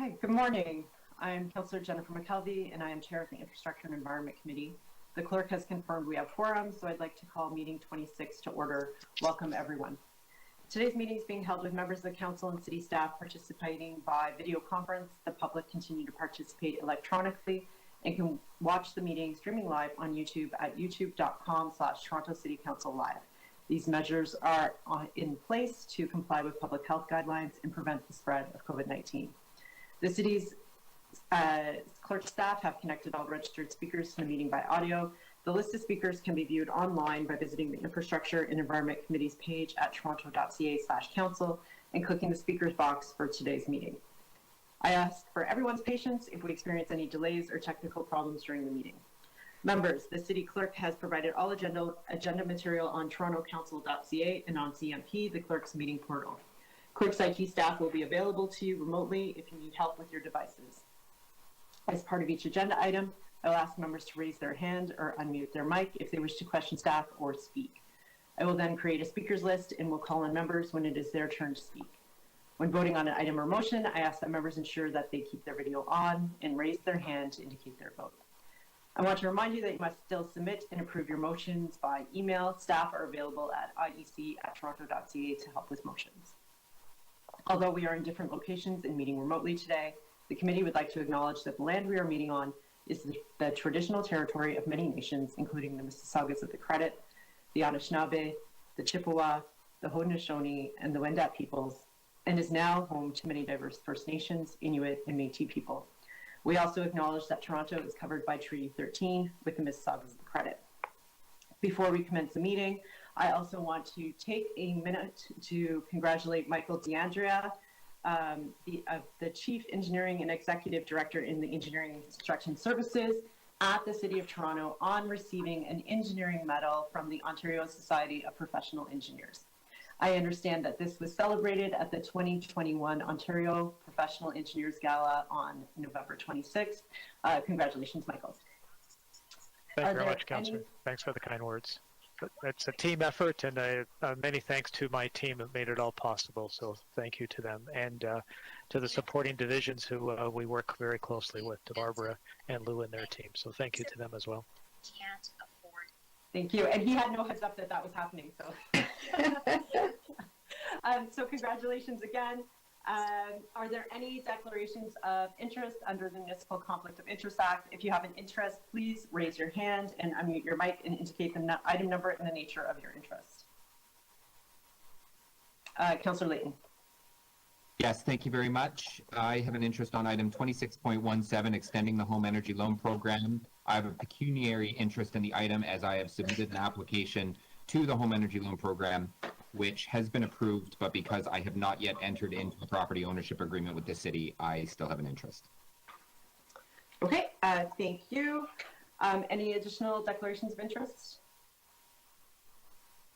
Hi, good morning. I'm Councillor Jennifer McKelvey, and I am Chair of the Infrastructure and Environment Committee. The clerk has confirmed we have quorum, so I'd like to call meeting 26 to order. Welcome, everyone. Today's meeting is being held with members of the council and city staff participating by video conference. The public continue to participate electronically and can watch the meeting streaming live on YouTube at youtube.com/Toronto City Council Live. These measures are in place to comply with public health guidelines and prevent the spread of COVID-19. The city's clerk staff have connected all registered speakers to the meeting by audio. The list of speakers can be viewed online by visiting the Infrastructure and Environment Committee's page at toronto.ca/council and clicking the speakers box for today's meeting. I ask for everyone's patience if we experience any delays or technical problems during the meeting. Members, the city clerk has provided all agenda material on torontocouncil.ca and on CMP, the clerk's meeting portal. Clerk's IT staff will be available to you remotely if you need help with your devices. As part of each agenda item, I'll ask members to raise their hand or unmute their mic if they wish to question staff or speak. I will then create a speakers list and will call on members when it is their turn to speak. When voting on an item or motion, I ask that members ensure that they keep their video on and raise their hand to indicate their vote. I want to remind you that you must still submit and approve your motions by email. Staff are available at iec@toronto.ca to help with motions. Although we are in different locations and meeting remotely today, the committee would like to acknowledge that the land we are meeting on is the traditional territory of many nations, including the Mississaugas of the Credit, the Anishinaabe, the Chippewa, the Haudenosaunee, and the Wendat peoples, and is now home to many diverse First Nations, Inuit, and Métis people. We also acknowledge that Toronto is covered by Treaty 13 with the Mississaugas of the Credit. Before we commence the meeting, I also want to take a minute to congratulate Michael DeAndrea, the Chief Engineering and Executive Director in the Engineering and Construction Services at the City of Toronto, on receiving an engineering medal from the Ontario Society of Professional Engineers. I understand that this was celebrated at the 2021 Ontario Professional Engineers Gala on November 26th. Congratulations, Michael. Thank you very much, Councillor. Thanks for the kind words. It's a team effort, and many thanks to my team that made it all possible. So thank you to them, and to the supporting divisions who we work very closely with, to Barbara and Lou and their team. So thank you to them as well. Can't afford. Thank you. And he had no heads up that that was happening. So, so congratulations again. Are there any declarations of interest under the Municipal Conflict of Interest Act? If you have an interest, please raise your hand and unmute your mic and indicate the item number and the nature of your interest. Councillor Layton. Yes, thank you very much. I have an interest on item 26.17, extending the home energy loan program. I have a pecuniary interest in the item as I have submitted an application to the home energy loan program, which has been approved, but because I have not yet entered into a property ownership agreement with the city, I still have an interest. Okay, thank you. Any additional declarations of interest?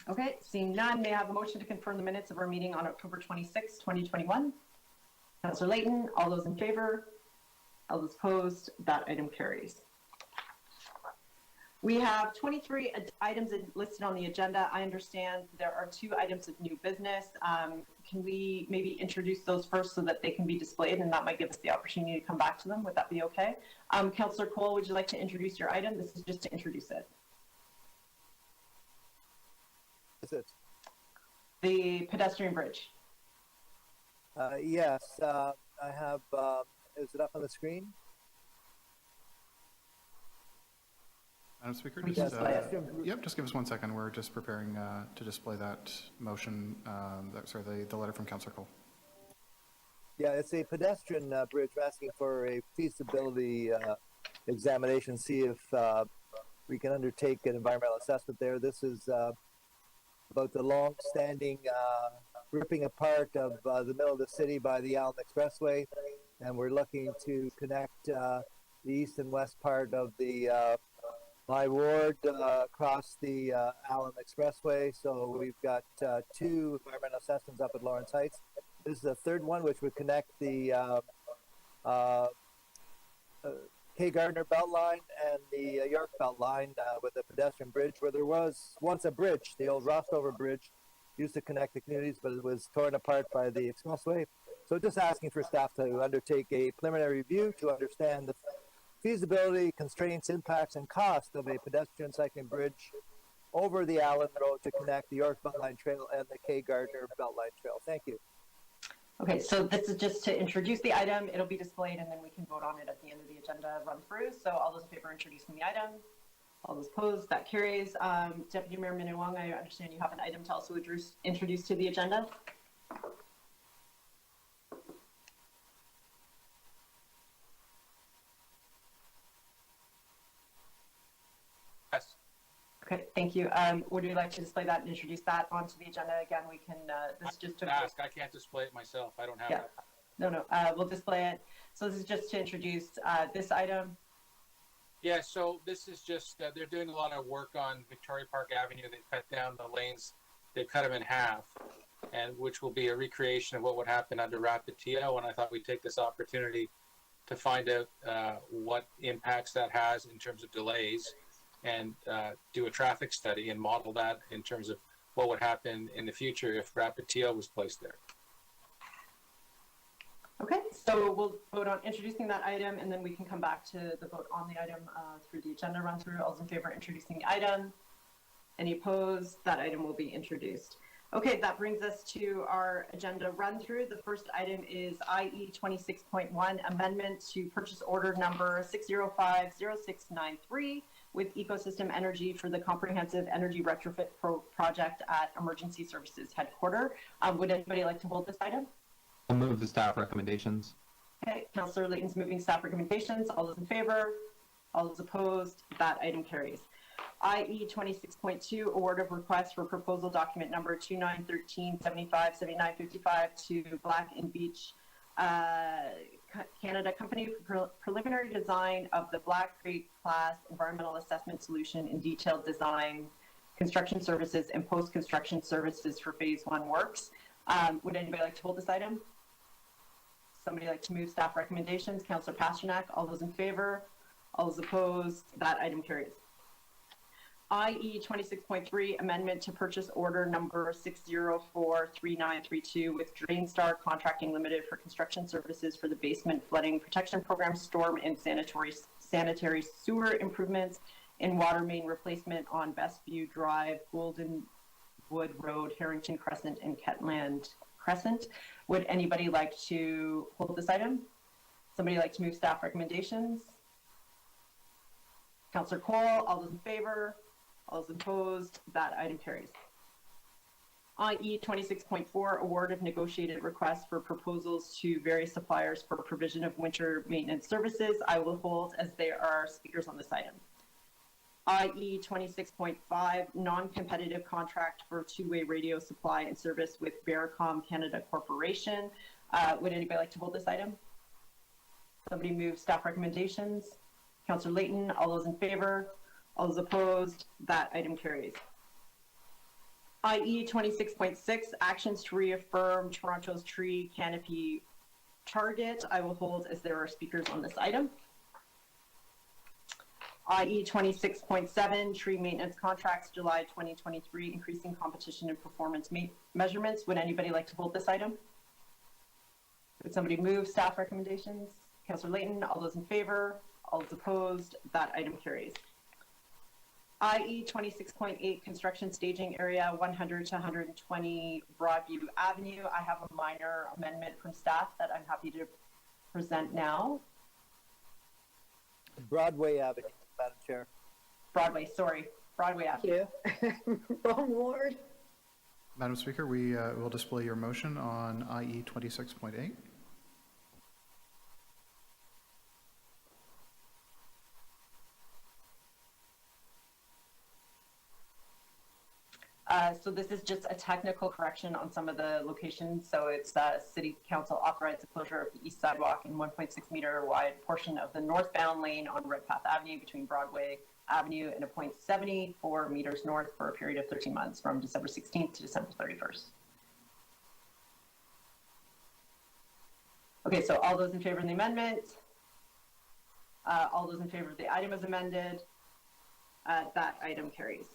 Okay, seeing none, may I have a motion to confirm the minutes of our meeting on October 26, 2021? Councillor Layton, all those in favor? All those opposed? That item carries. We have 23 items listed on the agenda. I understand there are 2 items of new business. Can we maybe introduce those first so that they can be displayed, and that might give us the opportunity to come back to them? Would that be okay? Councillor Cole, would you like to introduce your item? This is just to introduce it. Is it? The pedestrian bridge. Yes, I have, is it up on the screen? Madam Speaker, Yes, yep, just give us 1 second. We're just preparing to display that motion, the letter from Councillor Cole. Yeah, it's a pedestrian bridge. We're asking for a feasibility examination, see if we can undertake an environmental assessment there. This is about the long-standing ripping apart of the middle of the city by the Allen Expressway, and we're looking to connect the east and west part of the my ward across the Allen Expressway. So we've got 2 environmental assessments up at Lawrence Heights. This is the 3rd one, which would connect the Gardiner belt line and the York belt line with a pedestrian bridge, where there was once a bridge, the old Rostover Bridge, used to connect the communities, but it was torn apart by the Expressway. So just asking for staff to undertake a preliminary review to understand the feasibility, constraints, impacts, and cost of a pedestrian cycling bridge over the Allen Road to connect the York Beltline Trail and the K. Gardiner Beltline Trail. Thank you. Okay, so this is just to introduce the item. It'll be displayed and then we can vote on it at the end of the agenda run through. So all those in favor of introducing the item? All those opposed? That carries. Deputy Mayor Minnie-Wong, I understand you have an item to also introduce to the agenda. Yes. Okay, thank you. Would you like to display that and introduce that onto the agenda? Again, we can, this just to Ask. I can't display it myself. I don't have Yeah. it. No, we'll display it. So this is just to introduce this item. Yeah, so this is just, they're doing a lot of work on Victoria Park Avenue. They cut down the lanes. They cut them in half, and which will be a recreation of what would happen under Rapid TO. And I thought we'd take this opportunity to find out what impacts that has in terms of delays, and do a traffic study and model that in terms of what would happen in the future if Rapid TO was placed there. Okay, so we'll vote on introducing that item, and then we can come back to the vote on the item through the agenda run through. All those in favor of introducing the item? Any opposed? That item will be introduced. Okay, that brings us to our agenda run through. The first item is IE 26.1, amendment to purchase order number 6050693 with Ecosystem Energy for the comprehensive energy retrofit project at Emergency Services Headquarters. Would anybody like to hold this item? I'll move the staff recommendations. Okay, Councillor Layton's moving staff recommendations. All those in favor? All those opposed? That item carries. IE 26.2, award of request for proposal document number 2913757955 to Black & Beach Canada Company for preliminary design of the Black Creek class environmental assessment solution in detailed design, construction services, and post-construction services for phase 1 works. Would anybody like to hold this item? Somebody like to move staff recommendations? Councillor Pasternak, all those in favor? All those opposed? That item carries. IE 26.3, amendment to purchase order number 6043932 with Drainstar Contracting Limited for construction services for the basement flooding protection program, storm and sanitary sewer improvements and water main replacement on Bestview Drive, Golden Wood Road, Harrington Crescent, and Ketland Crescent. Would anybody like to hold this item? Somebody like to move staff recommendations? Councillor Cole, all those in favor? All those opposed? That item carries. IE 26.4, award of negotiated requests for proposals to various suppliers for provision of winter maintenance services. I will hold as there are speakers on this item. IE 26.5, non-competitive contract for two-way radio supply and service with Veracom Canada Corporation. Would anybody like to hold this item? Somebody move staff recommendations. Councillor Layton, all those in favor? All those opposed? That item carries. IE 26.6, actions to reaffirm Toronto's tree canopy target. I will hold as there are speakers on this item. IE 26.7, tree maintenance contracts, July 2023, increasing competition and performance measurements. Would anybody like to hold this item? Would somebody move staff recommendations? Councillor Layton, all those in favor? All those opposed? That item carries. IE 26.8, construction staging area 100 to 120 Broadview Avenue. I have a minor amendment from staff that I'm happy to present now. Broadway Avenue, Madam Chair. Broadway Avenue. Wrong ward. Madam Speaker, we will display your motion on IE 26.8. So this is just a technical correction on some of the locations. So it's City Council authorized the closure of the east sidewalk and 1.6 meter wide portion of the northbound lane on Redpath Avenue between Broadway Avenue and a point 74 meters north for a period of 13 months from December 16th to December 31st. Okay, so all those in favor of the amendment? All those in favor of the item as amended? That item carries.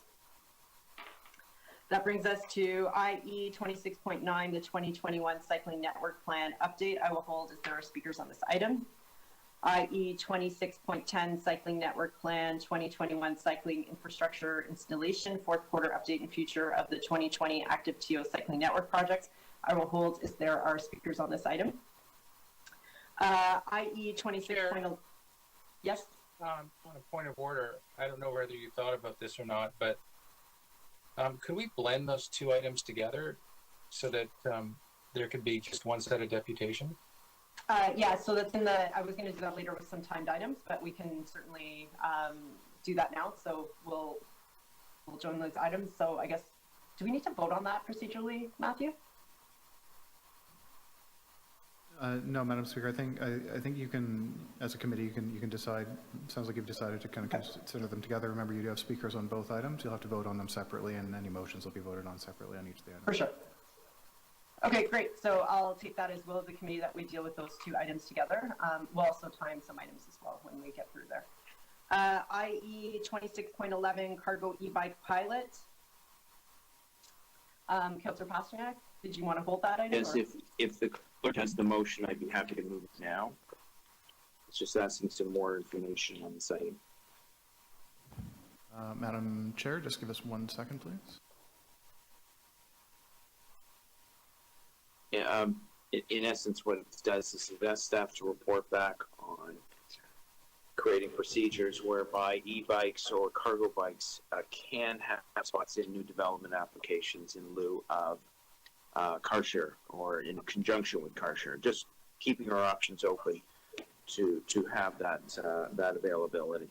That brings us to IE 26.9, the 2021 Cycling Network Plan update. I will hold as there are speakers on this item. IE 26.10 Cycling Network Plan 2021 Cycling Infrastructure Installation, fourth quarter update and future of the 2020 Active TO Cycling Network projects. I will hold as there are speakers on this item. IE 26.0. Yes? On a point of order, I don't know whether you thought about this or not, but could we blend those two items together so that there could be just one set of deputation? Yeah, so that's in the, I was going to do that later with some timed items, but we can certainly do that now. So we'll join those items. So I guess, do we need to vote on that procedurally, Matthew? No, Madam Speaker, I think you can, as a committee, you can decide. It sounds like you've decided to kind of consider them together. Remember, you do have speakers on both items. You'll have to vote on them separately, and any motions will be voted on separately on each of the items. For sure. Okay, great. So I'll take that as well as the committee that we deal with those two items together. We'll also time some items as well when we get through there. IE 26.11 cargo e-bike pilot. Councillor Pasternak, did you want to hold that item? Yes, if the clerk has the motion, I'd be happy to move it now. It's just asking some more information on this item. Madam Chair, just give us 1 second, please. Yeah, in essence, what it does is it asks staff to report back on creating procedures whereby e-bikes or cargo bikes can have spots in new development applications in lieu of car share or in conjunction with car share. Just keeping our options open to have that availability.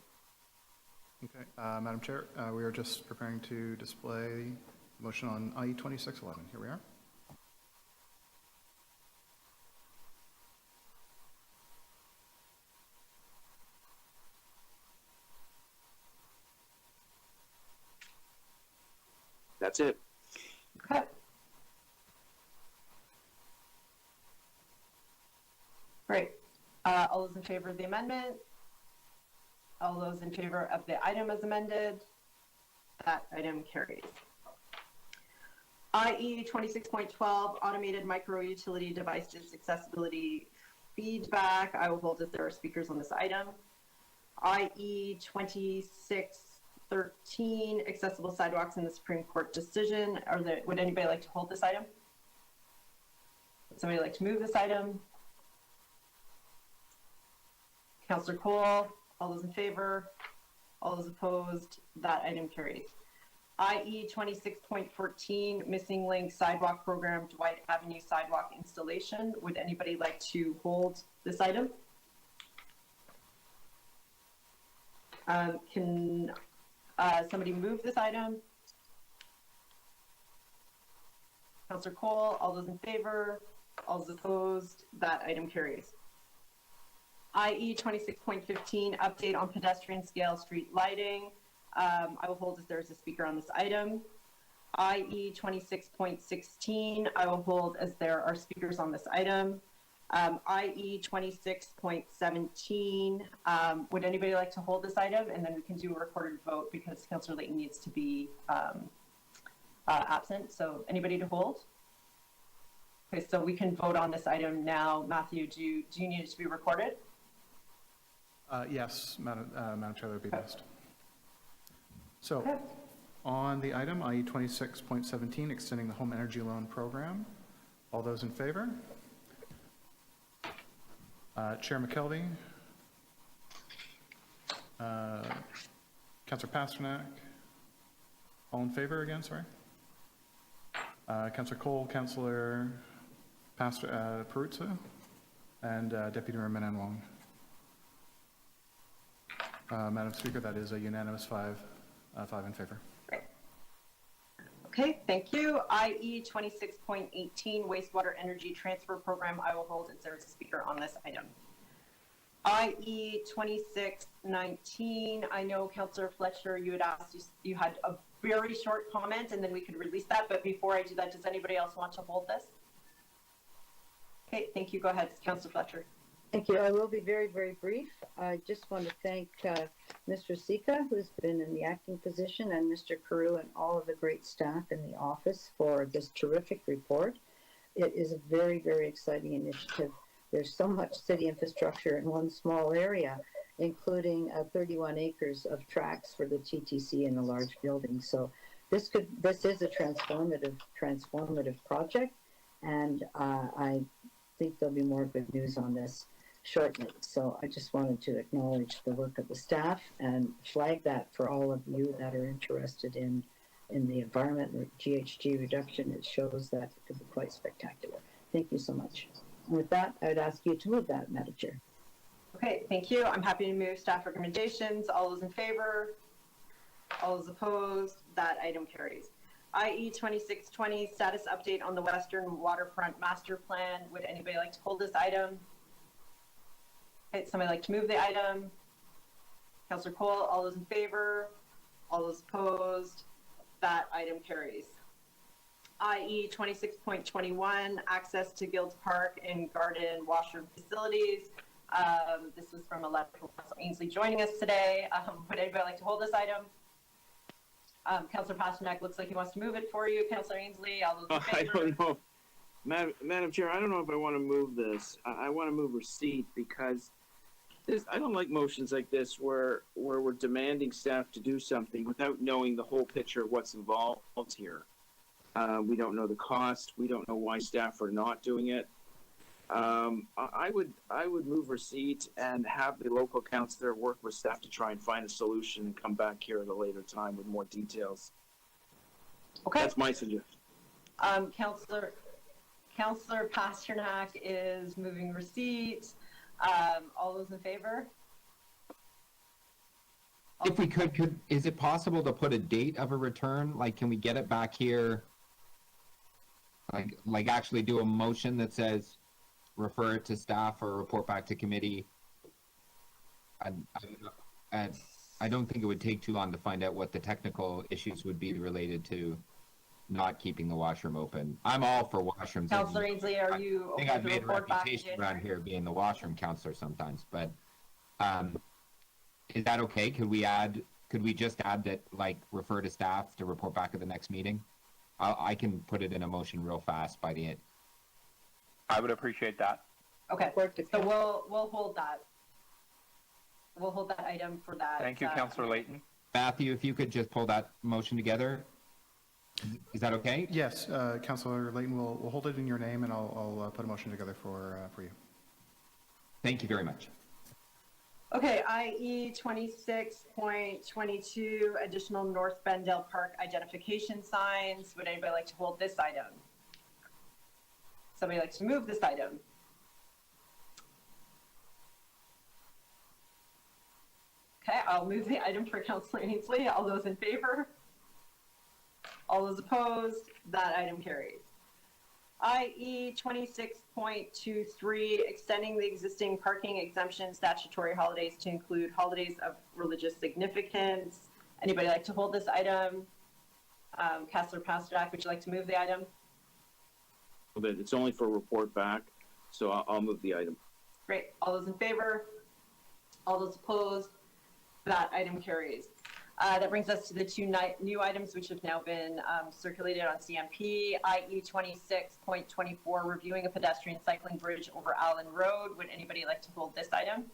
Okay, Madam Chair, we are just preparing to display motion on IE 2611. Here we are. That's it. Okay. Great. All those in favor of the amendment? All those in favor of the item as amended? That item carries. IE 26.12 automated micro utility devices accessibility feedback. I will hold as there are speakers on this item. IE 2613 accessible sidewalks in the Supreme Court decision. Would anybody like to hold this item? Would somebody like to move this item? Councillor Cole, all those in favor? All those opposed? That item carries. IE 26.14 missing link sidewalk program Dwight Avenue sidewalk installation. Would anybody like to hold this item? Can somebody move this item? Councillor Cole, all those in favor? All those opposed? That item carries. IE 26.15 update on pedestrian scale street lighting. I will hold as there is a speaker on this item. IE 26.16, I will hold as there are speakers on this item. IE 26.17, would anybody like to hold this item? And then we can do a recorded vote because Councillor Layton needs to be absent. So anybody to hold? Okay, so we can vote on this item now. Matthew, do you need it to be recorded? Yes, Madam Chair, that would be best. So, on the item, IE 26.17, extending the home energy loan program. All those in favor? Chair McKelvey? Councillor Pasternak? All in favor again, sorry? Councillor Cole, Councillor Peruzza, and Deputy Mayor Manan Wong. Madam Speaker, that is a unanimous 5 in favor. Great. Okay, thank you. IE 26.18 wastewater energy transfer program. I will hold as there is a speaker on this item. IE 2619. I know Councillor Fletcher, you had asked, you had a very short comment, and then we could release that. But before I do that, does anybody else want to hold this? Okay, thank you. Go ahead, Councillor Fletcher. Thank you. I will be very, very brief. I just want to thank Mr. Sika, who's been in the acting position, and Mr. Carew and all of the great staff in the office for this terrific report. It is a very, very exciting initiative. There's so much city infrastructure in one small area, including 31 acres of tracks for the TTC in a large building. So this is a transformative project, and I think there'll be more good news on this shortly. So I just wanted to acknowledge the work of the staff and flag that for all of you that are interested in the environment or GHG reduction. It shows that it could be quite spectacular. Thank you so much. And with that, I would ask you to move that, Madam Chair. Okay, thank you. I'm happy to move staff recommendations. All those in favor? All those opposed? That item carries. IE 2620, status update on the Western Waterfront Master Plan. Would anybody like to hold this item? Okay, somebody like to move the item? Councillor Cole, all those in favor? All those opposed? That item carries. IE 26.21, access to Guilds Park and Garden washroom facilities. This was from a letter from Councillor Ainsley joining us today. Would anybody like to hold this item? Councillor Pasternak looks like he wants to move it for you. Councillor Ainsley, all those in favor? I don't know. Madam Chair, I don't know if I want to move this. I want to move receipt because I don't like motions like this where we're demanding staff to do something without knowing the whole picture of what's involved here. We don't know the cost. We don't know why staff are not doing it. I would move receipt and have the local councillor work with staff to try and find a solution and come back here at a later time with more details. Okay. That's my suggestion. Councillor Pasternak is moving receipt. All those in favor? If we could, is it possible to put a date of a return? Like, can we get it back here? Like actually do a motion that says refer it to staff or report back to committee? I don't think it would take too long to find out what the technical issues would be related to not keeping the washroom open. I'm all for washrooms. Councillor Ainsley, are you I think okay I've to made a report back in reputation around January? here being the washroom counselor sometimes, but is that okay? Could we just add that, like, refer to staff to report back at the next meeting? I can put it in a motion real fast by the end. I would appreciate that. Okay, so we'll hold that. We'll hold that item for that. Thank you, Councillor Layton. Matthew, if you could just pull that motion together, is that okay? Yes, Councillor Layton, we'll hold it in your name, and I'll put a motion together for you. Thank you very much. Okay, IE 26.22, additional North Bendale Park identification signs. Would anybody like to hold this item? Somebody like to move this item? Okay, I'll move the item for Councillor Ainsley. All those in favor? All those opposed? That item carries. IE 26.23, extending the existing parking exemption statutory holidays to include holidays of religious significance. Anybody like to hold this item? Councillor Pasternak, would you like to move the item? It's only for a report back, so I'll move the item. Great. All those in favor? All those opposed? That item carries. That brings us to the two new items which have now been circulated on CMP. IE 26.24, reviewing a pedestrian cycling bridge over Allen Road. Would anybody like to hold this item?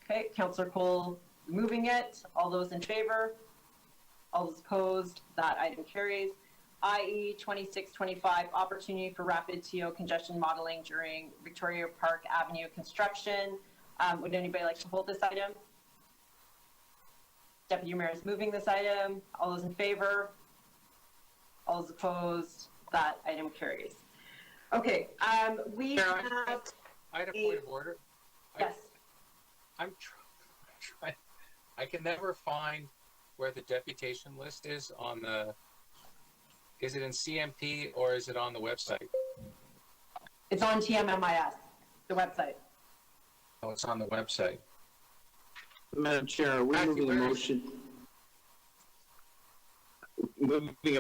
Okay, Councillor Cole moving it. All those in favor? All those opposed? That item carries. IE 2625, opportunity for rapid TO congestion modeling during Victoria Park Avenue construction. Would anybody like to hold this item? Deputy Mayor is moving this item. All those in favor? All those opposed? That item carries. Okay, we Chair, have... I had a point of order. Yes. I'm trying. I can never find where the deputation list is on the. Is it in CMP or is it on the website? It's on TMMIS, the website. Oh, it's on the website. Madam Chair, are we moving a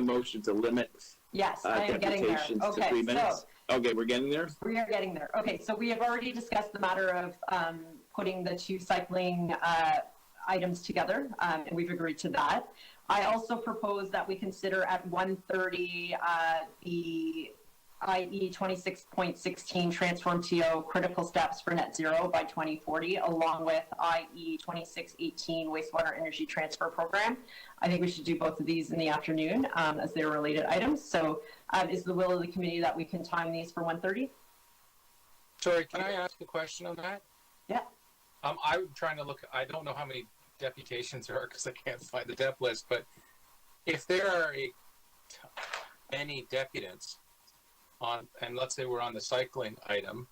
motion to limit Yes, I am getting there. deputations to Okay, 3 so minutes? Okay, we're getting there? We are getting there. Okay, so we have already discussed the matter of putting the two cycling items together, and we've agreed to that. I also propose that we consider at 1:30 the IE 26.16 Transform TO critical steps for net zero by 2040, along with IE 2618 wastewater energy transfer program. I think we should do both of these in the afternoon as they're related items. So is the will of the committee that we can time these for 1:30? Sorry, can I ask a question on that? Yeah. I'm trying to look, I don't know how many deputations there are because I can't find the dep list, but if there are any deputants on, and let's say we're on the cycling item,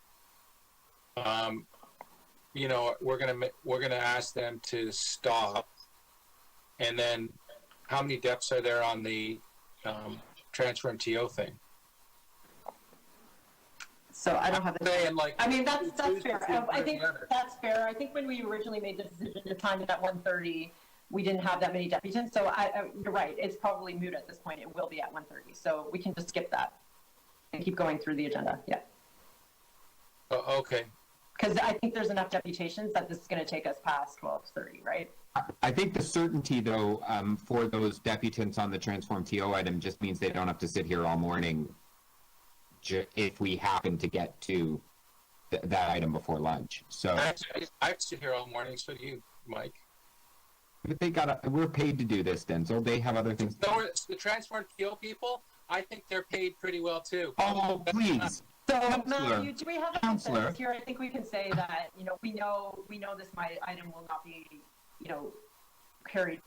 you know, we're gonna ask them to stop, and then how many deps are there on the transfer MTO thing? So I don't have it. Like, I mean, that's fair. I think that's fair. I think when we originally made the decision to time it at 1:30, we didn't have that many deputants. So you're right. It's probably moot at this point. It will be at 1:30. So we can just skip that and keep going through the agenda. Yeah. Oh, okay. Because I think there's enough deputations that this is going to take us past 12:30, right? I think the certainty, though, for those deputants on the Transform TO item just means they don't have to sit here all morning if we happen to get to that item before lunch. So I sit here all morning, so do you, Mike. But we're paid to do this, Denzel. They have other things. So the Transform TO people, I think they're paid pretty well too. Oh, please. So Counselor, Matthew, do we have a consensus here? I think we can say that, you know, we know this item will not be, you know, carried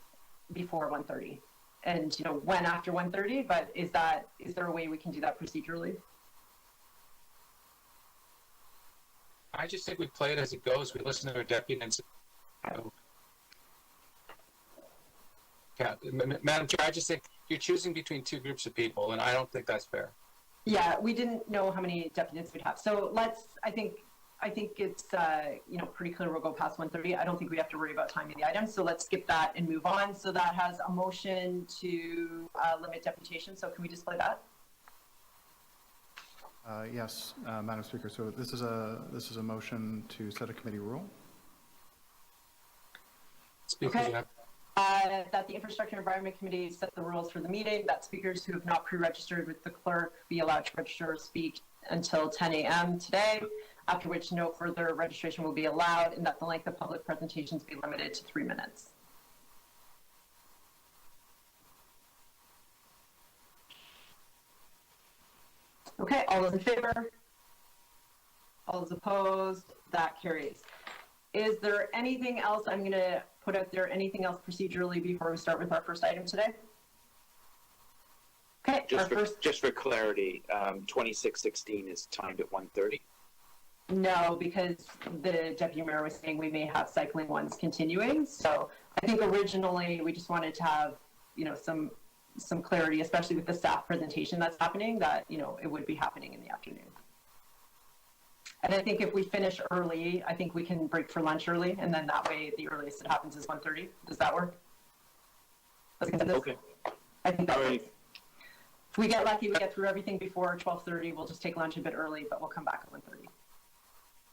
before 1:30, and you know when after 1:30. But is there a way we can do that procedurally? I just think we play it as it goes. We listen to our deputies. Yeah, Madam Chair, I just think you're choosing between two groups of people, and I don't think that's fair. Yeah, we didn't know how many deputies we'd have. So I think it's, you know, pretty clear we'll go past 1:30. I don't think we have to worry about timing the item. So let's skip that and move on. So that has a motion to limit deputation. So can we display that? Yes, Madam Speaker. So this is a motion to set a committee rule. Speakers, Okay. That the Infrastructure and Environment Committee set the rules for the meeting, that speakers who have not pre-registered with the clerk be allowed to register or speak until 10 a.m. today, after which no further registration will be allowed, and that the length of public presentations be limited to 3 minutes. Okay, all those in favor? All those opposed? That carries. Is there anything else I'm going to put out there, anything else procedurally before we start with our first item today? Okay, Just for clarity, 2616 is timed at 1:30. No, because the deputy mayor was saying we may have cycling ones continuing. So I think originally we just wanted to have, you know, some clarity, especially with the staff presentation that's happening, that, you know, it would be happening in the afternoon. And I think if we finish early, I think we can break for lunch early, and then that way the earliest it happens is 1:30. Does that work? Okay. I think that All right. works. If we get lucky, we get through everything before 12:30. We'll just take lunch a bit early, but we'll come back at 1:30.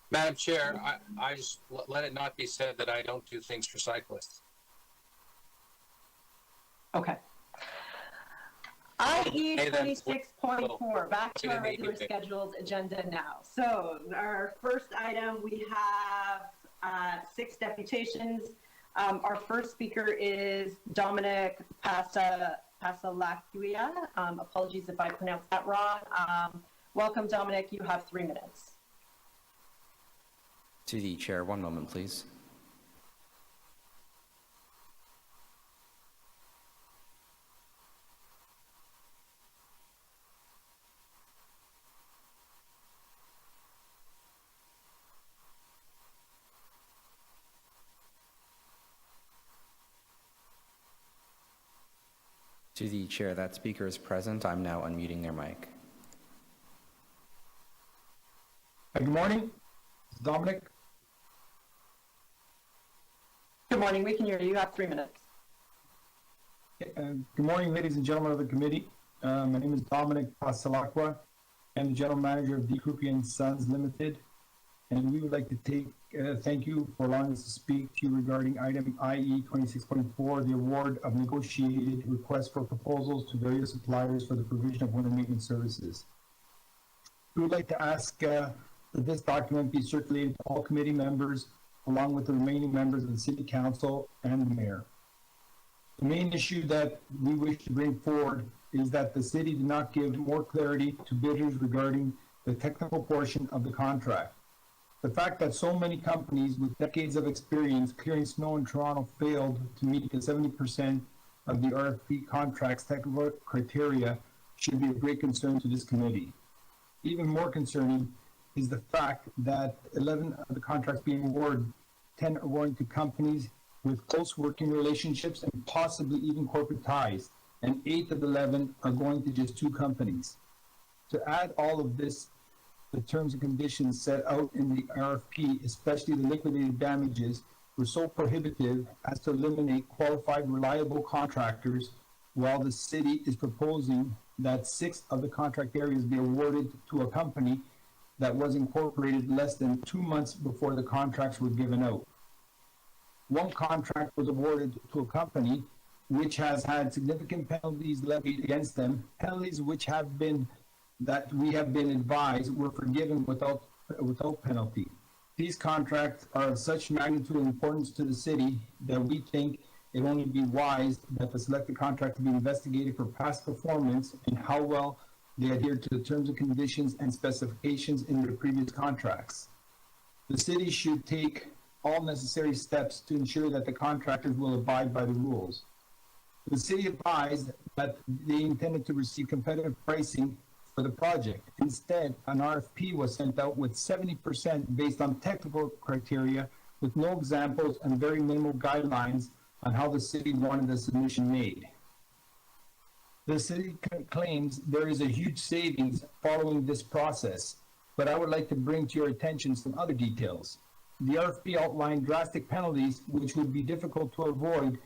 Madam Chair, I just let it not be said that I don't do things for cyclists. Okay. IE 26.4, back to our regular scheduled agenda now. So our first item, we have 6 deputations. Our first speaker is Dominic Pasalacuia. Apologies if I pronounced that wrong. Welcome, Dominic. You have 3 minutes. To the chair, one moment, please. To the chair, that speaker is present. I'm now unmuting their mic. Good morning, Dominic. Good morning. We can hear you. You have 3 minutes. Good morning, ladies and gentlemen of the committee. My name is Dominic Pasalacqua. and the general manager of D. Krupi & Sons Limited. And we would like to thank you for allowing us to speak to you regarding item IE 26.4, the award of negotiated requests for proposals to various suppliers for the provision of winter maintenance services. We would like to ask that this document be circulated to all committee members, along with the remaining members of the City Council and the Mayor. The main issue that we wish to bring forward is that the city did not give more clarity to bidders regarding the technical portion of the contract. The fact that so many companies with decades of experience clearing snow in Toronto failed to meet the 70% of the RFP contract's technical criteria should be of great concern to this committee. Even more concerning is the fact that 11 of the contracts being awarded, 10 are going to companies with close working relationships and possibly even corporate ties, and 8 of 11 are going to just 2 companies. To add all of this, the terms and conditions set out in the RFP, especially the liquidated damages, were so prohibitive as to eliminate qualified, reliable contractors, while the city is proposing that 6 of the contract areas be awarded to a company that was incorporated less than 2 months before the contracts were given out. One contract was awarded to a company which has had significant penalties levied against them, penalties which have been, that we have been advised were forgiven without penalty. These contracts are of such magnitude and importance to the city that we think it would only be wise that the selected contract to be investigated for past performance and how well they adhere to the terms and conditions and specifications in their previous contracts. The city should take all necessary steps to ensure that the contractors will abide by the rules. The city advised that they intended to receive competitive pricing for the project. Instead, an RFP was sent out with 70% based on technical criteria, with no examples and very minimal guidelines on how the city wanted the submission made. The city claims there is a huge savings following this process, but I would like to bring to your attention some other details. The RFP outlined drastic penalties which would be difficult to avoid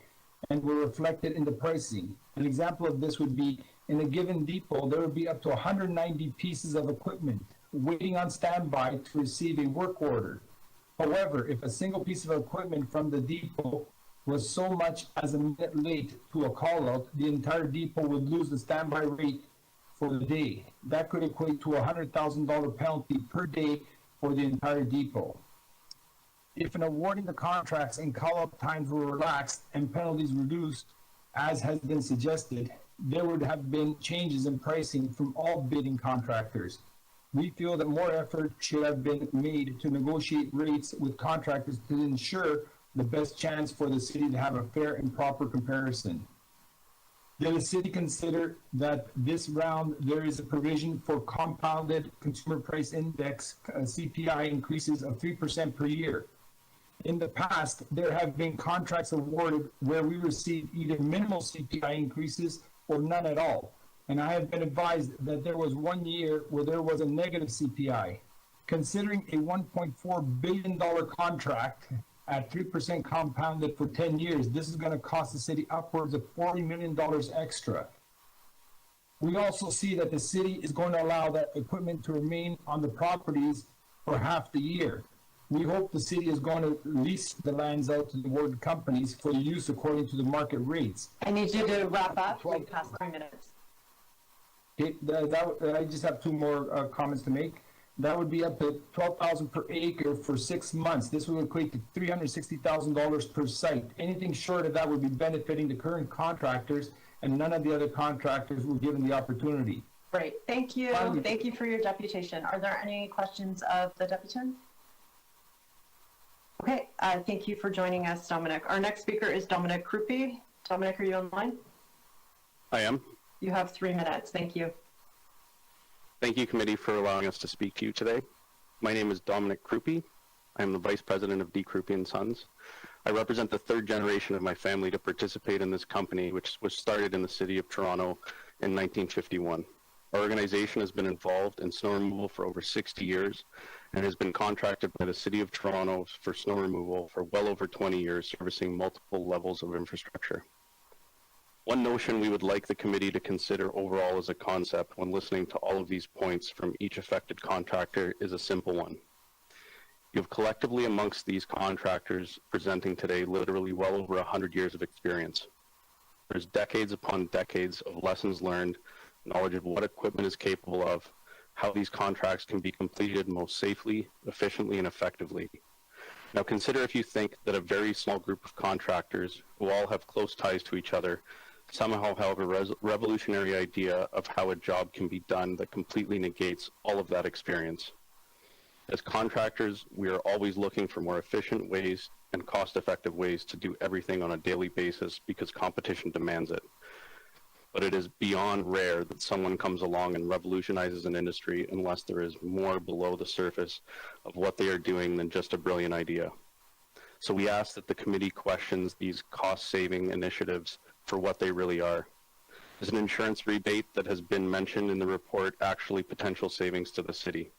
and were reflected in the pricing. An example of this would be, in a given depot, there would be up to 190 pieces of equipment waiting on standby to receive a work order. However, if a single piece of equipment from the depot was so much as a minute late to a call-out, the entire depot would lose the standby rate for the day. That could equate to a $100,000 penalty per day for the entire depot. If in awarding the contracts and call-out times were relaxed and penalties reduced, as has been suggested, there would have been changes in pricing from all bidding contractors. We feel that more effort should have been made to negotiate rates with contractors to ensure the best chance for the city to have a fair and proper comparison. Did the city consider that this round there is a provision for compounded consumer price index CPI increases of 3% per year? In the past, there have been contracts awarded where we received either minimal CPI increases or none at all. And I have been advised that there was 1 year where there was a negative CPI. Considering a $1.4 billion contract at 3% compounded for 10 years, this is going to cost the city upwards of $40 million extra. We also see that the city is going to allow that equipment to remain on the properties for half the year. We hope the city is going to lease the lands out to the awarded companies for use according to the market rates. I need you to wrap up. We passed 3 minutes. I just have 2 more comments to make. That would be up to $12,000 per acre for 6 months. This would equate to $360,000 per site. Anything short of that would be benefiting the current contractors, and none of the other contractors were given the opportunity. Great. Thank you. Thank you for your deputation. Are there any questions of the deputant? Okay. Thank you for joining us, Dominic. Our next speaker is Dominic Krupi. Dominic, are you online? I am. You have 3 minutes. Thank you. Thank you, committee, for allowing us to speak to you today. My name is Dominic Krupi. I am the vice president of D. Krupi & Sons. I represent the 3rd generation of my family to participate in this company, which was started in the city of Toronto in 1951. Our organization has been involved in snow removal for over 60 years and has been contracted by the city of Toronto for snow removal for well over 20 years, servicing multiple levels of infrastructure. One notion we would like the committee to consider overall as a concept when listening to all of these points from each affected contractor is a simple one. You have collectively amongst these contractors presenting today literally well over 100 years of experience. There's decades upon decades of lessons learned, knowledge of what equipment is capable of, how these contracts can be completed most safely, efficiently, and effectively. Now consider if you think that a very small group of contractors who all have close ties to each other somehow have a revolutionary idea of how a job can be done that completely negates all of that experience. As contractors, we are always looking for more efficient ways and cost-effective ways to do everything on a daily basis because competition demands it. But it is beyond rare that someone comes along and revolutionizes an industry unless there is more below the surface of what they are doing than just a brilliant idea. So we ask that the committee questions these cost-saving initiatives for what they really are. Is an insurance rebate that has been mentioned in the report actually potential savings to the city?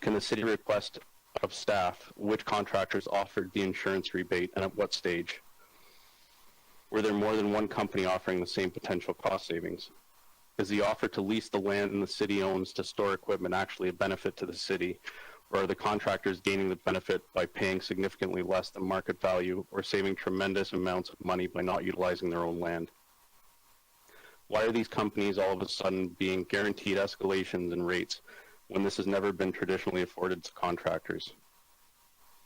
Can the city request of staff which contractors offered the insurance rebate and at what stage? Were there more than one company offering the same potential cost savings? Is the offer to lease the land the city owns to store equipment actually a benefit to the city, or are the contractors gaining the benefit by paying significantly less than market value or saving tremendous amounts of money by not utilizing their own land? Why are these companies all of a sudden being guaranteed escalations in rates when this has never been traditionally afforded to contractors?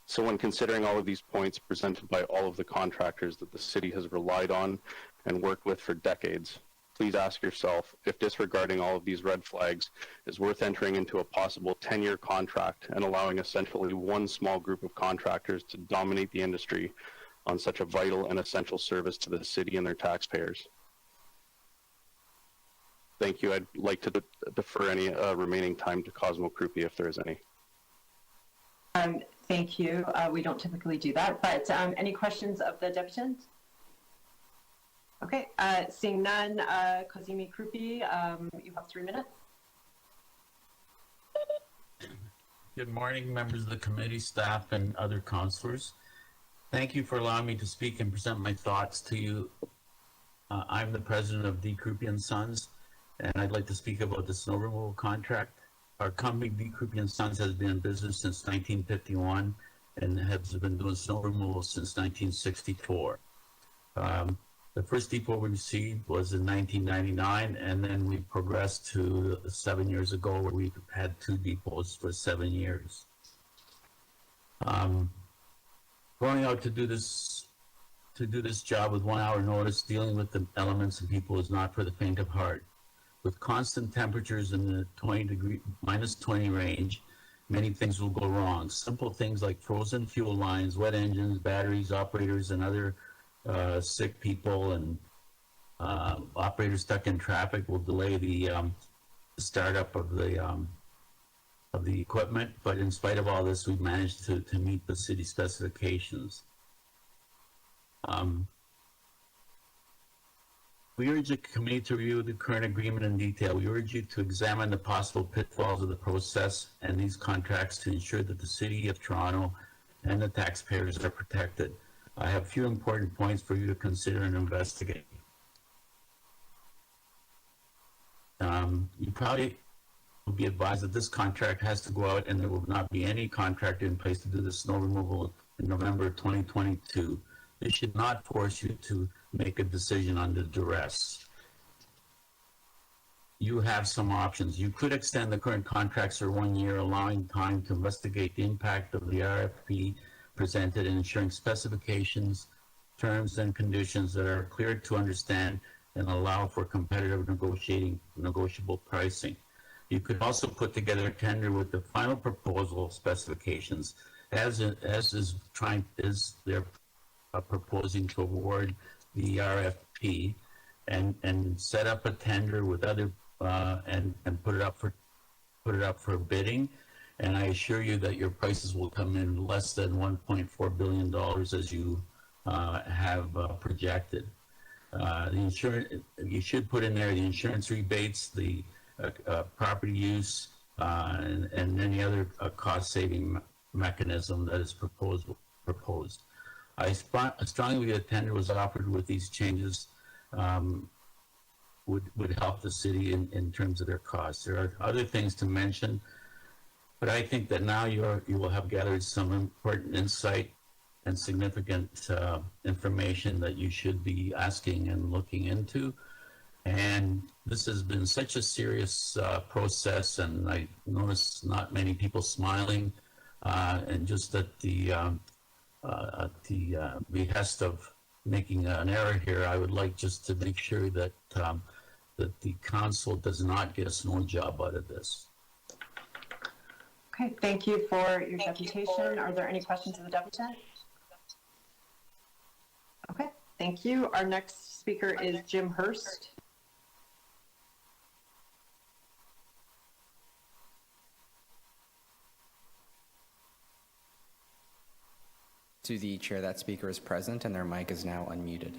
So when considering all of these points presented by all of the contractors that the city has relied on and worked with for decades, please ask yourself if disregarding all of these red flags is worth entering into a possible 10-year contract and allowing essentially one small group of contractors to dominate the industry on such a vital and essential service to the city and their taxpayers. Thank you. I'd like to defer any remaining time to Cosmo Krupi if there is any. Thank you. We don't typically do that, but any questions of the deputant? Okay, seeing none, Kazimi Krupi, you have 3 minutes. Good morning, members of the committee, staff, and other councillors. Thank you for allowing me to speak and present my thoughts to you. I'm the president of D. Krupi & Sons, and I'd like to speak about the snow removal contract. Our company, D. Krupi & Sons, has been in business since 1951 and has been doing snow removal since 1964. The first depot we received was in 1999, and then we progressed to 7 years ago where we've had 2 depots for 7 years. Going out to do this job with 1 hour notice, dealing with the elements and people is not for the faint of heart. With constant temperatures in the minus 20 range, many things will go wrong. Simple things like frozen fuel lines, wet engines, batteries, operators, and other sick people and operators stuck in traffic will delay the startup of the equipment. But in spite of all this, we've managed to meet the city specifications. We urge the committee to review the current agreement in detail. We urge you to examine the possible pitfalls of the process and these contracts to ensure that the City of Toronto and the taxpayers are protected. I have a few important points for you to consider and investigate. You probably will be advised that this contract has to go out and there will not be any contractor in place to do the snow removal in November 2022. This should not force you to make a decision under duress. You have some options. You could extend the current contracts for 1 year, allowing time to investigate the impact of the RFP presented and ensuring specifications, terms, and conditions that are clear to understand and allow for competitive negotiable pricing. You could also put together a tender with the final proposal specifications, as they're proposing to award the RFP, and set up a tender with other and put it up for bidding. And I assure you that your prices will come in less than $1.4 billion as you have projected. The insurance, you should put in there the insurance rebates, the property use, and any other cost-saving mechanism that is proposed. I strongly believe a tender was offered with these changes would help the city in terms of their costs. There are other things to mention, but I think that now you will have gathered some important insight and significant information that you should be asking and looking into. And this has been such a serious process, and I notice not many people smiling, and just at the behest of making an error here, I would like just to make sure that that the council does not get a snow job out of this. Okay, thank you for your deputation. Are there any questions of the deputant? Okay, thank you. Our next speaker is Jim Hurst. To the chair, that speaker is present and their mic is now unmuted.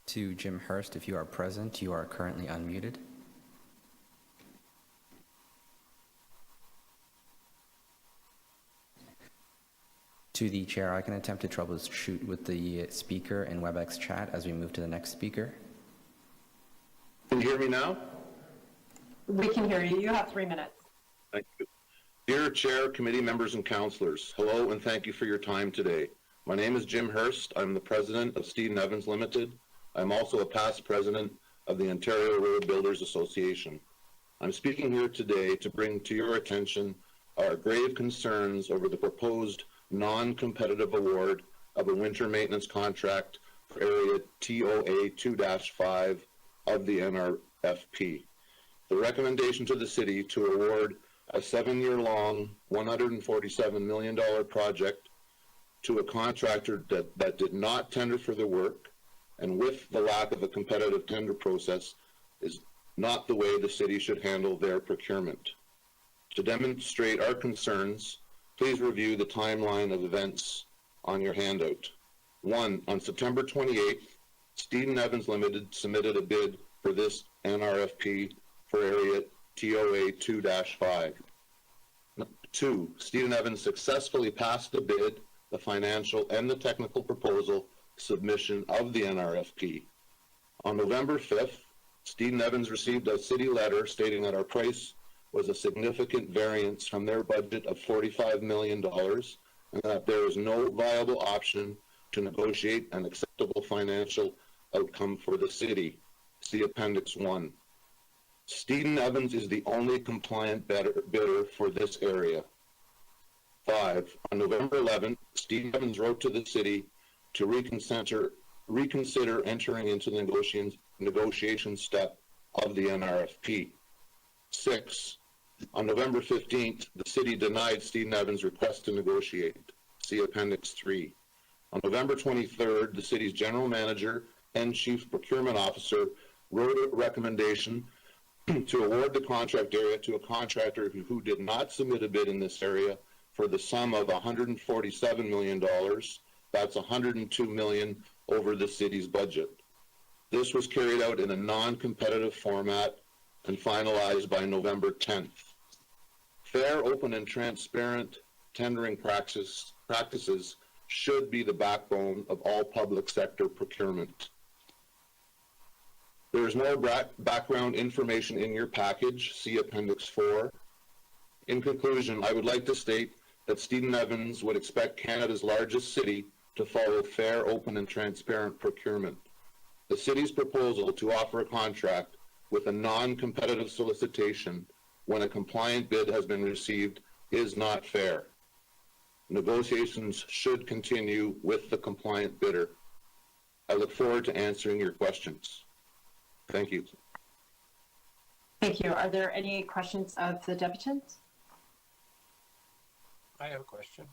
To Jim Hurst, if you are present, you are currently unmuted. To the chair, I can attempt to troubleshoot with the speaker in WebEx chat as we move to the next speaker. Can you hear me now? We can hear you. You have 3 minutes. Thank you. Dear Chair, committee members, and councillors, hello and thank you for your time today. My name is Jim Hurst. I'm the president of Steed & Evans Limited. I'm also a past president of the Ontario Road Builders Association. I'm speaking here today to bring to your attention our grave concerns over the proposed non-competitive award of a winter maintenance contract for area TOA 2-5 of the NRFP. The recommendation to the city to award a 7-year-long, $147 million project to a contractor that did not tender for the work, and with the lack of a competitive tender process, is not the way the city should handle their procurement. To demonstrate our concerns, please review the timeline of events on your handout. 1. On September 28th, Steed & Evans Limited submitted a bid for this NRFP for area TOA 2-5. 2. Steed & Evans successfully passed the bid, the financial, and the technical proposal submission of the NRFP. On November 5th, Steed & Evans received a city letter stating that our price was a significant variance from their budget of $45 million and that there is no viable option to negotiate an acceptable financial outcome for the city. See Appendix 1. Steed & Evans is the only compliant bidder for this area. 5. On November 11th, Steed & Evans wrote to the city to reconsider entering into the negotiation step of the NRFP. 6. On November 15th, the city denied Steed & Evans' request to negotiate. See Appendix 3. On November 23rd, the city's general manager and chief procurement officer wrote a recommendation to award the contract area to a contractor who did not submit a bid in this area for the sum of $147 million. That's $102 million over the city's budget. This was carried out in a non-competitive format and finalized by November 10th. Fair, open, and transparent tendering practices should be the backbone of all public sector procurement. There is more background information in your package, see Appendix 4. In conclusion, I would like to state that Steed & Evans would expect Canada's largest city to follow fair, open, and transparent procurement. The city's proposal to offer a contract with a non-competitive solicitation when a compliant bid has been received is not fair. Negotiations should continue with the compliant bidder. I look forward to answering your questions. Thank you. Thank you. Are there any questions of the deputant? I have a question.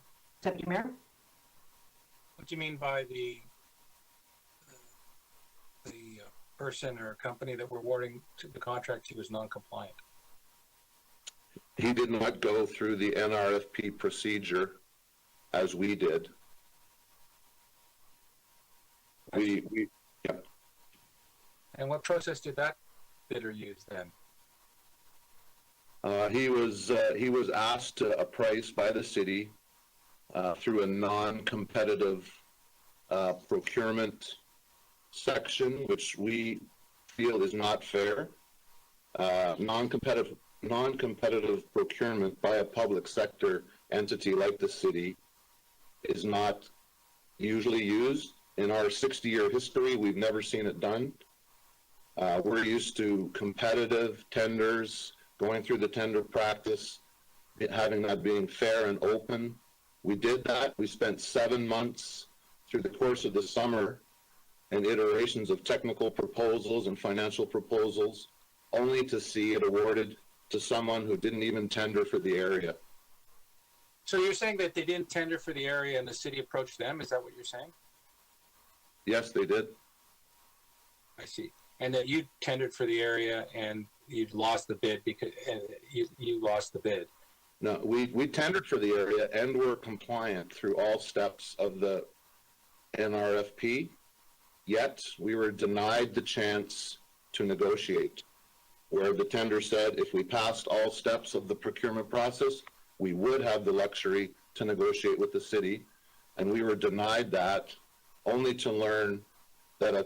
Deputy Mayor? What do you mean by the person or company that we're awarding to the contract to is non-compliant? He did not go through the NRFP procedure as we did. Yeah. And what process did that bidder use then? He was asked a price by the city through a non-competitive procurement section, which we feel is not fair. Non-competitive procurement by a public sector entity like the city is not usually used. In our 60-year history, we've never seen it done. We're used to competitive tenders, going through the tender practice, having that being fair and open. We did that. We spent 7 months through the course of the summer and iterations of technical proposals and financial proposals, only to see it awarded to someone who didn't even tender for the area. So you're saying that they didn't tender for the area and the city approached them? Is that what you're saying? Yes, they did. I see. And that you tendered for the area and you lost the bid because you lost the bid. No, we tendered for the area and were compliant through all steps of the NRFP, yet we were denied the chance to negotiate, where the tender said if we passed all steps of the procurement process, we would have the luxury to negotiate with the city, and we were denied that, only to learn that a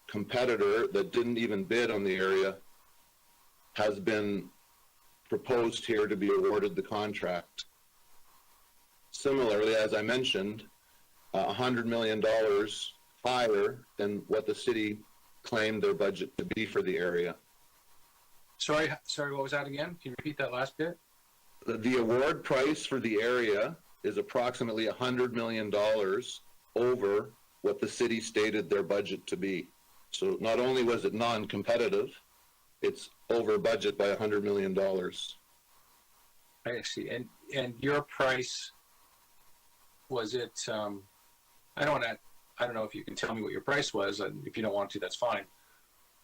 competitor that didn't even bid on the area has been proposed here to be awarded the contract. Similarly, as I mentioned, $100 million higher than what the city claimed their budget to be for the area. Sorry, what was that again? Can you repeat that last bit? The award price for the area is approximately $100 million over what the city stated their budget to be. So not only was it non-competitive, it's over budget by $100 million. I see. And your price, was it, I don't know if you can tell me what your price was, and if you don't want to, that's fine.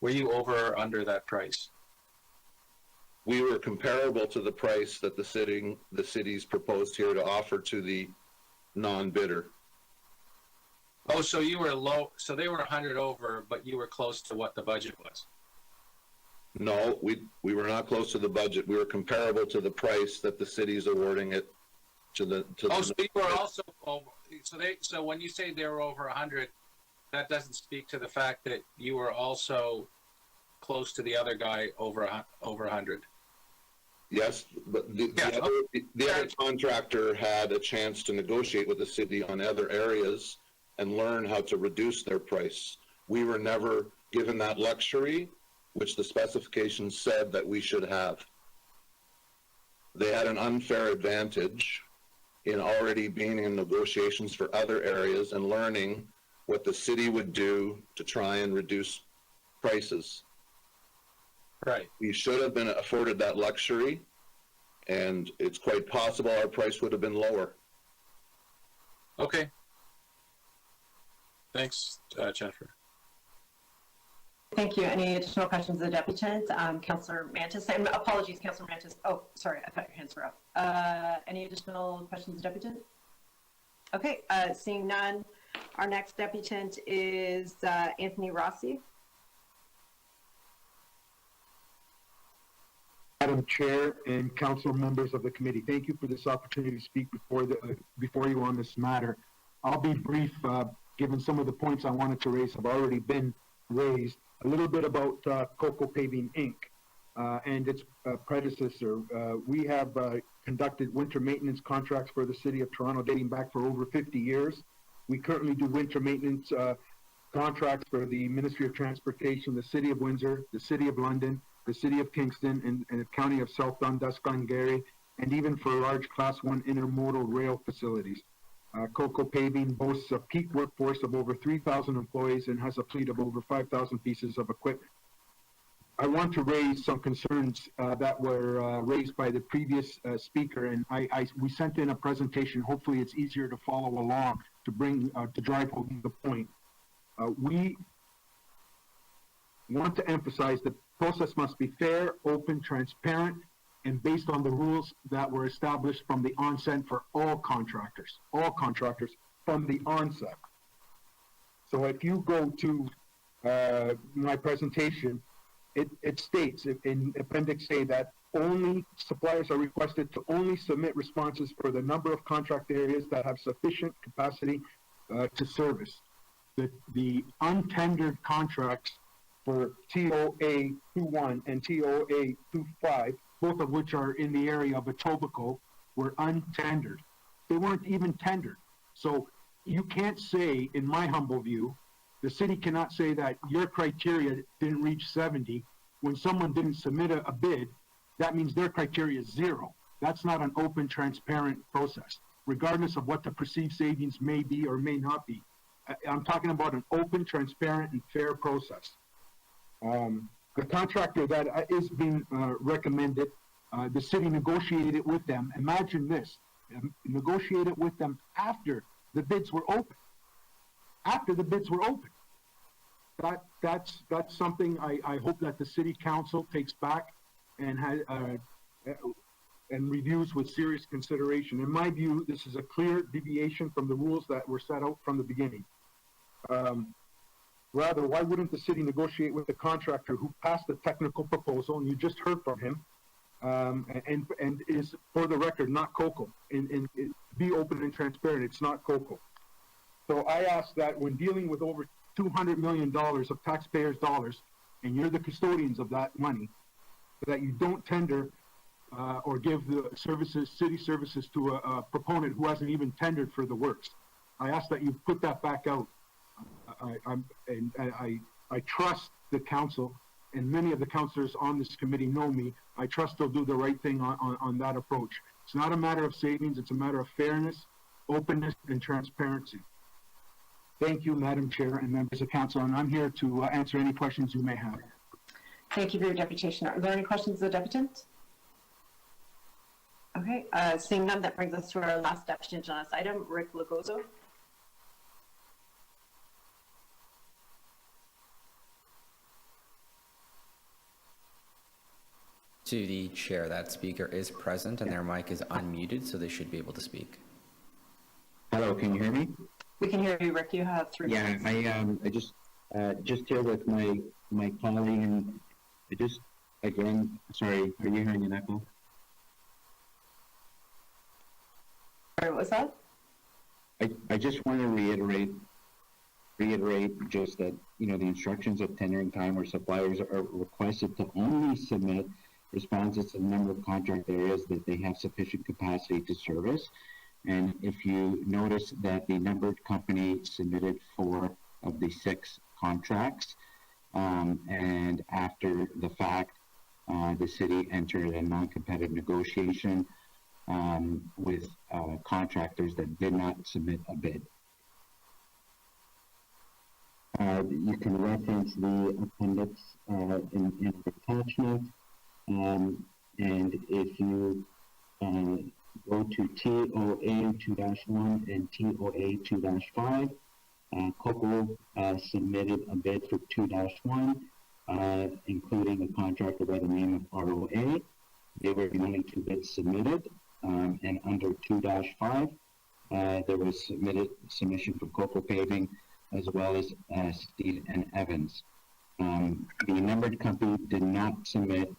Were you over or under that price? We were comparable to the price that the city's proposed here to offer to the non-bidder. Oh, so you were low, so they were 100 over, but you were close to what the budget was? No, we were not close to the budget. We were comparable to the price that the city's awarding it to the. So you were also over. So when you say they were over 100, that doesn't speak to the fact that you were also close to the other guy over 100. Yes, but the other contractor had a chance to negotiate with the city on other areas and learn how to reduce their price. We were never given that luxury, which the specifications said that we should have. They had an unfair advantage in already being in negotiations for other areas and learning what the city would do to try and reduce prices. Right. We should have been afforded that luxury, and it's quite possible our price would have been lower. Okay. Thanks, Jennifer. Thank you. Any additional questions of the deputant? Councillor Mantis, and apologies, Councillor Mantis. Oh, sorry, I thought your hands were up. Any additional questions of the deputant? Okay, seeing none. Our next deputant is Anthony Rossi. Madam Chair and council members of the committee, thank you for this opportunity to speak before you on this matter. I'll be brief, given some of the points I wanted to raise have already been raised. A little bit about Coco Paving Inc. And its predecessor. We have conducted winter maintenance contracts for the City of Toronto dating back for over 50 years. We currently do winter maintenance contracts for the Ministry of Transportation, the City of Windsor, the City of London, the City of Kingston, and the County of South Dundas, Glengarry, and even for large Class 1 intermodal rail facilities. Coco Paving boasts a peak workforce of over 3,000 employees and has a fleet of over 5,000 pieces of equipment. I want to raise some concerns that were raised by the previous speaker, and we sent in a presentation. Hopefully it's easier to follow along to drive home the point. We want to emphasize the process must be fair, open, transparent, and based on the rules that were established from the onset for all contractors from the onset. So if you go to my presentation, it states in Appendix A that suppliers are requested to only submit responses for the number of contract areas that have sufficient capacity to service. The untendered contracts for TOA 21 and TOA 25, both of which are in the area of Etobicoke, were untendered. They weren't even tendered. So you can't say, in my humble view, the city cannot say that your criteria didn't reach 70 when someone didn't submit a bid. That means their criteria is 0. That's not an open, transparent process, regardless of what the perceived savings may be or may not be. I'm talking about an open, transparent, and fair process. The contractor that is being recommended, the city negotiated it with them. Imagine this, negotiated with them after the bids were open. After the bids were open. That's something I hope that the city council takes back and reviews with serious consideration. In my view, this is a clear deviation from the rules that were set out from the beginning. Rather, why wouldn't the city negotiate with the contractor who passed the technical proposal, and you just heard from him, and is, for the record, not COCO, and be open and transparent, it's not COCO. So I ask that when dealing with over $200 million of taxpayers' dollars, and you're the custodians of that money, that you don't tender or give the services, city services, to a proponent who hasn't even tendered for the works. I ask that you put that back out. I trust the council, and many of the councillors on this committee know me. I trust they'll do the right thing on that approach. It's not a matter of savings, it's a matter of fairness, openness, and transparency. Thank you, Madam Chair and members of council, and I'm here to answer any questions you may have. Thank you for your deputation. Are there any questions of the deputant? Okay, seeing none, that brings us to our last deputant on this item, Rick Lagozo. To the chair, that speaker is present and their mic is unmuted, so they should be able to speak. Hello, can you hear me? We can hear you, Rick. You have 3 minutes. Yeah, I just here with my colleague, and I just, again, sorry, are you hearing an echo? Sorry, what was that? I just want to reiterate just that, you know, the instructions of tendering time where suppliers are requested to only submit responses to the number of contract areas that they have sufficient capacity to service. And if you notice that the numbered company submitted 4 of the 6 contracts, and after the fact, the city entered a non-competitive negotiation with contractors that did not submit a bid. You can reference the appendix in the attachment, and if you go to TOA 2-1 and TOA 2-5, COCO submitted a bid for 2-1, including a contractor by the name of ROA. They were the only 2 bids submitted, and under 2-5, there was submission for COCO paving, as well as Steed and Evans. The numbered company did not submit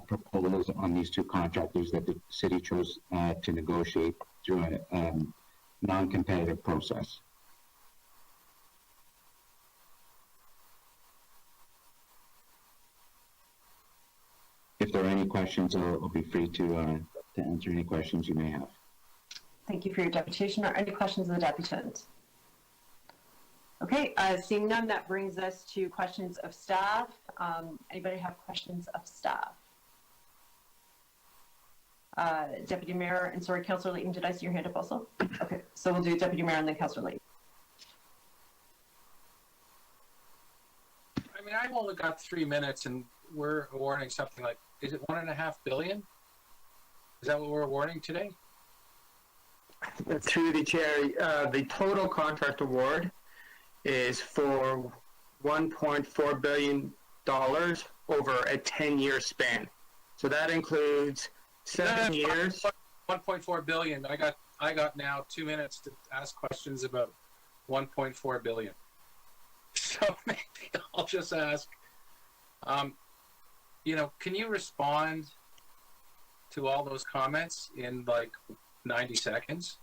proposals on these 2 contractors that the city chose to negotiate through a non-competitive process. If there are any questions, I'll be free to answer any questions you may have. Thank you for your deputation. Are any questions of the deputant? Okay, seeing none, that brings us to questions of staff. Anybody have questions of staff? Deputy Mayor, and sorry, Councillor Layton, did I see your hand up also? Okay, so we'll do Deputy Mayor and then Councillor Layton. I mean, I've only got 3 minutes, and we're awarding something like, is it $1.5 billion? Is that what we're awarding today? Through the chair, the total contract award is for $1.4 billion over a 10-year span. So that includes 7 years. 1.4 billion. I got now 2 minutes to ask questions about 1.4 billion. So maybe I'll just ask, can you respond to all those comments in like 90 seconds?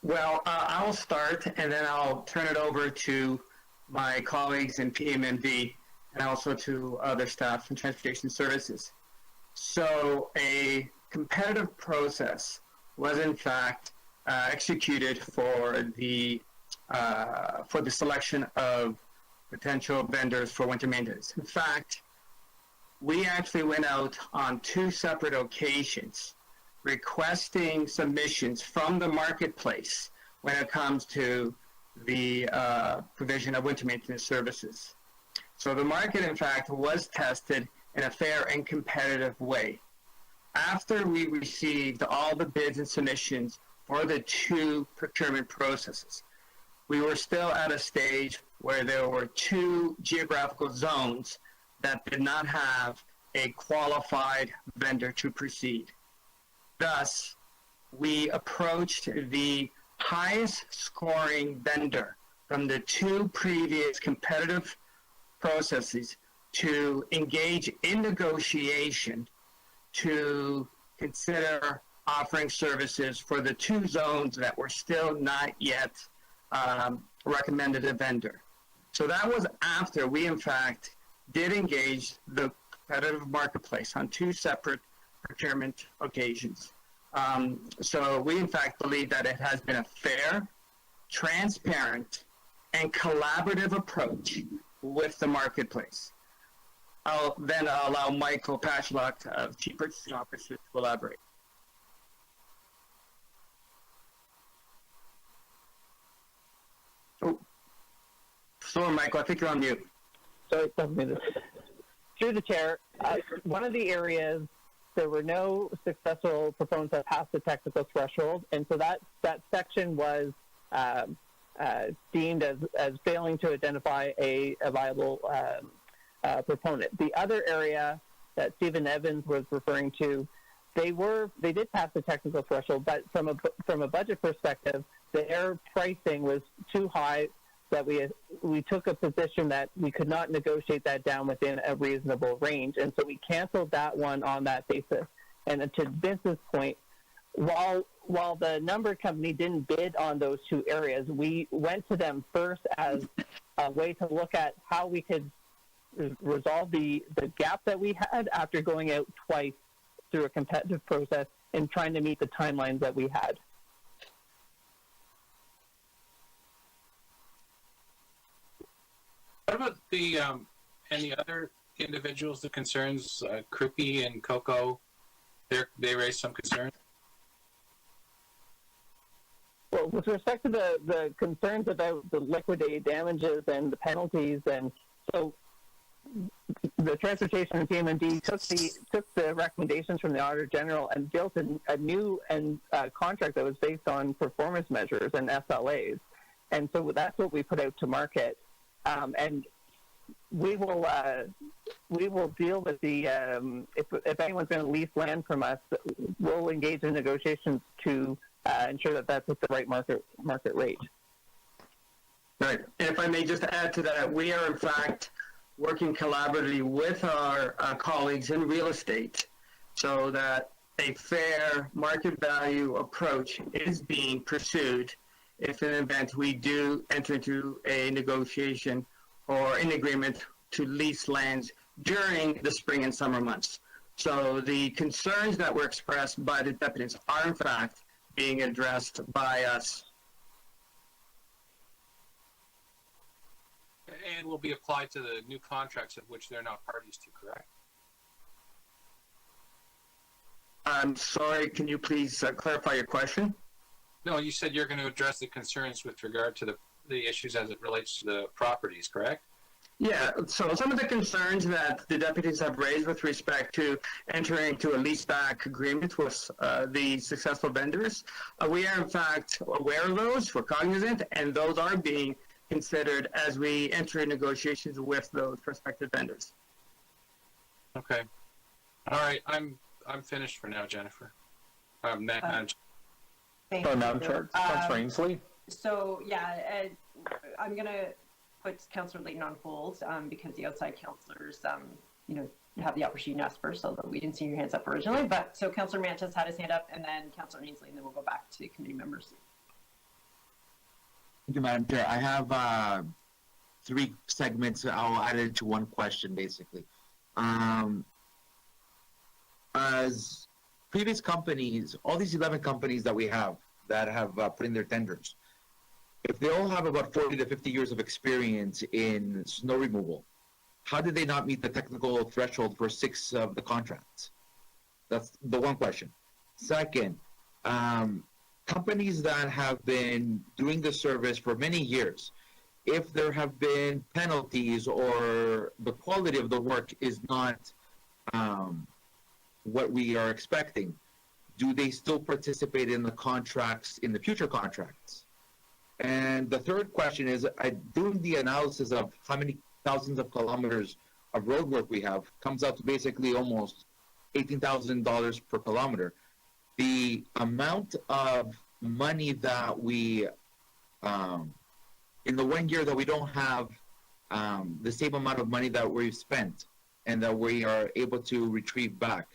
Well, I'll start and then I'll turn it over to my colleagues in PMMD and also to other staff in transportation services. So a competitive process was in fact executed for the selection of potential vendors for winter maintenance. In fact, we actually went out on 2 separate occasions requesting submissions from the marketplace when it comes to the provision of winter maintenance services. So the market, in fact, was tested in a fair and competitive way. After we received all the bids and submissions for the 2 procurement processes, we were still at a stage where there were 2 geographical zones that did not have a qualified vendor to proceed. Thus, we approached the highest scoring vendor from the 2 previous competitive processes to engage in negotiation to consider offering services for the 2 zones that were still not yet recommended a vendor. So that was after we, in fact, did engage the competitive marketplace on 2 separate procurement occasions. So we, in fact, believe that it has been a fair, transparent, and collaborative approach with the marketplace. I'll then allow Michael Pashlock, Chief Purchasing Officer, to elaborate. Oh, sorry, Michael, I think you're on mute. Sorry, through the chair, one of the areas there were no successful proponents that passed the technical threshold, and so that section was deemed as failing to identify a viable proponent. The other area that Stephen Evans was referring to, they did pass the technical threshold, but from a budget perspective, their pricing was too high that we took a position that we could not negotiate that down within a reasonable range, and so we canceled that one on that basis. And to Vince's point, while the number company didn't bid on those 2 areas, we went to them first as a way to look at how we could resolve the gap that we had after going out twice through a competitive process and trying to meet the timelines that we had. What about the any other individuals, the concerns, Krupi and Coco? They raised some concerns. Well, with respect to the concerns about the liquidated damages and the penalties, and so the Transportation and PMD took the recommendations from the Auditor General and built a new contract that was based on performance measures and SLAs, and so that's what we put out to market. And we will deal with the if anyone's going to lease land from us, we'll engage in negotiations to ensure that that's at the right market rate. Right. And if I may just add to that, we are in fact working collaboratively with our colleagues in real estate so that a fair market value approach is being pursued if in an event we do enter into a negotiation or an agreement to lease lands during the spring and summer months. So the concerns that were expressed by the deputies are in fact being addressed by us. And will be applied to the new contracts of which they're not parties to, correct? I'm sorry, can you please clarify your question? No, you said you're going to address the concerns with regard to the issues as it relates to the properties, correct? Yeah, so some of the concerns that the deputies have raised with respect to entering into a leaseback agreement with the successful vendors, we are in fact aware of those, we're cognizant, and those are being considered as we enter in negotiations with those prospective vendors. Okay. All right, I'm finished for now, Jennifer. Thank Madam you. Chair, Councilor Ainsley. So yeah, I'm gonna put Councillor Layton on hold because the outside councillors, have the opportunity to ask first, although we didn't see your hands up originally. But so Councillor Mantas had his hand up, and then Councillor Ainsley, and then we'll go back to committee members. Thank you, Madam Chair. I have 3 segments. I'll add it into one question, basically. As previous companies, all these 11 companies that we have that have put in their tenders, if they all have about 40 to 50 years of experience in snow removal, how did they not meet the technical threshold for 6 of the contracts? That's the one question. Second, companies that have been doing the service for many years, if there have been penalties or the quality of the work is not what we are expecting, do they still participate in the contracts, in the future contracts? And the third question is, doing the analysis of how many thousands of kilometers of road work we have comes out to basically almost $18,000 per kilometer. The amount of money that we, in the 1 year that we don't have the same amount of money that we've spent and that we are able to retrieve back,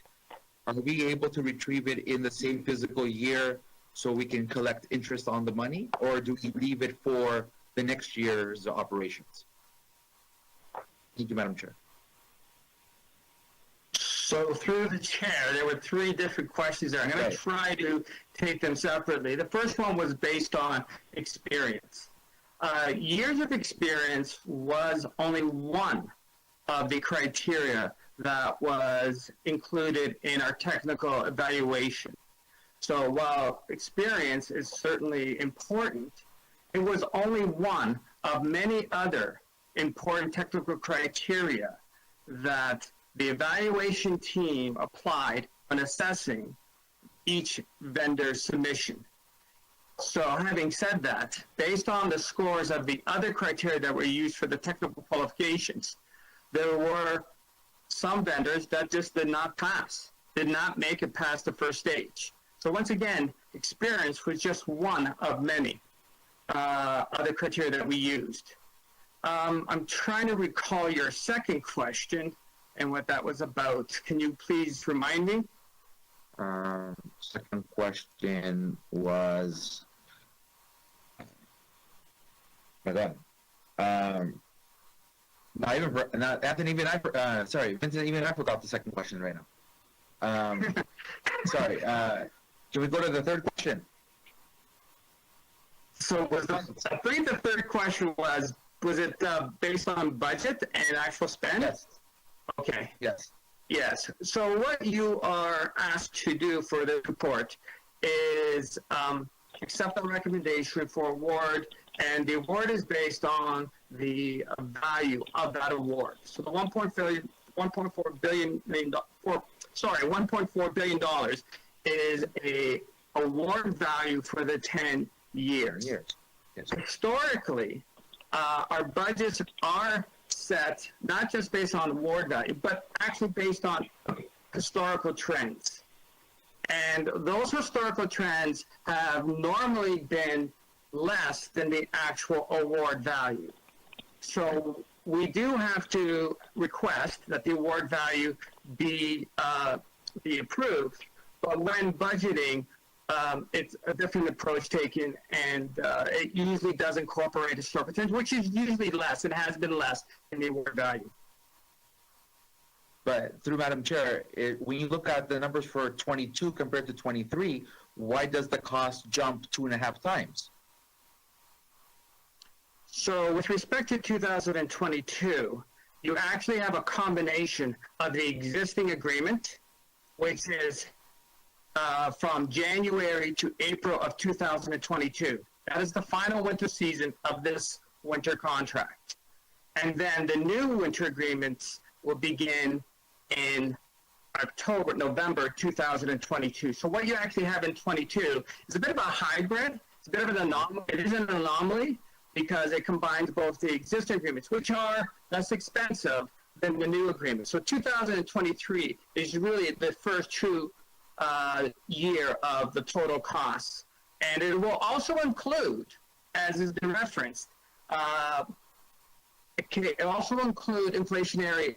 are we able to retrieve it in the same physical year so we can collect interest on the money, or do we leave it for the next year's operations? Thank you, Madam Chair. So through the chair, there were 3 different questions there. I'm going to try to take them separately. The first one was based on experience. Years of experience was only one of the criteria that was included in our technical evaluation. So while experience is certainly important, it was only one of many other important technical criteria that the evaluation team applied when assessing each vendor's submission. So having said that, based on the scores of the other criteria that were used for the technical qualifications, there were some vendors that just did not pass, did not make it past the first stage. So once again, experience was just one of many other criteria that we used. I'm trying to recall your second question and what that was about. Can you please remind me? Second question was, my God. Anthony, Vincent, even I forgot the second question right now. Sorry. Can we go to the third question? So I think the third question was it based on budget and actual spend? Yes. Okay. Yes. Yes. So what you are asked to do for the report is accept the recommendation for award, and the award is based on the value of that award. So the $1.4 billion is a award value for the 10 years. Yes. Historically, our budgets are set not just based on award value, but actually based on historical trends. And those historical trends have normally been less than the actual award value. So we do have to request that the award value be approved, but when budgeting, it's a different approach taken, and it usually does incorporate historical trends, which is usually less. It has been less than the award value. But through Madam Chair, when you look at the numbers for 22 compared to 23, why does the cost jump 2.5 times? So with respect to 2022, you actually have a combination of the existing agreement, which is from January to April of 2022. That is the final winter season of this winter contract. And then the new winter agreements will begin in November 2022. So what you actually have in 22 is a bit of a hybrid. It's a bit of an anomaly. It is an anomaly because it combines both the existing agreements, which are less expensive than the new agreements. So 2023 is really the first true year of the total costs. And it will also include, as has been referenced, it can also include inflationary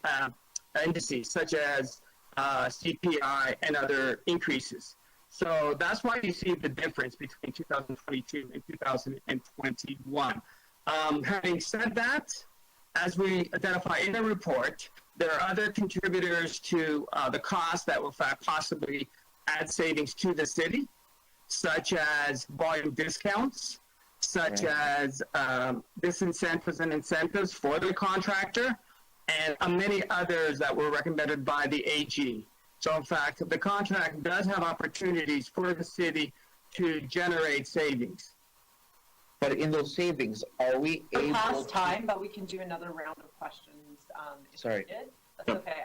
indices such as CPI and other increases. So that's why you see the difference between 2022 and 2021. Having said that, as we identify in the report, there are other contributors to the cost that will in fact possibly add savings to the city, such as volume discounts, such as disincentives and incentives for the contractor, and many others that were recommended by the AG. So in fact, the contract does have opportunities for the city to generate savings. But in those savings, are we able past to... time, but we can do another round of questions if Sorry. needed. That's okay.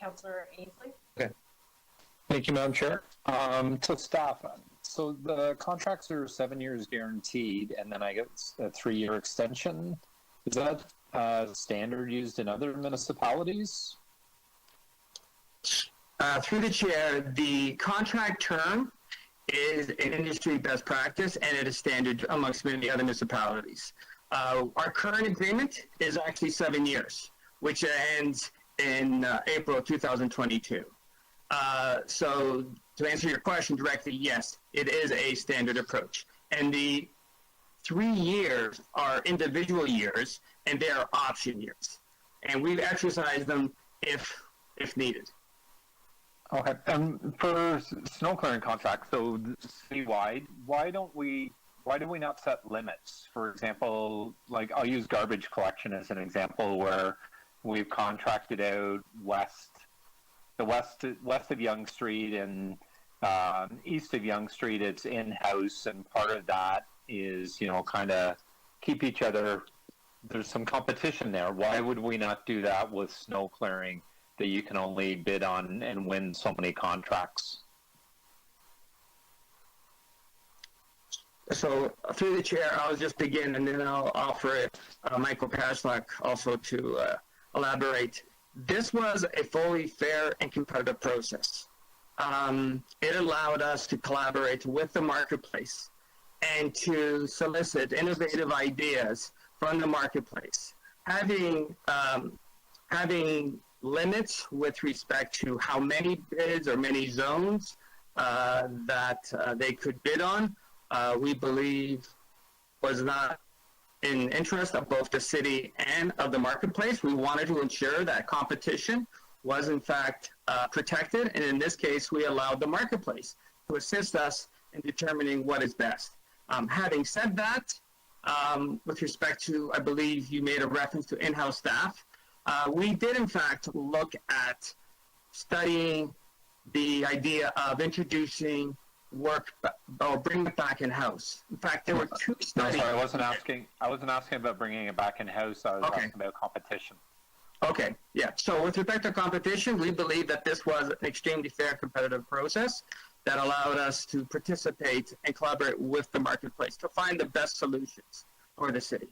Councillor Ainsley? Okay. Thank you, Madam Chair. To staff, so the contracts are 7 years guaranteed, and then I get a 3-year extension. Is that standard used in other municipalities? Through the chair, the contract term is an industry best practice, and it is standard amongst many other municipalities. Our current agreement is actually 7 years, which ends in April 2022. So to answer your question directly, yes, it is a standard approach. And the 3 years are individual years, and they are option years. And we've exercised them if needed. Okay, and for snow clearing contracts, so citywide, why do we not set limits? For example, like I'll use garbage collection as an example, where we've contracted out west of Yonge Street and east of Yonge Street. It's in-house, and part of that is kind of keep each other. There's some competition there. Why would we not do that with snow clearing? That you can only bid on and win so many contracts. So through the chair, I'll just begin, and then I'll offer it Michael Pashlack also to elaborate. This was a fully fair and competitive process. It allowed us to collaborate with the marketplace and to solicit innovative ideas from the marketplace. Having limits with respect to how many bids or many zones that they could bid on, we believe was not in interest of both the city and of the marketplace. We wanted to ensure that competition was in fact protected, and in this case, we allowed the marketplace to assist us in determining what is best. Having said that, with respect to, I believe you made a reference to in-house staff, we did, in fact, look at studying the idea of introducing work or bringing it back in-house. In fact, there were 2 studies. No, sorry, I wasn't asking about bringing it back in-house. I was asking about competition. Okay, yeah. So with respect to competition, we believe that this was an extremely fair, competitive process that allowed us to participate and collaborate with the marketplace to find the best solutions for the city.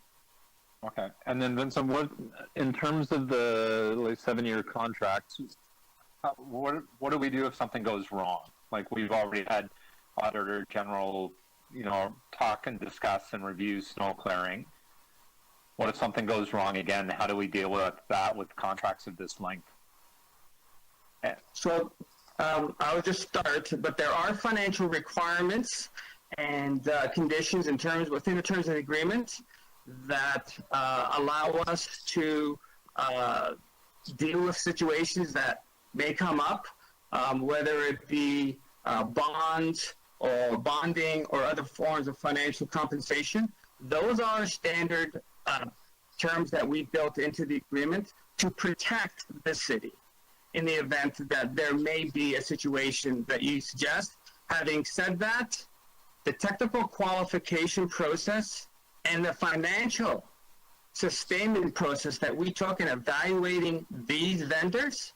Okay, and then Vincent, what in terms of the 7-year contracts, what do we do if something goes wrong? Like we've already had Auditor General, talk and discuss and review snow clearing. What if something goes wrong again? How do we deal with that with contracts of this length? So I'll just start, but there are financial requirements and conditions within the terms of the agreement that allow us to deal with situations that may come up, whether it be bonds or bonding or other forms of financial compensation. Those are standard terms that we built into the agreement to protect the city in the event that there may be a situation that you suggest. Having said that, the technical qualification process and the financial sustainment process that we took in evaluating these vendors,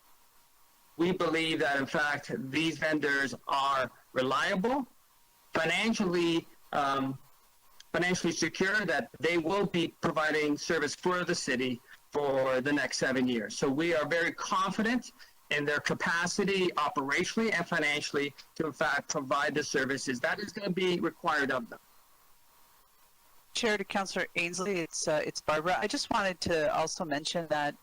we believe that in fact these vendors are reliable, financially secure, that they will be providing service for the city for the next 7 years. So we are very confident in their capacity operationally and financially to in fact provide the services that is going to be required of them. Chair, to Councillor Ainsley, it's Barbara. I just wanted to also mention that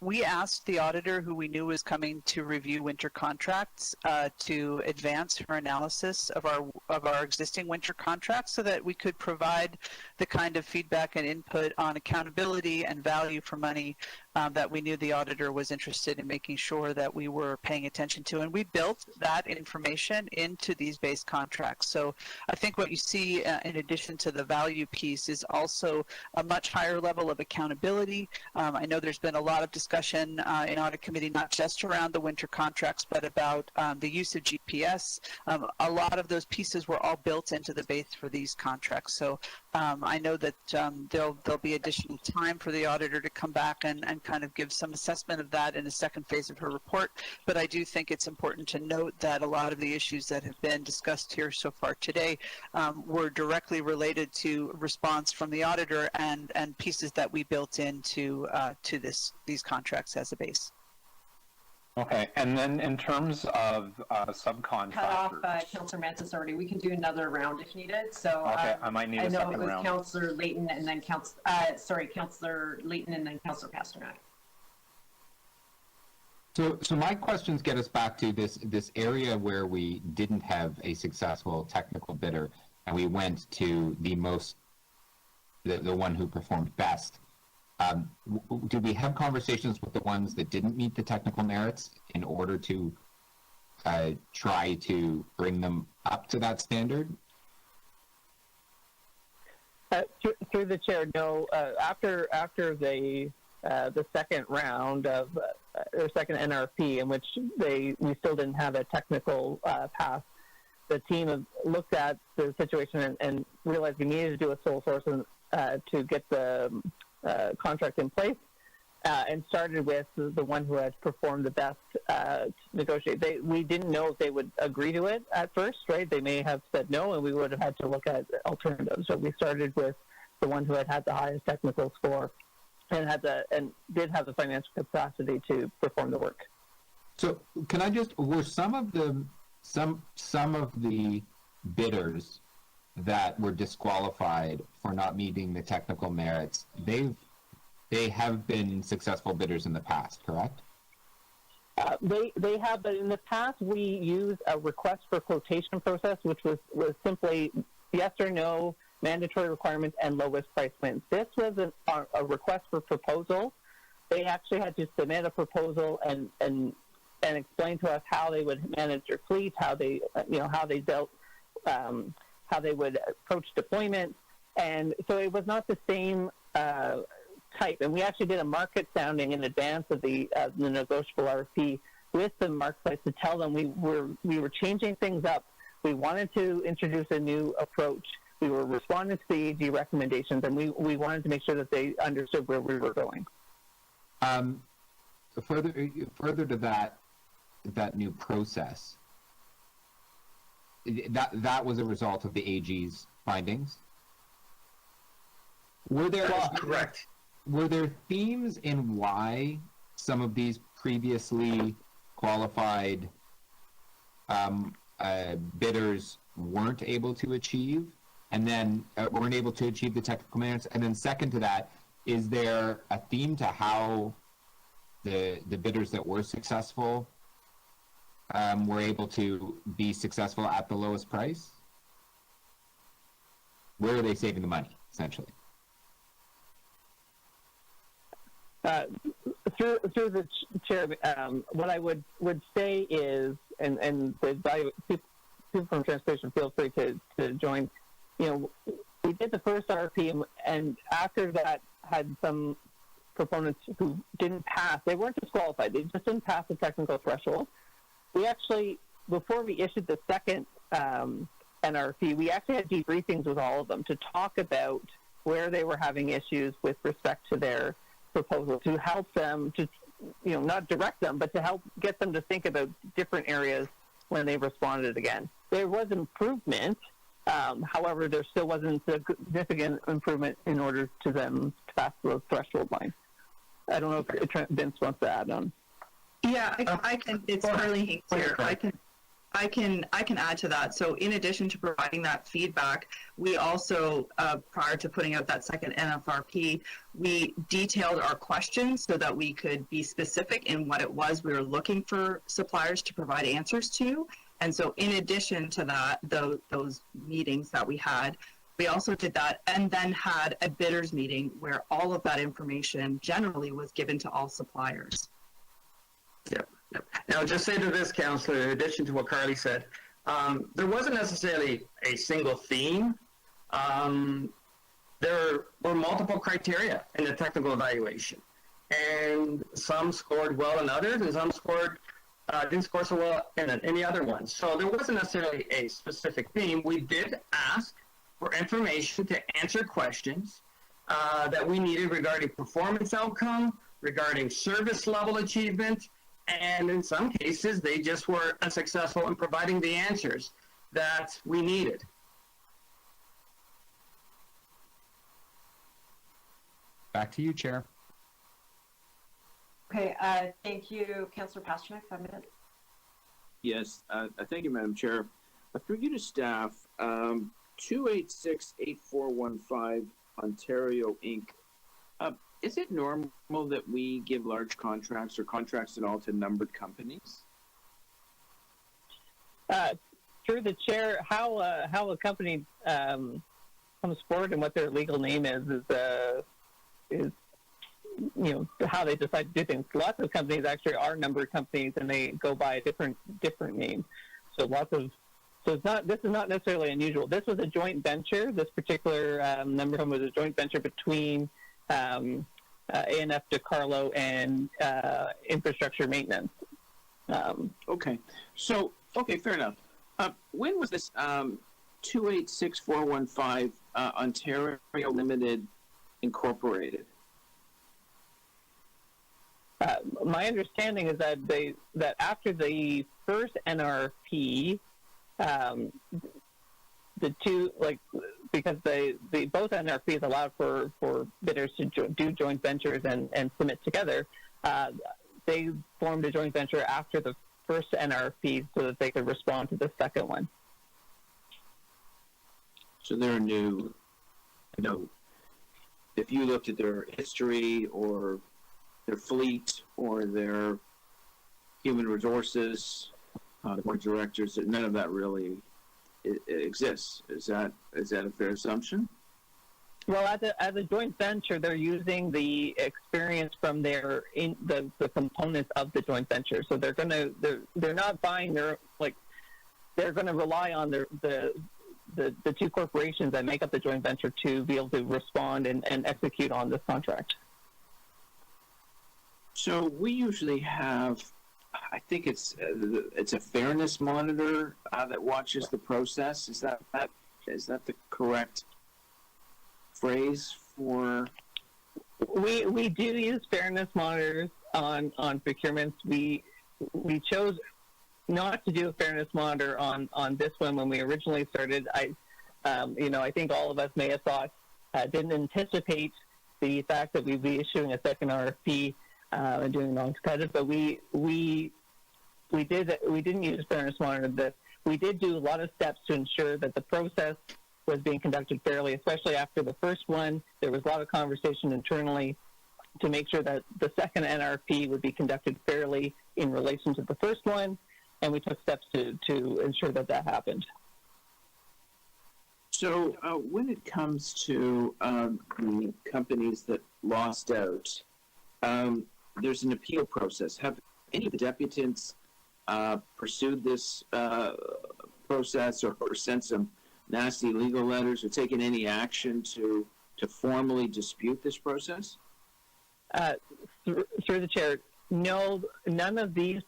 we asked the auditor, who we knew was coming to review winter contracts, to advance her analysis of our existing winter contracts, so that we could provide the kind of feedback and input on accountability and value for money that we knew the auditor was interested in making sure that we were paying attention to. And we built that information into these base contracts. So I think what you see, in addition to the value piece, is also a much higher level of accountability. I know there's been a lot of discussion in audit committee, not just around the winter contracts, but about the use of GPS. A lot of those pieces were all built into the base for these contracts. So I know that there'll be additional time for the auditor to come back and kind of give some assessment of that in the second phase of her report. But I do think it's important to note that a lot of the issues that have been discussed here so far today were directly related to response from the auditor and pieces that we built into to these contracts as a base. Okay, and then in terms of subcontractors. Cut off Councillor Mantis already. We can do another round if needed. So okay, I might need a second round. I know it was Councillor Layton and then Councillor Layton and then Councillor Pasternak. So my questions get us back to this area where we didn't have a successful technical bidder, and we went to the one who performed best. Do we have conversations with the ones that didn't meet the technical merits in order to try to bring them up to that standard? Through the chair, no. After the second round of or second NRP, in which we still didn't have a technical pass, the team looked at the situation and realized we needed to do a sole source to get the contract in place, and started with the one who had performed the best to negotiate. We didn't know if they would agree to it at first, right? They may have said no, and we would have had to look at alternatives. So we started with the one who had the highest technical score and did have the financial capacity to perform the work. So can I just, were some of the bidders that were disqualified for not meeting the technical merits, they have been successful bidders in the past, correct? They have, but in the past we used a request for quotation process, which was simply yes or no, mandatory requirements, and lowest price wins. This was a request for proposal. They actually had to submit a proposal and explain to us how they would manage their fleet, how they dealt. How they would approach deployment, and so it was not the same type. And we actually did a market sounding in advance of the negotiable RFP with the marketplace to tell them we were changing things up. We wanted to introduce a new approach. We were responding to the AG recommendations, and we wanted to make sure that they understood where we were going. Further to that new process. That was a result of the AG's findings. Correct. Were there themes in why some of these previously qualified bidders weren't able to achieve, and then weren't able to achieve the technical merits? And then second to that, is there a theme to how the bidders that were successful were able to be successful at the lowest price? Where are they saving the money, essentially? Through the chair, what I would say is, and the value, people from transportation, feel free to join. We did the first RFP, and after that had some proponents who didn't pass. They weren't disqualified. They just didn't pass the technical threshold. We actually, before we issued the second NRP, we actually had debriefings with all of them to talk about where they were having issues with respect to their proposal, to help them, to not direct them, but to help get them to think about different areas when they responded again. There was improvement, however, there still wasn't a significant improvement in order to them to pass the threshold line. I don't know if Vince wants to add on. Yeah, I can. It's Marlee here. I can add to that. So in addition to providing that feedback, we also, prior to putting out that second NFRP, we detailed our questions so that we could be specific in what it was we were looking for suppliers to provide answers to. And so in addition to that, those meetings that we had, we also did that and then had a bidders meeting where all of that information generally was given to all suppliers. Yep. Now, just say to this, Councillor, in addition to what Carly said, there wasn't necessarily a single theme. There were multiple criteria in the technical evaluation, and some scored well in others, and some scored didn't score so well in any other ones. So there wasn't necessarily a specific theme. We did ask for information to answer questions that we needed regarding performance outcome, regarding service level achievement, and in some cases, they just were unsuccessful in providing the answers that we needed. Back to you, Chair. Okay, thank you, Councillor Pasternak, 5 minutes. Yes, thank you, Madam Chair. Through you to staff, 2868415 Ontario Inc. Is it normal that we give large contracts or contracts at all to numbered companies? Through the chair, how a company comes forward and what their legal name is how they decide to do things. Lots of companies actually are numbered companies and they go by a different name. So this is not necessarily unusual. This was a joint venture. This particular number company was a joint venture between A&F DeCarlo and Infrastructure Maintenance. Okay, fair enough. When was this 2868415 Ontario Limited incorporated? My understanding is that that after the first NRP, the two, because both NRPs allowed for bidders to do joint ventures and submit together, they formed a joint venture after the first NRP so that they could respond to the second one. So they're new. If you looked at their history or their fleet or their human resources, the board of directors, none of that really exists. Is that a fair assumption? Well, as a joint venture, they're using the experience from the components of the joint venture. So they're not buying they're going to rely on the two corporations that make up the joint venture to be able to respond and execute on this contract. So we usually have, I think it's a fairness monitor that watches the process. Is that the correct phrase for? We do use fairness monitors on procurements. We chose not to do a fairness monitor on this one when we originally started. I think all of us may have thought, didn't anticipate the fact that we'd be issuing a second RFP and doing non-competitive, but we didn't use fairness monitor. That we did do a lot of steps to ensure that the process was being conducted fairly, especially after the first one. There was a lot of conversation internally to make sure that the second NRP would be conducted fairly in relation to the first one, and we took steps to ensure that happened. So when it comes to the companies that lost out, there's an appeal process. Have any of the deputants pursued this process or sent some nasty legal letters or taken any action to formally dispute this process? Through the chair, no, none of the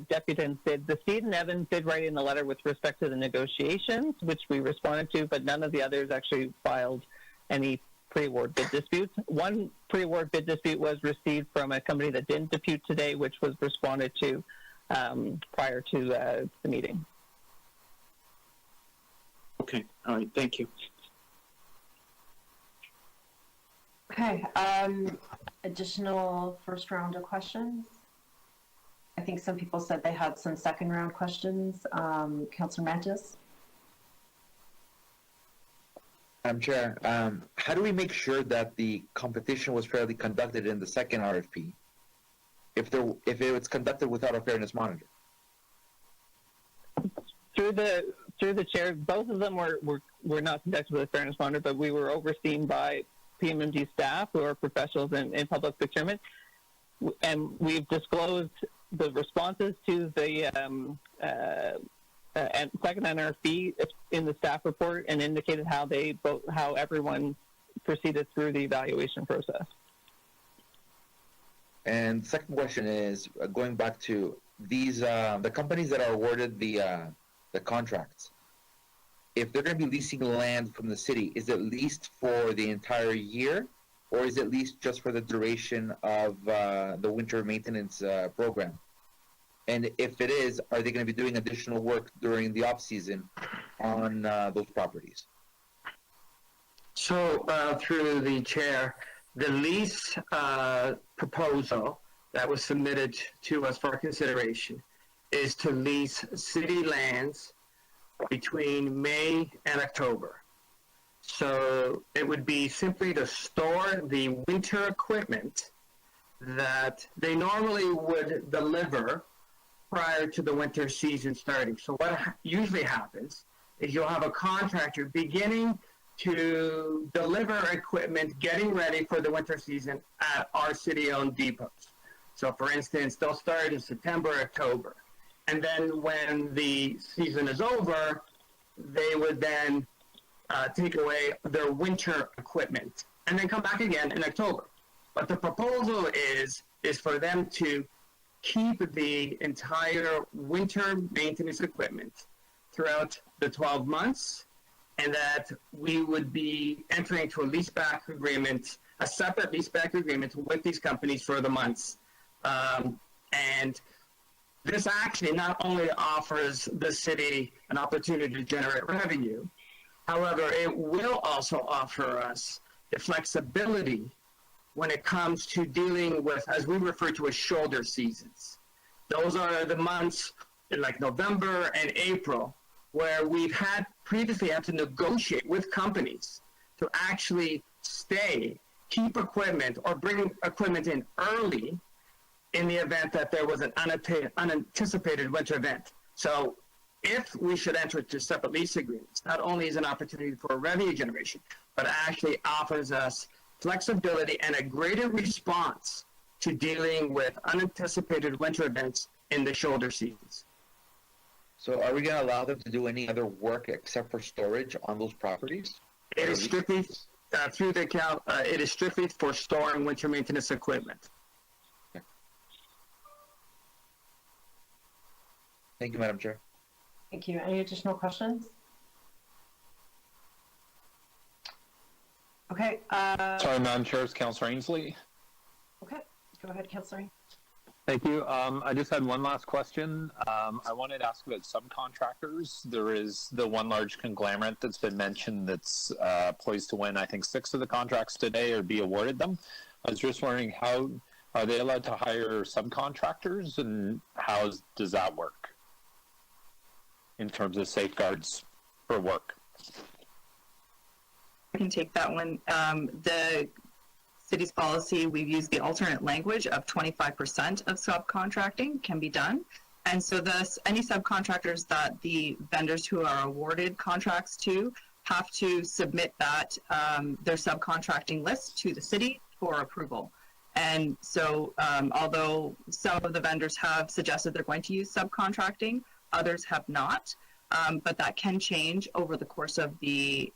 deputants did. The Steed and Evans did write in the letter with respect to the negotiations, which we responded to, but none of the others actually filed any pre-award bid disputes. One pre-award bid dispute was received from a company that didn't dispute today, which was responded to prior to the meeting. Okay, all right, thank you. Okay, additional first round of questions? I think some people said they had some second round questions. Councillor Mantis? Madam Chair, how do we make sure that the competition was fairly conducted in the second RFP? If it was conducted without a fairness monitor? Through the chair, both of them were not conducted with a fairness monitor, but we were overseen by PMMG staff who are professionals in public procurement, and we've disclosed the responses to the second NRFP in the staff report and indicated how everyone proceeded through the evaluation process. And second question is going back to these the companies that are awarded the contracts. If they're going to be leasing land from the city, is it leased for the entire year, or is it leased just for the duration of the winter maintenance program? And if it is, are they going to be doing additional work during the off season on those properties? So through the chair, the lease proposal that was submitted to us for consideration is to lease city lands between May and October. So it would be simply to store the winter equipment that they normally would deliver prior to the winter season starting. So what usually happens is you'll have a contractor beginning to deliver equipment, getting ready for the winter season at our city-owned depots. So for instance, they'll start in September, October. And then when the season is over, they would then take away their winter equipment and then come back again in October. But the proposal is for them to keep the entire winter maintenance equipment throughout the 12 months, and that we would be entering into a leaseback agreement, a separate leaseback agreement with these companies for the months. And this actually not only offers the city an opportunity to generate revenue, however, it will also offer us the flexibility when it comes to dealing with, as we refer to as shoulder seasons. Those are the months like November and April where we've previously had to negotiate with companies to actually keep equipment or bring equipment in early in the event that there was an unanticipated winter event. So if we should enter into separate lease agreements, not only is an opportunity for revenue generation, but actually offers us flexibility and a greater response to dealing with unanticipated winter events in the shoulder seasons. So are we going to allow them to do any other work except for storage on those properties? It is strictly, through the account, it is strictly for storing winter maintenance equipment. Thank you, Madam Chair. Thank you. Any additional questions? Okay. Sorry, Madam Chair, it's Councillor Ainsley. Okay, go ahead, Councillor. Thank you. I just had one last question. I wanted to ask about subcontractors. There is the one large conglomerate that's been mentioned that's poised to win, I think, 6 of the contracts today or be awarded them. I was just wondering, how are they allowed to hire subcontractors, and how does that work in terms of safeguards for work? I can take that one. The city's policy, we've used the alternate language of 25% of subcontracting can be done. And so thus, any subcontractors that the vendors who are awarded contracts to have to submit that their subcontracting list to the city for approval. And so although some of the vendors have suggested they're going to use subcontracting, others have not. But that can change over the course of the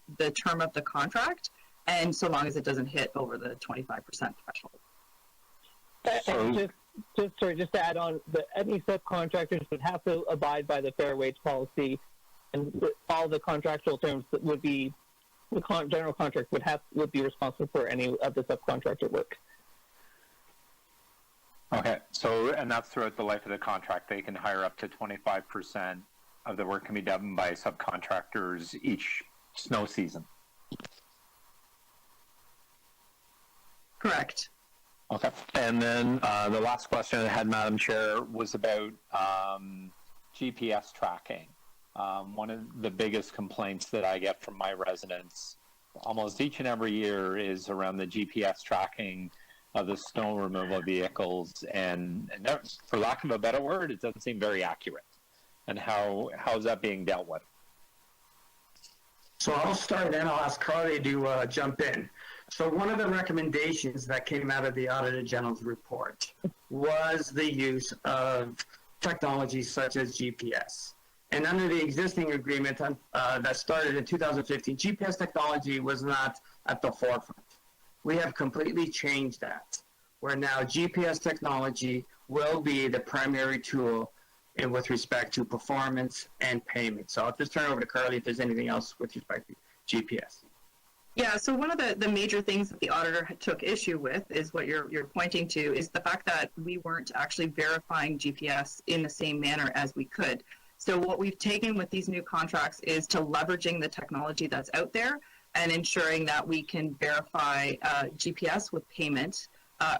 term of the contract, and so long as it doesn't hit over the 25% threshold. Just to add on, any subcontractors would have to abide by the fair wage policy, and all the contractual terms that would be the general contract would be responsible for any of the subcontractor work. Okay, so, and that's throughout the life of the contract. They can hire up to 25% of the work can be done by subcontractors each snow season. Correct. Okay. And then the last question I had, Madam Chair, was about GPS tracking. One of the biggest complaints that I get from my residents almost each and every year is around the GPS tracking of the snow removal vehicles, and for lack of a better word, it doesn't seem very accurate. And how is that being dealt with? So I'll start and I'll ask Carly to jump in. So one of the recommendations that came out of the Auditor General's report was the use of technologies such as GPS. And under the existing agreement that started in 2015, GPS technology was not at the forefront. We have completely changed that, where now GPS technology will be the primary tool with respect to performance and payment. So I'll just turn it over to Carly if there's anything else with respect to GPS. Yeah, so one of the major things that the auditor took issue with is what you're pointing to, is the fact that we weren't actually verifying GPS in the same manner as we could. So what we've taken with these new contracts is to leveraging the technology that's out there and ensuring that we can verify GPS with payment,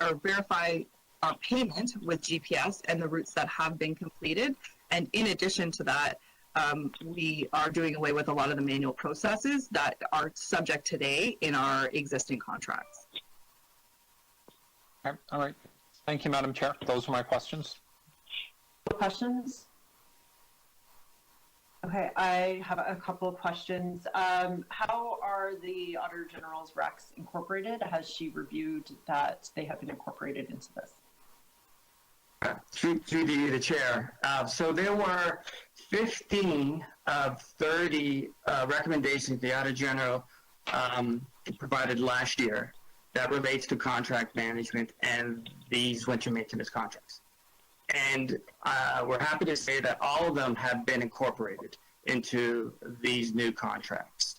or verify our payment with GPS and the routes that have been completed. And in addition to that, we are doing away with a lot of the manual processes that are subject today in our existing contracts. Okay. All right. Thank you, Madam Chair. Those are my questions. Questions? Okay, I have a couple of questions. How are the Auditor General's recs incorporated? Has she reviewed that they have been incorporated into this? Through the chair. So there were 15 of 30 recommendations the Auditor General provided last year that relates to contract management and these winter maintenance contracts. And we're happy to say that all of them have been incorporated into these new contracts.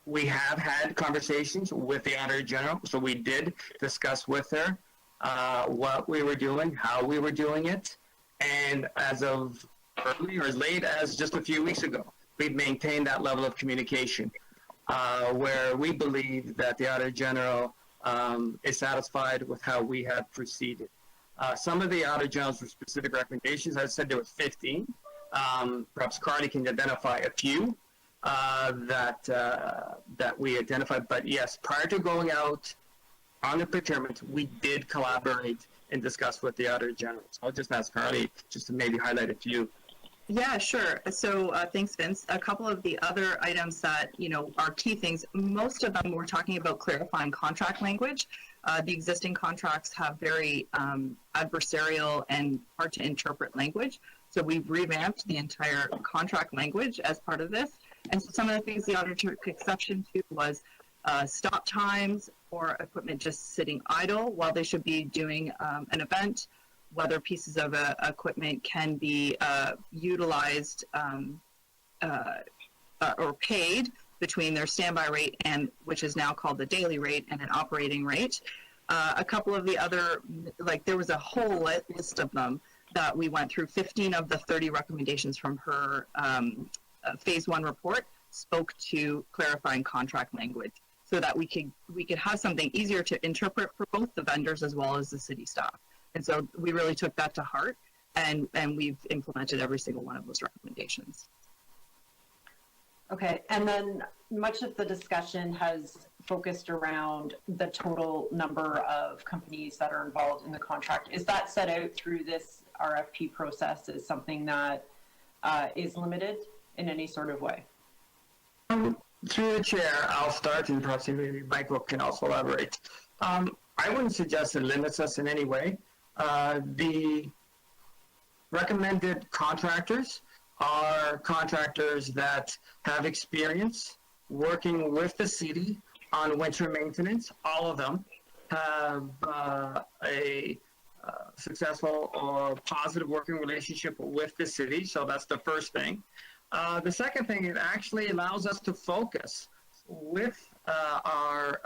We have had conversations with the Auditor General, so we did discuss with her what we were doing, how we were doing it, and as of early or as late as just a few weeks ago, we've maintained that level of communication where we believe that the Auditor General is satisfied with how we have proceeded. Some of the Auditor General's specific recommendations, as I said, there were 15. Perhaps Carly can identify a few that we identified. But yes, prior to going out on the procurement, we did collaborate and discuss with the Auditor General. So I'll just ask Carly just to maybe highlight a few. Yeah, sure. So thanks, Vince. A couple of the other items that, are key things, most of them we're talking about clarifying contract language. The existing contracts have very adversarial and hard to interpret language. So we've revamped the entire contract language as part of this. And so some of the things the auditor took exception to was stop times or equipment just sitting idle while they should be doing an event, whether pieces of equipment can be utilized or paid between their standby rate and which is now called the daily rate and an operating rate. A couple of the other, there was a whole list of them that we went through. 15 of the 30 recommendations from her phase 1 report spoke to clarifying contract language so that we could have something easier to interpret for both the vendors as well as the city staff. And so we really took that to heart, and we've implemented every single one of those recommendations. Okay, and then much of the discussion has focused around the total number of companies that are involved in the contract. Is that set out through this RFP process as something that is limited in any sort of way? Through the chair, I'll start, and perhaps maybe Michael can also elaborate. I wouldn't suggest it limits us in any way. The recommended contractors are contractors that have experience working with the city on winter maintenance. All of them have a successful or positive working relationship with the city, so that's the first thing. The second thing, it actually allows us to focus with our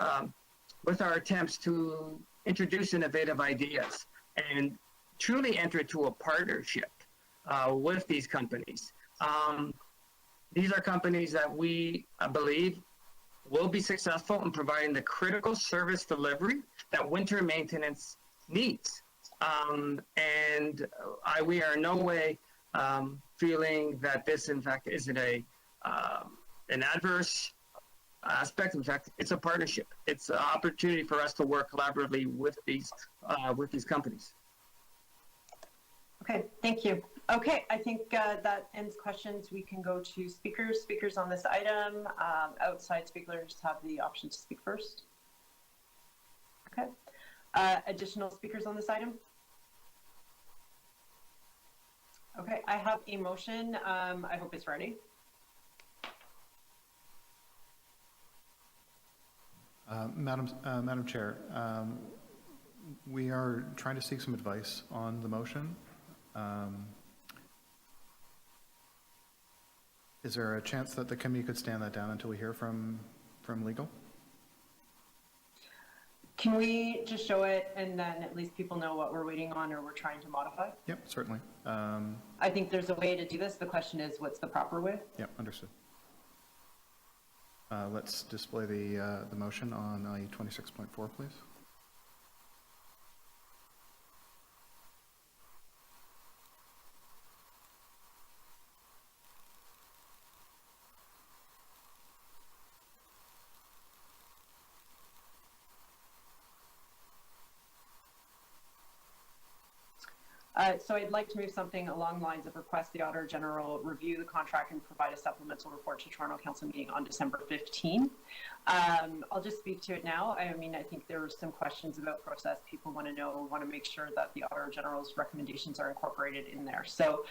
attempts to introduce innovative ideas and truly enter into a partnership with these companies. These are companies that we believe will be successful in providing the critical service delivery that winter maintenance needs. We are in no way feeling that this, in fact, isn't an adverse aspect. In fact, it's a partnership. It's an opportunity for us to work collaboratively with these companies. Okay, thank you. Okay, I think that ends questions. We can go to speakers. Speakers on this item. Outside speakers have the option to speak first. Okay. Additional speakers on this item? Okay, I have a motion. I hope it's ready. Madam Chair, we are trying to seek some advice on the motion. Is there a chance that the committee could stand that down until we hear from legal? Can we just show it and then at least people know what we're waiting on or we're trying to modify? Yep, certainly. I think there's a way to do this. The question is, what's the proper way? Yep, understood. Let's display the motion on IE 26.4, please. So I'd like to move something along the lines of request the Auditor General review the contract and provide a supplemental report to Toronto Council meeting on December 15. I'll just speak to it now. I mean, I think there were some questions about process. People want to make sure that the Auditor General's recommendations are incorporated in there. So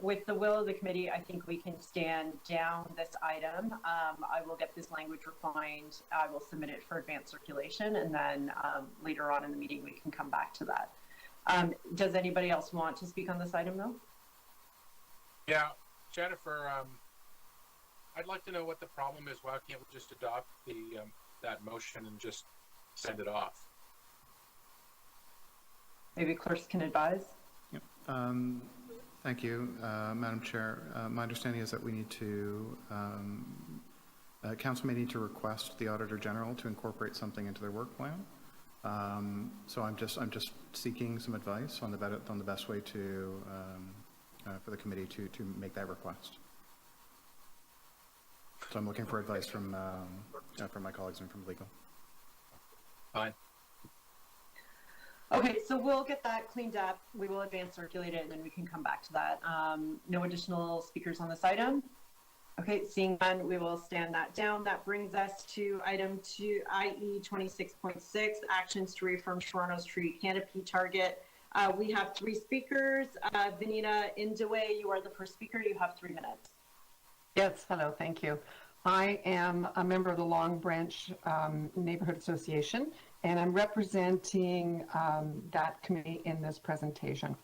with the will of the committee, I think we can stand down this item. I will get this language refined. I will submit it for advanced circulation, and then later on in the meeting, we can come back to that. Does anybody else want to speak on this item, though? Yeah, Jennifer, I'd like to know what the problem is. Why can't we just adopt that motion and just send it off? Maybe clerks can advise. Yep. Thank you, Madam Chair. My understanding is that we need to, Council may need to request the Auditor General to incorporate something into their work plan. So I'm just seeking some advice on the best way to for the committee to make that request. So I'm looking for advice from my colleagues and from legal. Fine. Okay, so we'll get that cleaned up. We will advance circulate it, and then we can come back to that. No additional speakers on this item. Okay, seeing none, we will stand that down. That brings us to item 2, IE 26.6, actions to reaffirm Toronto's tree canopy target. We have 3 speakers. Vanita Indaway, you are the first speaker. You have 3 minutes. Yes, hello, thank you. I am a member of the Long Branch Neighborhood Association, and I'm representing that committee in this presentation.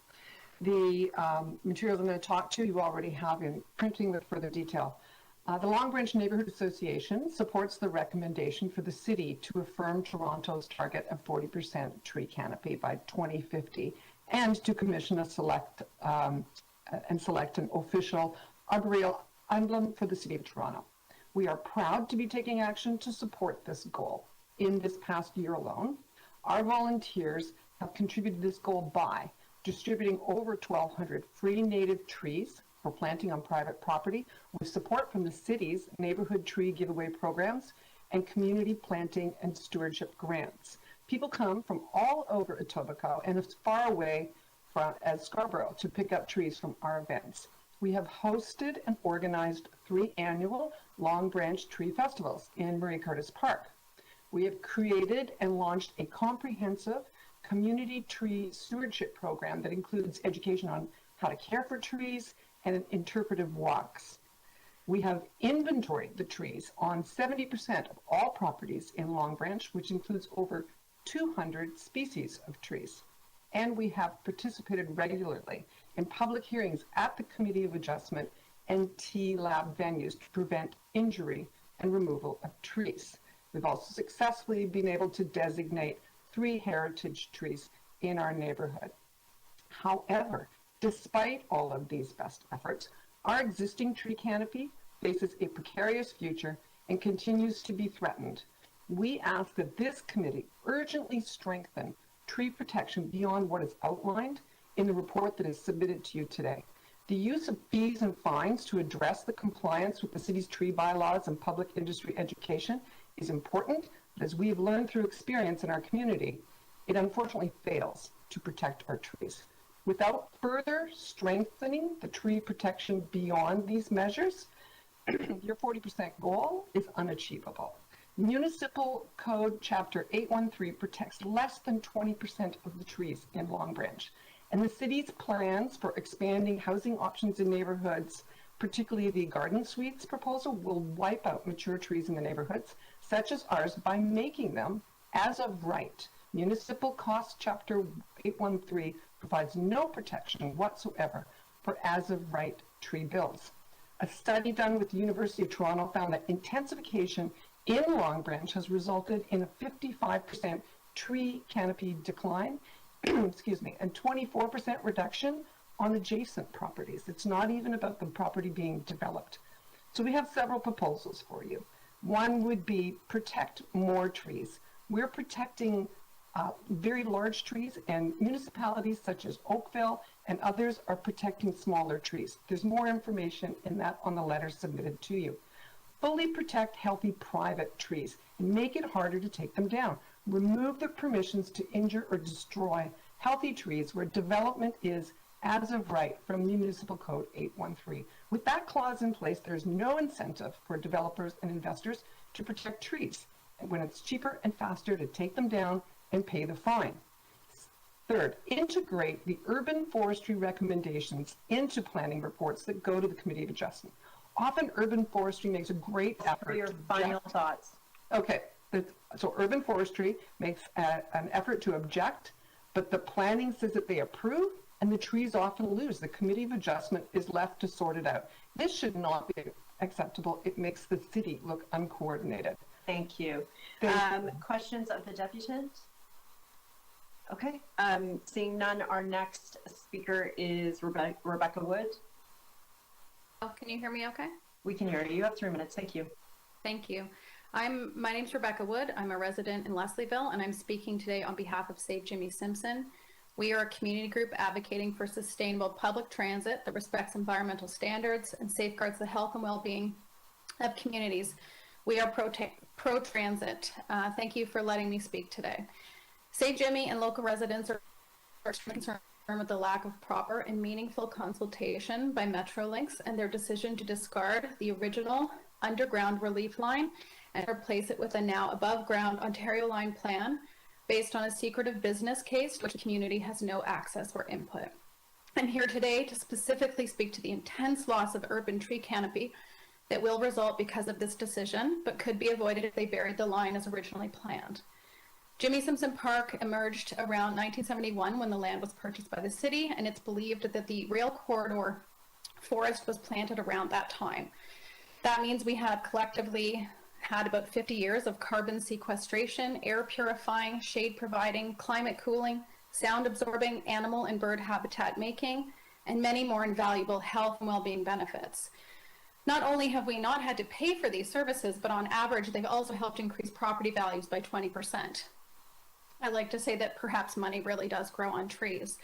The materials I'm going to talk to you already have in printing with further detail. The Long Branch Neighborhood Association supports the recommendation for the city to affirm Toronto's target of 40% tree canopy by 2050 and to commission select an official arboreal emblem for the City of Toronto. We are proud to be taking action to support this goal. In this past year alone, our volunteers have contributed to this goal by distributing over 1,200 free native trees for planting on private property with support from the city's neighborhood tree giveaway programs and community planting and stewardship grants. People come from all over Etobicoke and as far away as Scarborough to pick up trees from our events. We have hosted and organized 3 annual Long Branch Tree Festivals in Marie Curtis Park. We have created and launched a comprehensive community tree stewardship program that includes education on how to care for trees and interpretive walks. We have inventoried the trees on 70% of all properties in Long Branch, which includes over 200 species of trees. And we have participated regularly in public hearings at the Committee of Adjustment and T-Lab venues to prevent injury and removal of trees. We've also successfully been able to designate 3 heritage trees in our neighborhood. However, despite all of these best efforts, our existing tree canopy faces a precarious future and continues to be threatened. We ask that this committee urgently strengthen tree protection beyond what is outlined in the report that is submitted to you today. The use of fees and fines to address the compliance with the city's tree bylaws and public industry education is important, but as we have learned through experience in our community, it unfortunately fails to protect our trees. Without further strengthening the tree protection beyond these measures, your 40% goal is unachievable. Municipal Code Chapter 813 protects less than 20% of the trees in Long Branch, and the city's plans for expanding housing options in neighborhoods, particularly the garden suites proposal, will wipe out mature trees in the neighborhoods, such as ours, by making them as of right. Municipal Cost Chapter 813 provides no protection whatsoever for as of right tree bills. A study done with the University of Toronto found that intensification in Long Branch has resulted in a 55% tree canopy decline, excuse me, and 24% reduction on adjacent properties. It's not even about the property being developed. So we have several proposals for you. One would be protect more trees. We're protecting very large trees, and municipalities such as Oakville and others are protecting smaller trees. There's more information in that on the letter submitted to you. Fully protect healthy private trees and make it harder to take them down. Remove the permissions to injure or destroy healthy trees where development is as of right from Municipal Code 813. With that clause in place, there's no incentive for developers and investors to protect trees when it's cheaper and faster to take them down and pay the fine. Third, integrate the urban forestry recommendations into planning reports that go to the Committee of Adjustment. Often urban forestry makes a great effort. For your final thoughts. Okay, so urban forestry makes an effort to object, but the planning says that they approve, and the trees often lose. The Committee of Adjustment is left to sort it out. This should not be acceptable. It makes the city look uncoordinated. Thank you. Questions of the deputant? Okay, seeing none, our next speaker is Rebecca Wood. Oh, can you hear me okay? We can hear you. You have 3 minutes. Thank you. Thank you. My name's Rebecca Wood. I'm a resident in Leslieville, and I'm speaking today on behalf of Save Jimmy Simpson. We are a community group advocating for sustainable public transit that respects environmental standards and safeguards the health and well-being of communities. We are pro-transit. Thank you for letting me speak today. Save Jimmy and local residents are concerned with the lack of proper and meaningful consultation by Metrolinx and their decision to discard the original underground relief line and replace it with a now above ground Ontario line plan based on a secretive business case to which the community has no access or input. I'm here today to specifically speak to the intense loss of urban tree canopy that will result because of this decision, but could be avoided if they buried the line as originally planned. Jimmy Simpson Park emerged around 1971 when the land was purchased by the city, and it's believed that the rail corridor forest was planted around that time. That means we have collectively had about 50 years of carbon sequestration, air purifying, shade providing, climate cooling, sound absorbing, animal and bird habitat making, and many more invaluable health and well-being benefits. Not only have we not had to pay for these services, but on average, they've also helped increase property values by 20%. I like to say that perhaps money really does grow on trees.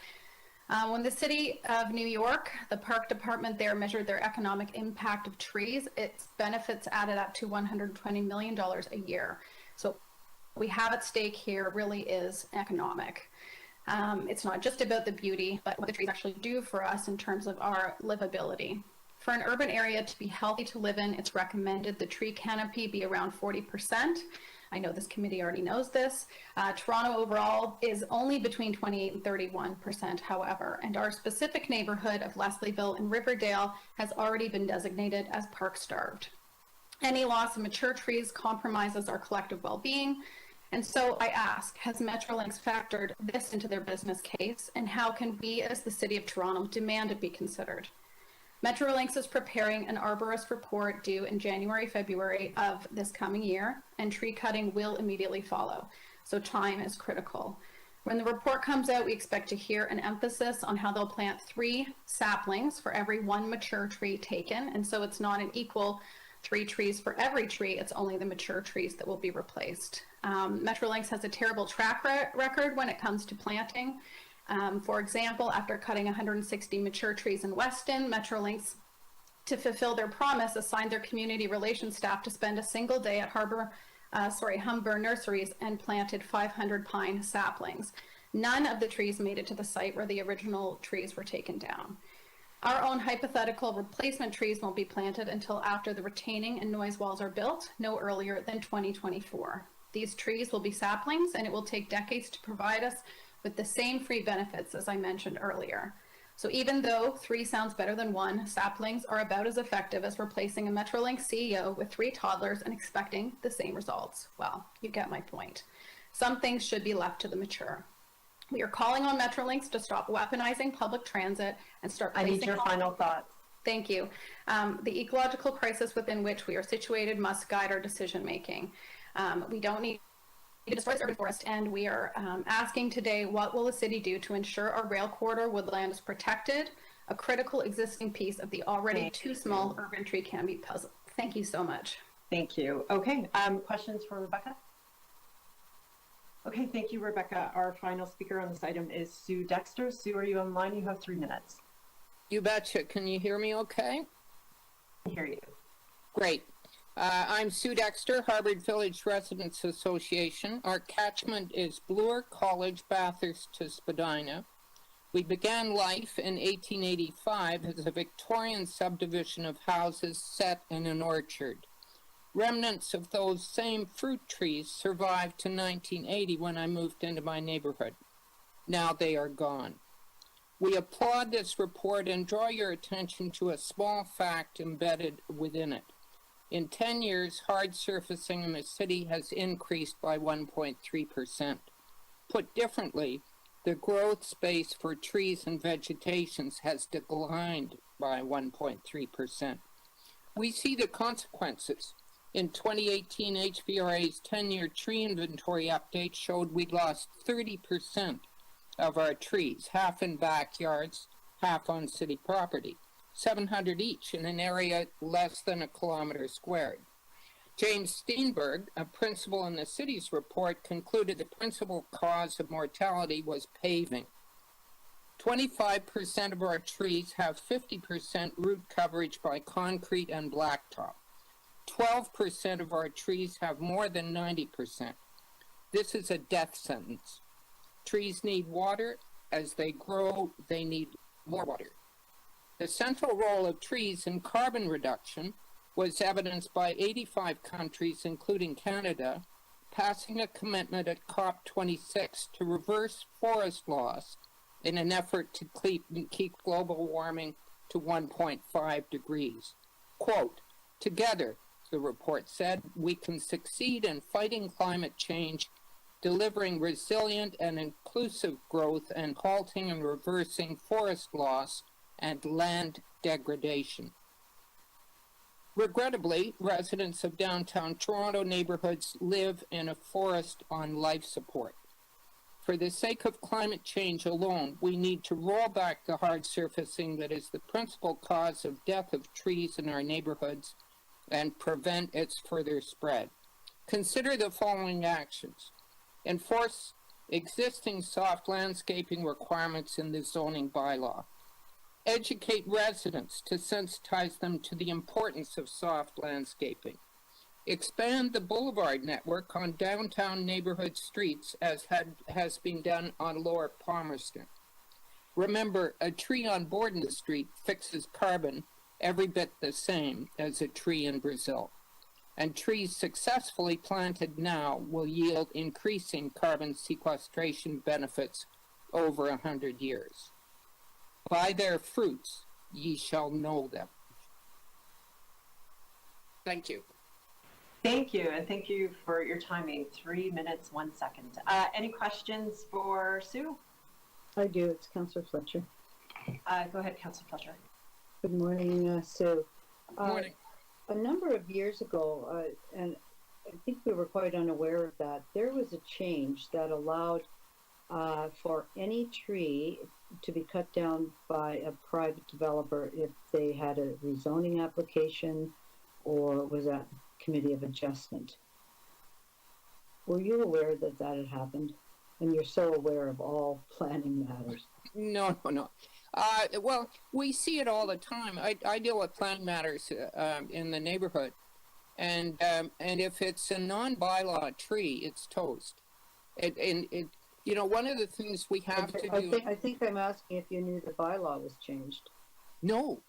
When the city of New York, the park department there measured their economic impact of trees, its benefits added up to $120 million a year. So what we have at stake here really is economic. It's not just about the beauty, but what the trees actually do for us in terms of our livability. For an urban area to be healthy to live in, it's recommended the tree canopy be around 40%. I know this committee already knows this. Toronto overall is only between 28 and 31%, however, and our specific neighborhood of Leslieville and Riverdale has already been designated as park starved. Any loss of mature trees compromises our collective well-being, and so I ask, has Metrolinx factored this into their business case, and how can we as the City of Toronto demand it be considered? Metrolinx is preparing an arborist report due in January, February of this coming year, and tree cutting will immediately follow. So time is critical. When the report comes out, we expect to hear an emphasis on how they'll plant 3 saplings for every 1 mature tree taken. And so it's not an equal 3 trees for every tree. It's only the mature trees that will be replaced. Metrolinx has a terrible track record when it comes to planting. For example, after cutting 160 mature trees in Weston, Metrolinx, to fulfill their promise, assigned their community relations staff to spend a single day at Humber Nurseries and planted 500 pine saplings. None of the trees made it to the site where the original trees were taken down. Our own hypothetical replacement trees won't be planted until after the retaining and noise walls are built, no earlier than 2024. These trees will be saplings, and it will take decades to provide us with the same free benefits as I mentioned earlier. So even though 3 sounds better than 1, saplings are about as effective as replacing a Metrolinx CEO with 3 toddlers and expecting the same results. Well, you get my point. Some things should be left to the mature. We are calling on Metrolinx to stop weaponizing public transit and start placing— I need your final thoughts. Thank you. The ecological crisis within which we are situated must guide our decision making. We don't need to destroy the urban forest, and we are asking today, what will the city do to ensure our rail corridor woodland is protected, a critical existing piece of the already too small urban tree canopy puzzle? Thank you so much. Thank you. Okay, questions for Rebecca? Okay, thank you, Rebecca. Our final speaker on this item is Sue Dexter. Sue, are you online? You have 3 minutes. You betcha. Can you hear me okay? I can hear you. Great. I'm Sue Dexter, Harvard Village Residents Association. Our catchment is Bloor, College, Bathurst to Spadina. We began life in 1885 as a Victorian subdivision of houses set in an orchard. Remnants of those same fruit trees survived to 1980 when I moved into my neighborhood. Now they are gone. We applaud this report and draw your attention to a small fact embedded within it. In 10 years, hard surfacing in the city has increased by 1.3%. Put differently, the growth space for trees and vegetations has declined by 1.3%. We see the consequences. In 2018, HVRA's 10-year tree inventory update showed we lost 30% of our trees, half in backyards, half on city property. 700 each in an area less than a kilometer squared. James Steenberg, a principal in the city's report, concluded the principal cause of mortality was paving. 25% of our trees have 50% root coverage by concrete and blacktop. 12% of our trees have more than 90%. This is a death sentence. Trees need water. As they grow, they need more water. The central role of trees in carbon reduction was evidenced by 85 countries, including Canada, passing a commitment at COP26 to reverse forest loss in an effort to keep global warming to 1.5 degrees. Quote, "Together," the report said, "we can succeed in fighting climate change, delivering resilient and inclusive growth, and halting and reversing forest loss and land degradation." Regrettably, residents of downtown Toronto neighborhoods live in a forest on life support. For the sake of climate change alone, we need to roll back the hard surfacing that is the principal cause of death of trees in our neighborhoods and prevent its further spread. Consider the following actions. Enforce existing soft landscaping requirements in the zoning bylaw. Educate residents to sensitize them to the importance of soft landscaping. Expand the boulevard network on downtown neighborhood streets as has been done on Lower Palmerston. Remember, a tree on Borden Street fixes carbon every bit the same as a tree in Brazil. And trees successfully planted now will yield increasing carbon sequestration benefits over 100 years. By their fruits ye shall know them. Thank you. Thank you, and thank you for your timing. 3 minutes, 1 second. Any questions for Sue? I do. It's Councillor Fletcher. Go ahead, Councillor Fletcher. Good morning, Sue. Good morning. A number of years ago, and I think we were quite unaware of that, there was a change that allowed for any tree to be cut down by a private developer if they had a rezoning application or was that Committee of Adjustment? Were you aware that that had happened? And you're so aware of all planning matters. No. Well, we see it all the time. I deal with planning matters in the neighborhood, and if it's a non-bylaw tree, it's toast. You know, one of the things we have to do. I think I'm asking if you knew the bylaw was changed. No.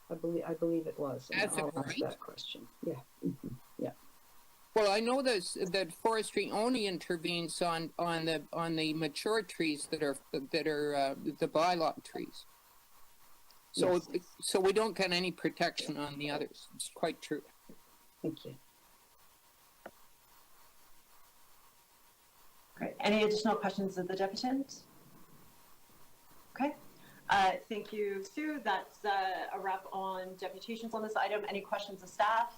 I believe it was. That's I'll right. ask that question. Yeah. Yeah. Well, I know that forestry only intervenes on the mature trees that are the bylaw trees. So Yes. so we don't get any protection on the others. It's quite true. Thank you. Great. Any additional questions of the deputant? Okay. Thank you, Sue. That's a wrap on deputations on this item. Any questions of staff?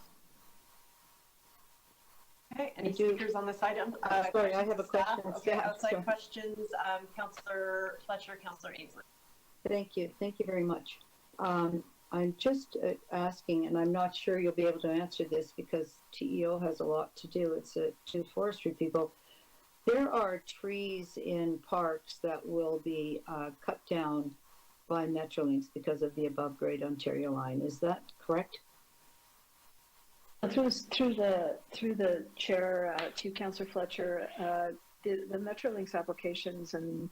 Okay. Any speakers on this item? Sorry, I have a question. Okay. Outside questions. Councillor Fletcher, Councillor Ainsley. Thank you. Thank you very much. I'm just asking, and I'm not sure you'll be able to answer this because TEO has a lot to do. It's to forestry people. There are trees in parks that will be cut down by Metrolinx because of the above grade Ontario line. Is that correct? Through the chair to Councillor Fletcher, the Metrolinx applications and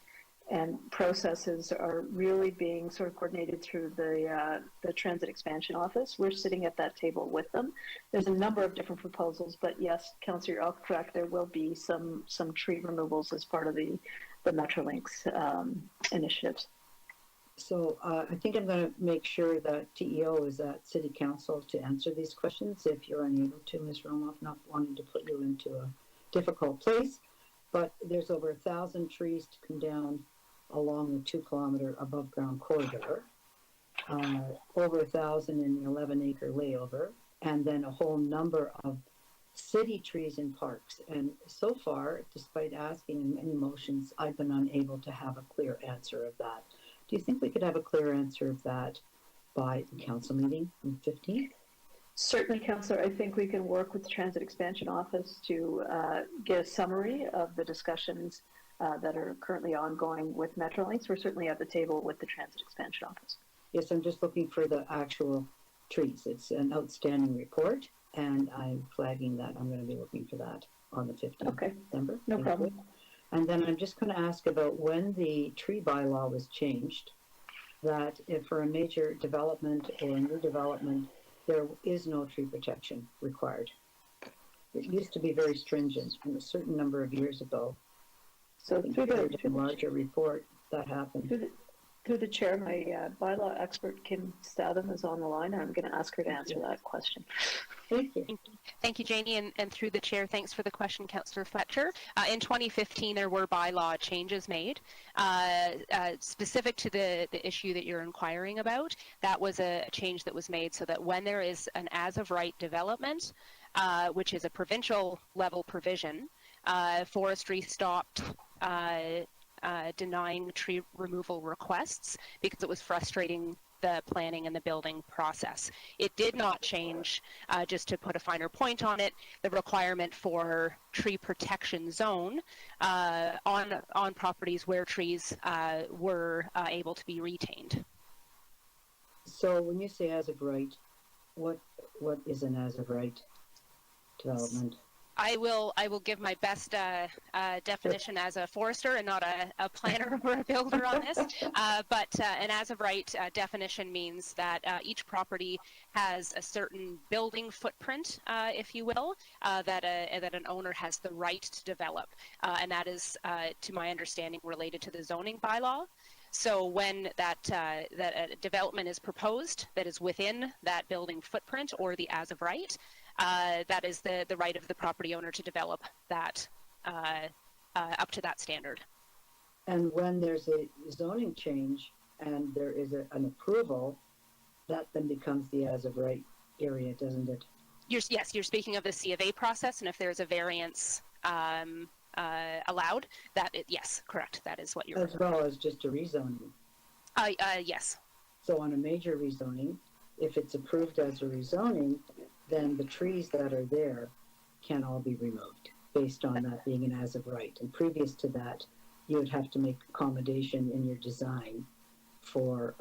processes are really being sort of coordinated through the Transit Expansion Office. We're sitting at that table with them. There's a number of different proposals, but yes, Councillor, you're correct. There will be some tree removals as part of the Metrolinx initiatives. So I think I'm going to make sure that TEO is at City Council to answer these questions. If you're unable to, Ms. Romoff, not wanting to put you into a difficult place, but there's over 1,000 trees to come down along the 2-kilometer above ground corridor, over 1,000 in the 11-acre layover, and then a whole number of city trees in parks. And so far, despite asking in many motions, I've been unable to have a clear answer of that. Do you think we could have a clear answer of that by the council meeting on the 15th? Certainly, Councillor. I think we can work with the Transit Expansion Office to get a summary of the discussions that are currently ongoing with Metrolinx. We're certainly at the table with the Transit Expansion Office. Yes, I'm just looking for the actual trees. It's an outstanding report, and I'm flagging that I'm going to be looking for that on the 15th okay. of December. No problem. And then I'm just going to ask about when the tree bylaw was changed, that if for a major development or a new development, there is no tree protection required. It used to be very stringent, and a certain number of years ago. So through the larger report, that happened. Through the chair, my bylaw expert, Kim Statham, is on the line, and I'm going to ask her to answer that question. Thank you. Thank you, Janie, and through the chair, thanks for the question, Councillor Fletcher. In 2015, there were bylaw changes made specific to the issue that you're inquiring about. That was a change that was made so that when there is an as-of-right development, which is a provincial level provision, forestry stopped denying tree removal requests because it was frustrating the planning and the building process. It did not change, just to put a finer point on it, the requirement for tree protection zone on properties where trees were able to be retained. So when you say as of right, what is an as of right development? I will give my best definition as a forester and not a planner or a builder on this. But an as of right definition means that each property has a certain building footprint, if you will, that an owner has the right to develop, and that is, to my understanding, related to the zoning bylaw. So when that development is proposed that is within that building footprint or the as of right, that is the right of the property owner to develop that up to that standard. And when there's a zoning change and there is an approval, that then becomes the as of right area, doesn't it? Yes, you're speaking of the C of A process, and if there's a variance allowed, yes, correct. That is what you're. As well as just a rezoning. Yes. So on a major rezoning, if it's approved as a rezoning, then the trees that are there can all be removed based on that being an as of right. And previous to that, you would have to make accommodation in your design for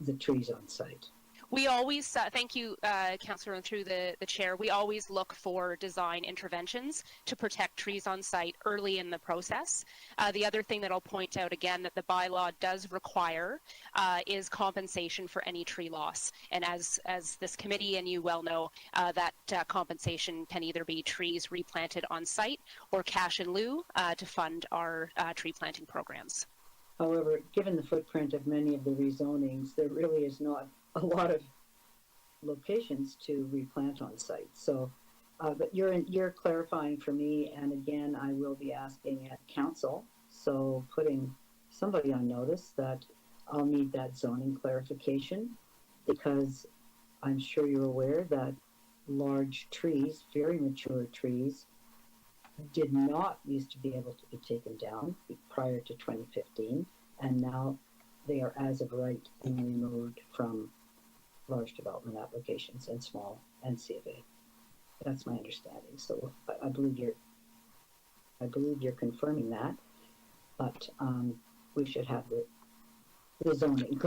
the trees on site. We always, thank you, Councillor, and through the chair, we always look for design interventions to protect trees on site early in the process. The other thing that I'll point out again that the bylaw does require is compensation for any tree loss. And as this committee and you well know, that compensation can either be trees replanted on site or cash in lieu to fund our tree planting programs. However, given the footprint of many of the rezonings, there really is not a lot of locations to replant on site. So, but you're clarifying for me, and again, I will be asking at council, so putting somebody on notice that I'll need that zoning clarification, because I'm sure you're aware that large trees, very mature trees, did not used to be able to be taken down prior to 2015, and now they are as of right being removed from large development applications and small NCFA. That's my understanding. So I believe you're confirming that, but we should have the zoning.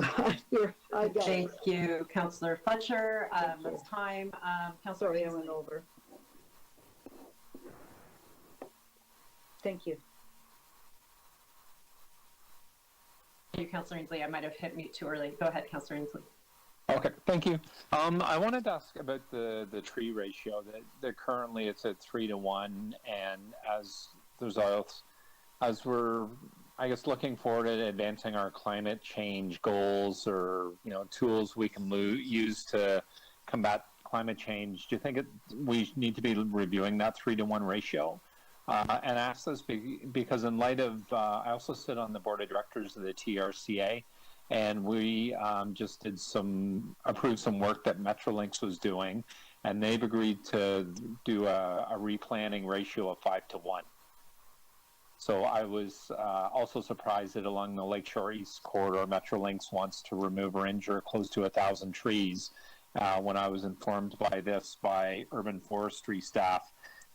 Thank you, Councillor Fletcher. It's time. Councillor, sorry, I went over. Thank you. Thank you, Councillor Ainsley. I might have hit mute too early. Go ahead, Councillor Ainsley. Okay, thank you. I wanted to ask about the tree ratio. That currently it's at 3-to-1, and as we're, I guess, looking forward at advancing our climate change goals, or tools we can use to combat climate change, do you think we need to be reviewing that 3-to-1 ratio? And I ask this because in light of, I also sit on the board of directors of the TRCA, and we just approved some work that Metrolinx was doing, and they've agreed to do a replanting ratio of 5-to-1. So I was also surprised that along the Lakeshore East Corridor, Metrolinx wants to remove or injure close to 1,000 trees when I was informed by urban forestry staff.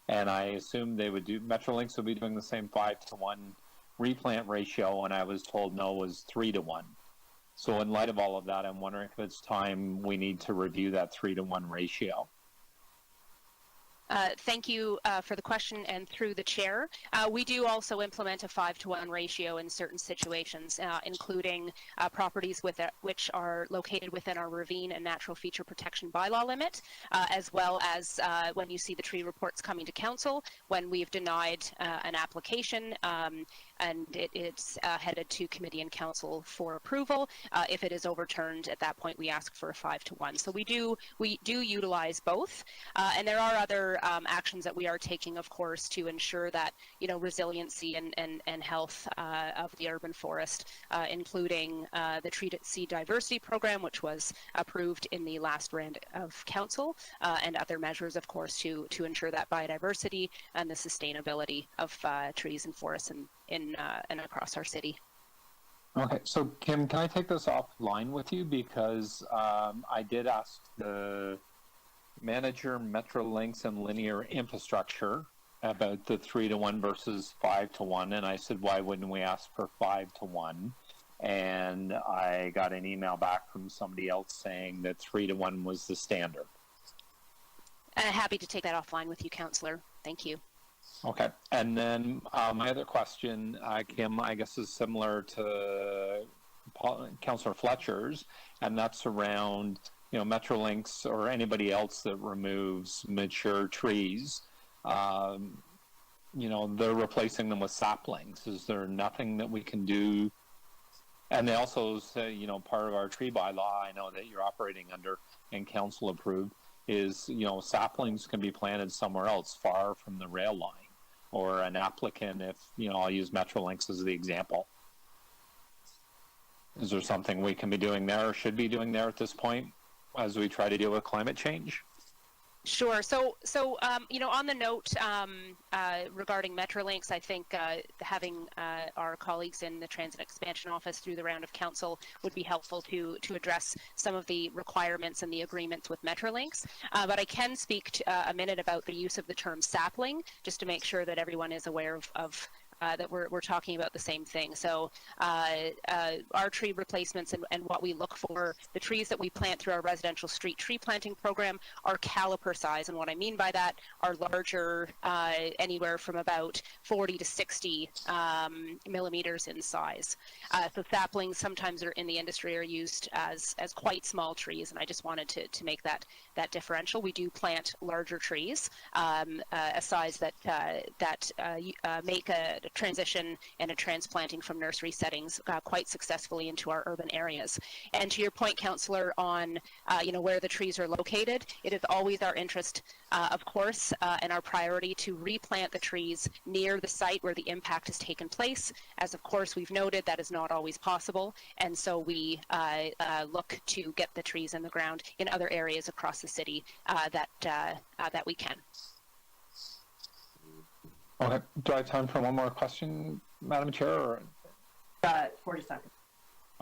And I assumed Metrolinx would be doing the same 5-to-1 replant ratio, and I was told no, it was 3-to-1. So in light of all of that, I'm wondering if it's time we need to review that 3-to-1 ratio. Thank you for the question, and through the chair. We do also implement a 5-to-1 ratio in certain situations, including properties which are located within our ravine and natural feature protection bylaw limit, as well as when you see the tree reports coming to council, when we've denied an application and it's headed to committee and council for approval. If it is overturned, at that point we ask for a 5-to-1. So we do utilize both, and there are other actions that we are taking, of course, to ensure that resiliency and health of the urban forest, including the Tree Seed Diversity Program, which was approved in the last round of council, and other measures, of course, to ensure that biodiversity and the sustainability of trees and forests and across our city. Okay, so Kim, can I take this offline with you, because I did ask the manager, Metrolinx and Linear Infrastructure about the 3-to-1 versus 5-to-1, and I said, why wouldn't we ask for 5-to-1? And I got an email back from somebody else saying that 3-to-1 was the standard. Happy to take that offline with you, Councillor. Thank you. Okay, and then my other question, Kim, I guess is similar to Councillor Fletcher's, and that's around Metrolinx or anybody else that removes mature trees. They're replacing them with saplings. Is there nothing that we can do? And they also say, part of our tree bylaw, I know that you're operating under and council approved, is, saplings can be planted somewhere else far from the rail line, or an applicant, if, I'll use Metrolinx as the example. Is there something we can be doing there or should be doing there at this point as we try to deal with climate change? Sure. You know, on the note regarding Metrolinx, I think having our colleagues in the Transit Expansion Office through the round of council would be helpful to address some of the requirements and the agreements with Metrolinx. But I can speak to, a minute about the use of the term sapling, just to make sure that everyone is aware of that we're talking about the same thing. So our tree replacements and what we look for, the trees that we plant through our residential street tree planting program are caliper size. And what I mean by that are larger, anywhere from about 40 to 60 millimeters in size. So saplings sometimes are in the industry are used as quite small trees. And I just wanted to make that differential. We do plant larger trees, a size that make a transition and a transplanting from nursery settings quite successfully into our urban areas. And to your point, Councillor, on you know, where the trees are located, it is always our interest, of course, and our priority to replant the trees near the site where the impact has taken place. As of course we've noted, that is not always possible, and so we look to get the trees in the ground in other areas across the city that we can. Okay. Do I have time for one more question, Madam Chair? Or? 40 seconds.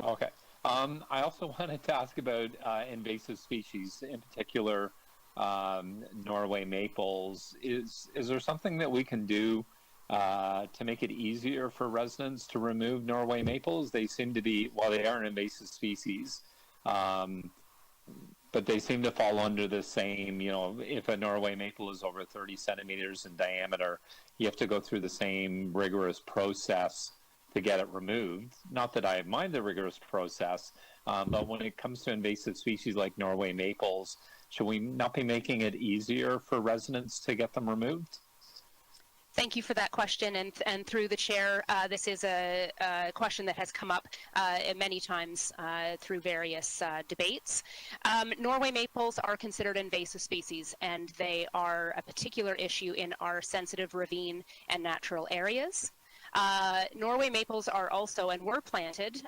Okay. I also wanted to ask about invasive species, in particular Norway maples. Is there something that we can do to make it easier for residents to remove Norway maples? They seem to be, well, they are an invasive species, but they seem to fall under the same, you know, if a Norway maple is over 30 centimeters in diameter, you have to go through the same rigorous process to get it removed. Not that I mind the rigorous process, but when it comes to invasive species like Norway maples, should we not be making it easier for residents to get them removed? Thank you for that question, and through the chair, this is a question that has come up many times through various debates. Norway maples are considered invasive species, and they are a particular issue in our sensitive ravine and natural areas. Norway maples are also, and were planted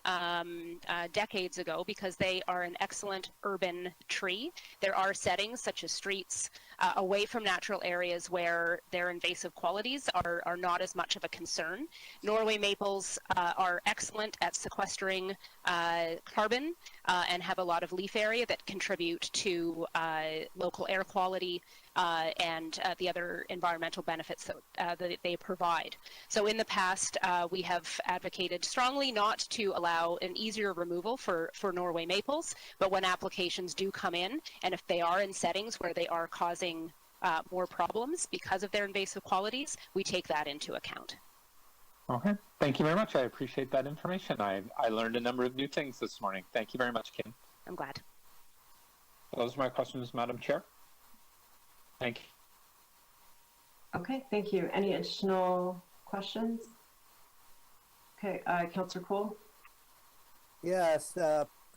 decades ago because they are an excellent urban tree. There are settings such as streets away from natural areas where their invasive qualities are not as much of a concern. Norway maples are excellent at sequestering carbon and have a lot of leaf area that contribute to local air quality and the other environmental benefits that they provide. So in the past, we have advocated strongly not to allow an easier removal for Norway maples, but when applications do come in, and if they are in settings where they are causing more problems because of their invasive qualities, we take that into account. Okay, thank you very much. I appreciate that information. I learned a number of new things this morning. Thank you very much, Kim. I'm glad. Those are my questions, Madam Chair. Thank you. Okay, thank you. Any additional questions? Okay, Councillor Cole. Yes,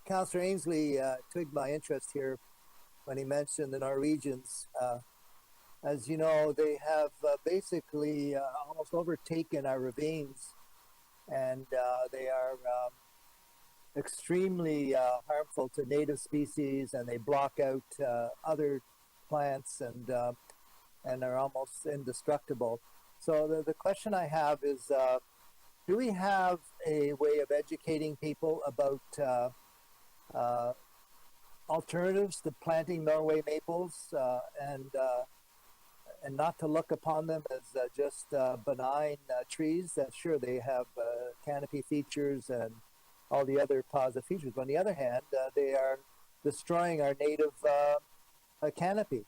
Councillor Ainsley twigged my interest here when he mentioned the Norwegians. As you know, they have basically almost overtaken our ravines, and they are extremely harmful to native species, and they block out other plants and are almost indestructible. So the question I have is, do we have a way of educating people about alternatives to planting Norway maples and not to look upon them as just benign trees? Sure, they have canopy features and all the other positive features, but on the other hand, they are destroying our native canopy.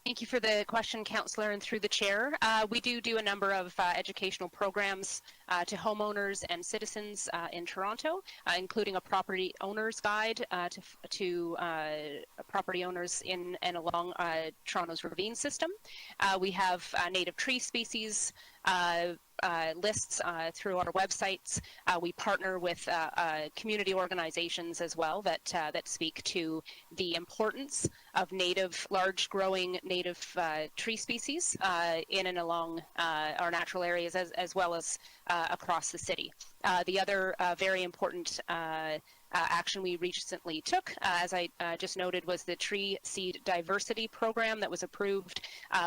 Thank you for the question, Councillor, and through the chair. We do a number of educational programs to homeowners and citizens in Toronto, including a property owner's guide to property owners in and along Toronto's ravine system. We have native tree species lists through our websites. We partner with community organizations as well that speak to the importance of large growing native tree species in and along our natural areas as well as across the city. The other very important action we recently took, as I just noted, was the Tree Seed Diversity Program that was approved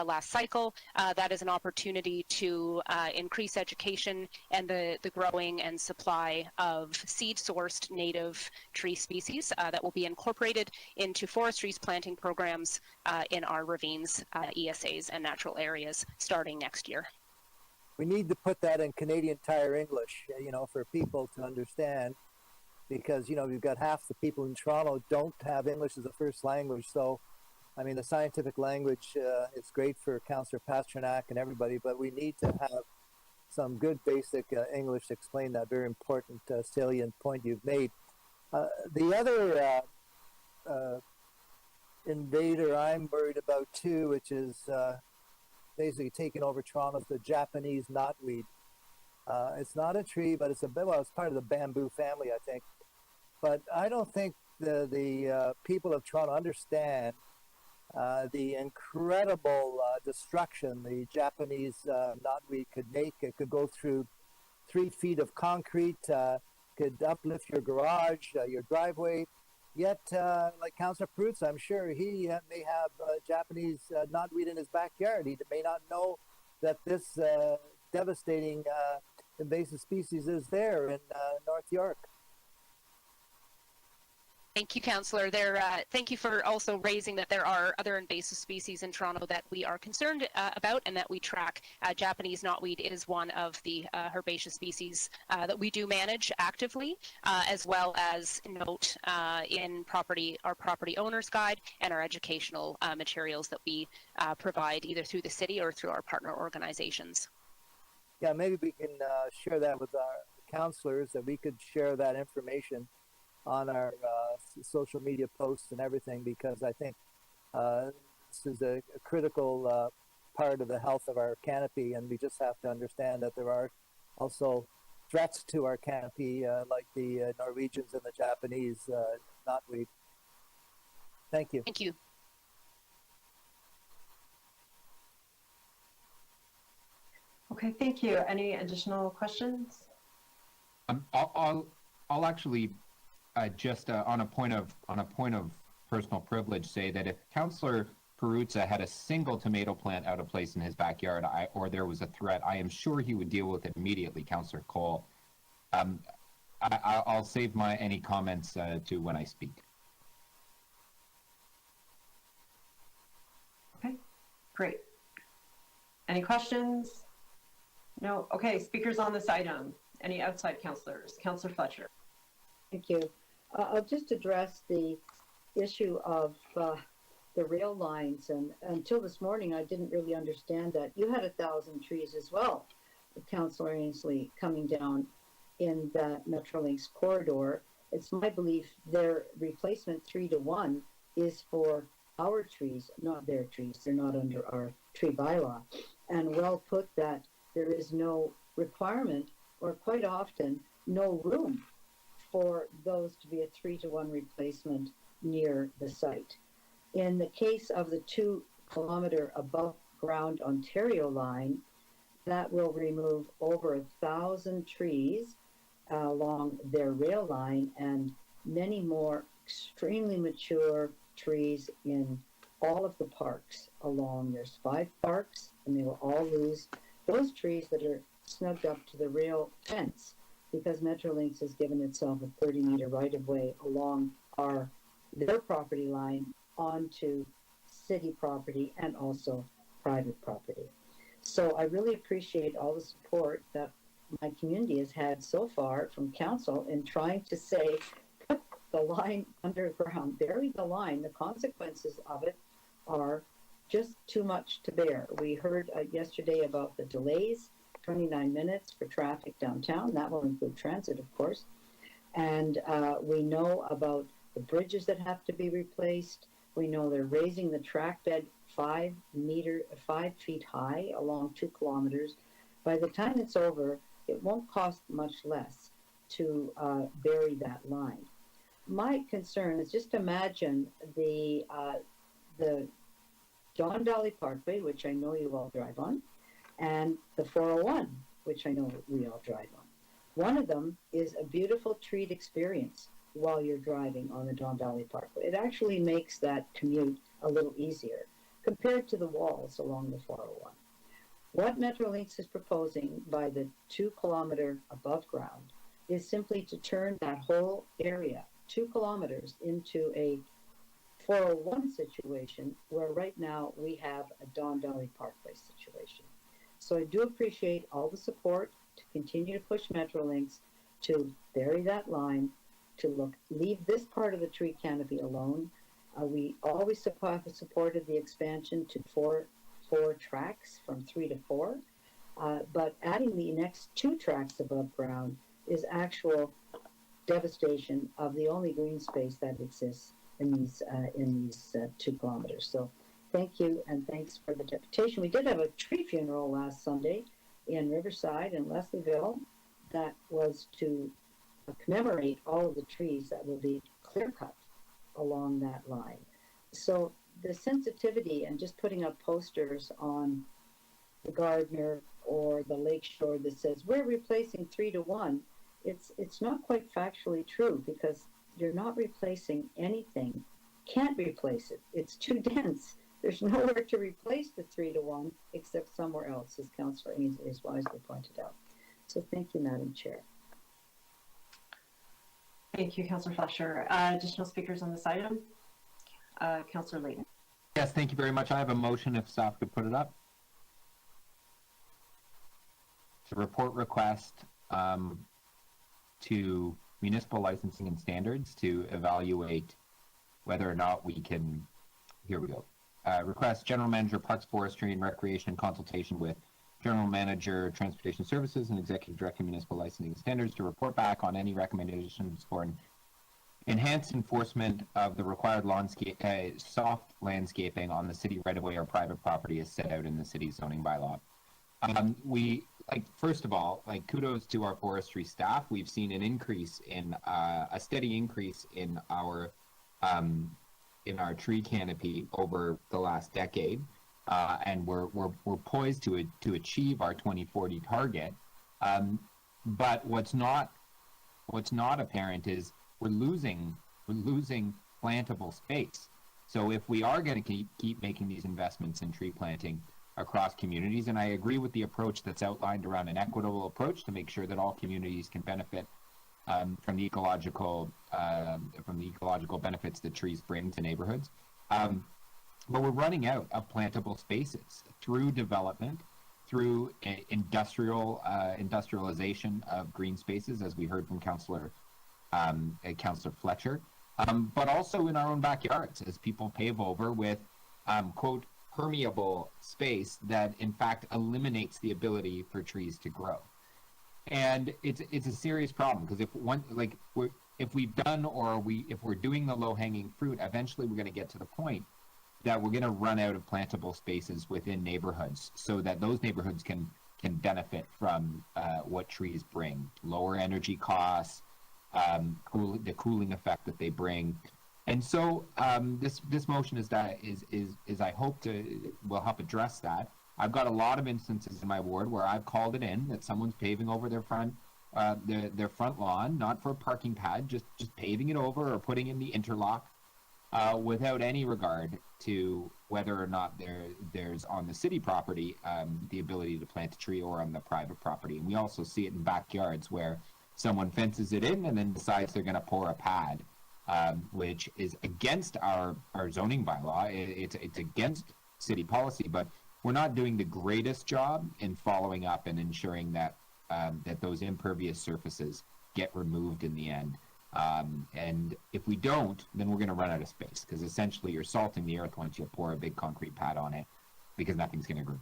last cycle. That is an opportunity to increase education and the growing and supply of seed-sourced native tree species that will be incorporated into forestry's planting programs in our ravines, ESAs, and natural areas starting next year. We need to put that in Canadian Tire English, for people to understand, because, we've got half the people in Toronto don't have English as a first language. So, I mean, the scientific language is great for Councillor Pasternak and everybody, but we need to have some good basic English to explain that very important salient point you've made. The other invader I'm worried about too, which is basically taking over Toronto, is the Japanese knotweed. It's not a tree, but it's it's part of the bamboo family, I think. But I don't think the people of Toronto understand the incredible destruction the Japanese knotweed could make. It could go through 3 feet of concrete, could uplift your garage, your driveway. Yet, like Councillor Prutz, I'm sure he may have Japanese knotweed in his backyard. He may not know that this devastating invasive species is there in North York. Thank you, Councillor. Thank you for also raising that there are other invasive species in Toronto that we are concerned about and that we track. Japanese knotweed is one of the herbaceous species that we do manage actively, as well as note in our property owner's guide and our educational materials that we provide either through the city or through our partner organizations. Yeah, maybe we can share that with our councillors, that we could share that information on our social media posts and everything, because I think this is a critical part of the health of our canopy, and we just have to understand that there are also threats to our canopy, like the Norwegians and the Japanese knotweed. Thank you. Thank you. Okay, thank you. Any additional questions? I'll actually just on a point of personal privilege say that if Councillor Peruzza had a single tomato plant out of place in his backyard, or there was a threat, I am sure he would deal with it immediately, Councillor Cole. I'll save any comments to when I speak. Okay, great. Any questions? No? Okay, speakers on this item. Any outside councillors? Councillor Fletcher. Thank you. I'll just address the issue of the rail lines. And until this morning, I didn't really understand that. You had 1,000 trees as well, Councillor Ainsley, coming down in that Metrolinx corridor. It's my belief their replacement 3-to-1 is for our trees, not their trees. They're not under our tree bylaw. And well put that there is no requirement, or quite often no room, for those to be a 3-to-1 replacement near the site. In the case of the 2-kilometer above ground Ontario line, that will remove over 1,000 trees along their rail line and many more extremely mature trees in all of the parks along. There's 5 parks, and they will all lose those trees that are snugged up to the rail fence, because Metrolinx has given itself a 30-meter right-of-way along their property line onto city property and also private property. So I really appreciate all the support that my community has had so far from council in trying to say, put the line underground, bury the line. The consequences of it are just too much to bear. We heard yesterday about the delays, 29 minutes for traffic downtown. That will include transit, of course. And we know about the bridges that have to be replaced. We know they're raising the track bed 5 feet high along 2 kilometers. By the time it's over, it won't cost much less to bury that line. My concern is, just imagine the Don Valley Parkway, which I know you all drive on, and the 401, which I know we all drive on. One of them is a beautiful treat experience. while you're driving on the Don Valley Parkway. It actually makes that commute a little easier compared to the walls along the 401. What Metrolinx is proposing by the 2 kilometer above ground is simply to turn that whole area, 2 kilometers, into a 401 situation where right now we have a Don Valley Parkway situation. So I do appreciate all the support to continue to push Metrolinx to bury that line, to leave this part of the tree canopy alone. We always have supported the expansion to four tracks from 3 to 4, but adding the next 2 tracks above ground is actual devastation of the only green space that exists in these 2 kilometers. So thank you, and thanks for the deputation. We did have a tree funeral last Sunday in Riverside and Leslieville that was to commemorate all of the trees that will be clear cut along that line. So the sensitivity and just putting up posters on the Gardiner or the Lakeshore that says we're replacing 3 to 1, it's not quite factually true, because you're not replacing anything. Can't replace it. It's too dense. There's nowhere to replace the 3 to 1 except somewhere else, as Councillor Ainsley has wisely pointed out. So thank you, Madam Chair. Thank you, Councillor Fletcher. Additional speakers on this item? Councillor Layton. Yes, thank you very much. I have a motion if staff could put it up. It's a report request to municipal licensing and standards to evaluate whether or not we can, here we go. Request General Manager Parks, Forestry and Recreation consultation with General Manager Transportation Services and Executive Director Municipal Licensing and Standards to report back on any recommendations for an enhanced enforcement of the required soft landscaping on the city right-of-way or private property as set out in the city's zoning bylaw. First of all, kudos to our forestry staff. We've seen an increase in a steady increase in our tree canopy over the last decade, and we're poised to achieve our 2040 target. But what's not apparent is we're losing plantable space. So if we are going to keep making these investments in tree planting across communities, and I agree with the approach that's outlined around an equitable approach to make sure that all communities can benefit from the ecological benefits that trees bring to neighborhoods. But we're running out of plantable spaces through development, through industrialization of green spaces, as we heard from Councillor Fletcher, but also in our own backyards as people pave over with, quote, permeable space that in fact eliminates the ability for trees to grow. And it's a serious problem, because if we're doing the low-hanging fruit, eventually we're going to get to the point that we're going to run out of plantable spaces within neighborhoods, so that those neighborhoods can benefit from what trees bring: lower energy costs, the cooling effect that they bring. And so this motion is I hope will help address that. I've got a lot of instances in my ward where I've called it in that someone's paving over their front lawn, not for a parking pad, just paving it over or putting in the interlock, without any regard to whether or not there's on the city property the ability to plant a tree, or on the private property. And we also see it in backyards where someone fences it in and then decides they're going to pour a pad, which is against our zoning bylaw. It's against city policy, but we're not doing the greatest job in following up and ensuring that those impervious surfaces get removed in the end. And if we don't, then we're going to run out of space, because essentially you're salting the earth once you pour a big concrete pad on it, because nothing's going to grow.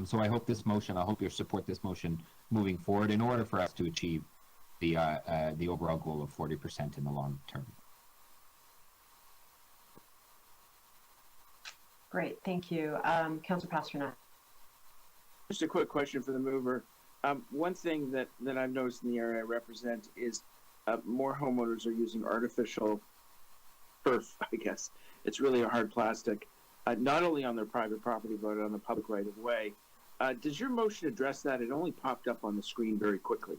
So I hope you'll support this motion moving forward in order for us to achieve the overall goal of 40% in the long term. Great, thank you. Councillor Pasternak. Just a quick question for the mover. One thing that I've noticed in the area I represent is more homeowners are using artificial turf, I guess. It's really a hard plastic, not only on their private property, but on the public right of way. Does your motion address that? It only popped up on the screen very quickly.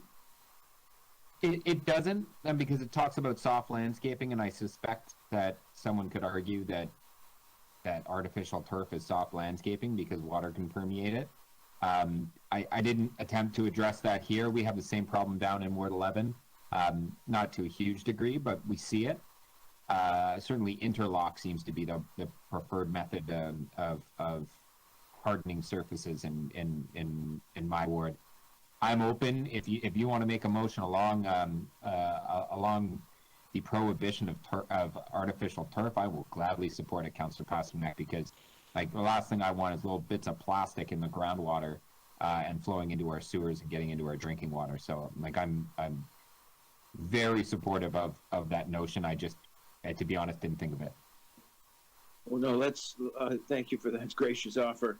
It doesn't, and because it talks about soft landscaping, and I suspect that someone could argue that artificial turf is soft landscaping because water can permeate it. I didn't attempt to address that here. We have the same problem down in Ward 11, not to a huge degree, but we see it. Certainly interlock seems to be the preferred method of hardening surfaces in my ward. I'm open if you want to make a motion along the prohibition of artificial turf. I will gladly support it, Councillor Pasternak, because like the last thing I want is little bits of plastic in the groundwater and flowing into our sewers and getting into our drinking water. So like I'm very supportive of that notion. I just, to be honest, didn't think of it. Well, no, let's, thank you for that gracious offer.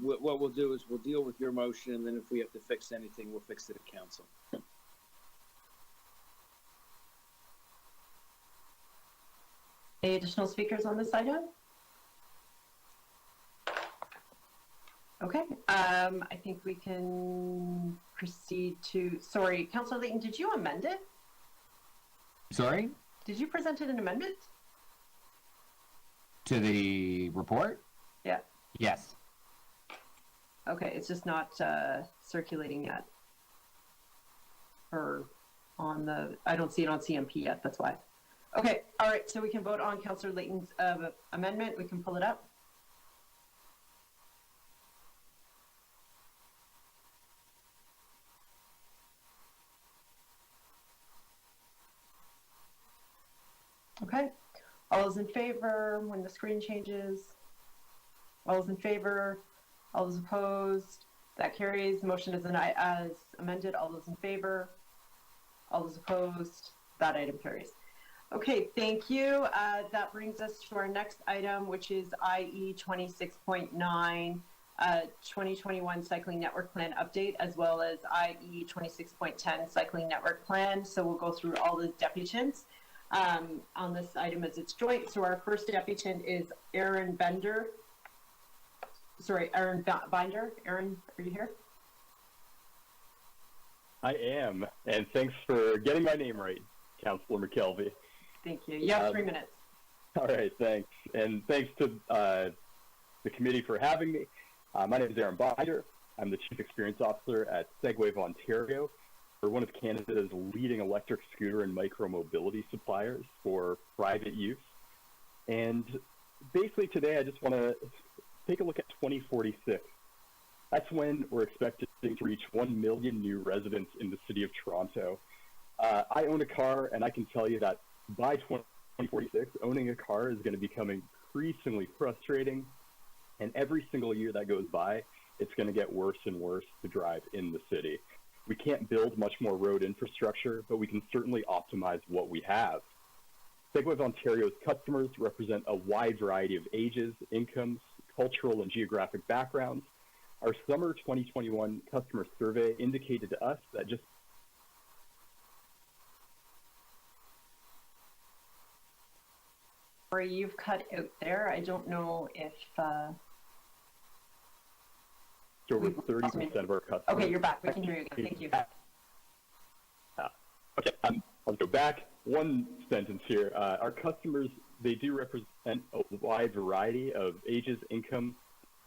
What we'll do is we'll deal with your motion, and then if we have to fix anything, we'll fix it at council. Any additional speakers on this item? Okay, I think we can proceed to, sorry, Councillor Layton, did you amend it? Sorry? Did you present an amendment? To the report? Yeah. Yes. Okay, it's just not circulating yet. Or on the, I don't see it on CMP yet, that's why. Okay, all right, so we can vote on Councillor Layton's amendment. We can pull it up. Okay, all those in favor when the screen changes? All those in favor? All those opposed? That carries. Motion is as amended. All those in favor? All those opposed? That item carries. Okay, thank you. That brings us to our next item, which is IE 26.9, 2021 Cycling Network Plan Update, as well as IE 26.10 Cycling Network Plan. So we'll go through all the deputants on this item as it's joint. So our first deputant is Aaron Binder. Aaron, are you here? I am, and thanks for getting my name right, Councillor McKelvey. Thank you. You have 3 minutes. All right, thanks. And thanks to the committee for having me. My name is Aaron Binder. I'm the Chief Experience Officer at Segway of Ontario. We're one of Canada's leading electric scooter and micro-mobility suppliers for private use. And basically today I just want to take a look at 2046. That's when we're expected to reach 1 million new residents in the city of Toronto. I own a car, and I can tell you that by 2046, owning a car is going to become increasingly frustrating. And every single year that goes by, it's going to get worse and worse to drive in the city. We can't build much more road infrastructure, but we can certainly optimize what we have. Segway of Ontario's customers represent a wide variety of ages, incomes, cultural and geographic backgrounds. Our summer 2021 customer survey indicated to us that just Sorry, you've cut out there. I don't know if over 30% of our customers. Okay, you're back. We can hear you again. Thank you. Okay, I'll go back one sentence here. Our customers, they do represent a wide variety of ages, income,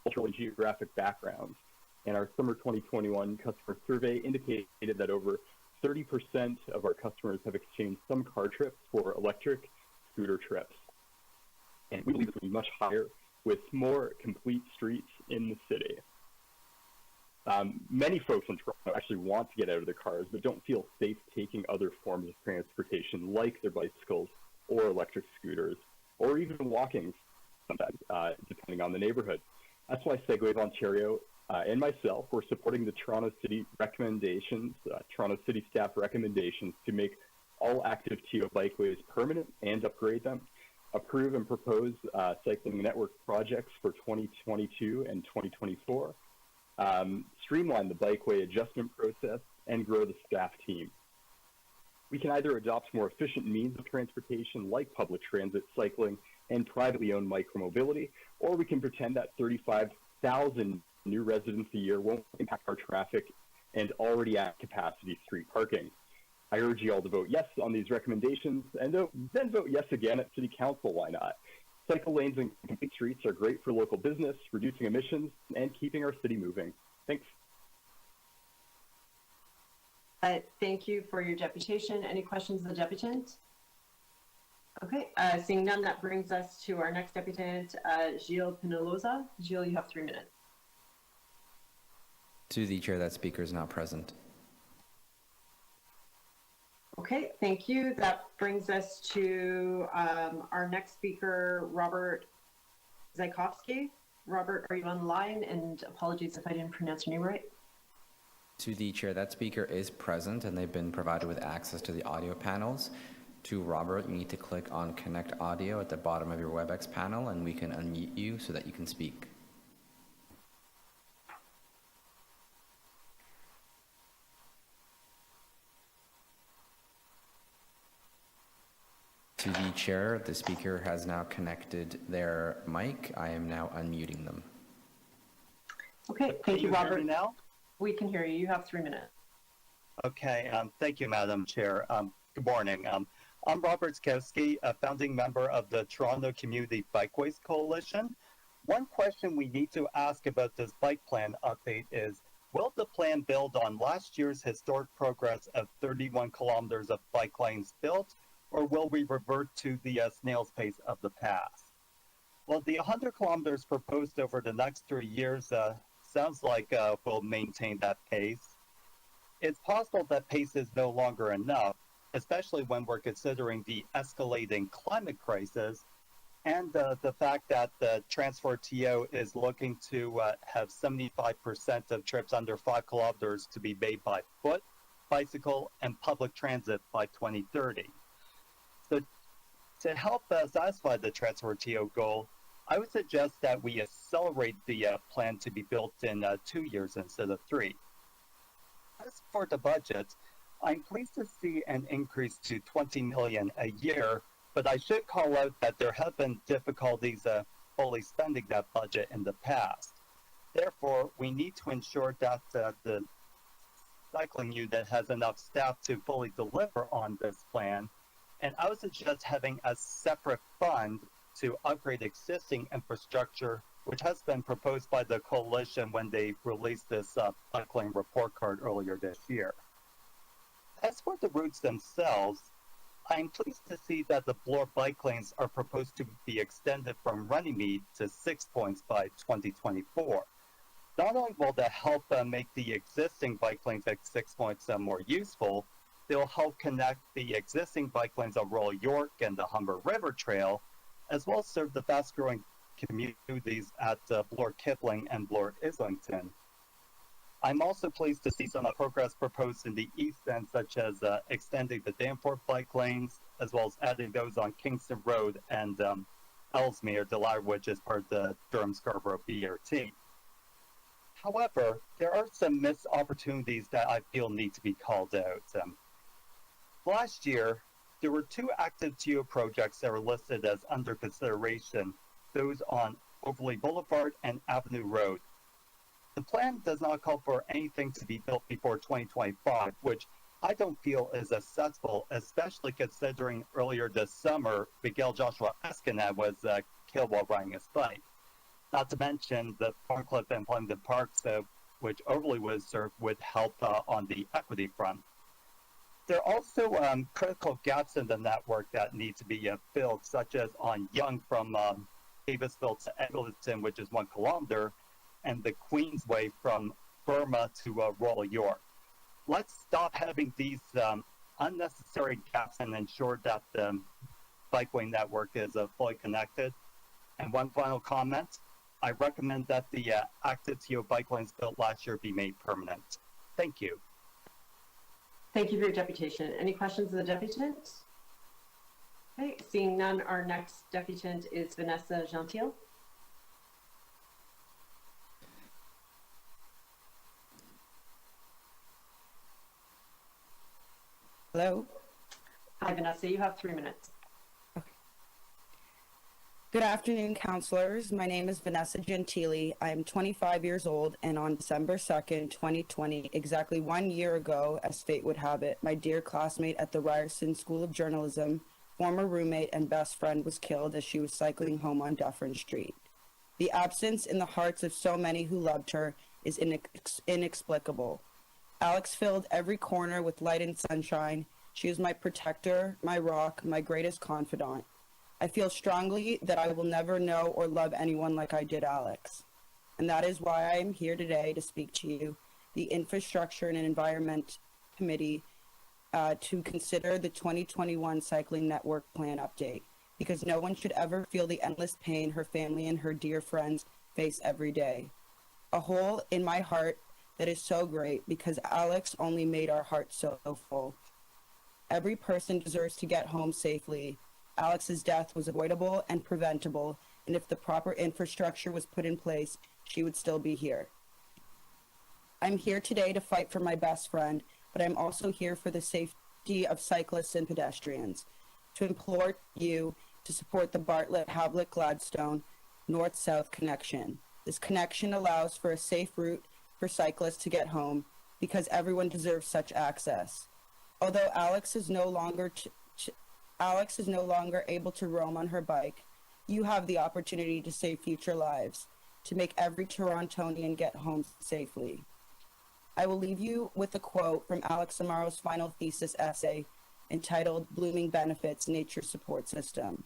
cultural and geographic backgrounds. And our summer 2021 customer survey indicated that over 30% of our customers have exchanged some car trips for electric scooter trips. And we believe this will be much higher with more complete streets in the city. Many folks in Toronto actually want to get out of their cars, but don't feel safe taking other forms of transportation like their bicycles or electric scooters, or even walking sometimes, depending on the neighborhood. That's why Segway of Ontario and myself were supporting the Toronto City recommendations, Toronto City staff recommendations to make all active TO bikeways permanent and upgrade them, approve and propose cycling network projects for 2022 and 2024, streamline the bikeway adjustment process, and grow the staff team. We can either adopt more efficient means of transportation like public transit, cycling, and privately owned micromobility, or we can pretend that 35,000 new residents a year won't impact our traffic and already at capacity street parking. I urge you all to vote yes on these recommendations and then vote yes again at City Council. Why not? Cycle lanes and complete streets are great for local business, reducing emissions, and keeping our city moving. Thanks. Thank you for your deputation. Any questions of the deputant? Okay, seeing none, that brings us to our next deputant, Gilles Penaloza. Gilles, you have 3 minutes. To the chair, that speaker is not present. Okay, thank you. That brings us to our next speaker, Robert Zajkowski. Robert, are you on the line? And apologies if I didn't pronounce your name right. To the chair, that speaker is present and they've been provided with access to the audio panels. To Robert, you need to click on Connect Audio at the bottom of your WebEx panel and we can unmute you so that you can speak. To the chair, the speaker has now connected their mic. I am now unmuting them. Okay, thank you, Robert. Now we can hear you. You have 3 minutes. Okay, thank you, Madam Chair. Good morning. I'm Robert Zajkowski, a founding member of the Toronto Community Bikeways Coalition. One question we need to ask about this bike plan update is, will the plan build on last year's historic progress of 31 kilometers of bike lanes built, or will we revert to the snail's pace of the past? Well, the 100 kilometers proposed over the next 3 years sounds like we'll maintain that pace. It's possible that pace is no longer enough, especially when we're considering the escalating climate crisis and the fact that the Transport TO is looking to have 75% of trips under 5 kilometers to be made by foot, bicycle, and public transit by 2030. So to help satisfy the Transport TO goal, I would suggest that we accelerate the plan to be built in 2 years instead of 3. As for the budget, I'm pleased to see an increase to $20 million a year, but I should call out that there have been difficulties fully spending that budget in the past. Therefore, we need to ensure that the cycling unit has enough staff to fully deliver on this plan, and I would suggest having a separate fund to upgrade existing infrastructure, which has been proposed by the coalition when they released this cycling report card earlier this year. As for the routes themselves, I'm pleased to see that the Bloor bike lanes are proposed to be extended from Runnymede to 6 points by 2024. Not only will that help make the existing bike lanes at 6 points more useful, they'll help connect the existing bike lanes on Royal York and the Humber River Trail, as well as serve the fast-growing communities at Bloor Kipling and Bloor Islington. I'm also pleased to see some progress proposed in the east end, such as extending the Danforth bike lanes, as well as adding those on Kingston Road and Ellesmere, Delaware, which is part of the Durham-Scarborough BRT. However, there are some missed opportunities that I feel need to be called out. Last year, there were 2 active TO projects that were listed as under consideration, those on Overley Boulevard and Avenue Road. The plan does not call for anything to be built before 2025, which I don't feel is accessible, especially considering earlier this summer, Miguel Joshua Escanab was killed while riding his bike. Not to mention the Farncliffe and Plymouth Parks, which Overley was served with help on the equity front. There are also critical gaps in the network that need to be filled, such as on Yonge from Davisville to Eglinton, which is 1 kilometer, and the Queensway from Burma to Royal York. Let's stop having these unnecessary gaps and ensure that the bikeway network is fully connected. And one final comment, I recommend that the active TO bike lanes built last year be made permanent. Thank you. Thank you for your deputation. Any questions of the deputant? Okay, seeing none, our next deputant is Vanessa Gentile. Hello. Hi, Vanessa. You have 3 minutes. Good afternoon, councilors. My name is Vanessa Gentili. I am 25 years old, and on December 2nd, 2020, exactly 1 year ago, as fate would have it, my dear classmate at the Ryerson School of Journalism, former roommate and best friend, was killed as she was cycling home on Dufferin Street. The absence in the hearts of so many who loved her is inexplicable. Alex filled every corner with light and sunshine. She was my protector, my rock, my greatest confidant. I feel strongly that I will never know or love anyone like I did Alex. And that is why I am here today to speak to you, the Infrastructure and Environment Committee, to consider the 2021 Cycling Network Plan update, because no one should ever feel the endless pain her family and her dear friends face every day. A hole in my heart that is so great because Alex only made our hearts so full. Every person deserves to get home safely. Alex's death was avoidable and preventable, and if the proper infrastructure was put in place, she would still be here. I'm here today to fight for my best friend, but I'm also here for the safety of cyclists and pedestrians, to implore you to support the Bartlett-Havlik-Gladstone North-South connection. This connection allows for a safe route for cyclists to get home, because everyone deserves such access. Although Alex is no longer able to roam on her bike, you have the opportunity to save future lives, to make every Torontonian get home safely. I will leave you with a quote from Alex Amaro's final thesis essay entitled Blooming Benefits Nature Support System.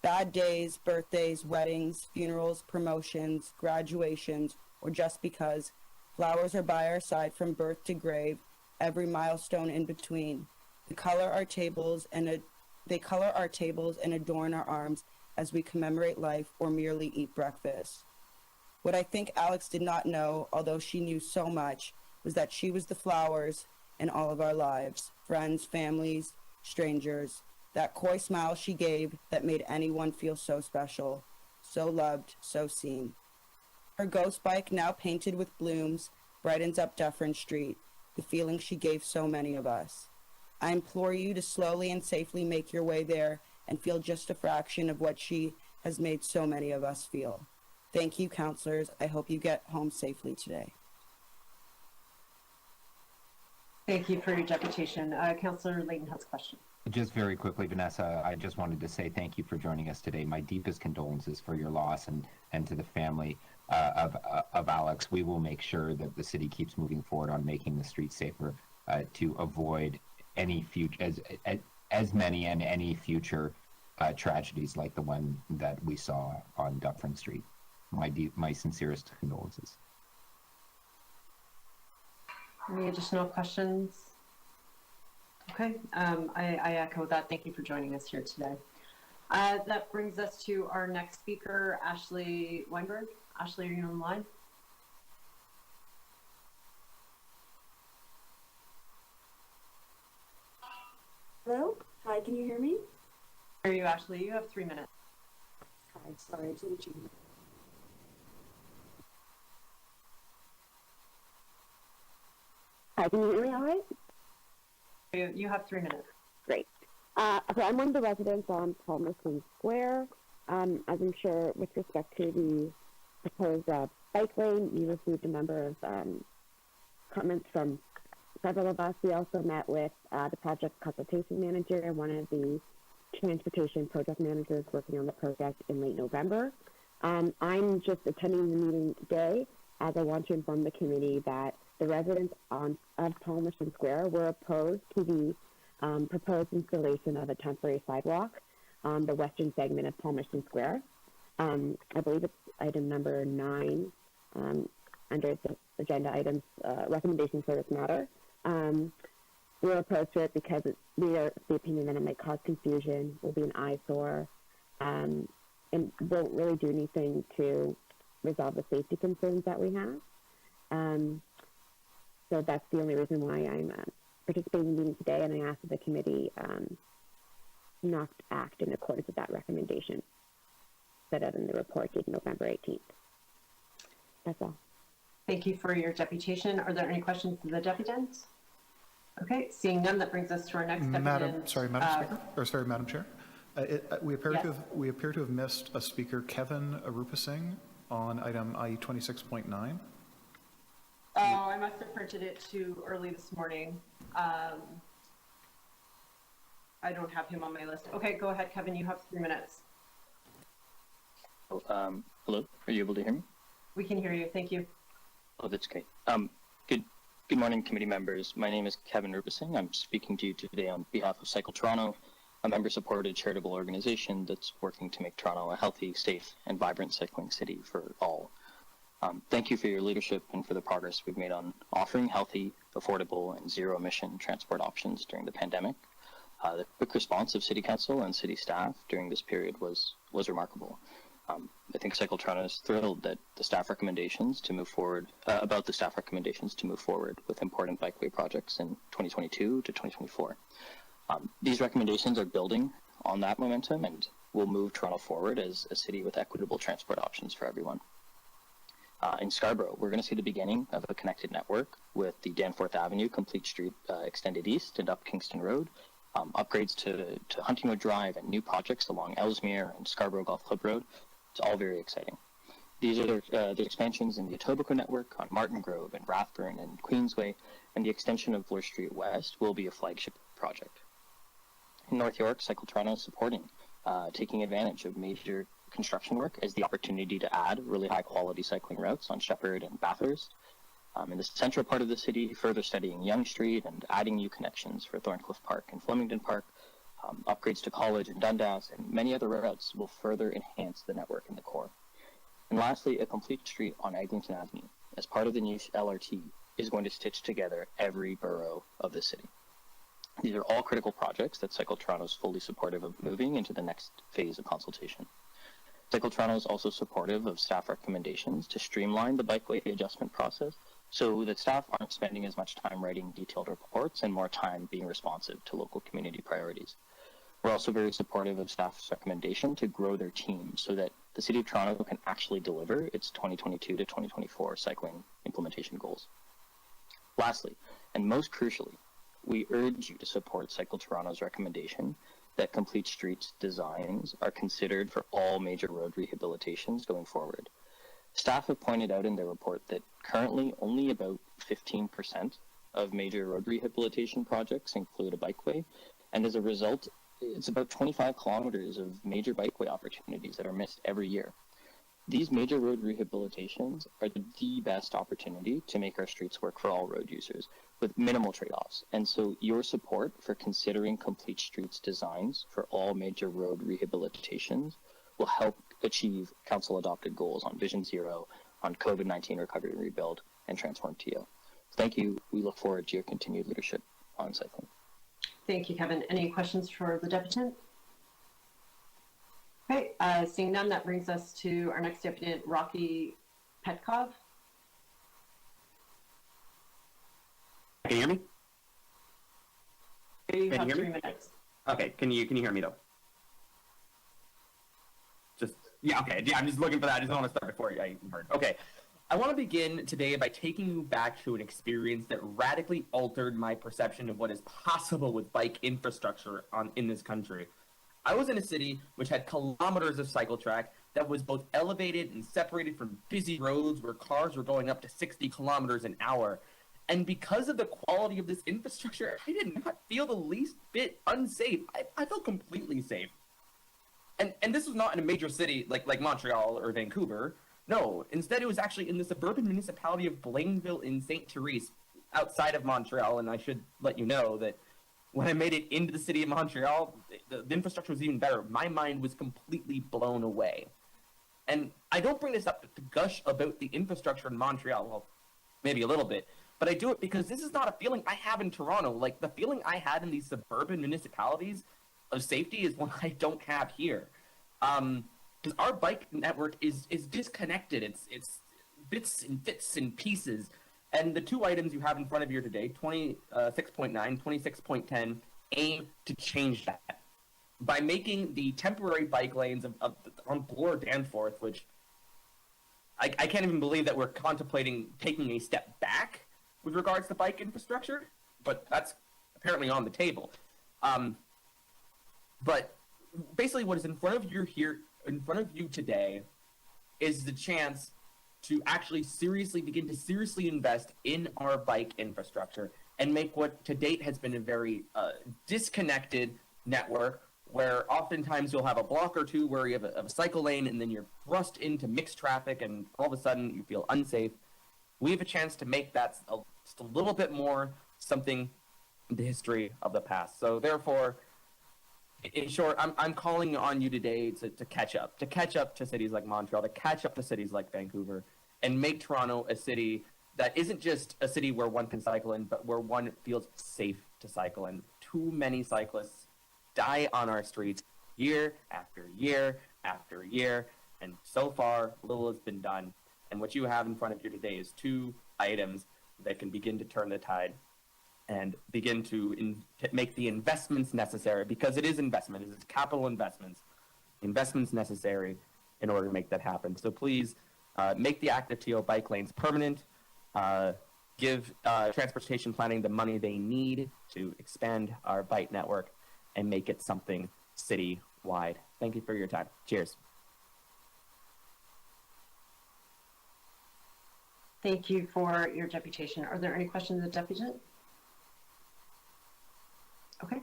Bad days, birthdays, weddings, funerals, promotions, graduations, or just because, flowers are by our side from birth to grave, every milestone in between. They color our tables and adorn our arms as we commemorate life or merely eat breakfast. What I think Alex did not know, although she knew so much, was that she was the flowers in all of our lives, friends, families, strangers. That coy smile she gave that made anyone feel so special, so loved, so seen. Her ghost bike, now painted with blooms, brightens up Dufferin Street, the feeling she gave so many of us. I implore you to slowly and safely make your way there and feel just a fraction of what she has made so many of us feel. Thank you, counselors. I hope you get home safely today. Thank you for your deputation. Councillor Layton has a question. Just very quickly, Vanessa, I just wanted to say thank you for joining us today. My deepest condolences for your loss and to the family of Alex. We will make sure that the city keeps moving forward on making the streets safer to avoid any future, as many and any future tragedies like the one that we saw on Dufferin Street. My sincerest condolences. Any additional questions? Okay, I echo that. Thank you for joining us here today. That brings us to our next speaker, Ashley Weinberg. Ashley, are you on the line? Hello? Hi, can you hear me? Hear you, Ashley. You have 3 minutes. Hi, sorry, didn't you? Hi, can you hear me all right? You have 3 minutes. Great. Okay, I'm one of the residents on Palmerston Square. As I'm sure with respect to the proposed bike lane, you received a number of comments from several of us. We also met with the project consultation manager and one of the transportation project managers working on the project in late November. I'm just attending the meeting today as I want to inform the committee that the residents of Palmerston Square were opposed to the proposed installation of a temporary sidewalk on the western segment of Palmerston Square. I believe it's item number 9 under the agenda items, recommendations for this matter. We're opposed to it because we are of the opinion that it might cause confusion, will be an eyesore, and won't really do anything to resolve the safety concerns that we have. So that's the only reason why I'm participating in the meeting today, and I ask that the committee not act in accordance with that recommendation set out in the report dated November 18th. That's all. Thank you for your deputation. Are there any questions to the deputant? Okay, seeing none, that brings us to our next deputant. Madam Chair. We appear to have missed a speaker, Kevin Arupasinghe, on item IE 26.9. Oh, I must have printed it too early this morning. I don't have him on my list. Okay, go ahead, Kevin. You have 3 minutes. Oh, hello, are you able to hear me? We can hear you. Thank you. Oh, that's great. Good morning, committee members. My name is Kevin Rupasinghe. I'm speaking to you today on behalf of Cycle Toronto, a member-supported charitable organization that's working to make Toronto a healthy, safe, and vibrant cycling city for all. Thank you for your leadership and for the progress we've made on offering healthy, affordable, and zero-emission transport options during the pandemic. The quick response of City Council and City staff during this period was remarkable. I think Cycle Toronto is thrilled that the staff recommendations to move forward with important bikeway projects in 2022 to 2024. These recommendations are building on that momentum and will move Toronto forward as a city with equitable transport options for everyone. In Scarborough, we're going to see the beginning of a connected network with the Danforth Avenue Complete Street extended east and up Kingston Road, upgrades to Huntingwood Drive, and new projects along Ellesmere and Scarborough Golf Club Road. It's all very exciting. These are the expansions in the Etobicoke network on Martin Grove and Rathburn and Queensway, and the extension of Bloor Street West will be a flagship project. In North York, Cycle Toronto is supporting, taking advantage of major construction work as the opportunity to add really high-quality cycling routes on Shepherd and Bathurst. In the central part of the city, further studying Yonge Street and adding new connections for Thorncliffe Park and Flemington Park. Upgrades to College and Dundas and many other routes will further enhance the network in the core. And lastly, a complete street on Eglinton Avenue, as part of the new LRT, is going to stitch together every borough of the city. These are all critical projects that Cycle Toronto is fully supportive of moving into the next phase of consultation. Cycle Toronto is also supportive of staff recommendations to streamline the bikeway adjustment process so that staff aren't spending as much time writing detailed reports and more time being responsive to local community priorities. We're also very supportive of staff's recommendation to grow their team so that the City of Toronto can actually deliver its 2022 to 2024 cycling implementation goals. Lastly, and most crucially, we urge you to support Cycle Toronto's recommendation that complete streets designs are considered for all major road rehabilitations going forward. Staff have pointed out in their report that currently only about 15% of major road rehabilitation projects include a bikeway, and as a result, it's about 25 kilometers of major bikeway opportunities that are missed every year. These major road rehabilitations are the best opportunity to make our streets work for all road users with minimal trade-offs, and so your support for considering complete streets designs for all major road rehabilitations will help achieve council-adopted goals on Vision Zero, on COVID-19 recovery and rebuild, and Transform TO. Thank you. We look forward to your continued leadership on cycling. Thank you, Kevin. Any questions for the deputant? Okay, seeing none, that brings us to our next deputant, Rocky Petkov. Can you hear me? You Can have you hear 3 me? minutes. Okay, can you hear me though? Okay, I'm just looking for that. I just don't want to start before I heard. Okay, I want to begin today by taking you back to an experience that radically altered my perception of what is possible with bike infrastructure in this country. I was in a city which had kilometers of cycle track that was both elevated and separated from busy roads where cars were going up to 60 kilometers an hour. And because of the quality of this infrastructure, I did not feel the least bit unsafe. I felt completely safe. And this was not in a major city like Montreal or Vancouver. No, instead it was actually in the suburban municipality of Blainville in St. Therese, outside of Montreal. And I should let you know that when I made it into the city of Montreal, the infrastructure was even better. My mind was completely blown away. And I don't bring this up to gush about the infrastructure in Montreal, well, maybe a little bit, but I do it because this is not a feeling I have in Toronto. Like, the feeling I had in these suburban municipalities of safety is one I don't have here. Because our bike network is disconnected. It's bits and fits and pieces. And the two items you have in front of you today, 26.9, 26.10, aim to change that by making the temporary bike lanes on Bloor Danforth, which I can't even believe that we're contemplating taking a step back with regards to bike infrastructure, but that's apparently on the table. But basically what is in front of you today is the chance to actually begin to seriously invest in our bike infrastructure and make what to date has been a very disconnected network, where oftentimes you'll have a block or two where you have a cycle lane and then you're thrust into mixed traffic and all of a sudden you feel unsafe. We have a chance to make that just a little bit more something in the history of the past. So therefore, in short, I'm calling on you today to catch up to cities like Montreal, to catch up to cities like Vancouver, and make Toronto a city that isn't just a city where one can cycle in, but where one feels safe to cycle in. Too many cyclists die on our streets year after year after year, and so far little has been done. And what you have in front of you today is two items that can begin to turn the tide and begin to make the investments necessary, because it is investment, it's capital investments necessary in order to make that happen. So please make the active TO bike lanes permanent, give transportation planning the money they need to expand our bike network, and make it something city-wide. Thank you for your time. Cheers. Thank you for your deputation. Are there any questions of the deputant? Okay.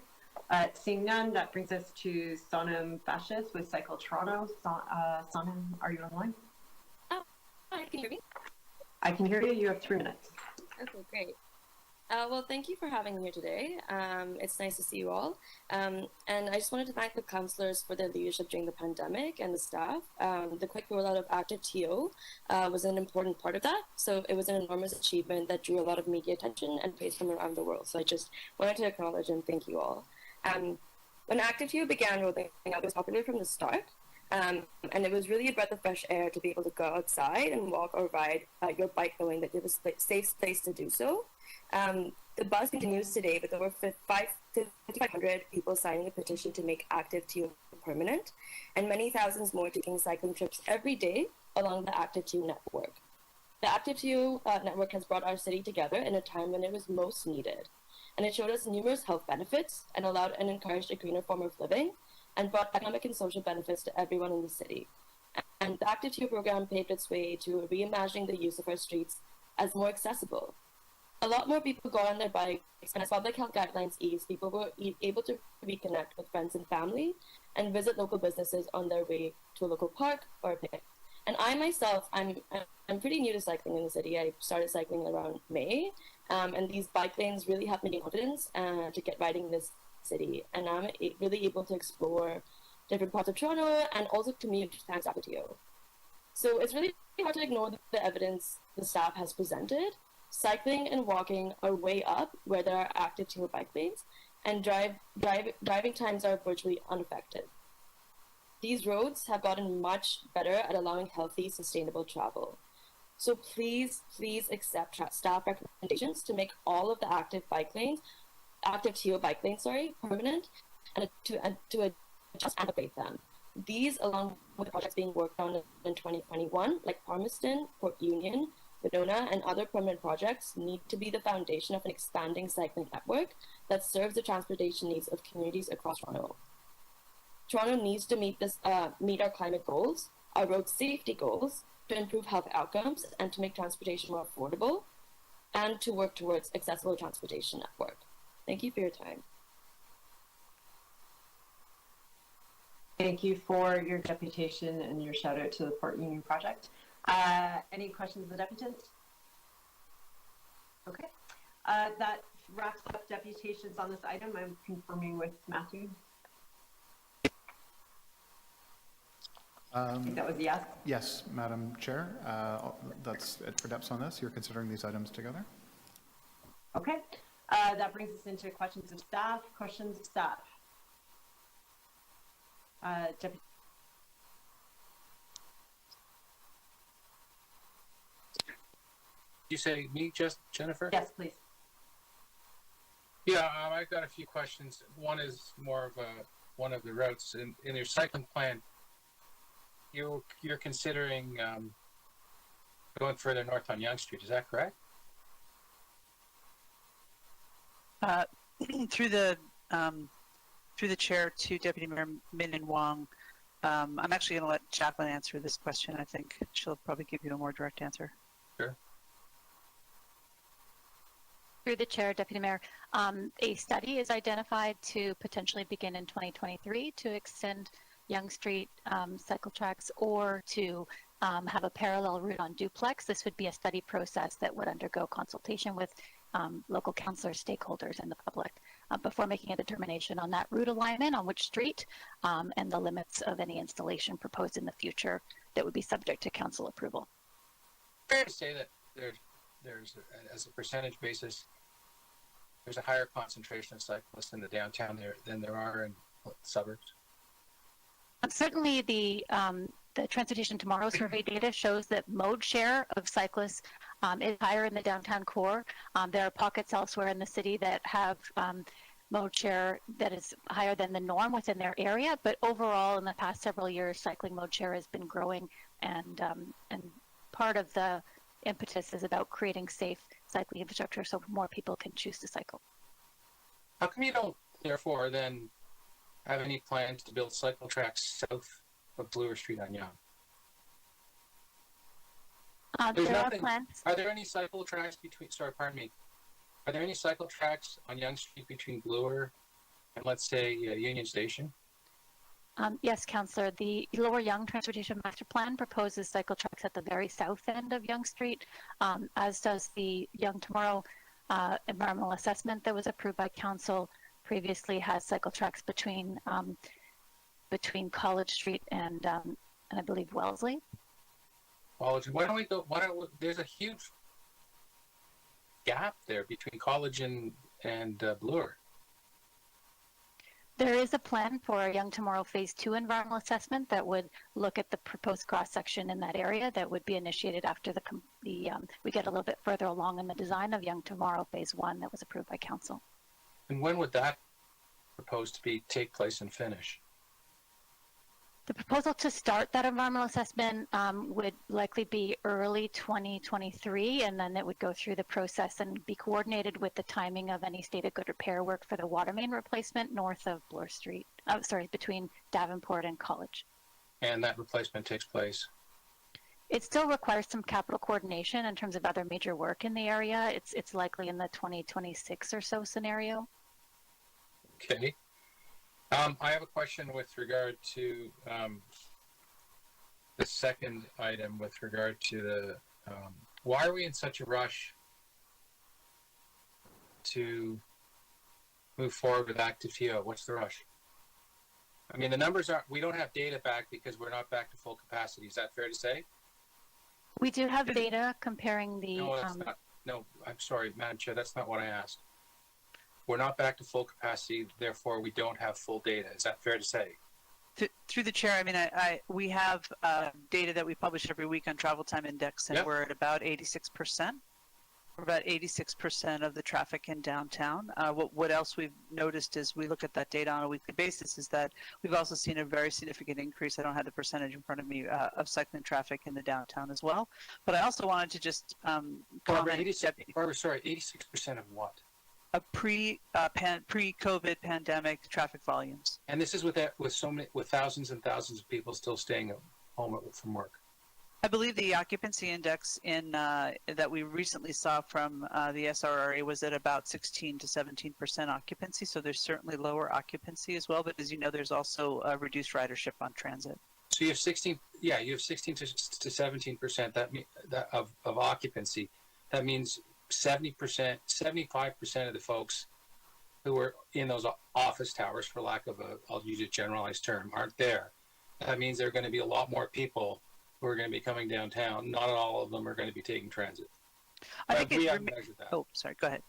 Seeing none, that brings us to Sonam Fascis with Cycle Toronto. Sonam, are you online? Oh, hi, can you hear me? I can hear you. You have 3 minutes. Okay, great. Well, thank you for having me here today. It's nice to see you all. And I just wanted to thank the councillors for their leadership during the pandemic and the staff. The quick rollout of Active TO was an important part of that. So it was an enormous achievement that drew a lot of media attention and praise from around the world. So I just wanted to acknowledge and thank you all. When Active TO began rolling out, it was popular from the start. And it was really a breath of fresh air to be able to go outside and walk or ride your bike knowing that it was a safe place to do so. The buzz continues today with over 5,500 people signing a petition to make Active TO permanent, and many thousands more taking cycling trips every day along the Active TO network. The Active TO network has brought our city together in a time when it was most needed, and it showed us numerous health benefits and allowed and encouraged a greener form of living, and brought economic and social benefits to everyone in the city. And the Active TO program paved its way to reimagining the use of our streets as more accessible. A lot more people go on their bikes, and as public health guidelines eased, people were able to reconnect with friends and family and visit local businesses on their way to a local park or a picnic. And I myself, I'm pretty new to cycling in the city. I started cycling around May, and these bike lanes really helped me gain confidence to get riding in this city. And I'm really able to explore different parts of Toronto and also commute thanks to Active TO. So it's really hard to ignore the evidence the staff has presented. Cycling and walking are way up where there are Active TO bike lanes, and driving times are virtually unaffected. These roads have gotten much better at allowing healthy, sustainable travel. So please accept staff recommendations to make all of the Active TO bike lanes, permanent, and to adjust and upgrade them. These, along with projects being worked on in 2021, like Palmerston, Port Union, Winona, and other permanent projects, need to be the foundation of an expanding cycling network that serves the transportation needs of communities across Toronto. Toronto needs to meet our climate goals, our road safety goals, to improve health outcomes, and to make transportation more affordable, and to work towards accessible transportation network. Thank you for your time. Thank you for your deputation and your shout out to the Port Union project. Any questions of the deputant? Okay. That wraps up deputations on this item. I'm confirming with Matthew. I think that was a yes. Yes, Madam Chair. That's it for DEPS on this. You're considering these items together? Okay. That brings us into questions of staff. Questions of staff. Deputy. You say me, Jennifer? Yes, please. Yeah, I've got a few questions. One is more of one of the routes in your cycling plan. You're considering going further north on Yonge Street. Is that correct? Through the Through the chair to Deputy Mayor Min and Wong. I'm actually going to let Jacqueline answer this question. I think she'll probably give you a more direct answer. Sure. Through the chair, Deputy Mayor, a study is identified to potentially begin in 2023 to extend Yonge Street cycle tracks or to have a parallel route on duplex. This would be a study process that would undergo consultation with local councillors, stakeholders, and the public before making a determination on that route alignment, on which street, and the limits of any installation proposed in the future that would be subject to council approval. Fair to say that there's as a percentage basis, there's a higher concentration of cyclists in the downtown than there are in suburbs. Certainly, the Transportation Tomorrow survey data shows that mode share of cyclists is higher in the downtown core. There are pockets elsewhere in the city that have mode share that is higher than the norm within their area, but overall in the past several years, cycling mode share has been growing, and part of the impetus is about creating safe cycling infrastructure so more people can choose to cycle. How come you don't, therefore, then have any plans to build cycle tracks south of Bloor Street on Yonge? There's nothing. Are there any cycle tracks between? Sorry, pardon me. Are there any cycle tracks on Yonge Street between Bloor and, let's say, Union Station? Yes, Councillor. The Lower Yonge Transportation Master Plan proposes cycle tracks at the very south end of Yonge Street, as does the Yonge Tomorrow environmental assessment that was approved by Council. Previously has cycle tracks between College Street and I believe Wellesley. College. Why don't we go? There's a huge gap there between College and Bloor. There is a plan for a Yonge Tomorrow Phase 2 environmental assessment that would look at the proposed cross-section in that area that would be initiated after we get a little bit further along in the design of Yonge Tomorrow Phase 1 that was approved by Council. And when would that proposed to take place and finish? The proposal to start that environmental assessment would likely be early 2023, and then it would go through the process and be coordinated with the timing of any state of good repair work for the water main replacement north of Bloor Street. Between Davenport and College. And that replacement takes place? It still requires some capital coordination in terms of other major work in the area. It's likely in the 2026 or so scenario. Okay. I have a question with regard to the second item with regard to the, why are we in such a rush to move forward with active TO? What's the rush? I mean, the numbers we don't have data back because we're not back to full capacity. Is that fair to say? We do have data comparing the... No, that's not. No, I'm sorry, Madam Chair, that's not what I asked. We're not back to full capacity, therefore we don't have full data. Is that fair to say? Through the chair, I mean, we have data that we publish every week on travel time index, and we're at about 86%. We're about 86% of the traffic in downtown. What else we've noticed is we look at that data on a weekly basis is that we've also seen a very significant increase. I don't have the percentage in front of me of cycling traffic in the downtown as well. But I also wanted to just Barbara, 86% of what? Pre-COVID pandemic traffic volumes. And this is with thousands and thousands of people still staying at home from work. I believe the occupancy index that we recently saw from the SRRA was at about 16 to 17% occupancy. So there's certainly lower occupancy as well. But as you know, there's also reduced ridership on transit. So you have 16 to 17% of occupancy. That means 70%, 75% of the folks who are in those office towers, for lack of I'll use a generalized term, aren't there. That means there are going to be a lot more people who are going to be coming downtown. Not all of them are going to be taking transit. I think oh, sorry, go ahead.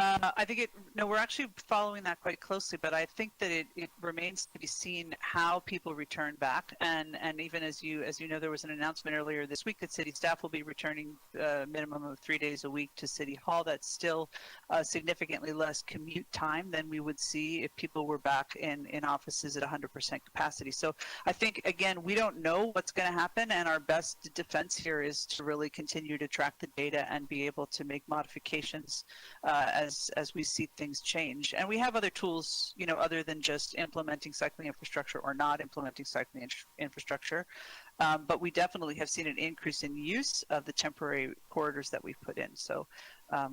I think we're actually following that quite closely, but I think that it remains to be seen how people return back. And even as you know, there was an announcement earlier this week that city staff will be returning a minimum of 3 days a week to City Hall. That's still significantly less commute time than we would see if people were back in offices at 100% capacity. So I think, again, we don't know what's going to happen, and our best defense here is to really continue to track the data and be able to make modifications as we see things change. And we have other tools, you know, other than just implementing cycling infrastructure or not implementing cycling infrastructure. But we definitely have seen an increase in use of the temporary corridors that we've put in. So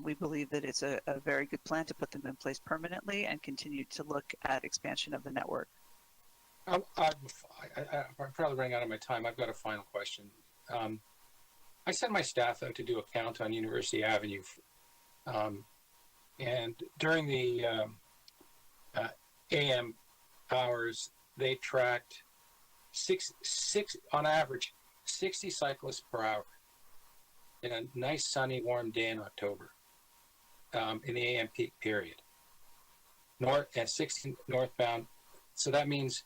we believe that it's a very good plan to put them in place permanently and continue to look at expansion of the network. I'm probably running out of my time. I've got a final question. I sent my staff out to do a count on University Avenue, and during the AM hours, they tracked six on average 60 cyclists per hour in a nice sunny warm day in October in the AM peak period. North at 60 northbound, so that means,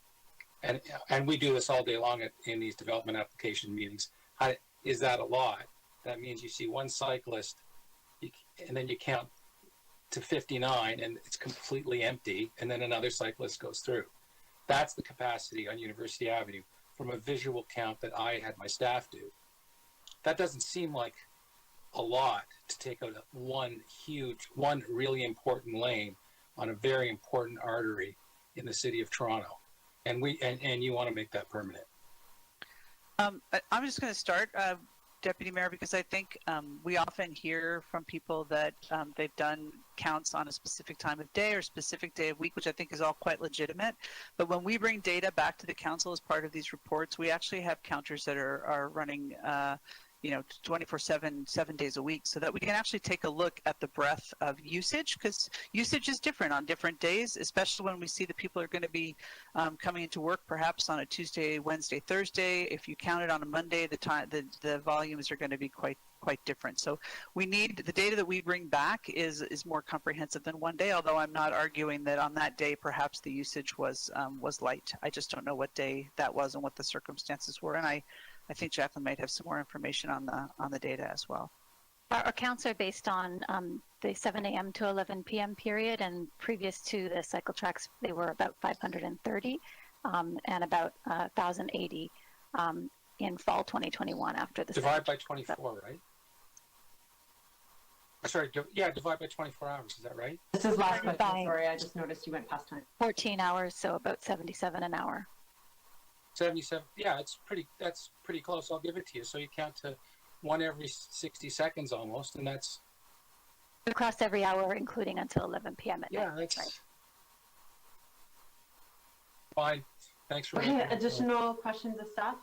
and we do this all day long in these development application meetings. Is that a lot? That means you see one cyclist, and then you count to 59, and it's completely empty, and then another cyclist goes through. That's the capacity on University Avenue from a visual count that I had my staff do. That doesn't seem like a lot to take out one really important lane on a very important artery in the city of Toronto, and you want to make that permanent. I'm just going to start, Deputy Mayor, because I think we often hear from people that they've done counts on a specific time of day or specific day of week, which I think is all quite legitimate. But when we bring data back to the council as part of these reports, we actually have counters that are running 24/7, 7 days a week, so that we can actually take a look at the breadth of usage, because usage is different on different days, especially when we see that people are going to be coming into work perhaps on a Tuesday, Wednesday, Thursday. If you count it on a Monday, the volumes are going to be quite different. So we need the data that we bring back is more comprehensive than one day, although I'm not arguing that on that day perhaps the usage was light. I just don't know what day that was and what the circumstances were, and I think Jacqueline might have some more information on the data as well. Our counts are based on the 7 a.m. to 11 p.m. period, and previous to the cycle tracks, they were about 530 and about 1,080 in fall 2021 after the divide by 24, right? Sorry, divide by 24 hours. Is that right? This is last question. Sorry, I just noticed you went past time. 14 hours, so about 77 an hour. 77. Yeah, that's pretty close. I'll give it to you. So you count to one every 60 seconds almost, and that's across every hour, including until 11 p.m. at night. That's right. Fine. Thanks for additional questions of staff?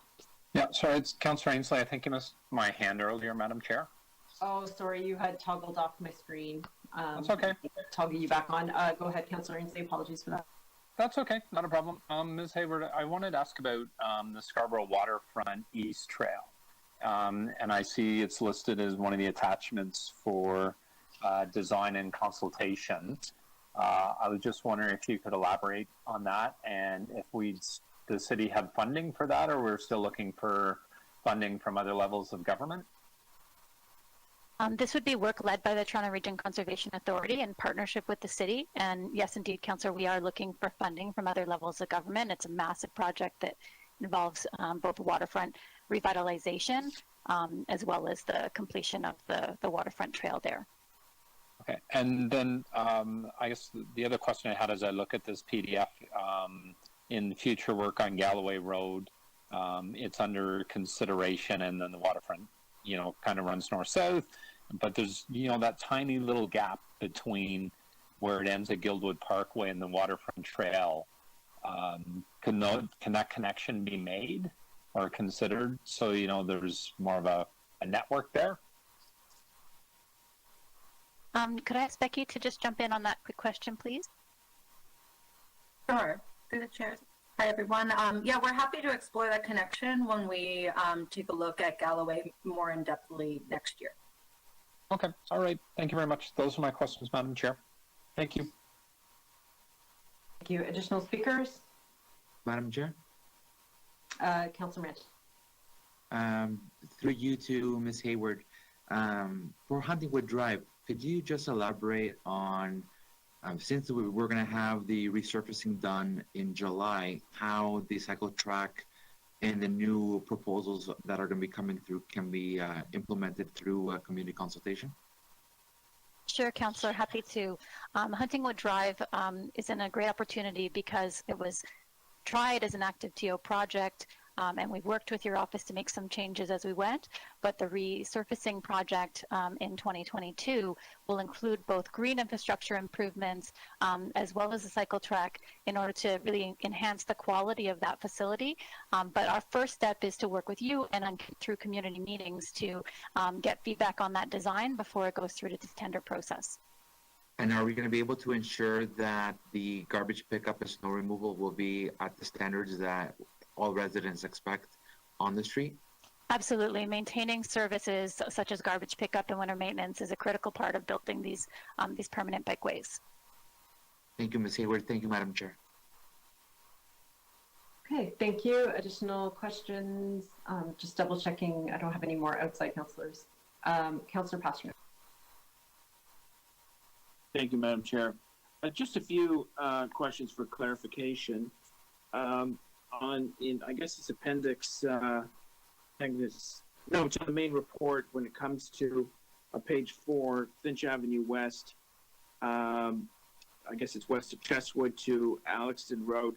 Yeah, sorry, it's Councillor Ainsley. I think you missed my hand earlier, Madam Chair. Oh, sorry, you had toggled off my screen. That's okay. Toggle you back on. Go ahead, Councillor Ainsley. Apologies for that. That's okay, not a problem. Ms. Hayward, I wanted to ask about the Scarborough Waterfront East Trail. And I see it's listed as one of the attachments for design and consultation. I was just wondering if you could elaborate on that, and if the city have funding for that, or we're still looking for funding from other levels of government? This would be work led by the Toronto Region Conservation Authority in partnership with the city. And yes, indeed, Councillor, we are looking for funding from other levels of government. It's a massive project that involves both waterfront revitalization as well as the completion of the waterfront trail there. Okay, and then I guess the other question I had as I look at this PDF, in future work on Galloway Road, it's under consideration, and then the waterfront, kind of runs north-south, but there's, that tiny little gap between where it ends at Guildwood Parkway and the waterfront trail. Can that connection be made or considered so, there's more of a network there? Could I ask Becky to just jump in on that quick question, please? Sure, through the chair. Hi, everyone. Yeah, we're happy to explore that connection when we take a look at Galloway more in-depthly next year. Okay, all right. Thank you very much. Those are my questions, Madam Chair. Thank you. Thank you. Additional speakers? Madam Chair? Councillor Mitt. Through you to Ms. Hayward, for Huntingwood Drive, could you just elaborate on, since we're going to have the resurfacing done in July, how the cycle track and the new proposals that are going to be coming through can be implemented through community consultation? Sure, Councillor, happy to. Huntingwood Drive is in a great opportunity because it was tried as an active TO project, and we worked with your office to make some changes as we went, but the resurfacing project in 2022 will include both green infrastructure improvements as well as a cycle track in order to really enhance the quality of that facility. But our first step is to work with you and through community meetings to get feedback on that design before it goes through to the tender process. And are we going to be able to ensure that the garbage pickup and snow removal will be at the standards that all residents expect on the street? Absolutely. Maintaining services such as garbage pickup and winter maintenance is a critical part of building these permanent bikeways. Thank you, Ms. Hayward. Thank you, Madam Chair. Okay, thank you. Additional questions? Just double checking. I don't have any more outside councillors. Councillor Pasternak. Thank you, Madam Chair. Just a few questions for clarification. I guess it's appendix, no, it's on the main report when it comes to page 4, Finch Avenue West. I guess it's west of Chestwood to Alexton Road.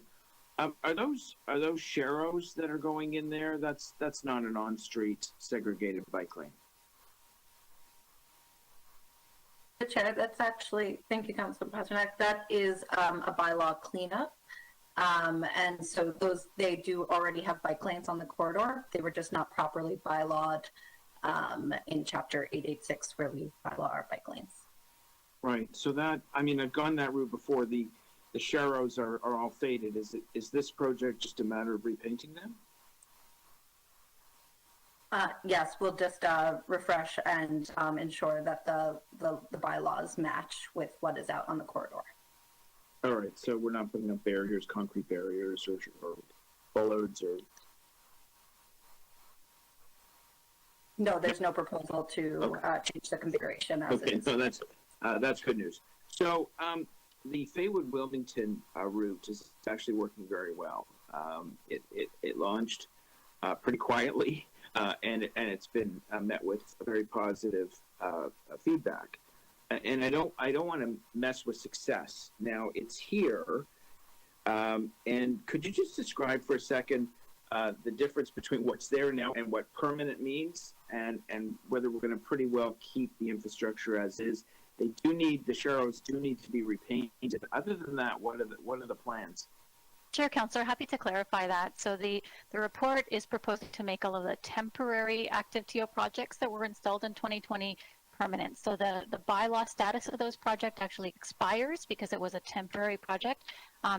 Are those sharrows that are going in there? That's not an on-street segregated bike lane. Chair, that's actually, thank you, Councilor Pasternak, that is a bylaw cleanup. And so they do already have bike lanes on the corridor. They were just not properly bylawed in Chapter 886 where we bylaw our bike lanes. Right. So that, I mean, I've gone that route before. The sharrows are all faded. Is this project just a matter of repainting them? Yes, we'll just refresh and ensure that the bylaws match with what is out on the corridor. All right, so we're not putting up barriers, concrete barriers, or bollards, or... No, there's no proposal to change the configuration as it is. So that's good news. So the Faywood-Wilmington route is actually working very well. It launched pretty quietly, and it's been met with very positive feedback. And I don't want to mess with success. Now it's here, and could you just describe for a second the difference between what's there now and what permanent means, and whether we're going to pretty well keep the infrastructure as is? The sharrows do need to be repainted. Other than that, what are the plans? Sure, Councillor, happy to clarify that. So the report is proposing to make all of the temporary active TO projects that were installed in 2020 permanent. So the bylaw status of those projects actually expires because it was a temporary project.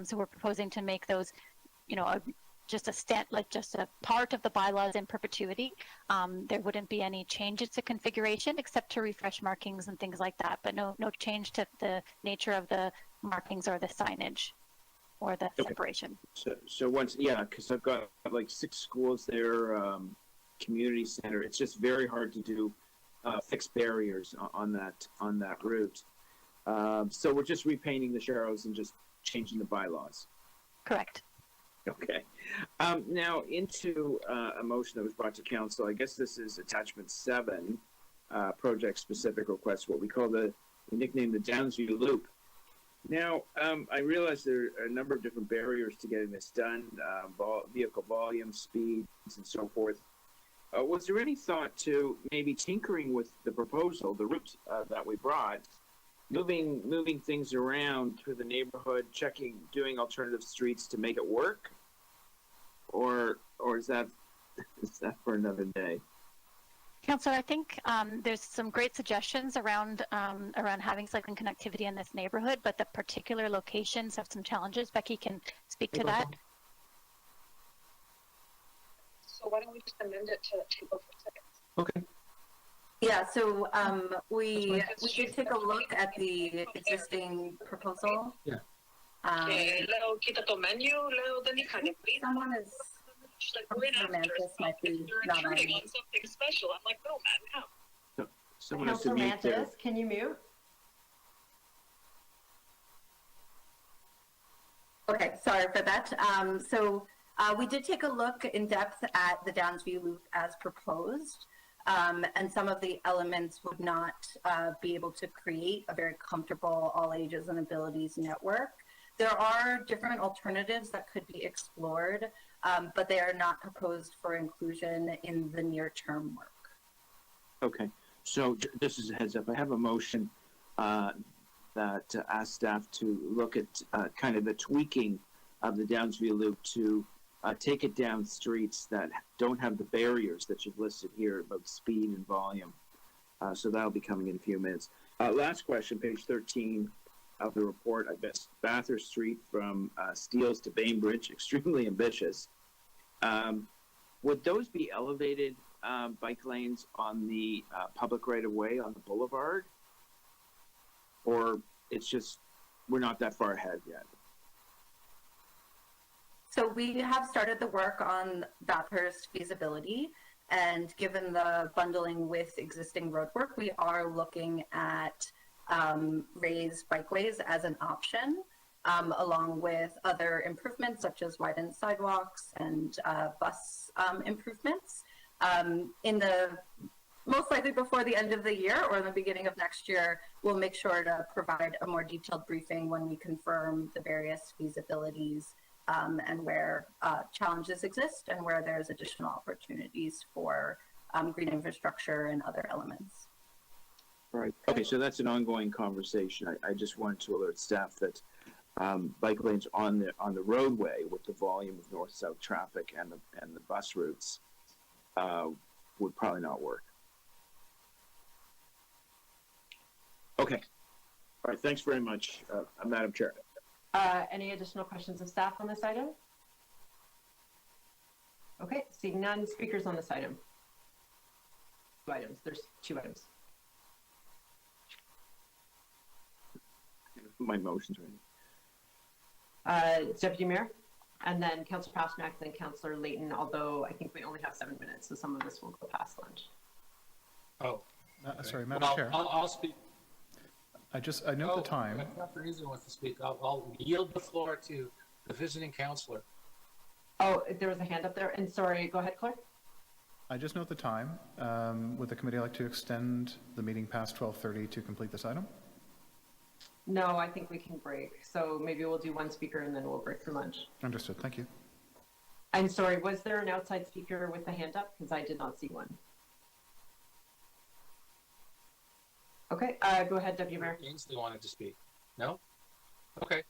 So we're proposing to make those, just a part of the bylaws in perpetuity. There wouldn't be any changes to configuration except to refresh markings and things like that, but no change to the nature of the markings or the signage or the separation. So once, because I've got like 6 schools there, community center. It's just very hard to do fixed barriers on that route. So we're just repainting the sharrows and just changing the bylaws. Correct. Okay. Now into a motion that was brought to council. I guess this is attachment 7, project specific request, what we nickname the Downsview Loop. Now, I realize there are a number of different barriers to getting this done, vehicle volume, speeds, and so forth. Was there any thought to maybe tinkering with the proposal, the route that we brought, moving things around through the neighborhood, doing alternative streets to make it work, or is that for another day? Councillor, I think there's some great suggestions around having cycling connectivity in this neighborhood, but the particular locations have some challenges. Becky can speak to that. So why don't we just amend it to April 2nd? Okay. Yeah, so we did take a look at the existing proposal. Yeah. Someone is Mantis might be not on. Something special. I'm like, no, man, no. Someone has to Councillor mute there. Mantis, can you mute? Okay, sorry for that. So we did take a look in depth at the Downsview Loop as proposed. And some of the elements would not be able to create a very comfortable all ages and abilities network. There are different alternatives that could be explored, but they are not proposed for inclusion in the near-term work. Okay, so this is a heads up. I have a motion that asks staff to look at kind of the tweaking of the Downsview Loop to take it down streets that don't have the barriers that you've listed here about speed and volume. So that'll be coming in a few minutes. Last question, page 13 of the report. I bet Bathurst Street from Steeles to Bainbridge, extremely ambitious. Would those be elevated bike lanes on the public right-of-way on the boulevard? Or it's just, we're not that far ahead yet? So we have started the work on Bathurst feasibility, and given the bundling with existing roadwork, we are looking at raised bikeways as an option, along with other improvements such as widened sidewalks and bus improvements. In the most likely before the end of the year or the beginning of next year, we'll make sure to provide a more detailed briefing when we confirm the various feasibilities and where challenges exist and where there's additional opportunities for green infrastructure and other elements. Right. Okay, so that's an ongoing conversation. I just wanted to alert staff that bike lanes on the roadway with the volume of north-south traffic and the bus routes would probably not work. Okay. All right. Thanks very much, Madam Chair. Any additional questions of staff on this item? Okay, seeing none. Speakers on this item? Two items. There's two items. My motion's ready. Deputy Mayor, and then Councillor Pasternak, then Councillor Layton, although I think we only have 7 minutes, so some of this will go past lunch. Oh. Sorry, Madam Chair. I'll speak. I note the time. Councillor Hazel wants to speak. I'll yield the floor to the visiting councillor. Oh, there was a hand up there, and sorry, go ahead, Clark. I just note the time. Would the committee like to extend the meeting past 12:30 to complete this item? No, I think we can break. So maybe we'll do one speaker and then we'll break for lunch. Understood. Thank you. I'm sorry, was there an outside speaker with a hand up? Because I did not see one. Okay, go ahead, Deputy Mayor. Ainsley wanted to speak. No? Okay,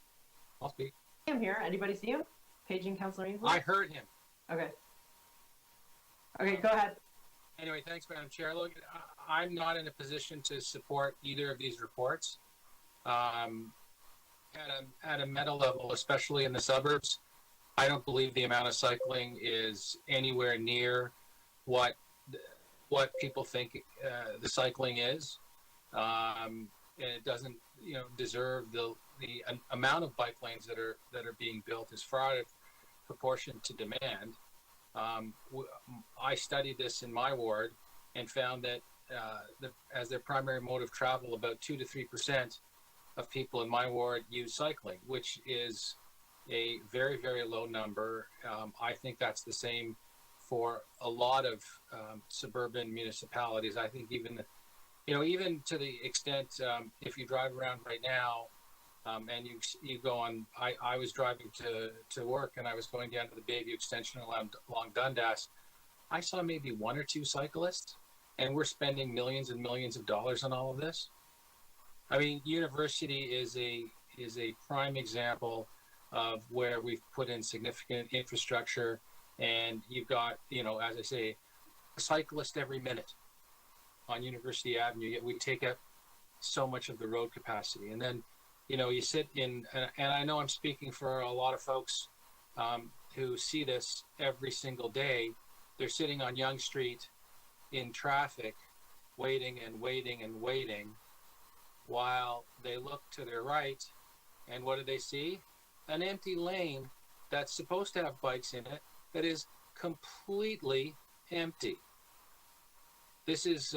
I'll speak. I'm here. Anybody see him? Paging Councillor Ainsley? I heard him. Okay. Okay, go ahead. Anyway, thanks, Madam Chair. Look, I'm not in a position to support either of these reports. At a meta level, especially in the suburbs, I don't believe the amount of cycling is anywhere near what people think the cycling is. And it doesn't, deserve the amount of bike lanes that are being built is far out of proportion to demand. I studied this in my ward and found that as their primary mode of travel, about 2 to 3% of people in my ward use cycling, which is a very, very low number. I think that's the same for a lot of suburban municipalities. I think even to the extent if you drive around right now and you go on, I was driving to work and I was going down to the Bayview Extension along Dundas. I saw maybe 1 or 2 cyclists, and we're spending millions and millions of dollars on all of this. I mean, University is a prime example of where we've put in significant infrastructure, and you've got, as I say, a cyclist every minute on University Avenue, yet we take up so much of the road capacity. And then, you sit in, and I know I'm speaking for a lot of folks who see this every single day. They're sitting on Yonge Street in traffic, waiting and waiting and waiting, while they look to their right, and what do they see? An empty lane that's supposed to have bikes in it that is completely empty. This is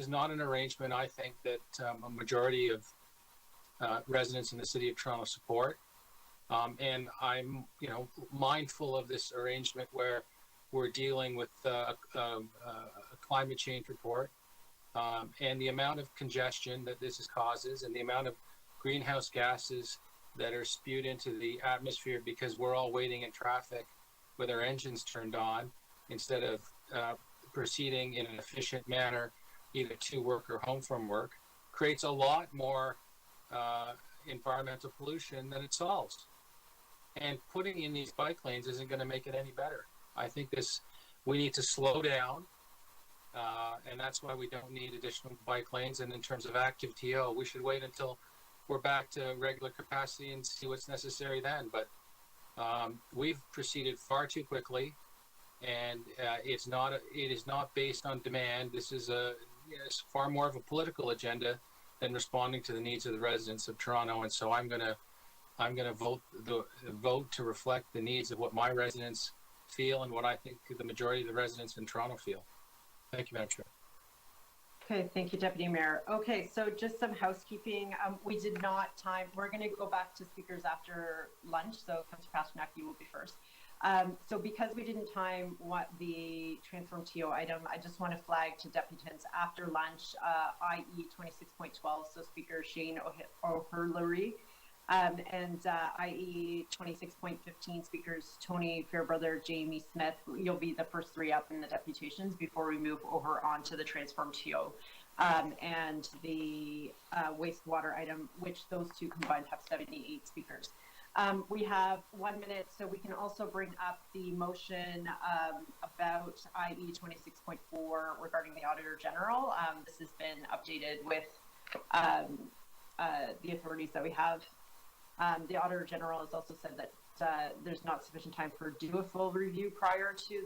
not an arrangement, I think, that a majority of residents in the City of Toronto support. And I'm, mindful of this arrangement where we're dealing with a climate change report, and the amount of congestion that this causes and the amount of greenhouse gases that are spewed into the atmosphere because we're all waiting in traffic with our engines turned on instead of proceeding in an efficient manner, either to work or home from work, creates a lot more environmental pollution than it solves. And putting in these bike lanes isn't going to make it any better. I think we need to slow down, and that's why we don't need additional bike lanes. And in terms of active TO, we should wait until we're back to regular capacity and see what's necessary then. But we've proceeded far too quickly, and it is not based on demand. This is it's far more of a political agenda than responding to the needs of the residents of Toronto. And so I'm gonna vote to reflect the needs of what my residents feel and what I think the majority of the residents in Toronto feel. Thank you, Madam Chair. Okay, thank you, Deputy Mayor. Okay, so just some housekeeping. We did not time, we're going to go back to speakers after lunch, so Councillor Pasternak, you will be first. So because we didn't time what the transform TO item, I just want to flag to deputants after lunch, i.e. 26.12, so Speaker Shane O'Hurlery, and i.e. 26.15, speakers Tony Fairbrother, Jamie Smith. You'll be the first three up in the deputations before we move over onto the transform TO and the wastewater item, which those two combined have 78 speakers. We have 1 minute, so we can also bring up the motion about i.e. 26.4 regarding the Auditor General. This has been updated with the authorities that we have. The Auditor General has also said that there's not sufficient time to do a full review prior to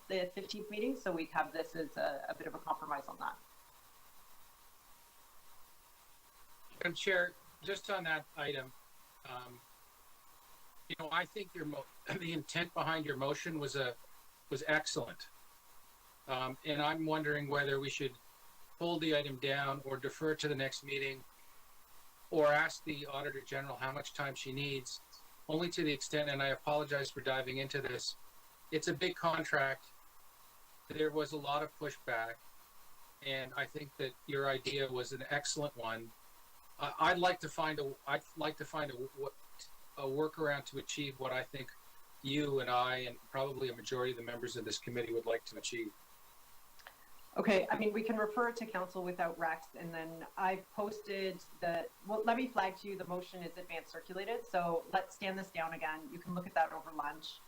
the 15th meeting, so we have this as a bit of a compromise on that. Madam Chair, just on that item, I think the intent behind your motion was excellent, and I'm wondering whether we should hold the item down or defer to the next meeting, or ask the Auditor General how much time she needs, only to the extent, and I apologize for diving into this, it's a big contract. There was a lot of pushback, and I think that your idea was an excellent one. I'd like to find a workaround to achieve what I think you and I and probably a majority of the members of this committee would like to achieve. Okay, I mean, we can refer it to council without Rex, and then I posted well, let me flag to you, the motion is advanced circulated, so let's stand this down again. You can look at that over lunch,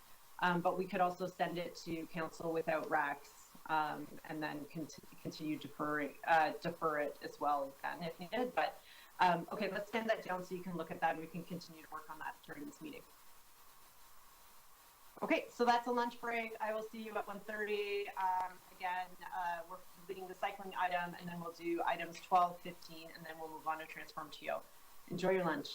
but we could also send it to council without Rex, and then continue defer it as well then if needed. But okay, let's stand that down so you can look at that, and we can continue to work on that during this meeting. Okay, so that's a lunch break. I will see you at 1:30. Again, we're completing the cycling item, and then we'll do items 12, 15, and then we'll move on to transform TO. Enjoy your lunch.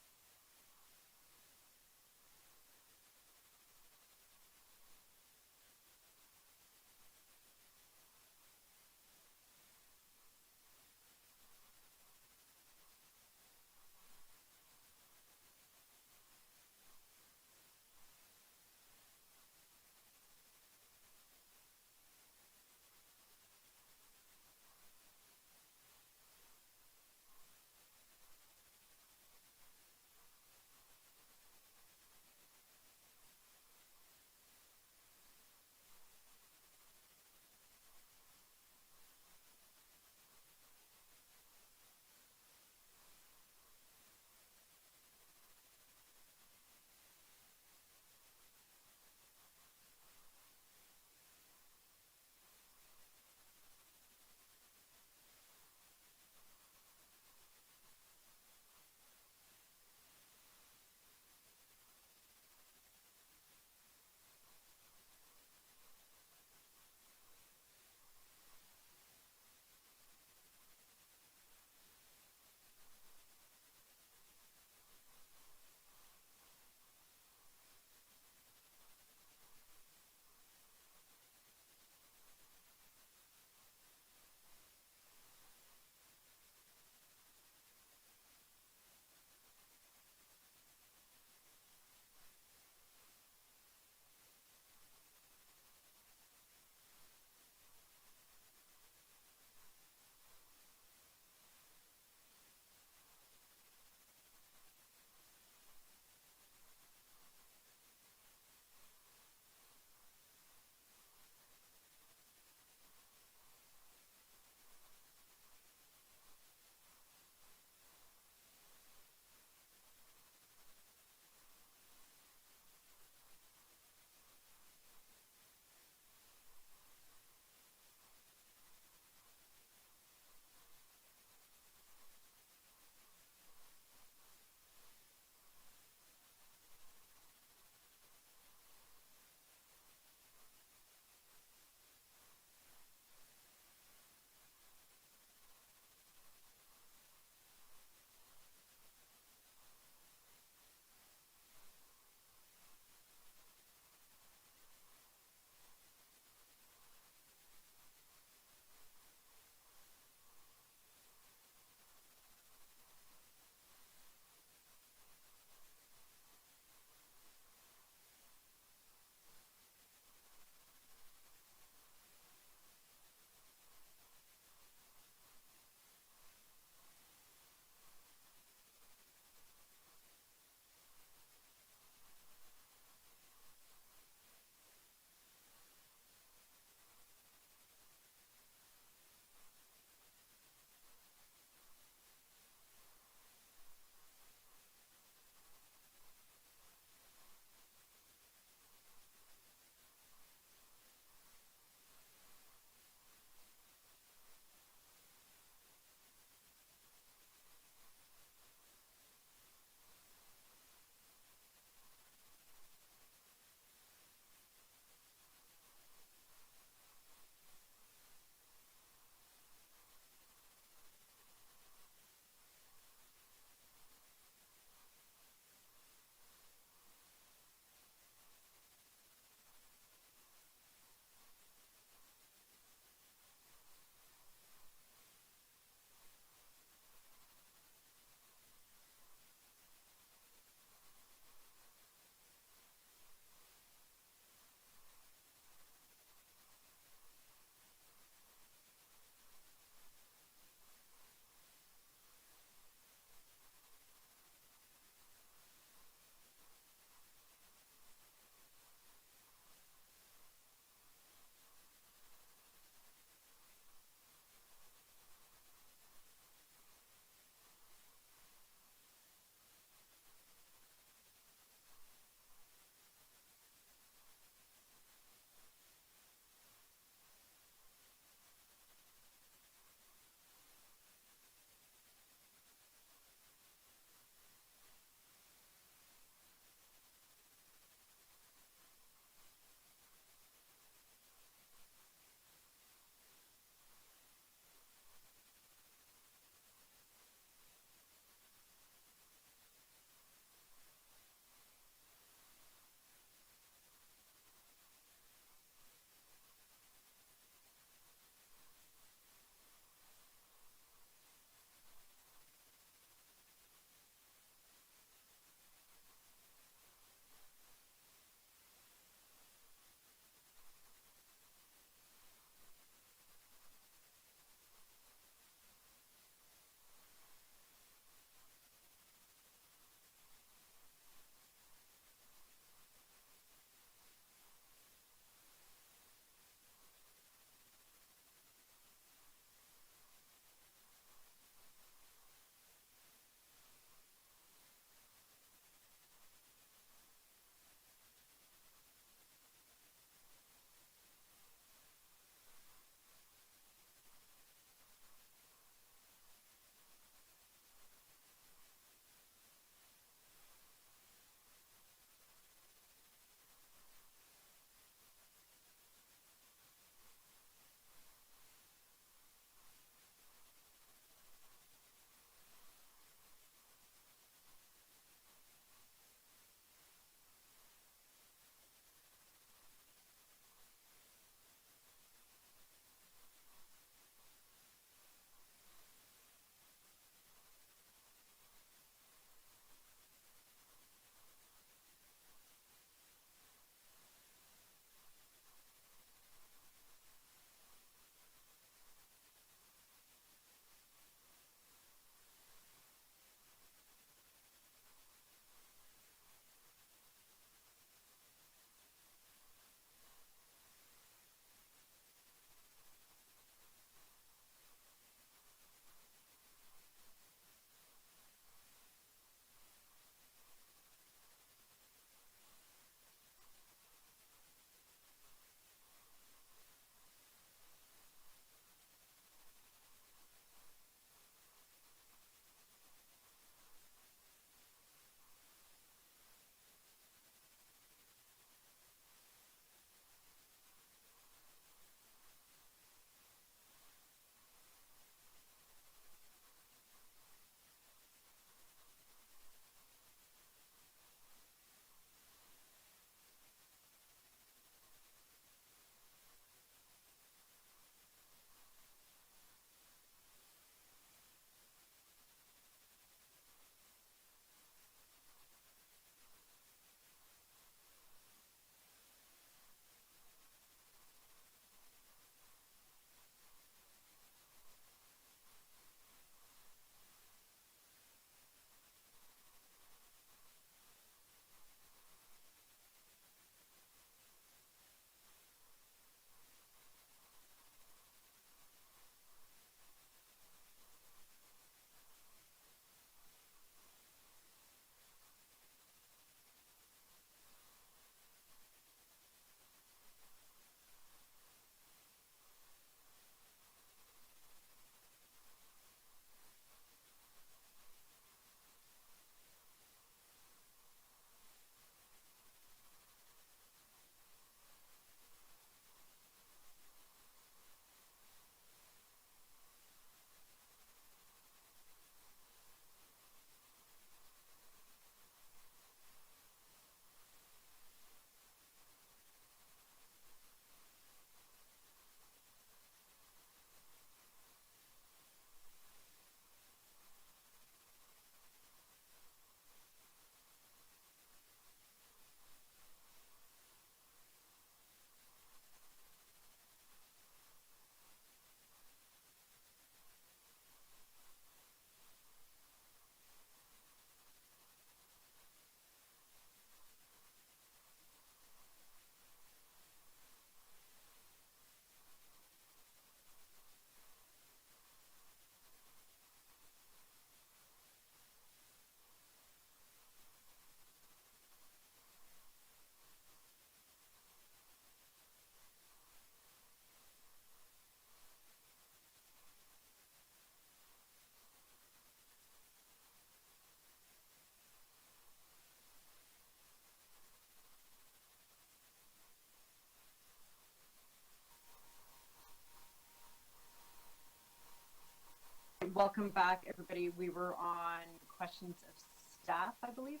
welcome back, everybody. We were on questions of staff, I believe,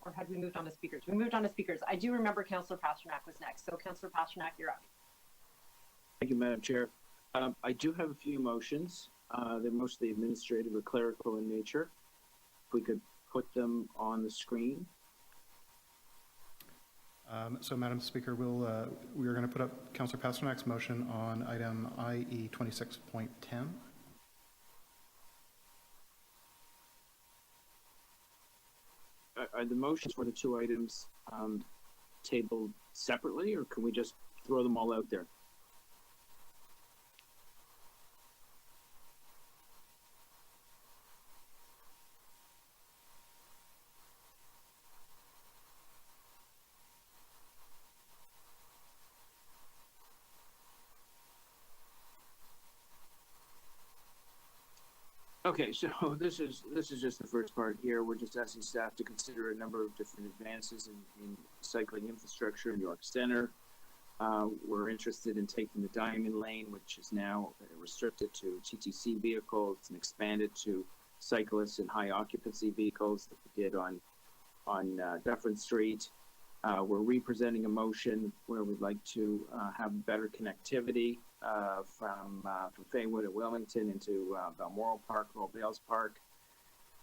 or had we moved on to speakers? We moved on to speakers. I do remember Councillor Pasternak was next. So Councillor Pasternak, you're up. Thank you, Madam Chair. I do have a few motions. They're mostly administrative or clerical in nature. If we could put them on the screen. So, Madam Speaker, we are going to put up Councillor Pasternak's motion on item IE 26.10. Are the motions for the two items tabled separately, or can we just throw them all out there? Okay, so this is just the first part here. We're just asking staff to consider a number of different advances in cycling infrastructure in York Center. We're interested in taking the Diamond Lane, which is now restricted to TTC vehicles, and expanded to cyclists and high occupancy vehicles that we did on Dufferin Street. We're representing a motion where we'd like to have better connectivity from Faywood and Wilmington into Balmoral Park, Royal Bales Park,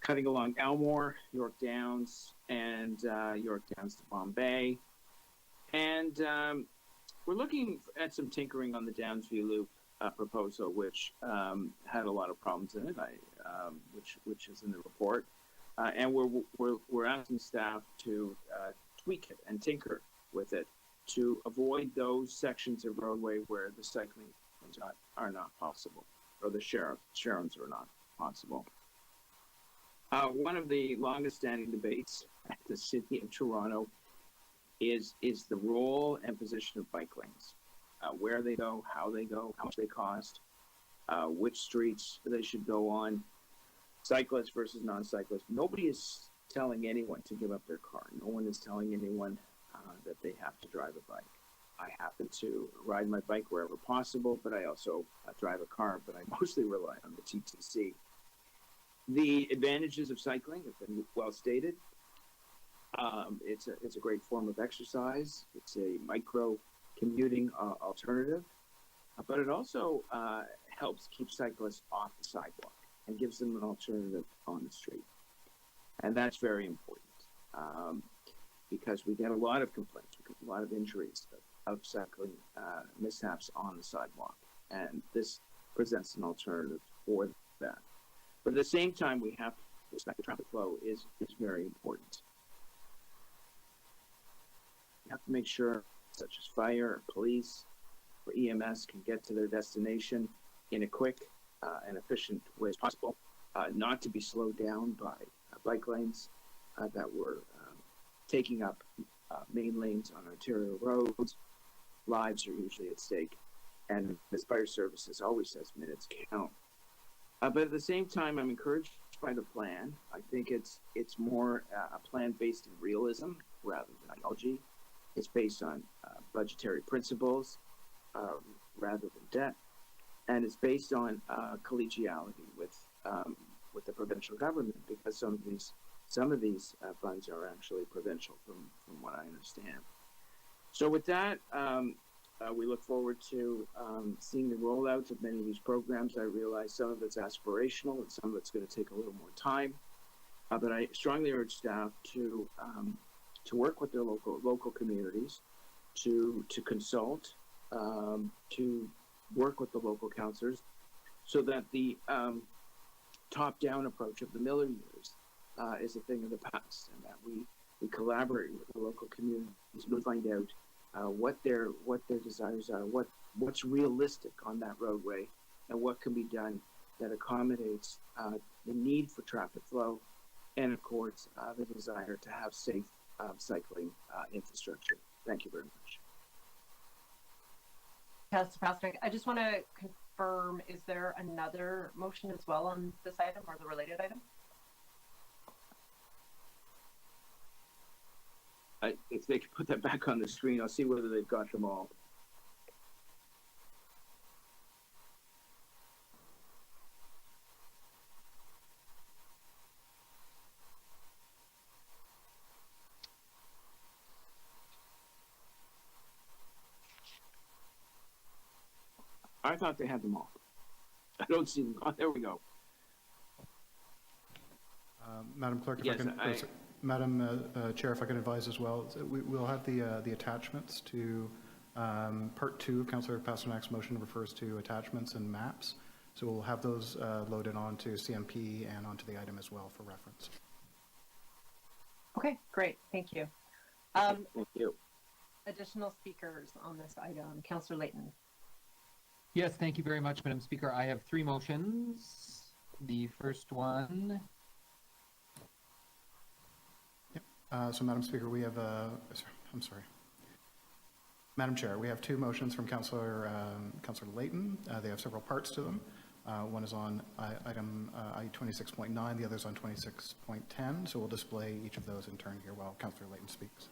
cutting along Elmore, York Downs, and York Downs to Bombay. And we're looking at some tinkering on the Downsview Loop proposal, which had a lot of problems in it, which is in the report. And we're asking staff to tweak it and tinker with it to avoid those sections of roadway where the cycling are not possible, or the Sharons are not possible. One of the longest standing debates at the City of Toronto is the role and position of bike lanes, where they go, how much they cost, which streets they should go on, cyclists versus non-cyclists. Nobody is telling anyone to give up their car. No one is telling anyone that they have to drive a bike. I happen to ride my bike wherever possible, but I also drive a car, but I mostly rely on the TTC. The advantages of cycling have been well stated. It's a great form of exercise. It's a micro commuting alternative, but it also helps keep cyclists off the sidewalk and gives them an alternative on the street. And that's very important because we get a lot of complaints, we get a lot of injuries of cycling mishaps on the sidewalk. And this presents an alternative for that. But at the same time, we have to respect the traffic flow is very important. We have to make sure, such as fire, or police, or EMS can get to their destination in a quick and efficient way as possible, not to be slowed down by bike lanes that were taking up main lanes on arterial roads. Lives are usually at stake, and as fire services always says, minutes count. But at the same time, I'm encouraged by the plan. I think it's more a plan based in realism rather than ideology. It's based on budgetary principles rather than debt, and it's based on collegiality with the provincial government, because some of these funds are actually provincial, from what I understand. So with that, we look forward to seeing the rollouts of many of these programs. I realize some of it's aspirational and some of it's going to take a little more time, but I strongly urge staff to work with their local communities, to consult, to work with the local councillors, so that the top-down approach of the Miller years is a thing of the past, and that we collaborate with the local communities to find out what their desires are, what's realistic on that roadway, and what can be done that accommodates the need for traffic flow, and of course the desire to have safe cycling infrastructure. Thank you very much. Councillor Pasternak, I just want to confirm, is there another motion as well on this item or the related item? If they could put that back on the screen, I'll see whether they've got them all. I thought they had them all. I don't see them. Oh, there we go. Madam Clerk, if Yes, I can, Madam Chair, if I can advise as well, we'll have the attachments to Part 2 of Councillor Pasternak's motion refers to attachments and maps. So we'll have those loaded onto CMP and onto the item as well for reference. Okay, great. Thank you. Thank you. Additional speakers on this item. Councillor Layton. Yes, thank you very much, Madam Speaker. I have three motions. The first one. Yep. So, Madam Speaker, we have I'm sorry. Madam Chair, we have two motions from Councillor Layton. They have several parts to them. One is on item I-26.9, the other is on 26.10. So we'll display each of those in turn here while Councillor Layton speaks.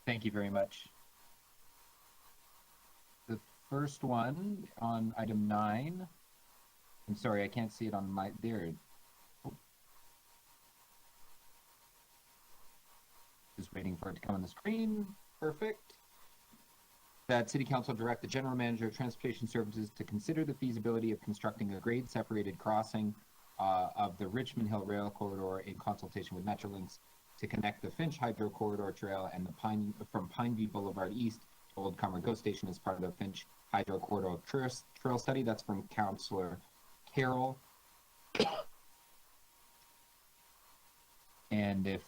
Thank you very much. The first one on item 9. I'm sorry, I can't see it on my there. Just waiting for it to come on the screen. Perfect. That City Council direct the General Manager of Transportation Services to consider the feasibility of constructing a grade-separated crossing of the Richmond Hill Rail Corridor in consultation with Metrolinx to connect the Finch Hydro Corridor Trail and the from Pineview Boulevard East to Old Comer Go Station as part of the Finch Hydro Corridor Trail Study. That's from Councillor Carroll. And if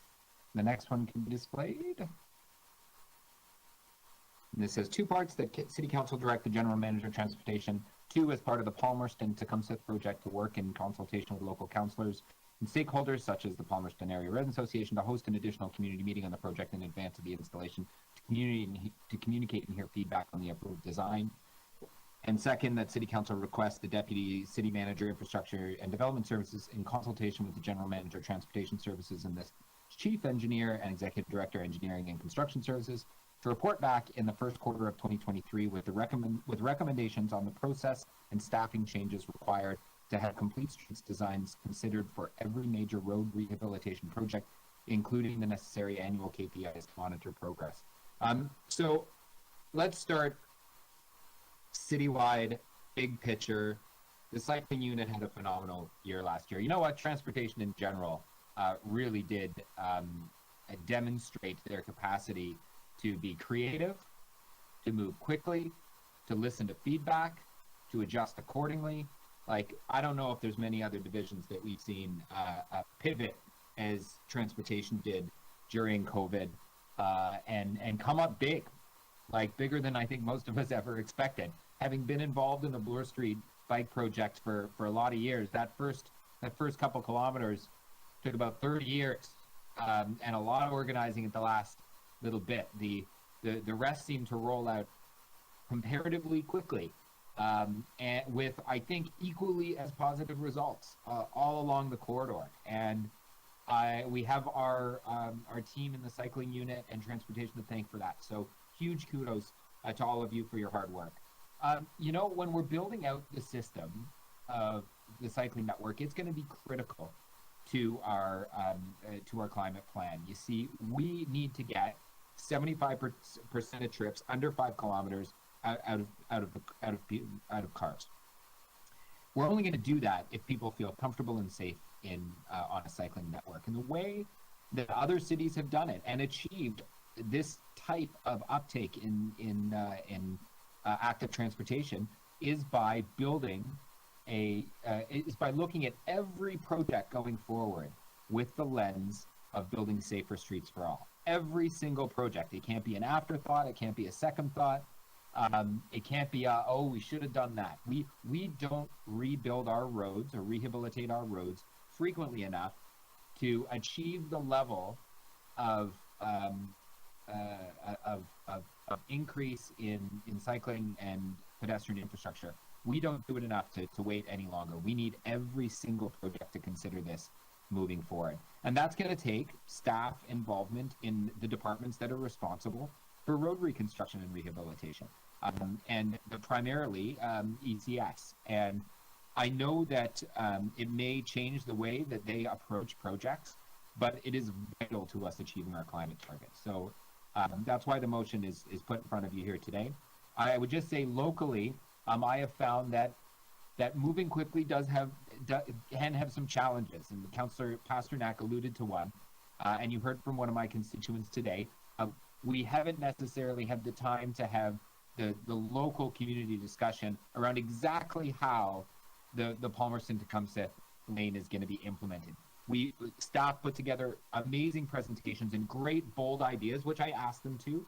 the next one can be displayed. And this has two parts: that City Council direct the General Manager of Transportation to, as part of the Palmerston Tecumseth project, to work in consultation with local councillors and stakeholders such as the Palmerston Area Residents Association to host an additional community meeting on the project in advance of the installation to communicate and hear feedback on the approved design. And second, that City Council requests the Deputy City Manager, Infrastructure and Development Services, in consultation with the General Manager of Transportation Services and the Chief Engineer and Executive Director, Engineering and Construction Services, to report back in the first quarter of 2023 with recommendations on the process and staffing changes required to have complete streets designs considered for every major road rehabilitation project, including the necessary annual KPIs to monitor progress. So let's start citywide, big picture. The cycling unit had a phenomenal year last year. You know what? Transportation in general really did demonstrate their capacity to be creative, to move quickly, to listen to feedback, to adjust accordingly. Like, I don't know if there's many other divisions that we've seen pivot as transportation did during COVID and come up big, like bigger than I think most of us ever expected. Having been involved in the Bloor Street bike project for a lot of years, that first couple kilometers took about 30 years and a lot of organizing at the last little bit. The rest seemed to roll out comparatively quickly, and with, I think, equally as positive results all along the corridor. And we have our team in the cycling unit and transportation to thank for that. So huge kudos to all of you for your hard work. You know, when we're building out the system of the cycling network, it's going to be critical to our climate plan. You see, we need to get 75% of trips under 5 kilometers out of cars. We're only going to do that if people feel comfortable and safe on a cycling network. And the way that other cities have done it and achieved this type of uptake in active transportation is by building by looking at every project going forward with the lens of building safer streets for all. Every single project. It can't be an afterthought. It can't be a second thought. It can't be, oh, we should have done that. We don't rebuild our roads or rehabilitate our roads frequently enough to achieve the level of increase in cycling and pedestrian infrastructure. We don't do it enough to wait any longer. We need every single project to consider this moving forward. And that's going to take staff involvement in the departments that are responsible for road reconstruction and rehabilitation, and primarily ECS. And I know that it may change the way that they approach projects, but it is vital to us achieving our climate targets. So that's why the motion is put in front of you here today. I would just say locally, I have found that moving quickly can have some challenges, and Councillor Pasternak alluded to one, and you heard from one of my constituents today. We haven't necessarily had the time to have the local community discussion around exactly how the Palmerston Tecumseh lane is going to be implemented. Staff put together amazing presentations and great bold ideas, which I asked them to,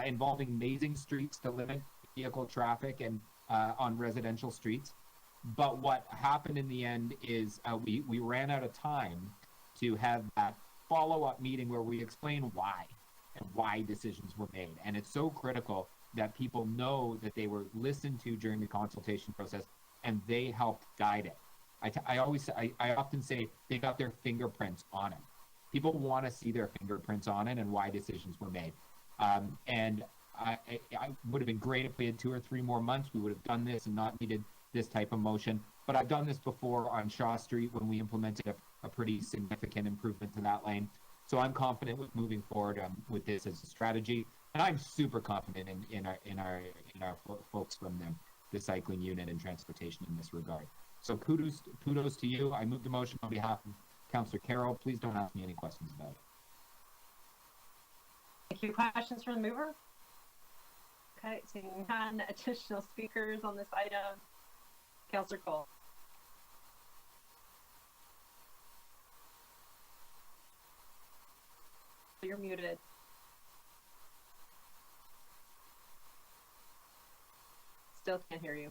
involving amazing streets to limit vehicle traffic and on residential streets. But what happened in the end is we ran out of time to have that follow-up meeting where we explain why decisions were made. And it's so critical that people know that they were listened to during the consultation process and they helped guide it. I often say they got their fingerprints on it. People want to see their fingerprints on it and why decisions were made. And I would have been great if we had 2 or 3 more months. We would have done this and not needed this type of motion. But I've done this before on Shaw Street when we implemented a pretty significant improvement to that lane. So I'm confident with moving forward with this as a strategy. And I'm super confident in our folks from the cycling unit and transportation in this regard. So kudos to you. I moved the motion on behalf of Councillor Carroll. Please don't ask me any questions about it. Thank you. Questions from the mover? Okay, seeing none. Additional speakers on this item. Councillor Cole. You're muted. Still can't hear you.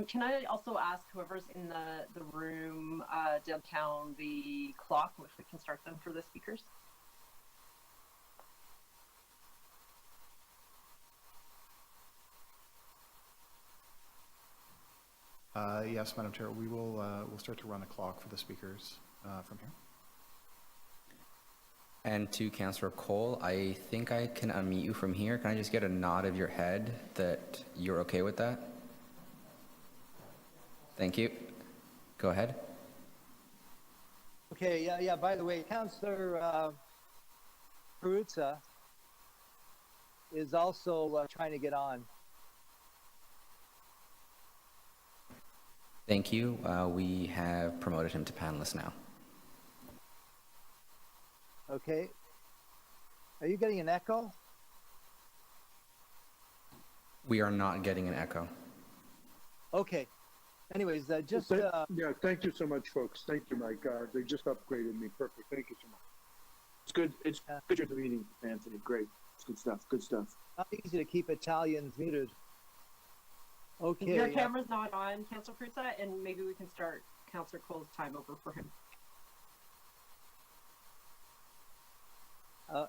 Can I also ask whoever's in the room downtown the clock, if we can start them for the speakers? Yes, Madam Chair, we'll start to run a clock for the speakers from here. And to Councillor Cole, I think I can unmute you from here. Can I just get a nod of your head that you're okay with that? Thank you. Go ahead. Okay, yeah, by the way, Councillor Peruzza is also trying to get on. Thank you. We have promoted him to panelist now. Okay. Are you getting an echo? We are not getting an echo. Okay. Anyways, just... yeah, thank you so much, folks. Thank you, Mike. They just upgraded me. Perfect. Thank you so much. It's good. It's good you're at the meeting, Anthony. Great. It's good stuff. Good stuff. Not easy to keep Italians muted. Okay. Your camera's not on, Councillor Peruzza, and maybe we can start Councillor Cole's time over for him.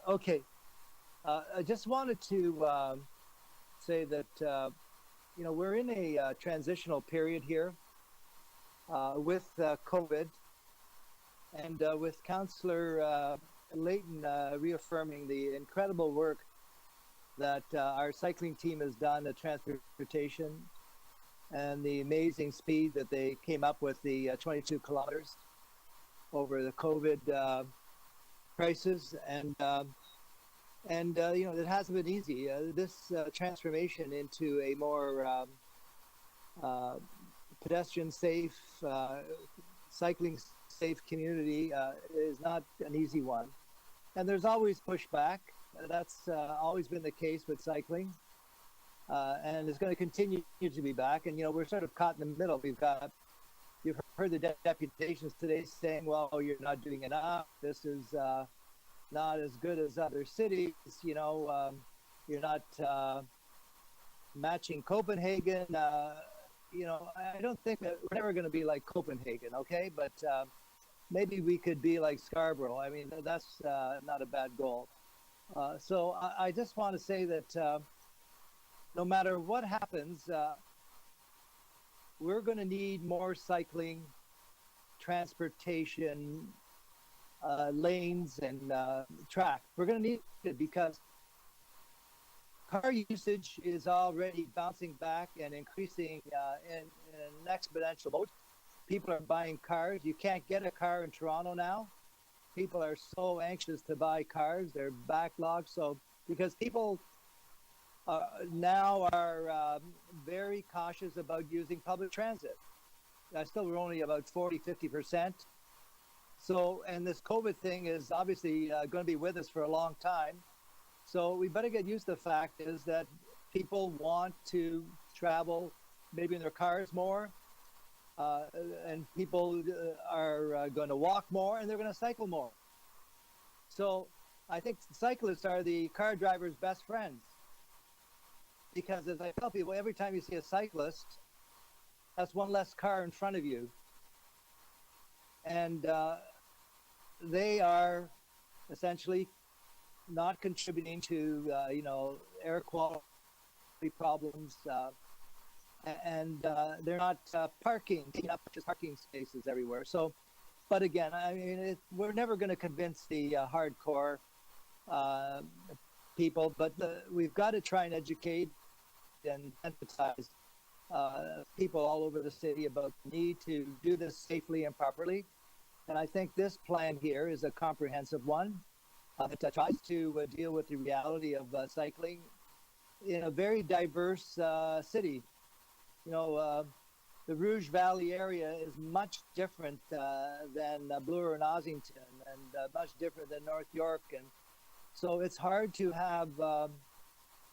Okay. I just wanted to say that, we're in a transitional period here with COVID and with Councillor Layton reaffirming the incredible work that our cycling team has done at transportation and the amazing speed that they came up with, the 22 kilometers over the COVID crisis. And it hasn't been easy. This transformation into a more pedestrian safe, cycling safe community is not an easy one. And there's always pushback. That's always been the case with cycling. And it's going to continue to be back. And, we're sort of caught in the middle. You've heard the deputations today saying, well, you're not doing enough. This is not as good as other cities. You're not matching Copenhagen. I don't think that we're never going to be like Copenhagen, okay? But maybe we could be like Scarborough. I mean, that's not a bad goal. So I just want to say that no matter what happens, we're going to need more cycling, transportation, lanes, and track. We're going to need it because car usage is already bouncing back and increasing in an exponential mode. People are buying cars. You can't get a car in Toronto now. people are so anxious to buy cars, they're backlogged. So because people now are very cautious about using public transit. Still, we're only about 40-50%. So, and this COVID thing is obviously going to be with us for a long time. So we better get used to the fact is that people want to travel maybe in their cars more, and people are going to walk more, and they're going to cycle more. So I think cyclists are the car drivers' best friends. Because as I tell people, every time you see a cyclist, that's one less car in front of you. And they are essentially not contributing to, air quality problems. And they're not taking up just parking spaces everywhere. So, but again, I mean, we're never going to convince the hardcore people, but we've got to try and educate and emphasize people all over the city about the need to do this safely and properly. And I think this plan here is a comprehensive one that tries to deal with the reality of cycling in a very diverse city. You know, the Rouge Valley area is much different than Bloor and Ossington, and much different than North York. And so it's hard to have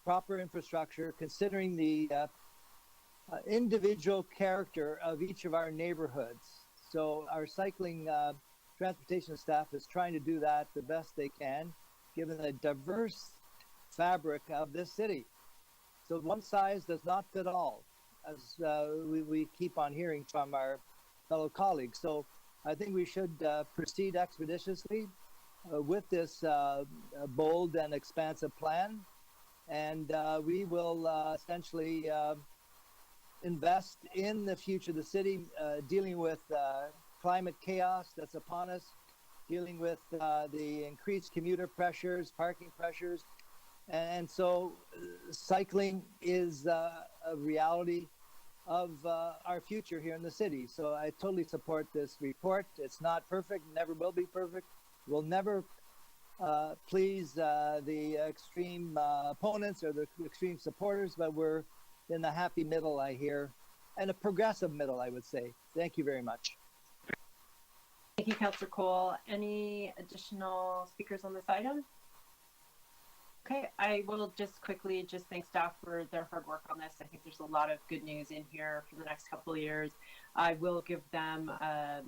proper infrastructure considering the individual character of each of our neighborhoods. So our cycling transportation staff is trying to do that the best they can, given the diverse fabric of this city. So one size does not fit all, as we keep on hearing from our fellow colleagues. So I think we should proceed expeditiously with this bold and expansive plan. And we will essentially invest in the future of the city, dealing with climate chaos that's upon us, dealing with the increased commuter pressures, parking pressures. And so cycling is a reality of our future here in the city. So I totally support this report. It's not perfect, never will be perfect. We'll never please the extreme opponents or the extreme supporters, but we're in the happy middle, I hear, and a progressive middle, I would say. Thank you very much. Thank you, Councillor Cole. Any additional speakers on this item? Okay, I will just quickly thank staff for their hard work on this. I think there's a lot of good news in here for the next couple of years. I will give them a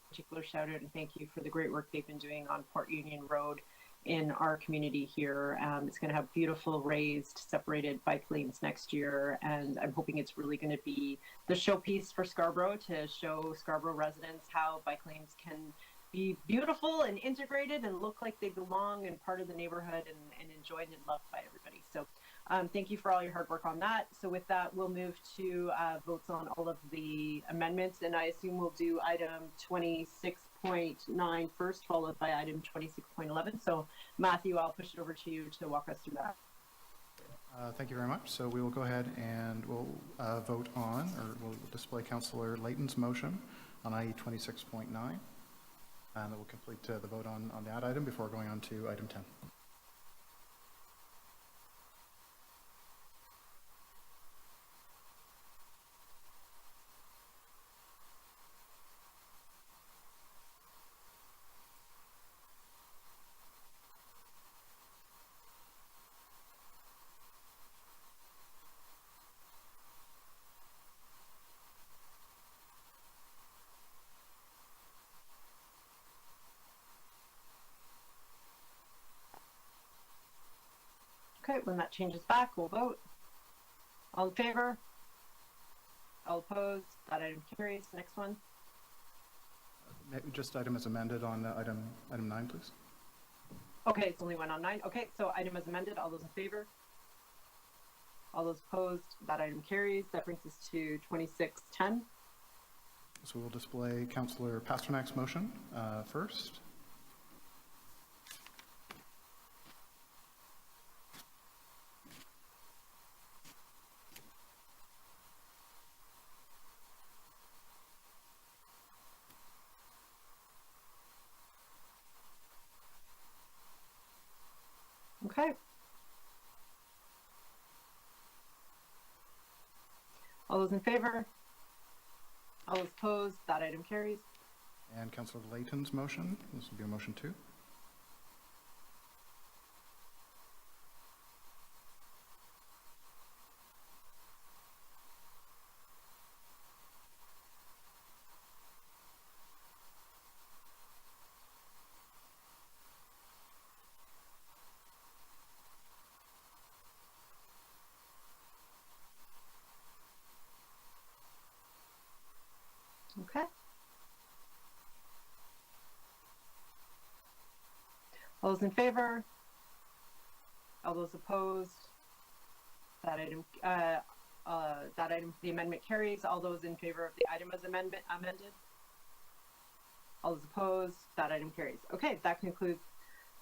particular shout out and thank you for the great work they've been doing on Port Union Road in our community here. It's going to have beautiful raised separated bike lanes next year, and I'm hoping it's really going to be the showpiece for Scarborough to show Scarborough residents how bike lanes can be beautiful and integrated and look like they belong and part of the neighborhood and enjoyed and loved by everybody. So thank you for all your hard work on that. So with that, we'll move to votes on all of the amendments, and I assume we'll do item 26.9 first, followed by item 26.11. So Matthew, I'll push it over to you to walk us through that. Thank you very much. So we will go ahead and we'll vote on, or we'll display Councillor Layton's motion on IE 26.9. And we'll complete the vote on that item before going on to item 10. Okay, when that changes back, we'll vote. All in favor? All opposed? That item carries. Next one. Just item as amended on item 9, please. Okay, it's only one on 9. Okay, so item as amended. All those in favor? All those opposed? That item carries. That brings us to 26.10. So we'll display Councillor Pasternak's motion first. Okay. All those in favor? All those opposed? That item carries. And Councillor Layton's motion, this will be a motion 2. Okay. All those in favor? All those opposed? That item, the amendment carries. All those in favor of the item as amended? All those opposed? That item carries. Okay, that concludes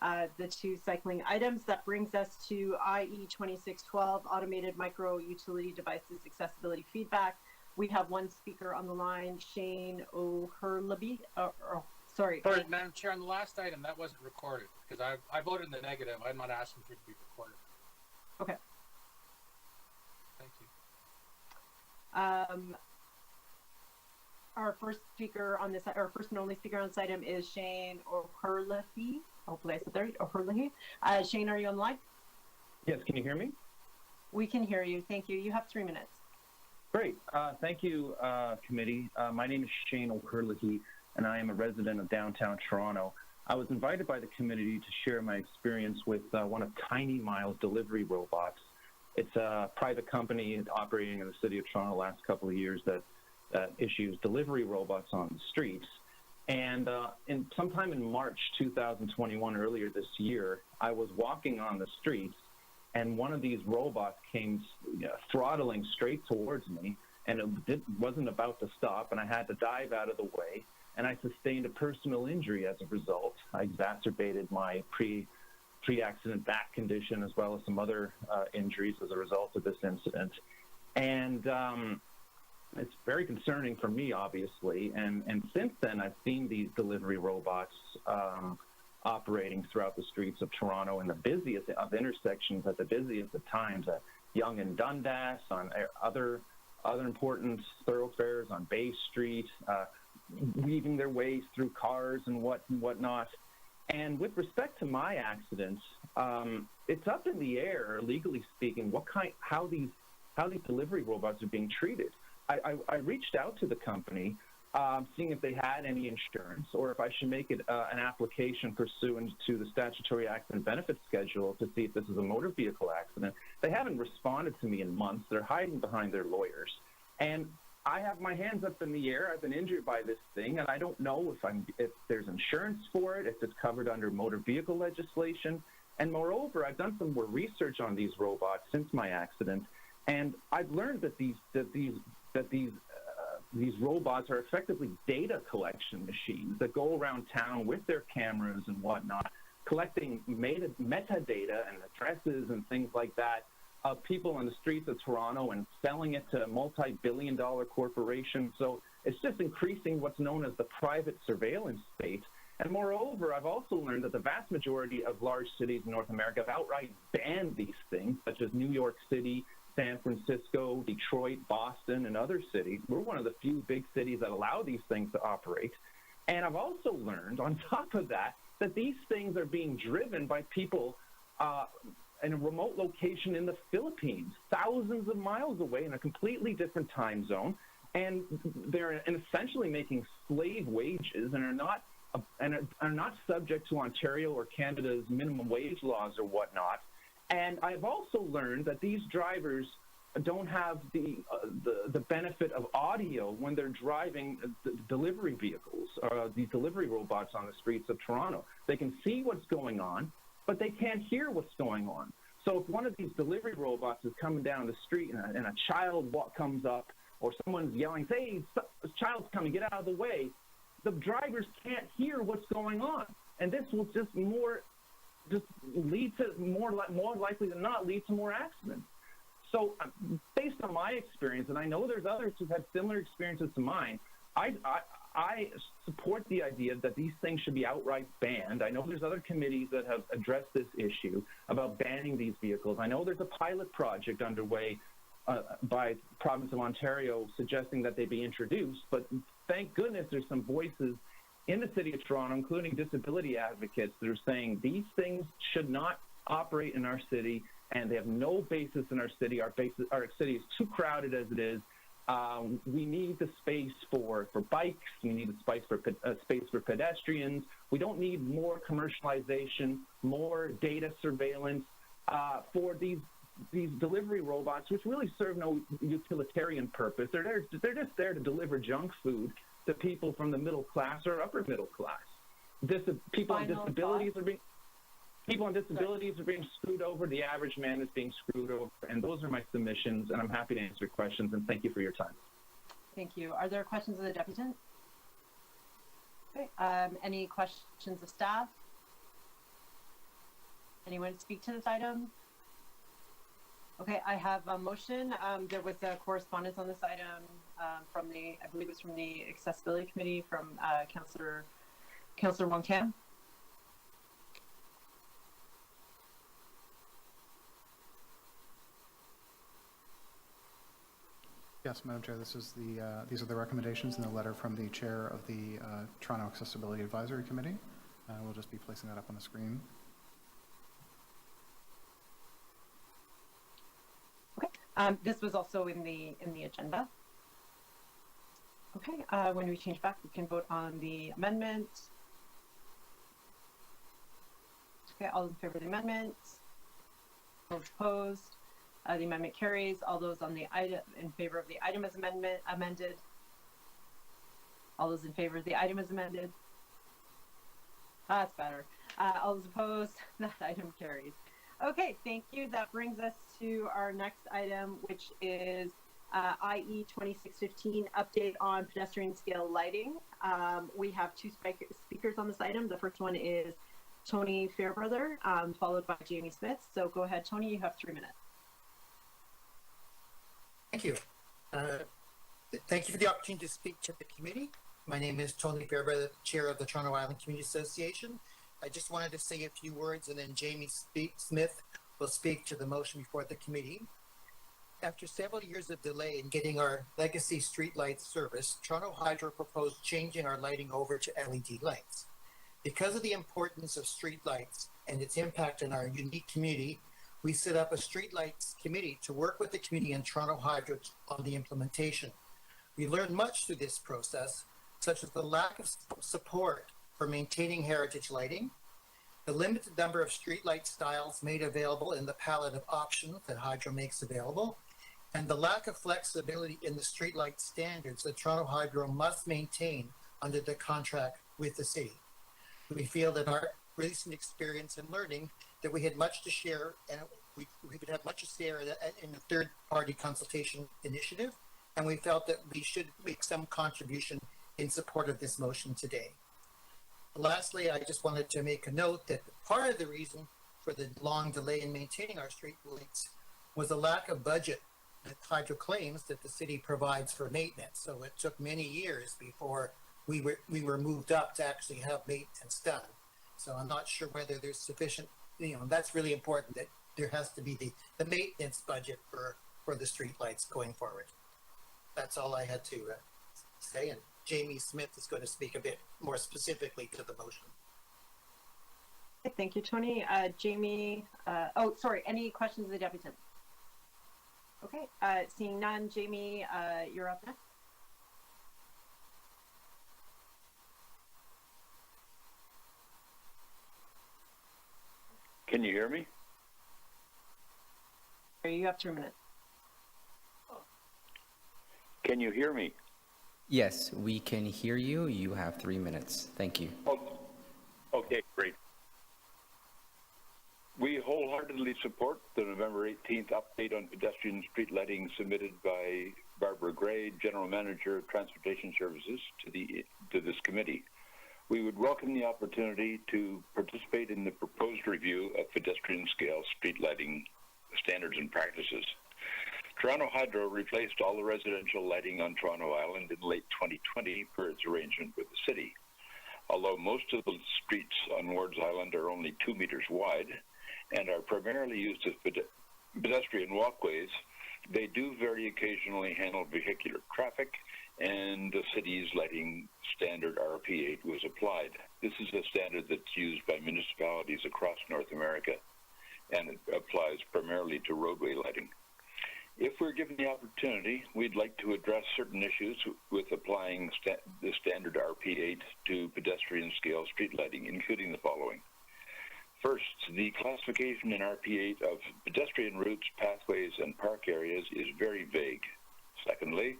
the 2 cycling items. That brings us to IE 2612, Automated Micro Utility Devices Accessibility Feedback. We have one speaker on the line, Shane O'Hurleby. Sorry, Madam Chair, on the last item, that wasn't recorded because I voted in the negative. I'm not asking for it to be recorded. Okay. Thank you. Our first speaker on this, our first and only speaker on this item is Shane O'Hurleby. Hopefully I said that right, O'Hurleby. Shane, are you on the line? Yes, can you hear me? We can hear you. Thank you. You have 3 minutes. Great. Thank you, committee. My name is Shane O'Hurleby, and I am a resident of downtown Toronto. I was invited by the committee to share my experience with one of Tiny Miles delivery robots. It's a private company operating in the city of Toronto the last couple of years that issues delivery robots on the streets. And sometime in March 2021, earlier this year, I was walking on the streets, and one of these robots came throttling straight towards me, and it wasn't about to stop, and I had to dive out of the way, and I sustained a personal injury as a result. I exacerbated my pre-accident back condition as well as some other injuries as a result of this incident. And it's very concerning for me, obviously, and since then I've seen these delivery robots operating throughout the streets of Toronto in the busiest of intersections at the busiest of times, at Yonge and Dundas, on other important thoroughfares on Bay Street, weaving their ways through cars and whatnot. And with respect to my accident, it's up in the air, legally speaking, how these delivery robots are being treated. I reached out to the company, seeing if they had any insurance or if I should make it an application pursuant to the statutory accident benefit schedule to see if this is a motor vehicle accident. They haven't responded to me in months. They're hiding behind their lawyers. And I have my hands up in the air. I've been injured by this thing, and I don't know if there's insurance for it, if it's covered under motor vehicle legislation. And moreover, I've done some more research on these robots since my accident, and I've learned that these robots are effectively data collection machines that go around town with their cameras and whatnot, collecting metadata and addresses and things like that of people on the streets of Toronto and selling it to multi-billion-dollar corporations. So it's just increasing what's known as the private surveillance state. And moreover, I've also learned that the vast majority of large cities in North America have outright banned these things, such as New York City, San Francisco, Detroit, Boston, and other cities. We're one of the few big cities that allow these things to operate. And I've also learned, on top of that these things are being driven by people in a remote location in the Philippines, thousands of miles away in a completely different time zone. And they're essentially making slave wages and are not subject to Ontario or Canada's minimum wage laws or whatnot. And I've also learned that these drivers don't have the benefit of audio when they're driving the delivery vehicles, these delivery robots on the streets of Toronto. They can see what's going on, but they can't hear what's going on. So if one of these delivery robots is coming down the street and a child comes up, or someone's yelling, "Hey, this child's coming, get out of the way," the drivers can't hear what's going on. And this will just lead to more likely than not lead to more accidents. So based on my experience, and I know there's others who've had similar experiences to mine, I I support the idea that these things should be outright banned. I know there's other committees that have addressed this issue about banning these vehicles. I know there's a pilot project underway by the province of Ontario suggesting that they be introduced, but thank goodness there's some voices in the city of Toronto, including disability advocates, that are saying these things should not operate in our city, and they have no basis in our city. Our city is too crowded as it is. We need the space for bikes. We need the space for pedestrians. We don't need more commercialization, more data surveillance for these delivery robots, which really serve no utilitarian purpose. They're just there to deliver junk food to people from the middle class or upper middle class. People on disabilities are being screwed over. The average man is being screwed over. And those are my submissions, and I'm happy to answer questions, and thank you for your time. Thank you. Are there questions of the deputant? Okay. Any questions of staff? Anyone to speak to this item? Okay, I have a motion. There was a correspondence on this item from I believe it was from the Accessibility Committee from Councillor Wong-Tam. Yes, Madam Chair, these are the recommendations in the letter from the chair of the Toronto Accessibility Advisory Committee. We'll just be placing that up on the screen. Okay, this was also in the agenda. Okay, when we change back, we can vote on the amendment. Okay, all those in favor of the amendment? Those opposed? The amendment carries. All those on the item in favor of the item as amended. All those in favor of the item as amended. That's better. All those opposed? That item carries. Okay, thank you. That brings us to our next item, which is IE 2615 update on pedestrian scale lighting. We have two speakers on this item. The first one is Tony Fairbrother, followed by Jamie Smith. So go ahead, Tony, you have 3 minutes. Thank you. Thank you for the opportunity to speak to the committee. My name is Tony Fairbrother, Chair of the Toronto Island Community Association. I just wanted to say a few words, and then Jamie Smith will speak to the motion before the committee. After several years of delay in getting our legacy streetlights serviced, Toronto Hydro proposed changing our lighting over to LED lights. Because of the importance of streetlights and its impact on our unique community, we set up a streetlights committee to work with the community and Toronto Hydro on the implementation. We learned much through this process, such as the lack of support for maintaining heritage lighting, the limited number of streetlight styles made available in the palette of options that Hydro makes available, and the lack of flexibility in the streetlight standards that Toronto Hydro must maintain under the contract with the city. We feel that our recent experience and learning that we had much to share, and we would have much to share in the third-party consultation initiative, and we felt that we should make some contribution in support of this motion today. Lastly, I just wanted to make a note that part of the reason for the long delay in maintaining our street lights was a lack of budget that Hydro claims that the city provides for maintenance. So it took many years before we were moved up to actually have maintenance done. So I'm not sure whether there's sufficient, that's really important, that there has to be the maintenance budget for the street lights going forward. That's all I had to say, and Jamie Smith is going to speak a bit more specifically to the motion. Okay, thank you, Tony. Jamie, any questions of the deputant? Okay, seeing none, Jamie, you're up next. Can you hear me? You have 2 minutes. Can you hear me? Yes, we can hear you. You have 3 minutes. Thank you. Okay, great. We wholeheartedly support the November 18th update on pedestrian street lighting submitted by Barbara Gray, General Manager of Transportation Services, to this committee. We would welcome the opportunity to participate in the proposed review of pedestrian scale street lighting standards and practices. Toronto Hydro replaced all the residential lighting on Toronto Island in late 2020 per its arrangement with the city. Although most of the streets on Wards Island are only 2 meters wide and are primarily used as pedestrian walkways, they do very occasionally handle vehicular traffic, and the city's lighting standard RP8 was applied. This is a standard that's used by municipalities across North America, and it applies primarily to roadway lighting. If we're given the opportunity, we'd like to address certain issues with applying the standard RP8 to pedestrian scale street lighting, including the following. First, the classification in RP8 of pedestrian routes, pathways, and park areas is very vague. Secondly,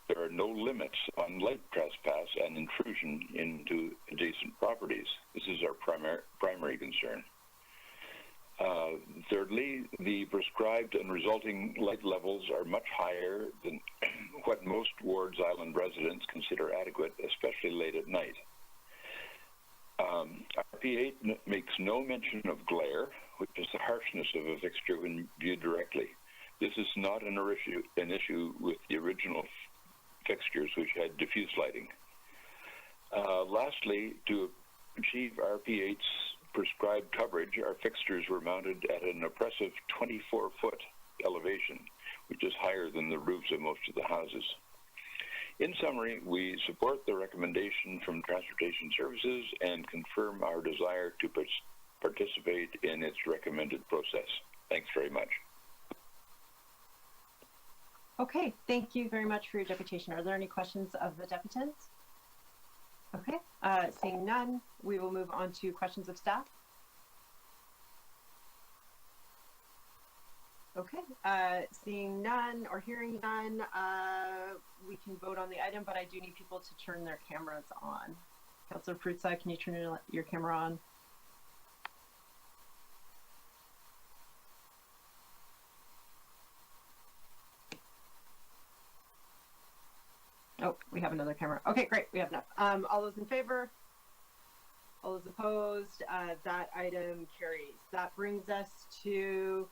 there are no limits on light trespass and intrusion into adjacent properties. This is our primary concern. Thirdly, the prescribed and resulting light levels are much higher than what most Wards Island residents consider adequate, especially late at night. RP8 makes no mention of glare, which is the harshness of a fixture when viewed directly. This is not an issue with the original fixtures, which had diffuse lighting. Lastly, to achieve RP8's prescribed coverage, our fixtures were mounted at an oppressive 24-foot elevation, which is higher than the roofs of most of the houses. In summary, we support the recommendation from Transportation Services and confirm our desire to participate in its recommended process. Thanks very much. Okay, thank you very much for your deputation. Are there any questions of the deputants? Okay, seeing none, we will move on to questions of staff. Okay, seeing none or hearing none, we can vote on the item, but I do need people to turn their cameras on. Councillor Prutza, can you turn your camera on? Oh, we have another camera. Okay, great. We have enough. All those in favor? All those opposed? That item carries. That brings us to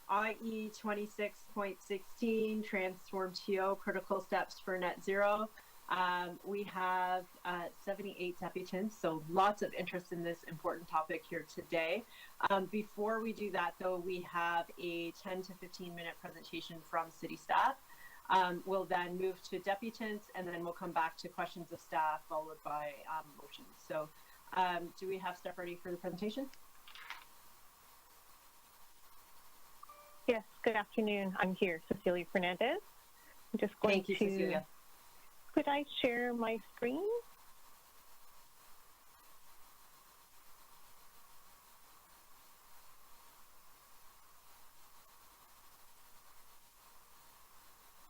IE 26.16, Transform TO, Critical Steps for Net Zero. We have 78 deputants, so lots of interest in this important topic here today. Before we do that, though, we have a 10 to 15-minute presentation from city staff. We'll then move to deputants, and then we'll come back to questions of staff, followed by motions. So do we have staff ready for the presentation? Yes, good afternoon. I'm here, Cecilia Fernandez. I'm just going Thank you, Cecilia. Could I share my screen?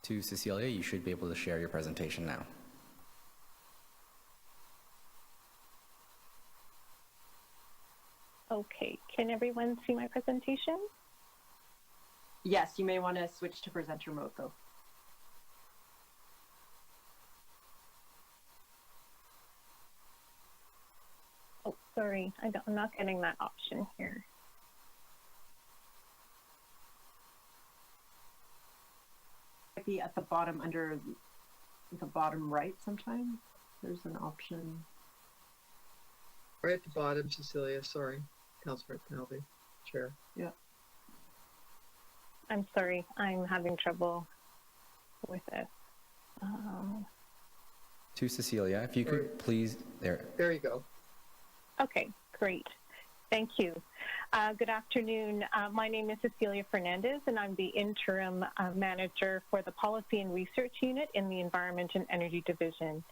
To Cecilia, you should be able to share your presentation now. Okay, can everyone see my presentation? Yes, you may want to switch to presenter mode, though. Oh, sorry, I'm not getting that option here. Be at the bottom, under the bottom right sometimes. There's an option. Right at the bottom, Cecilia, sorry. Councillor Penalty, Chair. Yeah. I'm sorry, I'm having trouble with it. To Cecilia, if you could please, there you go. Okay, great. Thank you. Good afternoon. My name is Cecilia Fernandez, and I'm the interim manager for the Policy and Research Unit in the Environment and Energy Division.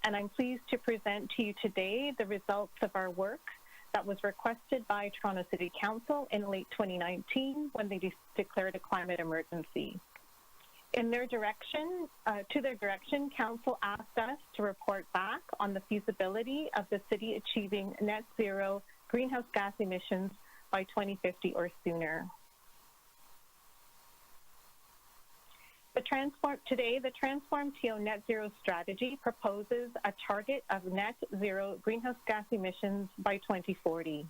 And I'm pleased to present to you today the results of our work that was requested by Toronto City Council in late 2019 when they declared a climate emergency. In their direction, Council asked us to report back on the feasibility of the city achieving net zero greenhouse gas emissions by 2050 or sooner. The Transform TO Net Zero strategy proposes a target of net zero greenhouse gas emissions by 2040.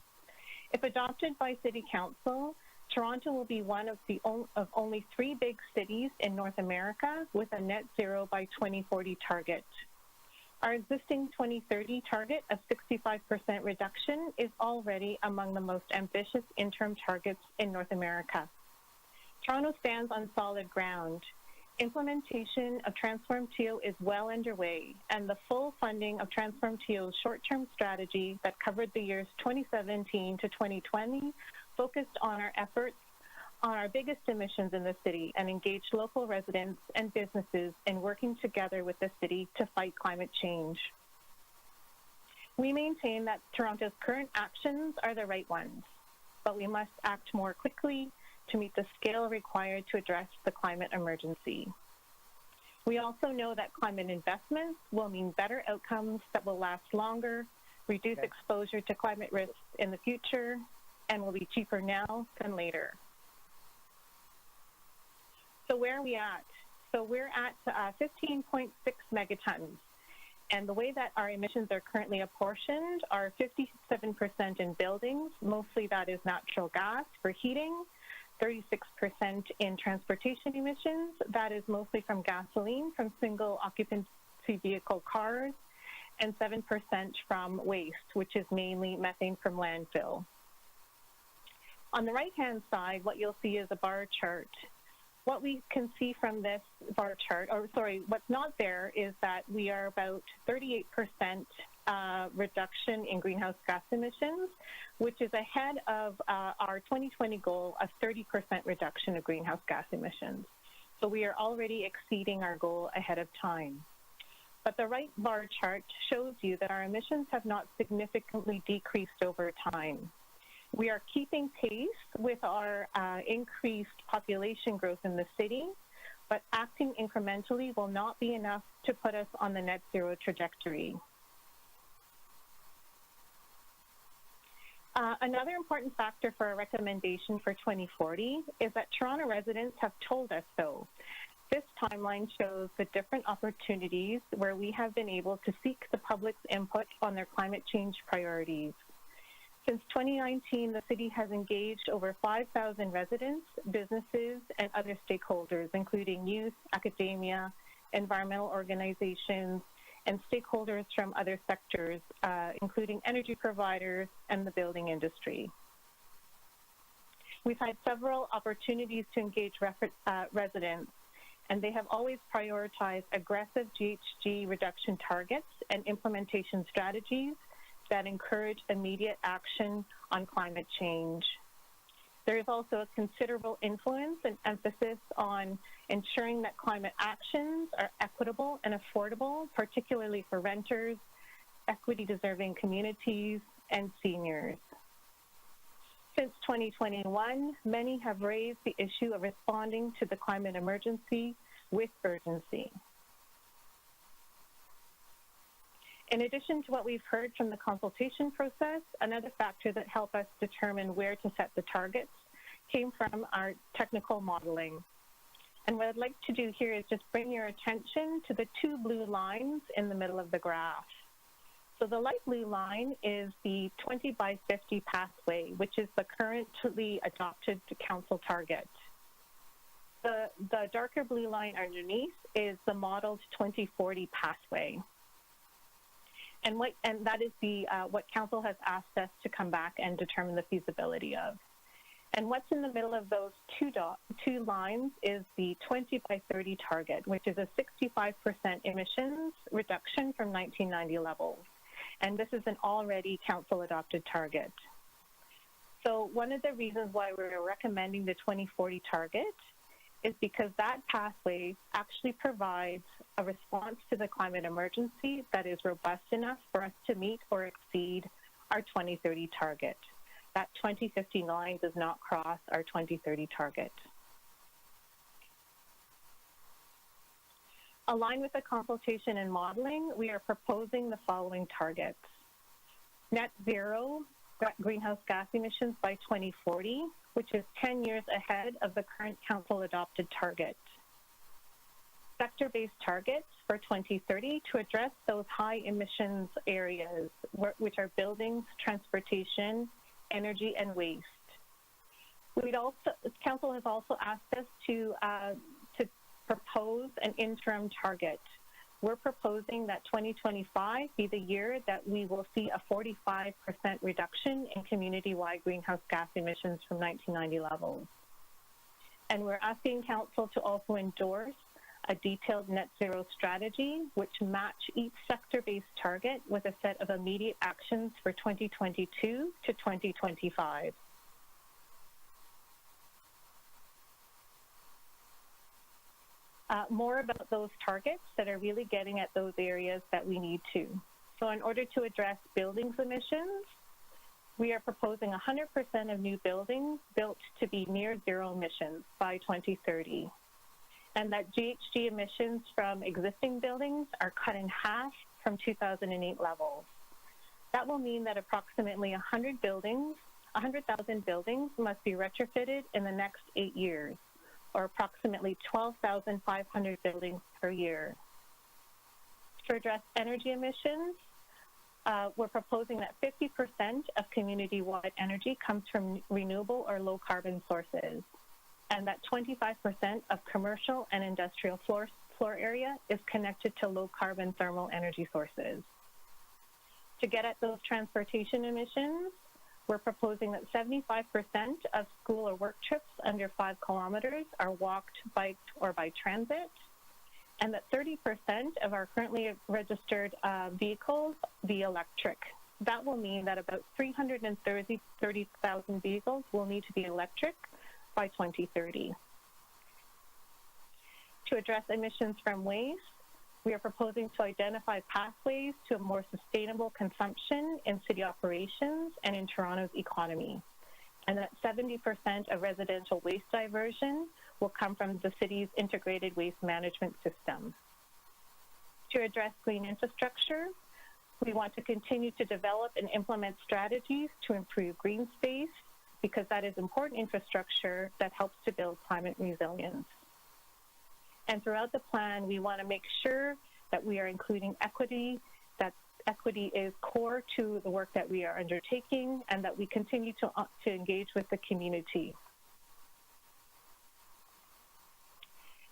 If adopted by City Council, Toronto will be one of only 3 big cities in North America with a net zero by 2040 target. Our existing 2030 target of 65% reduction is already among the most ambitious interim targets in North America. Toronto stands on solid ground. Implementation of Transform TO is well underway, and the full funding of Transform TO's short-term strategy that covered the years 2017 to 2020 focused on our efforts on our biggest emissions in the city and engaged local residents and businesses in working together with the city to fight climate change. We maintain that Toronto's current actions are the right ones, but we must act more quickly to meet the scale required to address the climate emergency. We also know that climate investments will mean better outcomes that will last longer, reduce exposure to climate risks in the future, and will be cheaper now than later. So where are we at? So we're at 15.6 megatons. And the way that our emissions are currently apportioned are 57% in buildings, mostly that is natural gas for heating, 36% in transportation emissions, that is mostly from gasoline from single occupancy vehicle cars, and 7% from waste, which is mainly methane from landfill. On the right-hand side, what you'll see is a bar chart. What we can see from this bar chart, or sorry, what's not there is that we are about 38% reduction in greenhouse gas emissions, which is ahead of our 2020 goal of 30% reduction of greenhouse gas emissions. So we are already exceeding our goal ahead of time. But the right bar chart shows you that our emissions have not significantly decreased over time. We are keeping pace with our increased population growth in the city, but acting incrementally will not be enough to put us on the net zero trajectory. Another important factor for our recommendation for 2040 is that Toronto residents have told us so. This timeline shows the different opportunities where we have been able to seek the public's input on their climate change priorities. Since 2019, the city has engaged over 5,000 residents, businesses, and other stakeholders, including youth, academia, environmental organizations, and stakeholders from other sectors, including energy providers and the building industry. We've had several opportunities to engage residents, and they have always prioritized aggressive GHG reduction targets and implementation strategies that encourage immediate action on climate change. There is also a considerable influence and emphasis on ensuring that climate actions are equitable and affordable, particularly for renters, equity-deserving communities, and seniors. Since 2021, many have raised the issue of responding to the climate emergency with urgency. In addition to what we've heard from the consultation process, another factor that helped us determine where to set the targets came from our technical modeling. And what I'd like to do here is just bring your attention to the 2 blue lines in the middle of the graph. So the light blue line is the 20 by 50 pathway, which is the currently adopted council target. The darker blue line underneath is the modeled 2040 pathway. And that is what council has asked us to come back and determine the feasibility of. And what's in the middle of those two lines is the 20 by 30 target, which is a 65% emissions reduction from 1990 levels. And this is an already council adopted target. So one of the reasons why we're recommending the 2040 target is because that pathway actually provides a response to the climate emergency that is robust enough for us to meet or exceed our 2030 target. That 2050 line does not cross our 2030 target. Aligned with the consultation and modeling, we are proposing the following targets. Net zero greenhouse gas emissions by 2040, which is 10 years ahead of the current council adopted target. Sector-based targets for 2030 to address those high emissions areas, which are buildings, transportation, energy, and waste. Council has also asked us to propose an interim target. We're proposing that 2025 be the year that we will see a 45% reduction in community-wide greenhouse gas emissions from 1990 levels. And we're asking Council to also endorse a detailed net zero strategy, which match each sector-based target with a set of immediate actions for 2022 to 2025. More about those targets that are really getting at those areas that we need to. So in order to address buildings emissions, we are proposing 100% of new buildings built to be near zero emissions by 2030. And that GHG emissions from existing buildings are cut in half from 2008 levels. That will mean that approximately 100,000 buildings must be retrofitted in the next 8 years, or approximately 12,500 buildings per year. To address energy emissions, we're proposing that 50% of community-wide energy comes from renewable or low-carbon sources, and that 25% of commercial and industrial floor area is connected to low-carbon thermal energy sources. To get at those transportation emissions, we're proposing that 75% of school or work trips under 5 kilometers are walked, biked, or by transit, and that 30% of our currently registered vehicles be electric. That will mean that about 330,000 vehicles will need to be electric by 2030. To address emissions from waste, we are proposing to identify pathways to a more sustainable consumption in city operations and in Toronto's economy, and that 70% of residential waste diversion will come from the city's integrated waste management system. To address green infrastructure, we want to continue to develop and implement strategies to improve green space, because that is important infrastructure that helps to build climate resilience. And throughout the plan, we want to make sure that we are including equity, that equity is core to the work that we are undertaking, and that we continue to engage with the community.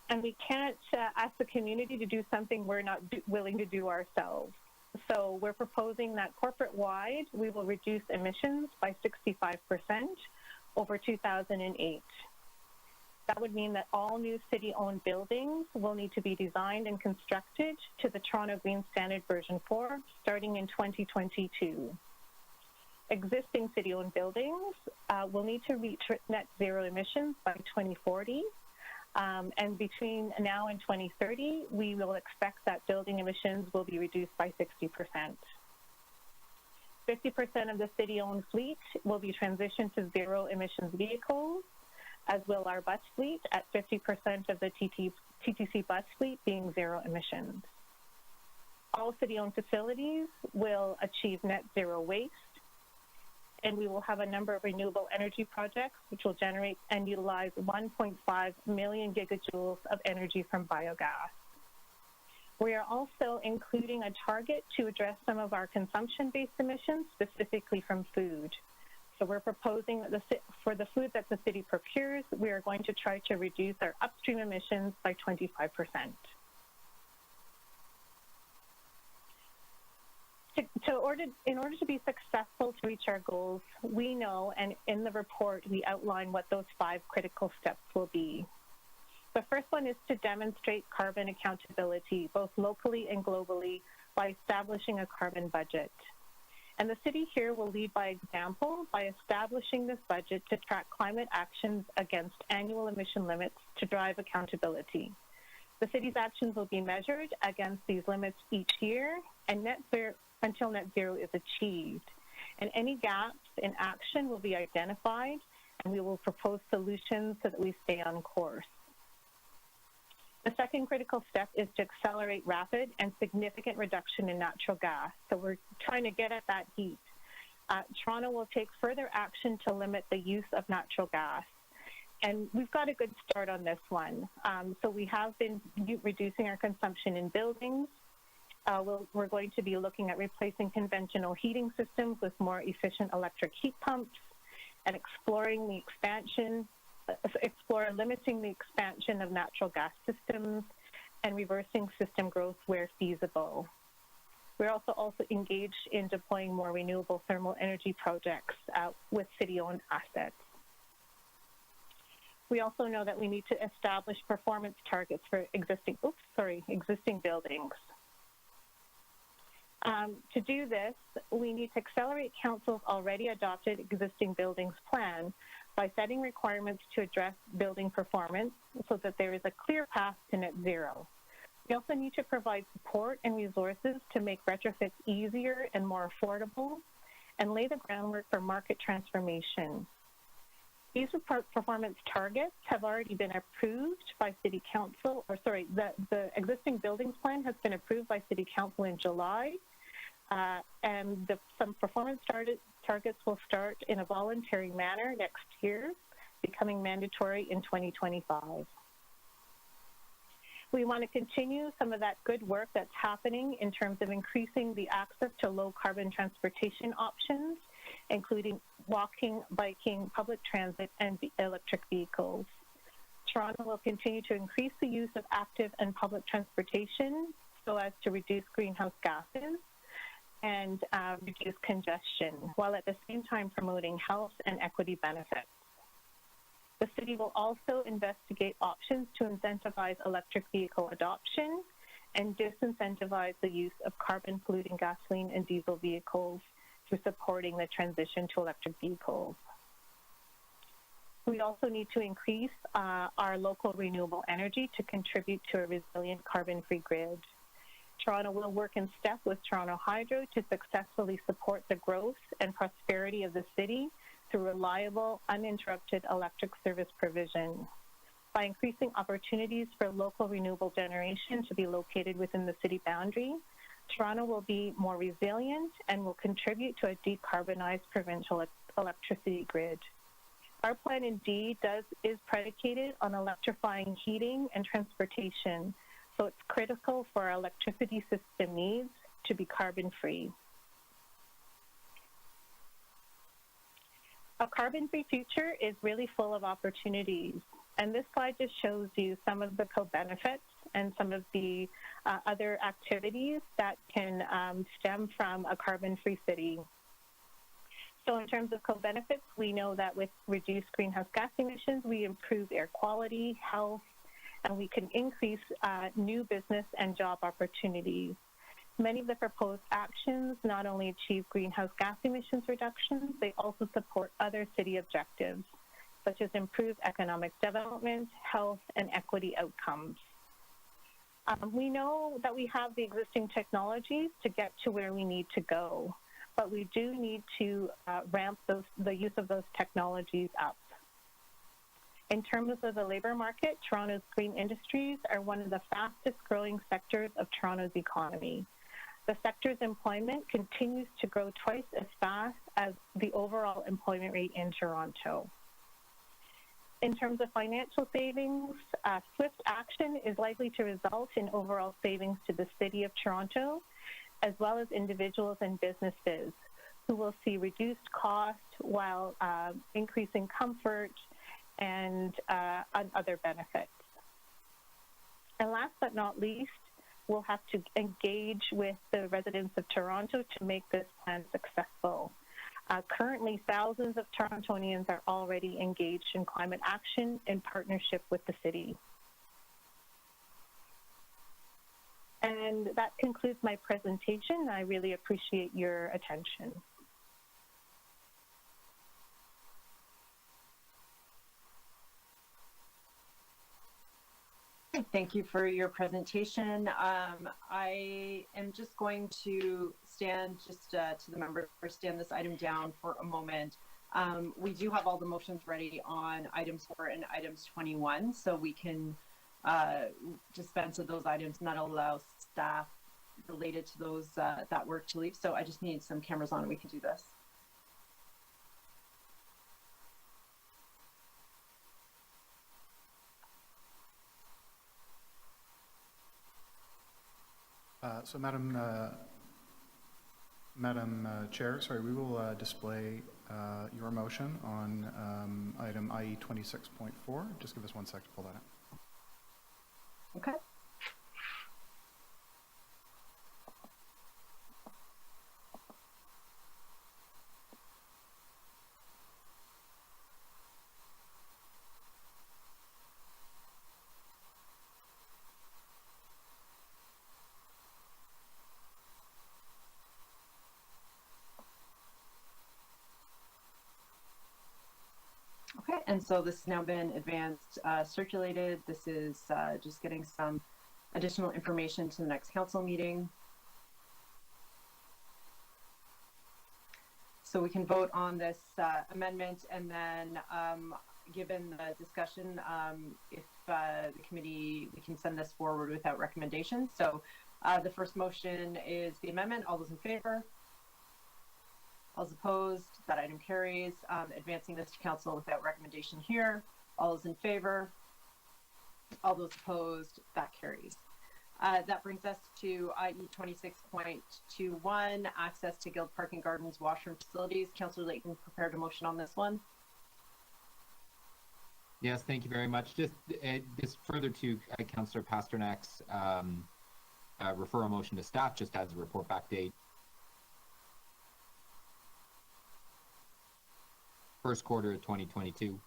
And we can't ask the community to do something we're not willing to do ourselves. So we're proposing that corporate-wide, we will reduce emissions by 65% over 2008. That would mean that all new city-owned buildings will need to be designed and constructed to the Toronto Green Standard version 4, starting in 2022. Existing city-owned buildings will need to reach net zero emissions by 2040. And between now and 2030, we will expect that building emissions will be reduced by 60%. 50% of the city-owned fleet will be transitioned to zero emissions vehicles, as will our bus fleet, at 50% of the TTC bus fleet being zero emissions. All city-owned facilities will achieve net zero waste, and we will have a number of renewable energy projects which will generate and utilize 1.5 million gigajoules of energy from biogas. We are also including a target to address some of our consumption-based emissions, specifically from food. So we're proposing that for the food that the city procures, we are going to try to reduce our upstream emissions by 25%. In order to be successful to reach our goals, we know, and in the report, we outline what those 5 critical steps will be. The first one is to demonstrate carbon accountability, both locally and globally, by establishing a carbon budget. And the city here will lead by example by establishing this budget to track climate actions against annual emission limits to drive accountability. The city's actions will be measured against these limits each year and until net zero is achieved. And any gaps in action will be identified, and we will propose solutions so that we stay on course. The second critical step is to accelerate rapid and significant reduction in natural gas. So we're trying to get at that heat. Toronto will take further action to limit the use of natural gas. And we've got a good start on this one. So we have been reducing our consumption in buildings. We're going to be looking at replacing conventional heating systems with more efficient electric heat pumps. and explore limiting the expansion of natural gas systems and reversing system growth where feasible. We're also engaged in deploying more renewable thermal energy projects with city-owned assets. We also know that we need to establish performance targets for existing buildings. To do this, we need to accelerate Council's already adopted existing buildings plan by setting requirements to address building performance so that there is a clear path to net zero. We also need to provide support and resources to make retrofits easier and more affordable and lay the groundwork for market transformation. These performance targets have already been approved by City Council, the existing buildings plan has been approved by City Council in July, and some performance targets will start in a voluntary manner next year, becoming mandatory in 2025. We want to continue some of that good work that's happening in terms of increasing the access to low carbon transportation options, including walking, biking, public transit, and electric vehicles. Toronto will continue to increase the use of active and public transportation so as to reduce greenhouse gases and reduce congestion, while at the same time promoting health and equity benefits. The city will also investigate options to incentivize electric vehicle adoption and disincentivize the use of carbon-polluting gasoline and diesel vehicles through supporting the transition to electric vehicles. We also need to increase our local renewable energy to contribute to a resilient carbon-free grid. Toronto will work in step with Toronto Hydro to successfully support the growth and prosperity of the city through reliable, uninterrupted electric service provision. By increasing opportunities for local renewable generation to be located within the city boundary, Toronto will be more resilient and will contribute to a decarbonized provincial electricity grid. Our plan indeed is predicated on electrifying heating and transportation, so it's critical for our electricity system needs to be carbon-free. A carbon-free future is really full of opportunities, and this slide just shows you some of the co-benefits and some of the other activities that can stem from a carbon-free city. So in terms of co-benefits, we know that with reduced greenhouse gas emissions, we improve air quality, health, and we can increase new business and job opportunities. Many of the proposed actions not only achieve greenhouse gas emissions reductions, they also support other city objectives, such as improved economic development, health, and equity outcomes. We know that we have the existing technologies to get to where we need to go, but we do need to ramp the use of those technologies up. In terms of the labor market, Toronto's green industries are one of the fastest growing sectors of Toronto's economy. The sector's employment continues to grow twice as fast as the overall employment rate in Toronto. In terms of financial savings, swift action is likely to result in overall savings to the City of Toronto, as well as individuals and businesses who will see reduced cost while increasing comfort and other benefits. And last but not least, we'll have to engage with the residents of Toronto to make this plan successful. Currently, thousands of Torontonians are already engaged in climate action in partnership with the city. And that concludes my presentation. I really appreciate your attention. Thank you for your presentation. I am just going to stand to the member, stand this item down for a moment. We do have all the motions ready on items 4 and items 21, so we can dispense of those items and not allow staff related to those that work to leave. So I just need some cameras on and we can do this. So Madam Madam Chair, sorry, we will display your motion on item IE 26.4. Just give us 1 sec to pull that up. Okay. Okay, and so this has now been advanced circulated. This is just getting some additional information to the next council meeting. So we can vote on this amendment, and then given the discussion, if the committee, we can send this forward without recommendation. So the first motion is the amendment. All those in favor? All those opposed? That item carries. Advancing this to council without recommendation here. All those in favor? All those opposed? That carries. That brings us to IE 26.21, access to Guild Park and Gardens washroom facilities. Councillor Layton prepared a motion on this one. Yes, thank you very much. Just further to Councillor Pasternak's referral motion to staff, just as a report back date. First quarter of 2022.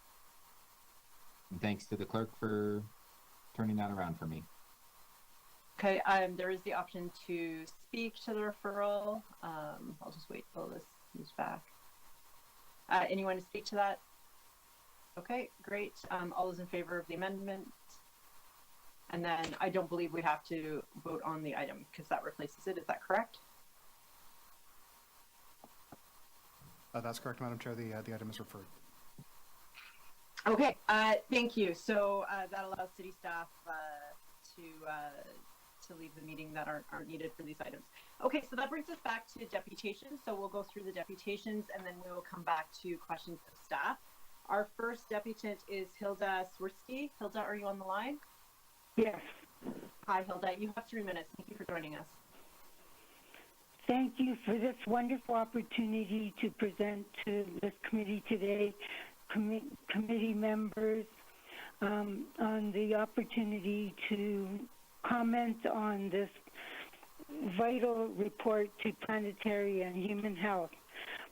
And thanks to the clerk for turning that around for me. Okay, there is the option to speak to the referral. I'll just wait till this moves back. Anyone to speak to that? Okay, great. All those in favor of the amendment? And then I don't believe we have to vote on the item because that replaces it. Is that correct? That's correct, Madam Chair. The item is referred. Okay, thank you. So that allows city staff to leave the meeting that aren't needed for these items. Okay, so that brings us back to deputations. So we'll go through the deputations and then we will come back to questions of staff. Our first deputant is Hilda Swirsky. Hilda, are you on the line? Yes. Hi, Hilda. You have 3 minutes. Thank you for joining us. Thank you for this wonderful opportunity to present to this committee today, committee members, on the opportunity to comment on this vital report to planetary and human health.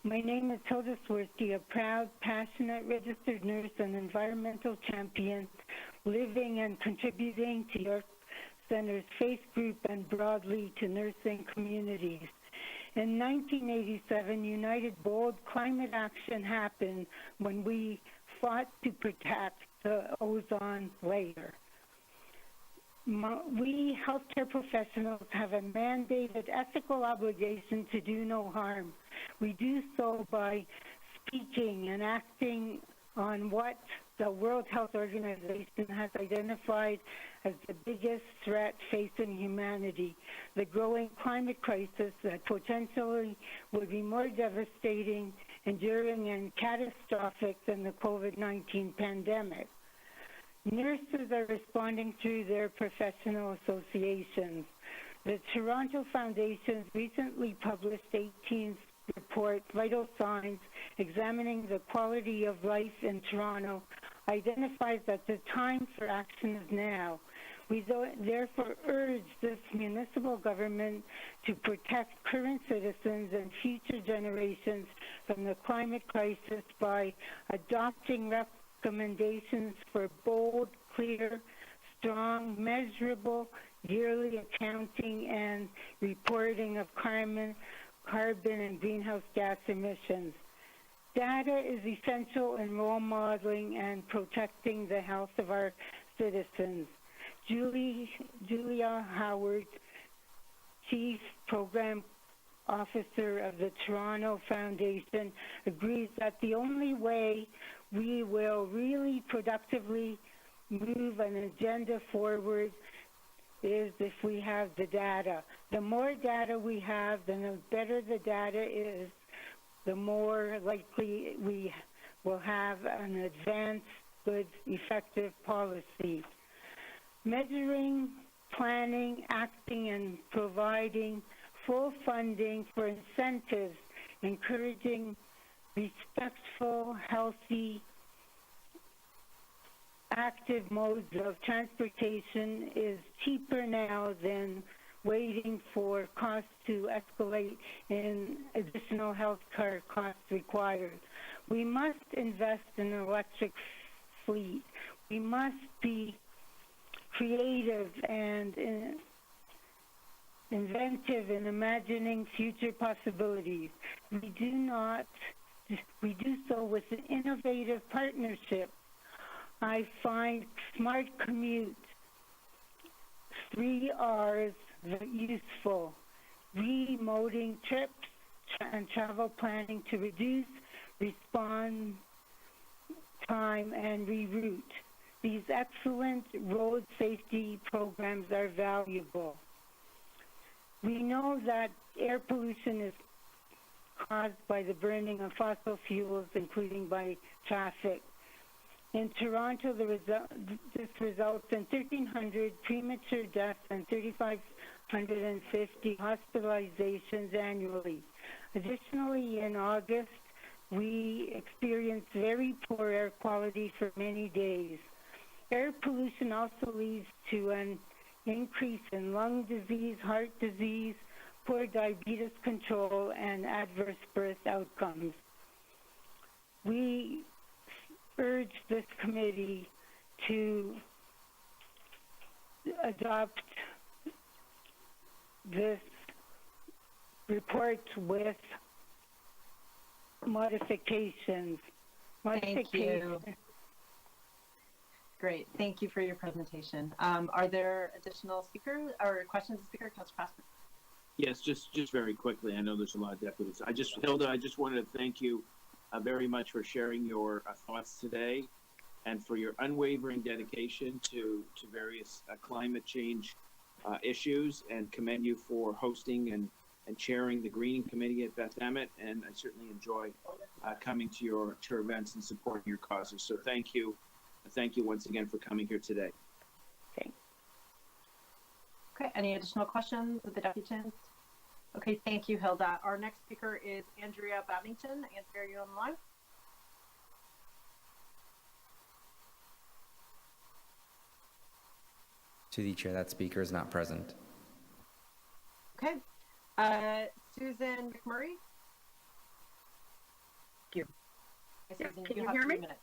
My name is Hilda Swirsky, a proud, passionate registered nurse and environmental champion, living and contributing to York Center's faith group and broadly to nursing communities. In 1987, United Bold climate action happened when we fought to protect the ozone layer. We healthcare professionals have a mandated ethical obligation to do no harm. We do so by speaking and acting on what the World Health Organization has identified as the biggest threat facing humanity, the growing climate crisis that potentially would be more devastating, enduring, and catastrophic than the COVID-19 pandemic. Nurses are responding through their professional associations. The Toronto Foundation's recently published 18th report, Vital Signs, examining the quality of life in Toronto, identifies that the time for action is now. We therefore urge this municipal government to protect current citizens and future generations from the climate crisis by adopting recommendations for bold, clear, strong, measurable, yearly accounting and reporting of carbon and greenhouse gas emissions. Data is essential in role modeling and protecting the health of our citizens. Julia Howard, Chief Program Officer of the Toronto Foundation, agrees that the only way we will really productively move an agenda forward is if we have the data. The more data we have, then the better the data is, the more likely we will have an advanced, good, effective policy. Measuring, planning, acting, and providing full funding for incentives encouraging respectful, healthy, active modes of transportation is cheaper now than waiting for costs to escalate in additional health care costs required. We must invest in an electric fleet. We must be creative and inventive in imagining future possibilities. We do so with an innovative partnership. I find smart commute, 3 R's, useful. Remoting trips and travel planning to reduce response time and reroute. These excellent road safety programs are valuable. We know that air pollution is caused by the burning of fossil fuels, including by traffic. In Toronto, this results in 1,300 premature deaths and 3,550 hospitalizations annually. Additionally, in August, we experienced very poor air quality for many days. Air pollution also leads to an increase in lung disease, heart disease, poor diabetes control, and adverse birth outcomes. We urge this committee to adopt this report with modifications. Thank you. Great. Thank you for your presentation. Are there additional speakers or questions of Speaker? Councilor Pastor? Yes, just very quickly. I know there's a lot of deputies. Hilda, I just wanted to thank you very much for sharing your thoughts today and for your unwavering dedication to various climate change issues, and commend you for hosting and chairing the Greening Committee at Beth Emmet. And I certainly enjoy coming to your events and supporting your causes. So thank you. Thank you once again for coming here today. Okay, any additional questions of the deputants? Okay, thank you, Hilda. Our next speaker is Andrea Babington. Andrea, are you on the line? To the chair, that speaker is not present. Okay. Susan McMurray? Thank you. Susan, Can you you have hear 3 me? minutes.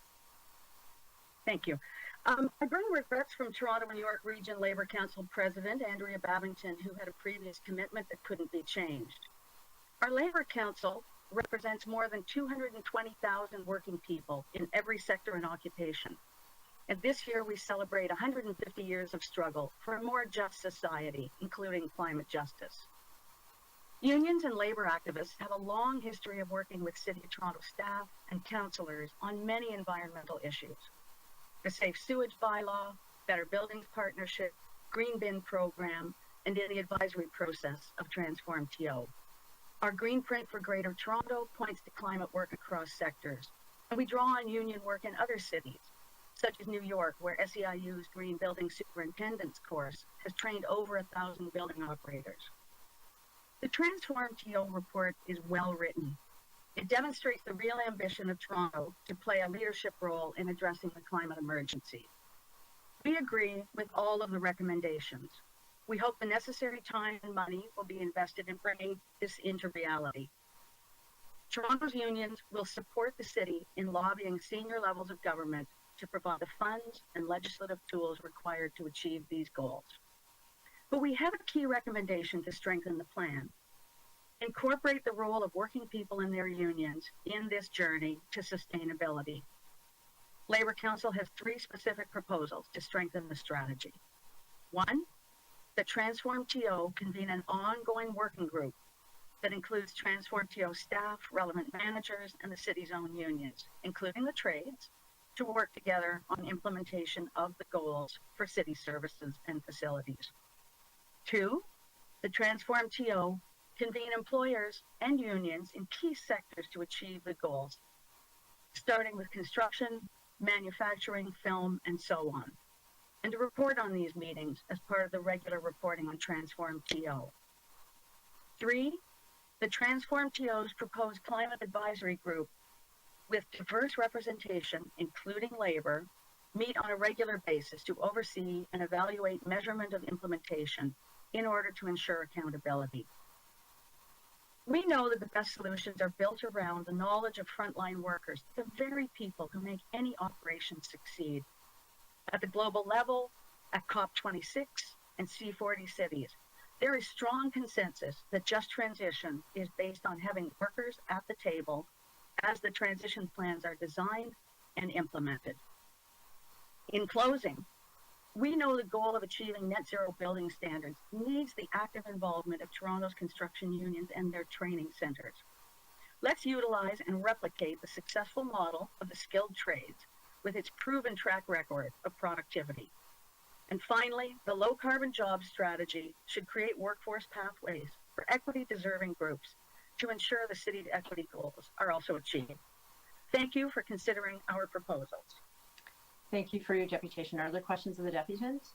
Thank you. I bring regrets from Toronto and New York Region Labour Council President Andrea Babington, who had a previous commitment that couldn't be changed. Our Labour Council represents more than 220,000 working people in every sector and occupation. And this year we celebrate 150 years of struggle for a more just society, including climate justice. Unions and labour activists have a long history of working with City of Toronto staff and councillors on many environmental issues. The Safe Sewage Bylaw, Better Buildings Partnership, Green Bin Program, and in the advisory process of Transform TO. Our Green Print for Greater Toronto points to climate work across sectors, and we draw on union work in other cities, such as New York, where SEIU's Green Building Superintendent's course has trained over 1,000 building operators. The Transform TO report is well written. It demonstrates the real ambition of Toronto to play a leadership role in addressing the climate emergency. We agree with all of the recommendations. We hope the necessary time and money will be invested in bringing this into reality. Toronto's unions will support the city in lobbying senior levels of government to provide the funds and legislative tools required to achieve these goals. But we have a key recommendation to strengthen the plan. Incorporate the role of working people in their unions in this journey to sustainability. Labour Council has 3 specific proposals to strengthen the strategy. 1, the Transform TO convene an ongoing working group that includes Transform TO staff, relevant managers, and the city's own unions, including the trades, to work together on implementation of the goals for city services and facilities. 2, the Transform TO convene employers and unions in key sectors to achieve the goals, starting with construction, manufacturing, film, and so on, and to report on these meetings as part of the regular reporting on Transform TO. 3, the Transform TO's proposed climate advisory group with diverse representation, including labor, meet on a regular basis to oversee and evaluate measurement of implementation in order to ensure accountability. We know that the best solutions are built around the knowledge of frontline workers, the very people who make any operation succeed. At the global level, at COP26 and C40 cities, there is strong consensus that just transition is based on having workers at the table as the transition plans are designed and implemented. In closing, we know the goal of achieving net zero building standards needs the active involvement of Toronto's construction unions and their training centers. Let's utilize and replicate the successful model of the skilled trades with its proven track record of productivity. And finally, the low carbon jobs strategy should create workforce pathways for equity deserving groups to ensure the city's equity goals are also achieved. Thank you for considering our proposals. Thank you for your deputation. Are there questions of the deputants?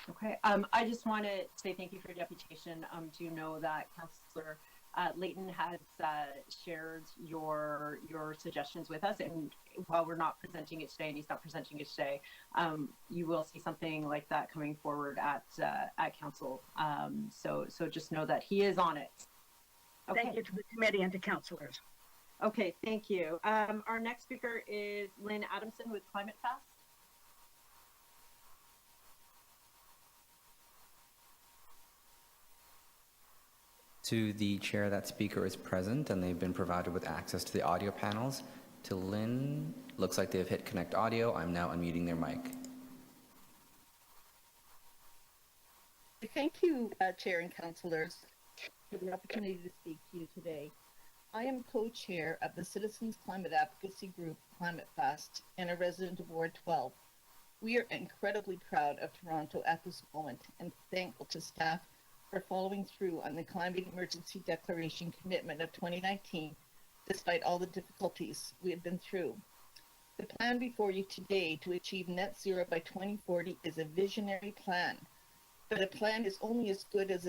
Okay, I just want to say thank you for your deputation. Do know that Councillor Layton has shared your suggestions with us, and while we're not presenting it today, and he's not presenting it today, you will see something like that coming forward at council. So just know that he is on it. Okay. Thank you to the committee and to councillors. Okay, thank you. Our next speaker is Lynn Adamson with Climate Fast. To the chair, that speaker is present and they've been provided with access to the audio panels. To Lynn, looks like they've hit connect audio. I'm now unmuting their mic. Thank you, Chair and Councillors, for the opportunity to speak to you today. I am co-chair of the Citizens Climate Advocacy Group Climate Fast and a resident of Ward 12. We are incredibly proud of Toronto at this moment and thankful to staff for following through on the Climate Emergency Declaration commitment of 2019, despite all the difficulties we have been through. The plan before you today to achieve net zero by 2040 is a visionary plan, but a plan is only as good as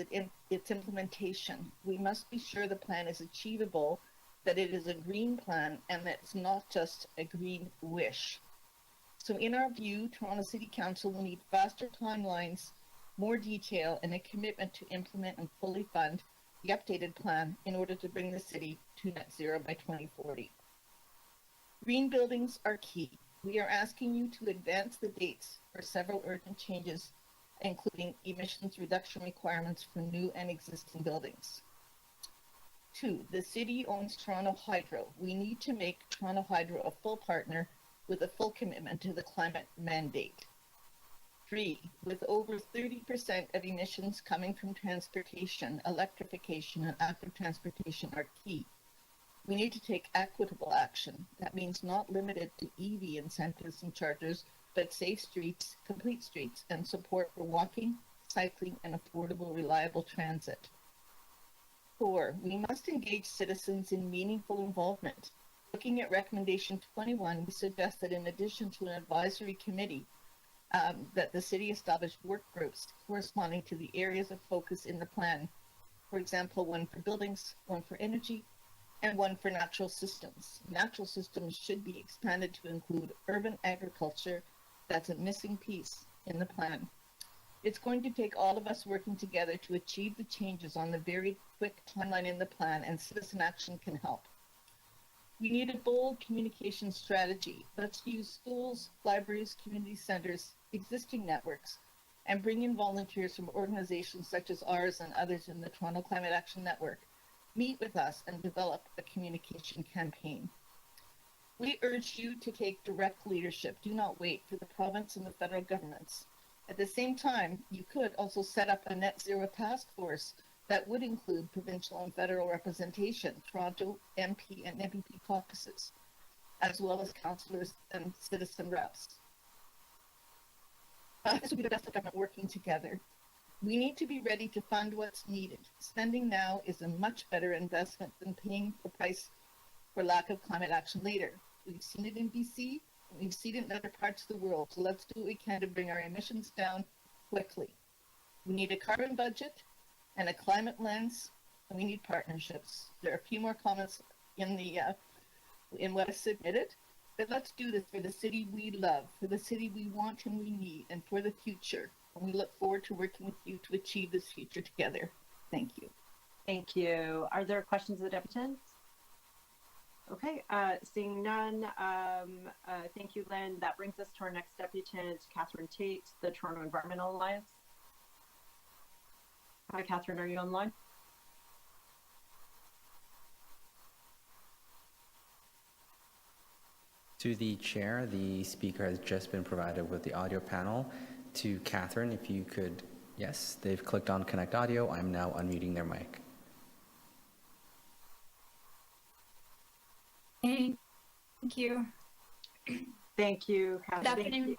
its implementation. We must be sure the plan is achievable, that it is a green plan, and that it's not just a green wish. So in our view, Toronto City Council will need faster timelines, more detail, and a commitment to implement and fully fund the updated plan in order to bring the city to net zero by 2040. Green buildings are key. We are asking you to advance the dates for several urgent changes, including emissions reduction requirements for new and existing buildings. 2, the city owns Toronto Hydro. We need to make Toronto Hydro a full partner with a full commitment to the climate mandate. 3, with over 30% of emissions coming from transportation, electrification and active transportation are key. We need to take equitable action. That means not limited to EV incentives and chargers, but safe streets, complete streets, and support for walking, cycling, and affordable, reliable transit. 4, we must engage citizens in meaningful involvement. Looking at recommendation 21, we suggest that in addition to an advisory committee, that the city establish work groups corresponding to the areas of focus in the plan. For example, one for buildings, one for energy, and one for natural systems. Natural systems should be expanded to include urban agriculture. That's a missing piece in the plan. It's going to take all of us working together to achieve the changes on the very quick timeline in the plan, and citizen action can help. We need a bold communication strategy. Let's use schools, libraries, community centers, existing networks, and bring in volunteers from organizations such as ours and others in the Toronto Climate Action Network. Meet with us and develop a communication campaign. We urge you to take direct leadership. Do not wait for the province and the federal governments. At the same time, you could also set up a net zero task force that would include provincial and federal representation, Toronto MP and MPP caucuses, as well as councillors and citizen reps. This would be the best of government working together. We need to be ready to fund what's needed. Spending now is a much better investment than paying the price for lack of climate action later. We've seen it in BC, and we've seen it in other parts of the world, so let's do what we can to bring our emissions down quickly. We need a carbon budget, and a climate lens, and we need partnerships. There are a few more comments in the in what is submitted, but let's do this for the city we love, for the city we want and we need, and for the future. And we look forward to working with you to achieve this future together. Thank you. Thank you. Are there questions of the deputants? Okay, seeing none, thank you, Lynn. That brings us to our next deputant, Catherine Tate, the Toronto Environmental Alliance. Hi, Catherine, are you online? To the chair, the speaker has just been provided with the audio panel. To Catherine, if you could, yes, they've clicked on Connect Audio. I'm now unmuting their mic. Thank you. Thank you, Catherine. Good afternoon.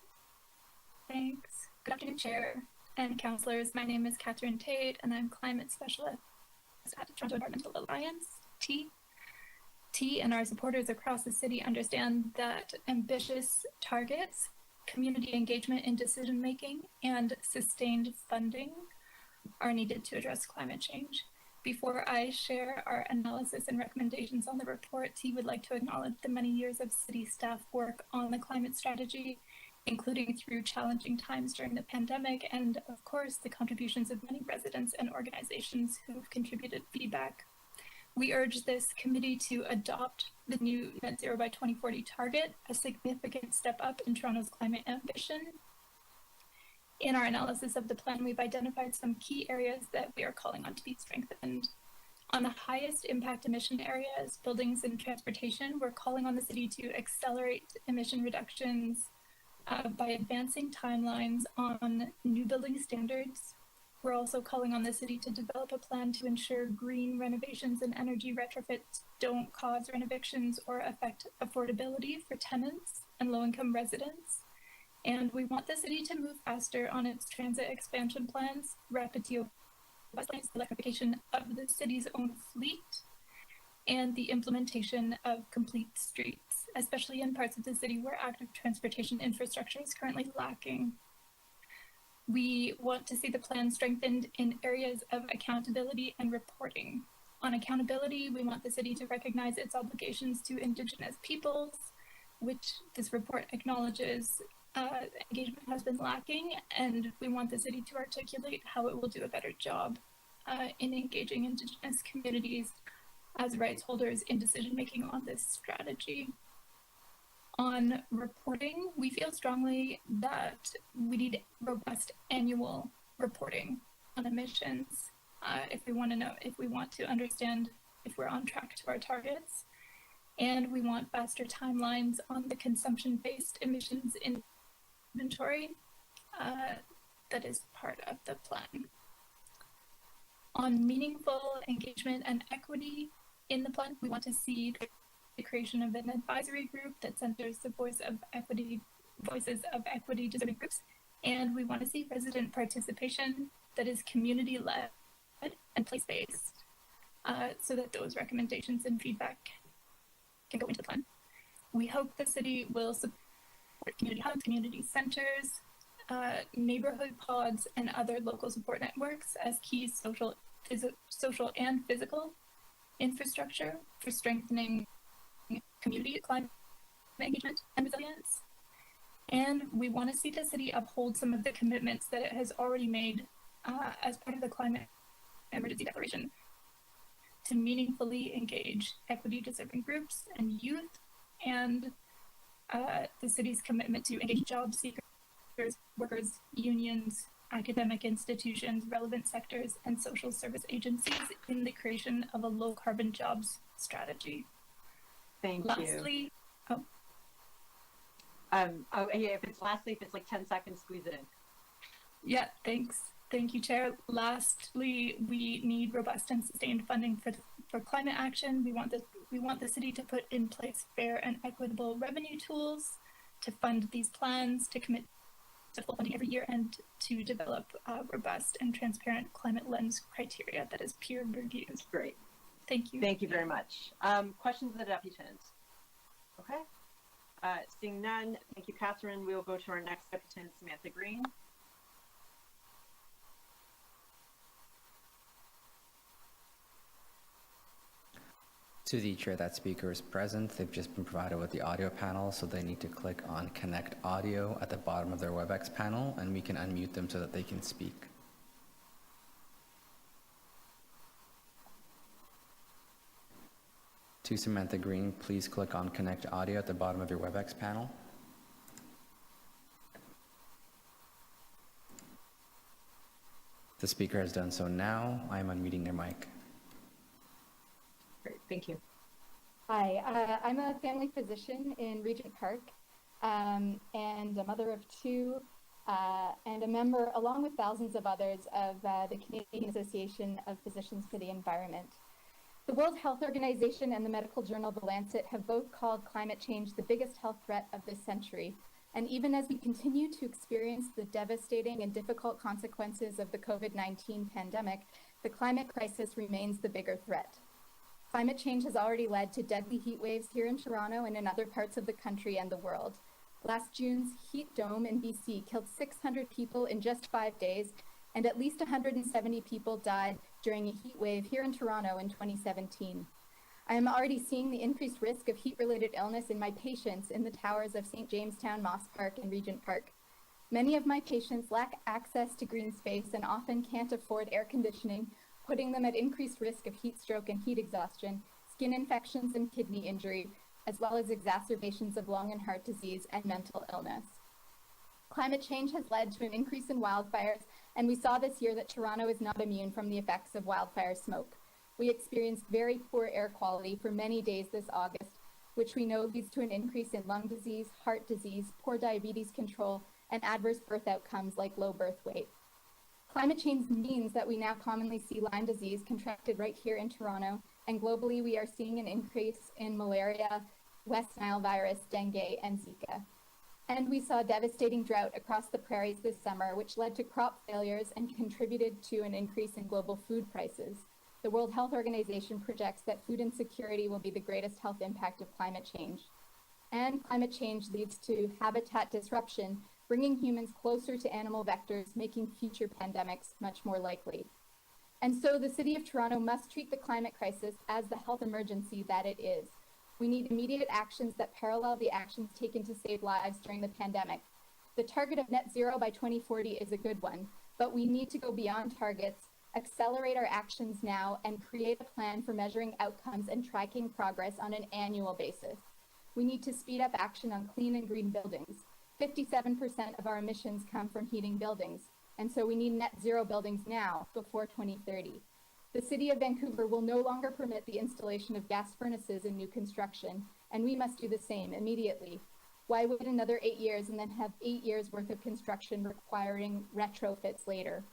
Thanks. Good afternoon, Chair and Councillors. My name is Catherine Tate, and I'm Climate Specialist at the Toronto Environmental Alliance, T. And our supporters across the city understand that ambitious targets, community engagement in decision-making, and sustained funding are needed to address climate change. Before I share our analysis and recommendations on the report, T would like to acknowledge the many years of city staff work on the climate strategy, including through challenging times during the pandemic, and of course, the contributions of many residents and organizations who have contributed feedback. We urge this committee to adopt the new net zero by 2040 target, a significant step up in Toronto's climate ambition. In our analysis of the plan, we've identified some key areas that we are calling on to be strengthened. On the highest impact emission areas, buildings and transportation, we're calling on the city to accelerate emission reductions by advancing timelines on new building standards. We're also calling on the city to develop a plan to ensure green renovations and energy retrofits don't cause renovictions or affect affordability for tenants and low-income residents. And we want the city to move faster on its transit expansion plans, rapid bus lanes, electrification of the city's own fleet, and the implementation of complete streets, especially in parts of the city where active transportation infrastructure is currently lacking. We want to see the plan strengthened in areas of accountability and reporting. On accountability, we want the city to recognize its obligations to Indigenous peoples, which this report acknowledges engagement has been lacking, and we want the city to articulate how it will do a better job in engaging Indigenous communities as rights holders in decision-making on this strategy. On reporting, we feel strongly that we need robust annual reporting on emissions if we want to understand if we're on track to our targets. And we want faster timelines on the consumption-based emissions inventory that is part of the plan. On meaningful engagement and equity in the plan, we want to see the creation of an advisory group that centers the voices of equity deserving groups, and we want to see resident participation that is community-led and place-based, so that those recommendations and feedback can go into the plan. We hope the city will support community hubs, community centers, neighborhood pods, and other local support networks as key social and physical infrastructure for strengthening community climate engagement and resilience. And we want to see the city uphold some of the commitments that it has already made as part of the climate emergency declaration to meaningfully engage equity deserving groups and youth, and the city's commitment to engage job seekers, workers, unions, academic institutions, relevant sectors, and social service agencies in the creation of a low carbon jobs strategy. Lastly, oh, yeah, if it's like 10 seconds, squeeze it in. Yeah, thanks. Thank you, Chair. Lastly, we need robust and sustained funding for climate action. We want the city to put in place fair and equitable revenue tools to fund these plans, to commit to full funding every year, and to develop robust and transparent climate lens criteria that is peer reviewed. Great. Thank you. Thank you very much. Questions of the deputant? Okay. Seeing none, thank you, Catherine. We will go to our next deputant, Samantha Green. To the chair, that speaker is present. They've just been provided with the audio panel, so they need to click on Connect Audio at the bottom of their WebEx panel, and we can unmute them so that they can speak. To Samantha Green, please click on Connect Audio at the bottom of your WebEx panel. The speaker has done so now. I am unmuting their mic. Great, thank you. Hi, I'm a family physician in Regent Park and a mother of two and a member, along with thousands of others, of the Canadian Association of Physicians for the Environment. The World Health Organization and the medical journal The Lancet have both called climate change the biggest health threat of this century. And even as we continue to experience the devastating and difficult consequences of the COVID-19 pandemic, the climate crisis remains the bigger threat. Climate change has already led to deadly heat waves here in Toronto and in other parts of the country and the world. Last June's heat dome in BC killed 600 people in just 5 days, and at least 170 people died during a heat wave here in Toronto in 2017. I am already seeing the increased risk of heat-related illness in my patients in the towers of St. Jamestown, Moss Park, and Regent Park. Many of my patients lack access to green space and often can't afford air conditioning, putting them at increased risk of heat stroke and heat exhaustion, skin infections and kidney injury, as well as exacerbations of lung and heart disease and mental illness. Climate change has led to an increase in wildfires, and we saw this year that Toronto is not immune from the effects of wildfire smoke. We experienced very poor air quality for many days this August, which we know leads to an increase in lung disease, heart disease, poor diabetes control, and adverse birth outcomes like low birth weight. Climate change means that we now commonly see Lyme disease contracted right here in Toronto, and globally we are seeing an increase in malaria, West Nile virus, dengue, and Zika. And we saw devastating drought across the prairies this summer, which led to crop failures and contributed to an increase in global food prices. The World Health Organization projects that food insecurity will be the greatest health impact of climate change. And climate change leads to habitat disruption, bringing humans closer to animal vectors, making future pandemics much more likely. And so the City of Toronto must treat the climate crisis as the health emergency that it is. We need immediate actions that parallel the actions taken to save lives during the pandemic. The target of net zero by 2040 is a good one, but we need to go beyond targets, accelerate our actions now, and create a plan for measuring outcomes and tracking progress on an annual basis. We need to speed up action on clean and green buildings. 57% of our emissions come from heating buildings, and so we need net zero buildings now before 2030. The City of Vancouver will no longer permit the installation of gas furnaces in new construction, and we must do the same immediately. Why wait another 8 years and then have 8 years worth of construction requiring retrofits later?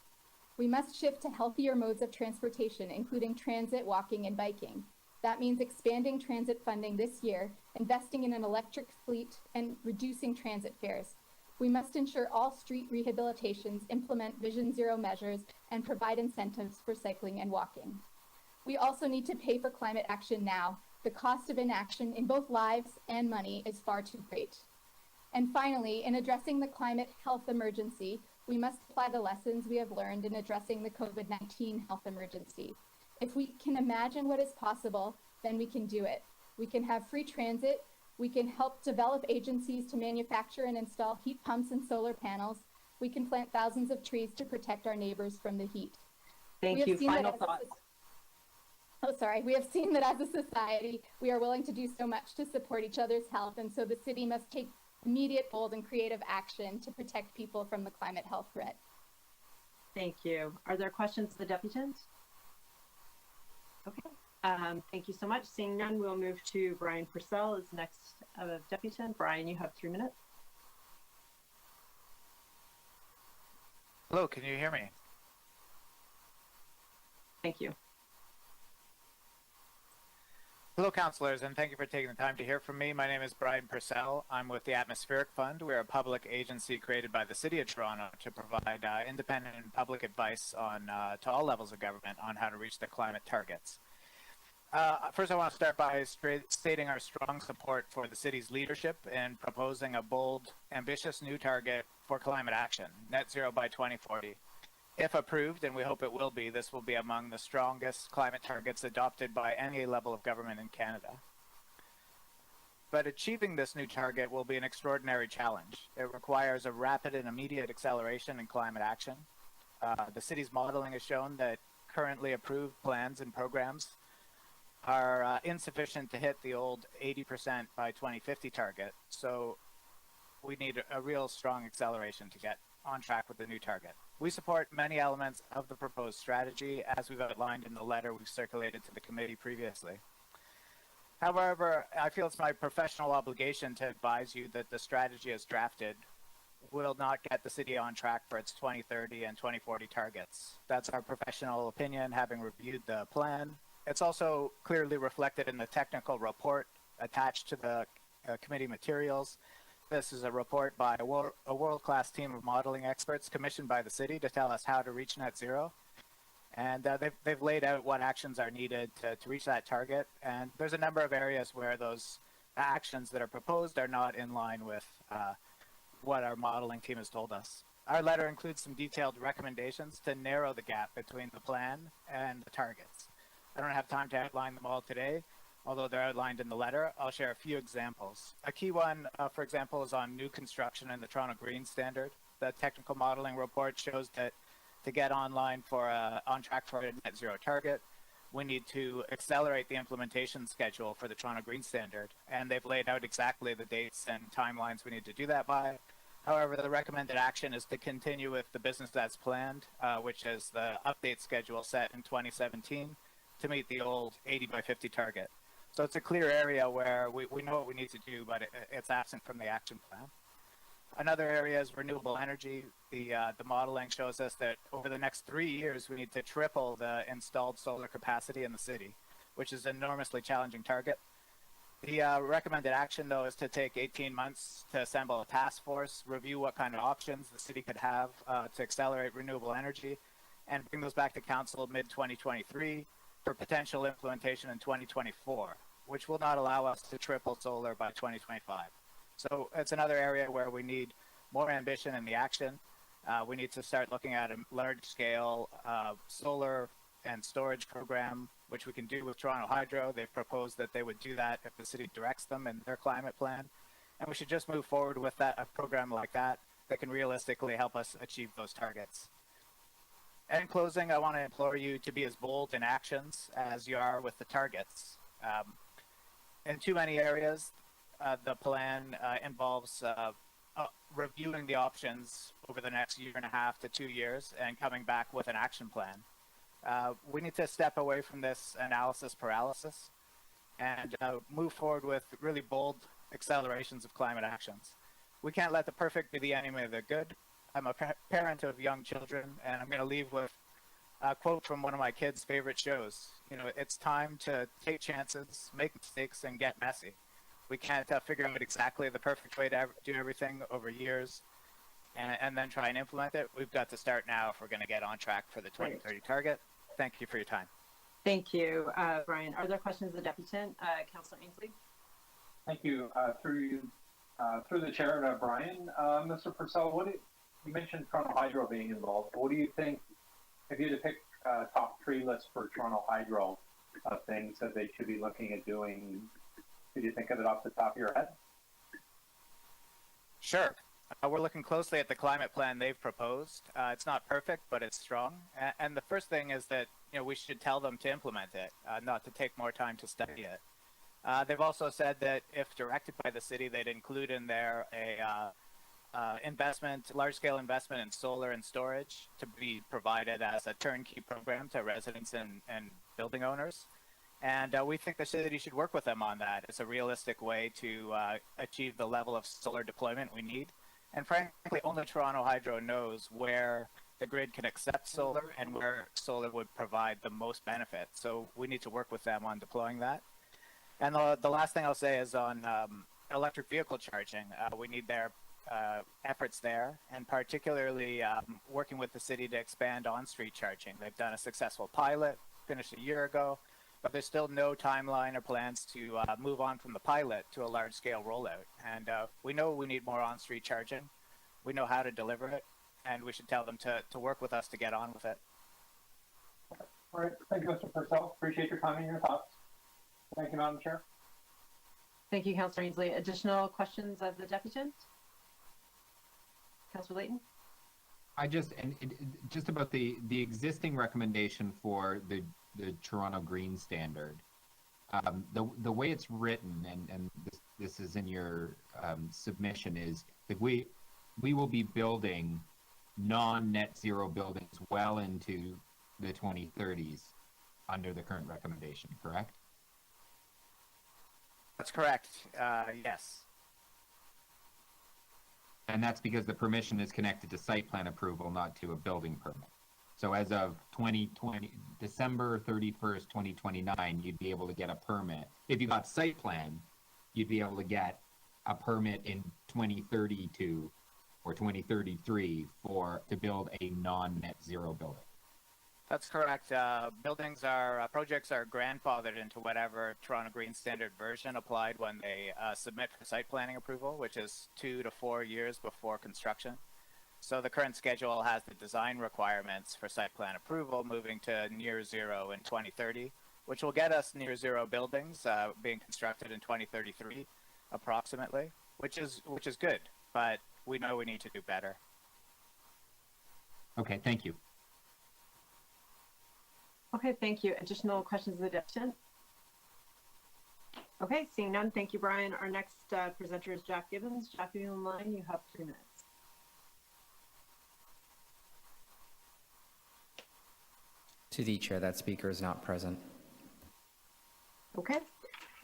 We must shift to healthier modes of transportation, including transit, walking, and biking. That means expanding transit funding this year, investing in an electric fleet, and reducing transit fares. We must ensure all street rehabilitations implement Vision Zero measures and provide incentives for cycling and walking. We also need to pay for climate action now. The cost of inaction in both lives and money is far too great. And finally, in addressing the climate health emergency, we must apply the lessons we have learned in addressing the COVID-19 health emergency. If we can imagine what is possible, then we can do it. We can have free transit. We can help develop agencies to manufacture and install heat pumps and solar panels. We can plant thousands of trees to protect our neighbors from the heat. Thank you. Final thoughts. We have seen that as a society, we are willing to do so much to support each other's health, and so the city must take immediate, bold, and creative action to protect people from the climate health threat. Thank you. Are there questions to the deputant? Okay. Thank you so much. Seeing none, we'll move to Brian Purcell as next deputant. Brian, you have 3 minutes. Hello, can you hear me? Thank you. Hello, councillors, and thank you for taking the time to hear from me. My name is Brian Purcell. I'm with the Atmospheric Fund. We're a public agency created by the City of Toronto to provide independent and public advice on to all levels of government on how to reach the climate targets. First, I want to start by stating our strong support for the city's leadership in proposing a bold, ambitious new target for climate action, net zero by 2040. If approved, and we hope it will be, this will be among the strongest climate targets adopted by any level of government in Canada. But achieving this new target will be an extraordinary challenge. It requires a rapid and immediate acceleration in climate action. The city's modeling has shown that currently approved plans and programs are insufficient to hit the old 80% by 2050 target. So we need a real strong acceleration to get on track with the new target. We support many elements of the proposed strategy, as we've outlined in the letter we've circulated to the committee previously. However, I feel it's my professional obligation to advise you that the strategy as drafted will not get the city on track for its 2030 and 2040 targets. That's our professional opinion, having reviewed the plan. It's also clearly reflected in the technical report attached to the committee materials. This is a report by a world-class team of modeling experts commissioned by the city to tell us how to reach net zero. And they've laid out what actions are needed to reach that target. And there's a number of areas where those actions that are proposed are not in line with what our modeling team has told us. Our letter includes some detailed recommendations to narrow the gap between the plan and the targets. I don't have time to outline them all today, although they're outlined in the letter. I'll share a few examples. A key one, for example, is on new construction in the Toronto Green Standard. The technical modeling report shows that to get on track for a net zero target, we need to accelerate the implementation schedule for the Toronto Green Standard, and they've laid out exactly the dates and timelines we need to do that by. However, the recommended action is to continue with the business as planned, which is the update schedule set in 2017 to meet the old 80 by 50 target. So it's a clear area where we know what we need to do, but it's absent from the action plan. Another area is renewable energy. The modeling shows us that over the next 3 years, we need to triple the installed solar capacity in the city, which is an enormously challenging target. The recommended action, though, is to take 18 months to assemble a task force, review what kind of options the city could have to accelerate renewable energy, and bring those back to council mid-2023 for potential implementation in 2024, which will not allow us to triple solar by 2025. So it's another area where we need more ambition in the action. We need to start looking at a large-scale solar and storage program, which we can do with Toronto Hydro. They've proposed that they would do that if the city directs them in their climate plan. And we should just move forward with a program like that can realistically help us achieve those targets. In closing, I want to implore you to be as bold in actions as you are with the targets. In too many areas, the plan involves reviewing the options over the next 1.5 to 2 years and coming back with an action plan. We need to step away from this analysis paralysis and move forward with really bold accelerations of climate actions. We can't let the perfect be the enemy of the good. I'm a parent of young children, and I'm going to leave with a quote from one of my kids' favorite shows. You know, it's time to take chances, make mistakes, and get messy. We can't figure out exactly the perfect way to do everything over years and then try and implement it. We've got to start now if we're going to get on track for the 2030 target. Thank you for your time. Thank you, Brian. Are there questions of the deputant? Councillor Ainsley? Thank you. Through the chair, Brian. Mr. Purcell, you mentioned Toronto Hydro being involved. What do you think, if you had to pick top 3 lists for Toronto Hydro of things that they should be looking at doing, could you think of it off the top of your head? Sure. We're looking closely at the climate plan they've proposed. It's not perfect, but it's strong. And the first thing is that we should tell them to implement it, not to take more time to study it. They've also said that if directed by the city, they'd include in there large-scale investment in solar and storage to be provided as a turnkey program to residents and building owners. And we think the city should work with them on that. It's a realistic way to achieve the level of solar deployment we need. And frankly, only Toronto Hydro knows where the grid can accept solar and where solar would provide the most benefit. So we need to work with them on deploying that. And the last thing I'll say is on electric vehicle charging. We need their efforts there, and particularly working with the city to expand on-street charging. They've done a successful pilot, finished a year ago, but there's still no timeline or plans to move on from the pilot to a large-scale rollout. And we know we need more on-street charging. We know how to deliver it. and we should tell them to work with us to get on with it. All right. Thank you, Mr. Purcell. Appreciate your time and your thoughts. Thank you, Madam Chair. Thank you, Councillor Ainsley. Additional questions of the deputant? Councillor Layton? Just about the existing recommendation for the Toronto Green Standard. The way it's written, and this is in your submission, is that we will be building non-net zero buildings well into the 2030s under the current recommendation, correct? That's correct. Yes. And that's because the permission is connected to site plan approval, not to a building permit. So as of December 31st, 2029, you'd be able to get a permit. If you got site plan, you'd be able to get a permit in 2032 or 2033 to build a non-net zero building. That's correct. Projects are grandfathered into whatever Toronto Green Standard version applied when they submit for site planning approval, which is 2 to 4 years before construction. So the current schedule has the design requirements for site plan approval moving to near zero in 2030, which will get us near zero buildings being constructed in 2033 approximately, which is good, but we know we need to do better. Okay, thank you. Okay, thank you. Additional questions of the deputant? Okay, seeing none, thank you, Brian. Our next presenter is Jack Gibbons. Jack, are you online? You have 3 minutes. To the chair, that speaker is not present. Okay,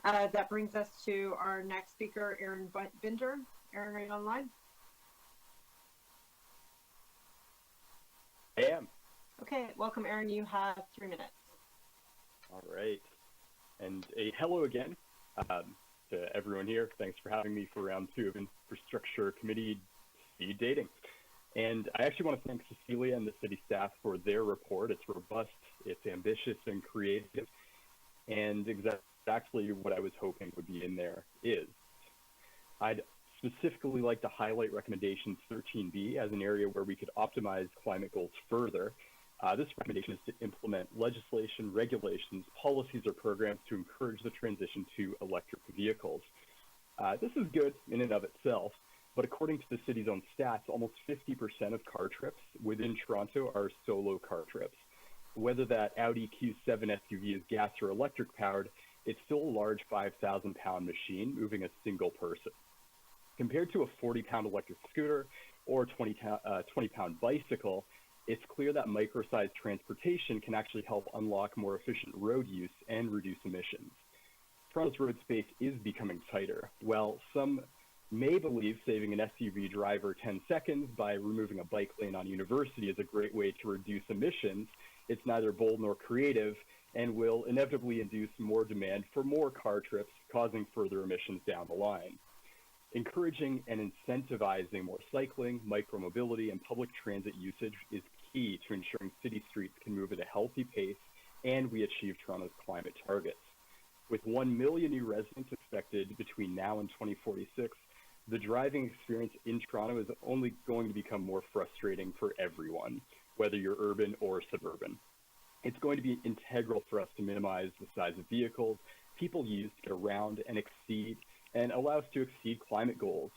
that brings us to our next speaker, Aaron Binder. Aaron, are you online? I am. Okay, welcome, Aaron. You have 3 minutes. All right. And a hello again to everyone here. Thanks for having me for round 2 of Infrastructure Committee Speed Dating. And I actually want to thank Cecilia and the city staff for their report. It's robust, it's ambitious and creative, and exactly what I was hoping would be in there is. I'd specifically like to highlight recommendation 13B as an area where we could optimize climate goals further. This recommendation is to implement legislation, regulations, policies, or programs to encourage the transition to electric vehicles. This is good in and of itself, but according to the city's own stats, almost 50% of car trips within Toronto are solo car trips. Whether that Audi Q7 SUV is gas or electric powered, it's still a large 5,000-pound machine moving a single person. Compared to a 40-pound electric scooter or 20-pound bicycle, it's clear that micro-sized transportation can actually help unlock more efficient road use and reduce emissions. Toronto's road space is becoming tighter. While some may believe saving an SUV driver 10 seconds by removing a bike lane on University is a great way to reduce emissions, it's neither bold nor creative and will inevitably induce more demand for more car trips, causing further emissions down the line. Encouraging and incentivizing more cycling, micromobility, and public transit usage is key to ensuring city streets can move at a healthy pace and we achieve Toronto's climate targets. With 1 million new residents expected between now and 2046, the driving experience in Toronto is only going to become more frustrating for everyone, whether you're urban or suburban. It's going to be integral for us to minimize the size of vehicles people use to get around and allow us to exceed climate goals,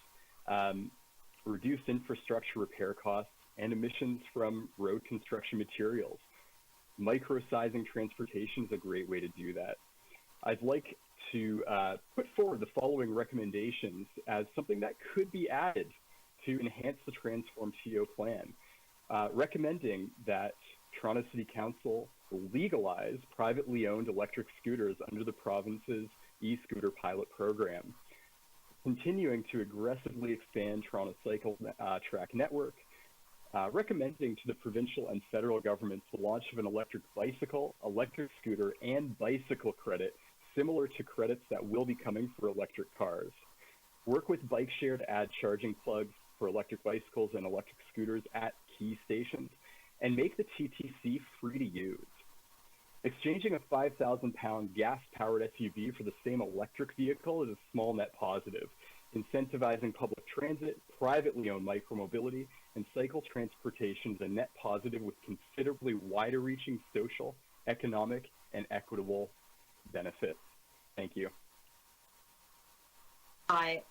reduce infrastructure repair costs, and emissions from road construction materials. Micro-sizing transportation is a great way to do that. I'd like to put forward the following recommendations as something that could be added to enhance the Transform TO plan, recommending that Toronto City Council legalize privately owned electric scooters under the province's e-scooter pilot program, continuing to aggressively expand Toronto cycle track network, recommending to the provincial and federal governments the launch of an electric bicycle, electric scooter, and bicycle credit similar to credits that will be coming for electric cars. Work with BikeShare to add charging plugs for electric bicycles and electric scooters at key stations, and make the TTC free to use. Exchanging a 5,000-pound gas-powered SUV for the same electric vehicle is a small net positive, incentivizing public transit, privately owned micromobility, and cycle transportation is a net positive with considerably wider reaching social, economic, and equitable benefits. Thank you. Hi,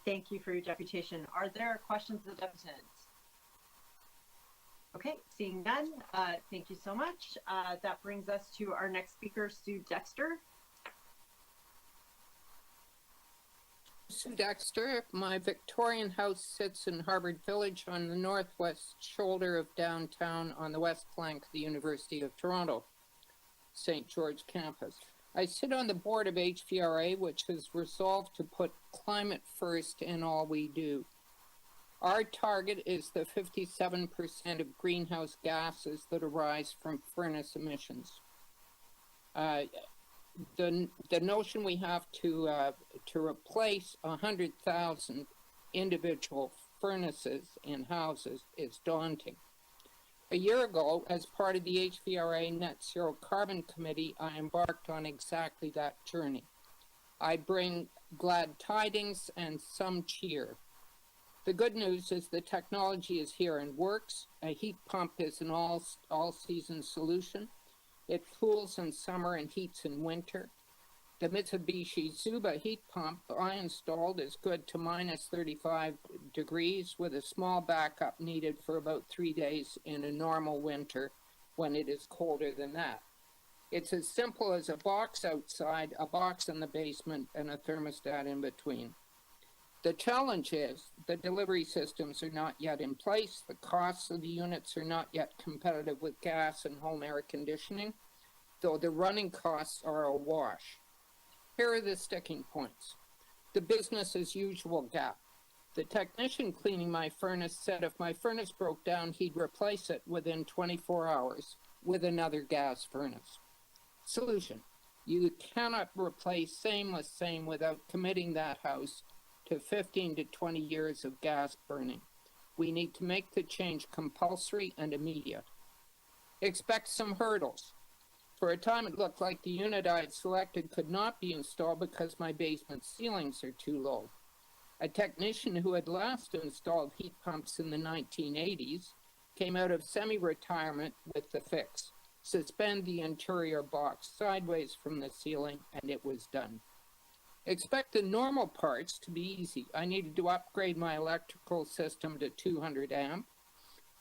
thank you for your deputation. Are there questions of the deputant? Okay, seeing none, thank you so much. That brings us to our next speaker, Sue Dexter. Sue Dexter. My Victorian house sits in Harvard Village on the northwest shoulder of downtown on the west flank of the University of Toronto, St. George campus. I sit on the board of HVRA, which has resolved to put climate first in all we do. Our target is the 57% of greenhouse gases that arise from furnace emissions. The notion we have to replace 100,000 individual furnaces in houses is daunting. A year ago, as part of the HVRA Net Zero Carbon Committee, I embarked on exactly that journey. I bring glad tidings and some cheer. The good news is the technology is here and works. A heat pump is an all-season solution. It cools in summer and heats in winter. The Mitsubishi Zuba heat pump I installed is good to minus 35 degrees with a small backup needed for about 3 days in a normal winter when it is colder than that. It's as simple as a box outside, a box in the basement, and a thermostat in between. The challenge is the delivery systems are not yet in place. The costs of the units are not yet competitive with gas and home air conditioning, though the running costs are a wash. Here are the sticking points. The business as usual gap. The technician cleaning my furnace said if my furnace broke down, he'd replace it within 24 hours with another gas furnace. Solution. You cannot replace same with same without committing that house to 15 to 20 years of gas burning. We need to make the change compulsory and immediate. Expect some hurdles. For a time, it looked like the unit I had selected could not be installed because my basement ceilings are too low. A technician who had last installed heat pumps in the 1980s came out of semi-retirement with the fix. Suspend the interior box sideways from the ceiling, and it was done. Expect the normal parts to be easy. I needed to upgrade my electrical system to 200 amp.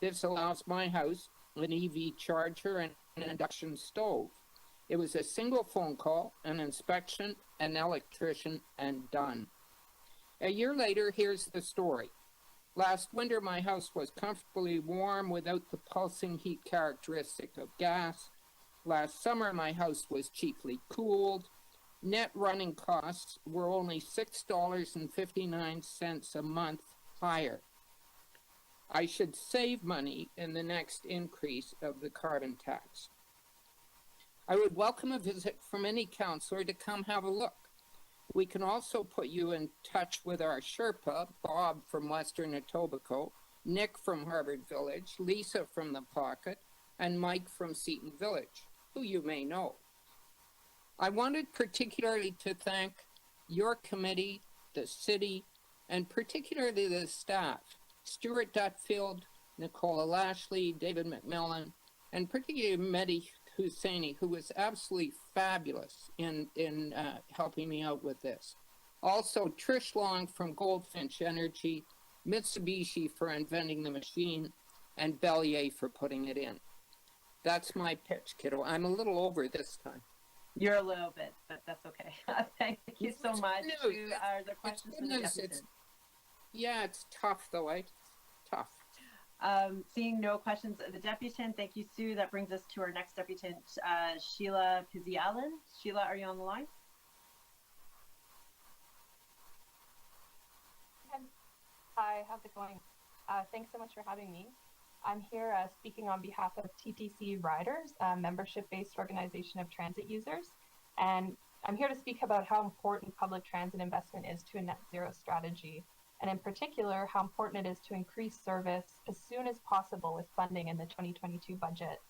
This allows my house an EV charger and an induction stove. It was a single phone call, an inspection, an electrician, and done. A year later, here's the story. Last winter, my house was comfortably warm without the pulsing heat characteristic of gas. Last summer, my house was cheaply cooled. Net running costs were only $6.59 a month higher. I should save money in the next increase of the carbon tax. I would welcome a visit from any councillor to come have a look. We can also put you in touch with our Sherpa, Bob from Western Etobicoke, Nick from Harvard Village, Lisa from the Pocket, and Mike from Seton Village, who you may know. I wanted particularly to thank your committee, the city, and particularly the staff, Stuart Dutfield, Nicola Lashley, David McMillan, and particularly Mehdi Husseini, who was absolutely fabulous in helping me out with this. Also, Trish Long from Goldfinch Energy, Mitsubishi for inventing the machine, and Bellier for putting it in. That's my pitch, kiddo. I'm a little over this time. You're a little bit, but that's okay. Thank you so much. Are there questions for the deputant? Yeah, it's tough though, It's tough. Seeing no questions of the deputant, thank you, Sue. That brings us to our next deputant, Sheila Pizzi-Allen. Sheila, are you on the line? Hi, how's it going? Thanks so much for having me. I'm here speaking on behalf of TTC Riders, a membership-based organization of transit users. And I'm here to speak about how important public transit investment is to a net zero strategy, and in particular, how important it is to increase service as soon as possible with funding in the 2022 budget.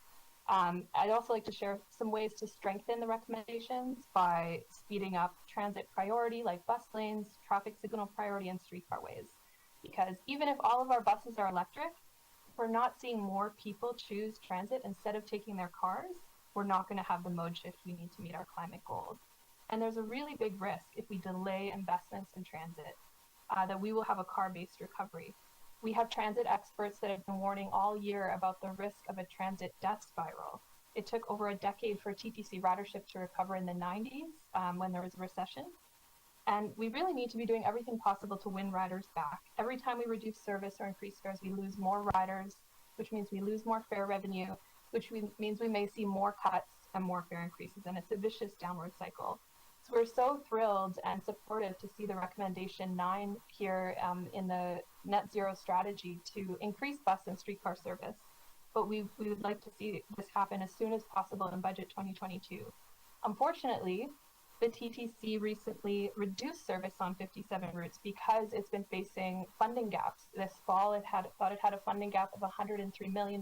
I'd also like to share some ways to strengthen the recommendations by speeding up transit priority like bus lanes, traffic signal priority, and streetcar ways. Because even if all of our buses are electric, we're not seeing more people choose transit instead of taking their cars, we're not going to have the mode shift we need to meet our climate goals. And there's a really big risk if we delay investments in transit that we will have a car-based recovery. We have transit experts that have been warning all year about the risk of a transit death spiral. It took over a decade for TTC ridership to recover in the 90s when there was a recession. And we really need to be doing everything possible to win riders back. Every time we reduce service or increase fares, we lose more riders, which means we lose more fare revenue, which means we may see more cuts and more fare increases. And it's a vicious downward cycle. So we're so thrilled and supportive to see the recommendation 9 here in the net zero strategy to increase bus and streetcar service. But we would like to see this happen as soon as possible in budget 2022. Unfortunately, the TTC recently reduced service on 57 routes because it's been facing funding gaps. This fall, it thought it had a funding gap of $103 million,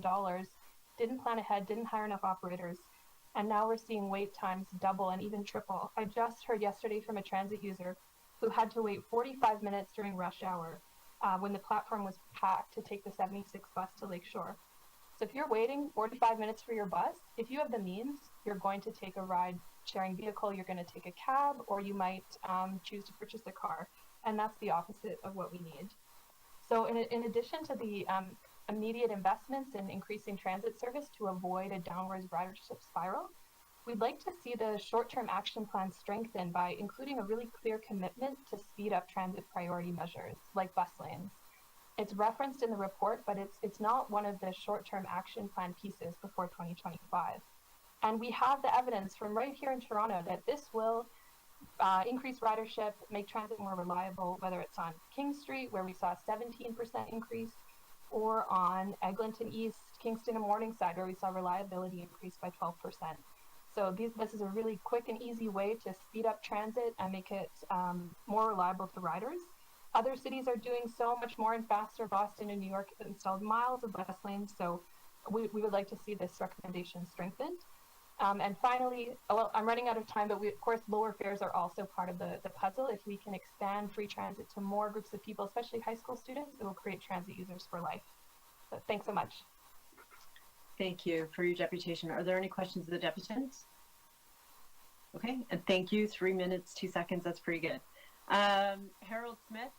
didn't plan ahead, didn't hire enough operators, and now we're seeing wait times double and even triple. I just heard yesterday from a transit user who had to wait 45 minutes during rush hour when the platform was packed to take the 76 bus to Lakeshore. So if you're waiting 45 minutes for your bus, if you have the means, you're going to take a ride-sharing vehicle, you're going to take a cab, or you might choose to purchase a car. And that's the opposite of what we need. So in addition to the immediate investments in increasing transit service to avoid a downwards ridership spiral, we'd like to see the short-term action plan strengthened by including a really clear commitment to speed up transit priority measures like bus lanes. It's referenced in the report, but it's not one of the short-term action plan pieces before 2025. And we have the evidence from right here in Toronto that this will increase ridership, make transit more reliable, whether it's on King Street, where we saw a 17% increase, or on Eglinton East, Kingston and Morningside, where we saw reliability increase by 12%. So this is a really quick and easy way to speed up transit and make it more reliable to riders. Other cities are doing so much more and faster. Boston and New York have installed miles of bus lanes, so we would like to see this recommendation strengthened. And finally, well, I'm running out of time, but of course, lower fares are also part of the puzzle. If we can expand free transit to more groups of people, especially high school students, it will create transit users for life. So thanks so much. Thank you for your deputation. Are there any questions of the deputants? Okay, and thank you. 3 minutes, 2 seconds. That's pretty good. Harold Smith.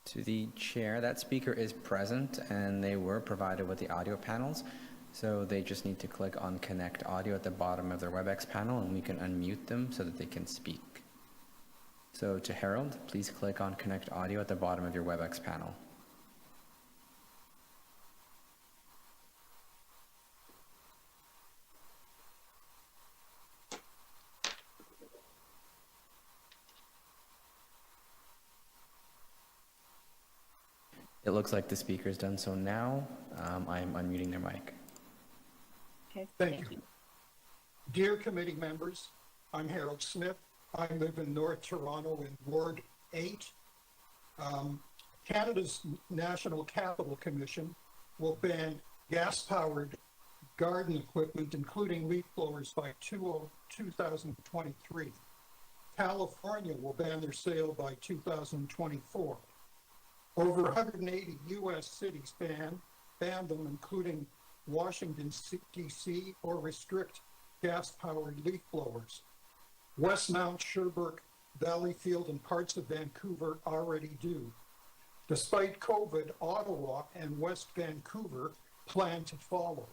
To the chair, that speaker is present and they were provided with the audio panels. So they just need to click on Connect Audio at the bottom of their WebEx panel and we can unmute them so that they can speak. So to Harold, please click on Connect Audio at the bottom of your WebEx panel. It looks like the speaker's done so now. I am unmuting their mic. Okay, thank you. Dear committee members, I'm Harold Smith. I live in North Toronto in Ward 8. Canada's National Capital Commission will ban gas-powered garden equipment, including leaf blowers, by 2023. California will ban their sale by 2024. Over 180 U.S. cities ban them, including Washington, D.C., or restrict gas-powered leaf blowers. Westmount, Sherbrooke, Valleyfield, and parts of Vancouver already do. Despite COVID, Ottawa and West Vancouver plan to follow.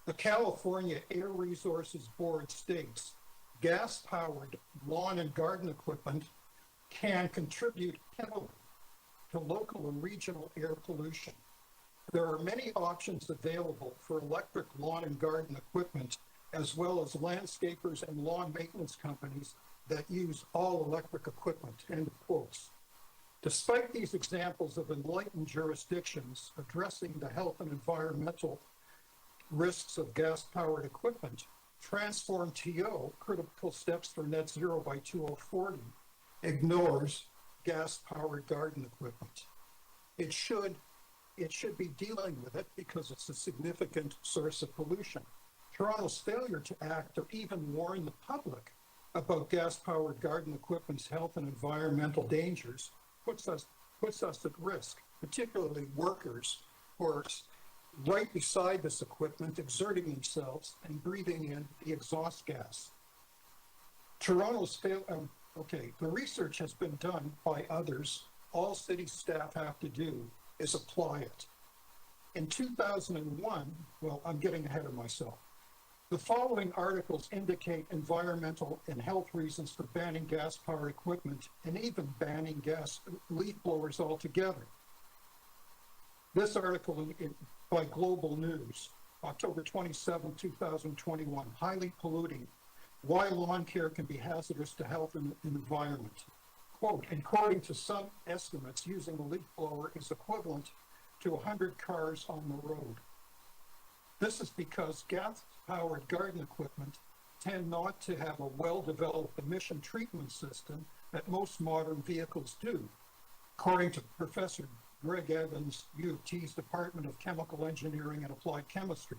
The California Air Resources Board states gas-powered lawn and garden equipment can contribute heavily to local and regional air pollution. There are many options available for electric lawn and garden equipment, as well as landscapers and lawn maintenance companies that use all electric equipment, end of quotes. Despite these examples of enlightened jurisdictions addressing the health and environmental risks of gas-powered equipment, Transform TO, critical steps for net zero by 2040, ignores gas-powered garden equipment. It should be dealing with it because it's a significant source of pollution. Toronto's failure to act or even warn the public about gas-powered garden equipment's health and environmental dangers puts us at risk, particularly workers who are right beside this equipment, exerting themselves and breathing in the exhaust gas. The research has been done by others. All city staff have to do is apply it. In 2001, well, I'm getting ahead of myself. The following articles indicate environmental and health reasons for banning gas-powered equipment and even banning gas leaf blowers altogether. This article by Global News, October 27, 2021, highly polluting, why lawn care can be hazardous to health and environment. Quote, according to some estimates, using a leaf blower is equivalent to 100 cars on the road. This is because gas-powered garden equipment tend not to have a well-developed emission treatment system that most modern vehicles do. According to Professor Greg Evans, U of T's Department of Chemical Engineering and Applied Chemistry,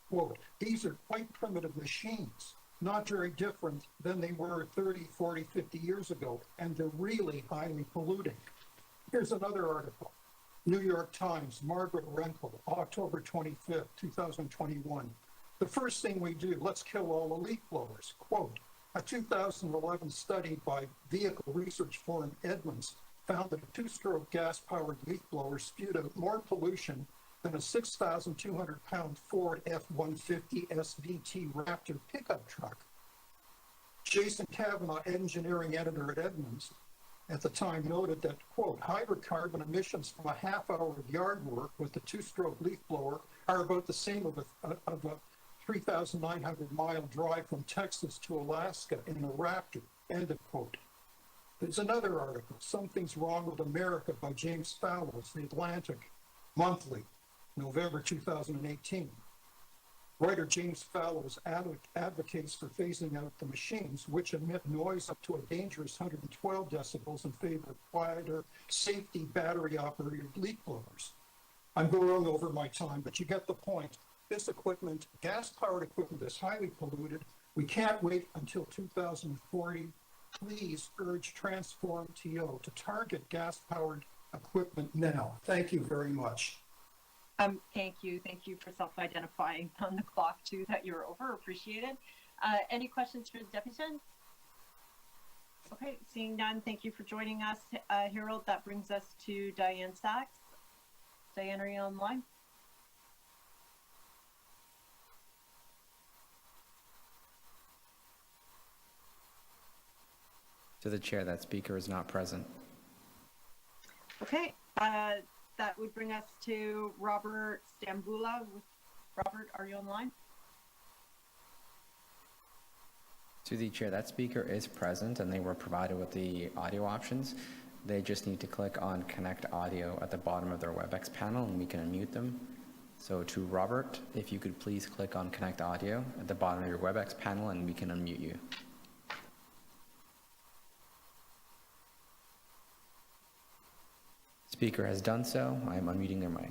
quote, these are quite primitive machines, not very different than they were 30, 40, 50 years ago, and they're really highly polluting. Here's another article. New York Times, Margaret Renkel, October 25th, 2021. The first thing we do, let's kill all the leaf blowers. Quote, a 2011 study by Vehicle Research Forum Edmonds found that a two-stroke gas-powered leaf blower spewed out more pollution than a 6,200-pound Ford F-150 SVT Raptor pickup truck. Jason Kavanaugh, engineering editor at Edmonds, at the time noted that, quote, hydrocarbon emissions from a half hour of yard work with the two-stroke leaf blower are about the same of a 3,900-mile drive from Texas to Alaska in a Raptor, end of quote. There's another article, Something's Wrong with America by James Fallows, The Atlantic Monthly, November 2018. Writer James Fallows advocates for phasing out the machines, which emit noise up to a dangerous 112 decibels in favor of quieter, safety battery-operated leaf blowers. I'm going over my time, but you get the point. This equipment, gas-powered equipment, is highly polluted. We can't wait until 2040. Please urge Transform TO to target gas-powered equipment now. Thank you very much. Thank you. Thank you for self-identifying on the clock too that you're over. Appreciate it. Any questions for the deputy? Okay, seeing none, thank you for joining us, Harold. That brings us to Diane Sachs. Diane, are you online? To the chair, that speaker is not present. Okay, that would bring us to Robert Stambula. Robert, are you online? To the chair, that speaker is present and they were provided with the audio options. They just need to click on Connect Audio at the bottom of their WebEx panel and we can unmute them. So to Robert, if you could please click on Connect Audio at the bottom of your WebEx panel and we can unmute you. Speaker has done so. I am unmuting their mic.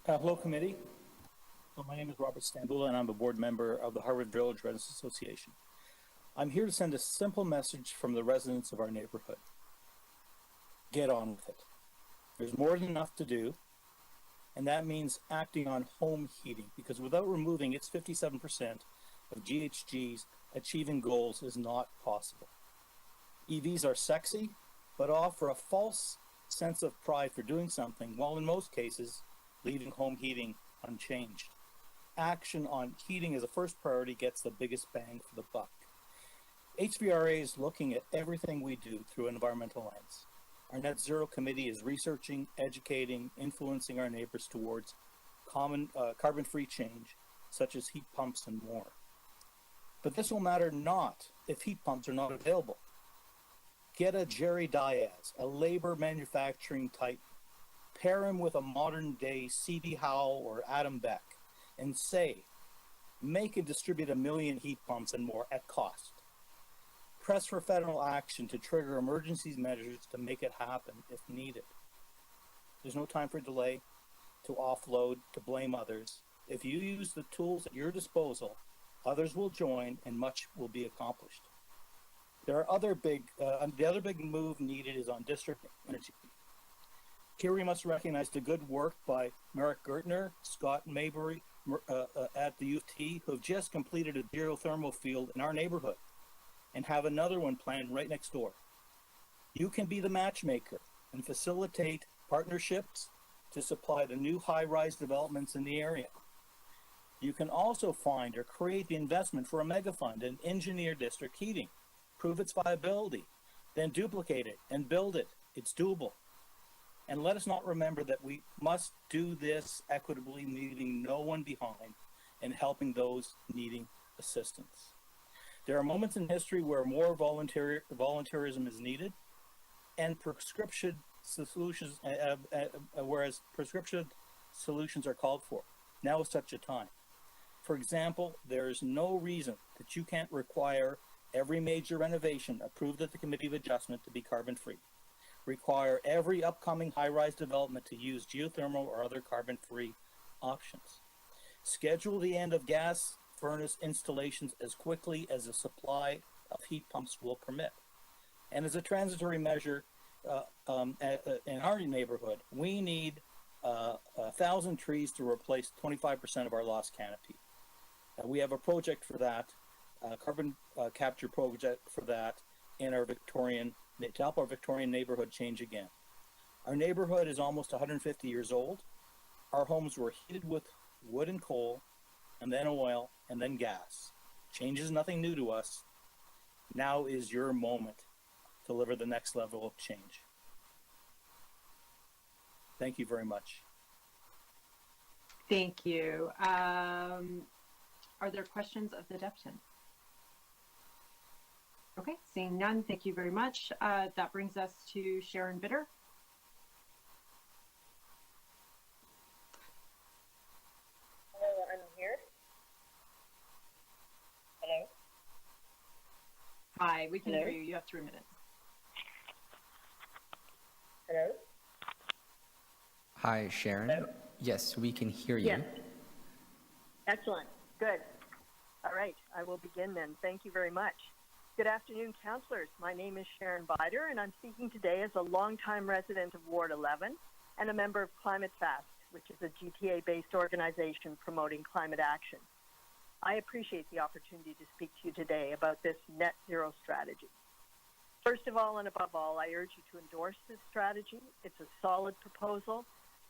Hello, committee. My name is Robert Stambula, and I'm a board member of the Harvard Village Residents Association. I'm here to send a simple message from the residents of our neighborhood. Get on with it. There's more than enough to do, and that means acting on home heating, because without removing its 57% of GHGs, achieving goals is not possible. EVs are sexy, but offer a false sense of pride for doing something, while in most cases, leaving home heating unchanged. Action on heating as a first priority gets the biggest bang for the buck. HVRA is looking at everything we do through an environmental lens. Our Net Zero Committee is researching, educating, influencing our neighbors towards carbon-free change, such as heat pumps and more. But this will matter not if heat pumps are not available. Get a Jerry Diaz, a labor manufacturing type, pair him with a modern day C.B. Howell or Adam Beck, and say, make and distribute 1 million heat pumps and more at cost. Press for federal action to trigger emergency measures to make it happen if needed. There's no time for delay. to offload, to blame others. If you use the tools at your disposal, others will join and much will be accomplished. The other big move needed is on district energy. Here we must recognize the good work by Merrick Gardiner, Scott Maybury at the U of T, who have just completed a geothermal field in our neighborhood and have another one planned right next door. You can be the matchmaker and facilitate partnerships to supply the new high-rise developments in the area. You can also find or create the investment for a mega fund and engineer district heating, prove its viability, then duplicate it and build it. It's doable. And let us not remember that we must do this equitably, leaving no one behind and helping those needing assistance. There are moments in history where more volunteerism is needed and prescription solutions, whereas prescription solutions are called for. Now is such a time. For example, there is no reason that you can't require every major renovation approved at the Committee of Adjustment to be carbon-free. Require every upcoming high-rise development to use geothermal or other carbon-free options. Schedule the end of gas furnace installations as quickly as the supply of heat pumps will permit. And as a transitory measure, in our neighborhood, we need 1,000 trees to replace 25% of our lost canopy. We have a project for that, carbon capture project for that in our Victorian, to help our Victorian neighborhood change again. Our neighborhood is almost 150 years old. Our homes were heated with wood and coal, and then oil, and then gas. Change is nothing new to us. Now is your moment to deliver the next level of change. Thank you very much. Thank you. Are there questions of the deputant? Okay, seeing none, thank you very much. That brings us to Sharon Bitter. Hello, I'm here. Hello? Hi, we can Hello? hear you. You have 3 minutes. Hello? Hi, Sharon. Hello? Yes, we can hear you. Yes. Excellent. Good. All right, I will begin then. Thank you very much. Good afternoon, councillors. My name is Sharon Bider, and I'm speaking today as a longtime resident of Ward 11 and a member of Climate Fast, which is a GTA-based organization promoting climate action. I appreciate the opportunity to speak to you today about this net zero strategy. First of all and above all, I urge you to endorse this strategy. It's a solid proposal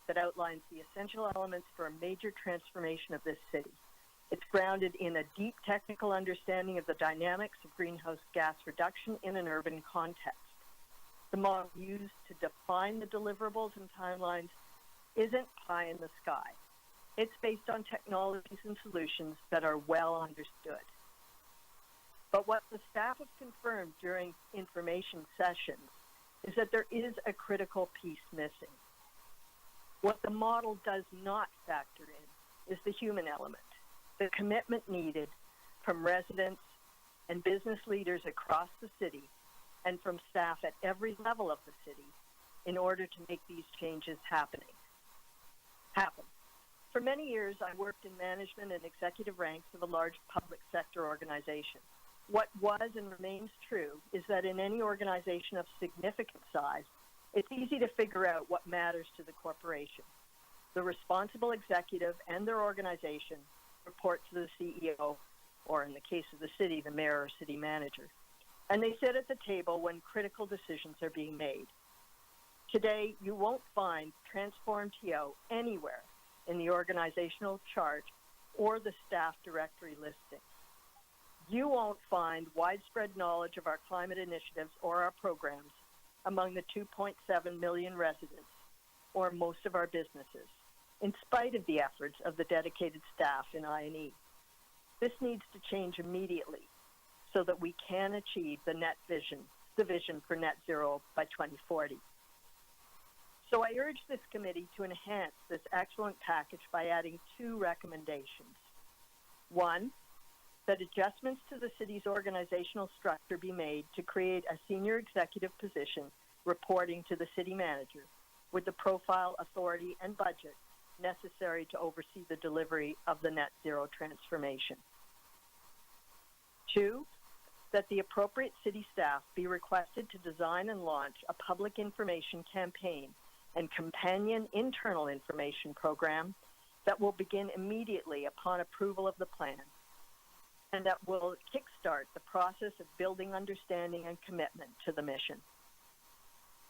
that outlines the essential elements for a major transformation of this city. It's grounded in a deep technical understanding of the dynamics of greenhouse gas reduction in an urban context. The model used to define the deliverables and timelines isn't pie in the sky. It's based on technologies and solutions that are well understood. But what the staff have confirmed during information sessions is that there is a critical piece missing. What the model does not factor in is the human element, the commitment needed from residents and business leaders across the city and from staff at every level of the city in order to make these changes happen. For many years, I worked in management and executive ranks of a large public sector organization. What was and remains true is that in any organization of significant size, it's easy to figure out what matters to the corporation. The responsible executive and their organization report to the CEO, or in the case of the city, the mayor or city manager. And they sit at the table when critical decisions are being made. Today, you won't find Transform TO anywhere in the organizational chart or the staff directory listing. You won't find widespread knowledge of our climate initiatives or our programs among the 2.7 million residents or most of our businesses, in spite of the efforts of the dedicated staff in I&E. This needs to change immediately so that we can achieve the vision for net zero by 2040. So I urge this committee to enhance this excellent package by adding 2 recommendations. 1, that adjustments to the city's organizational structure be made to create a senior executive position reporting to the city manager with the profile, authority, and budget necessary to oversee the delivery of the net zero transformation. 2, that the appropriate city staff be requested to design and launch a public information campaign and companion internal information program that will begin immediately upon approval of the plan, and that will kickstart the process of building understanding and commitment to the mission.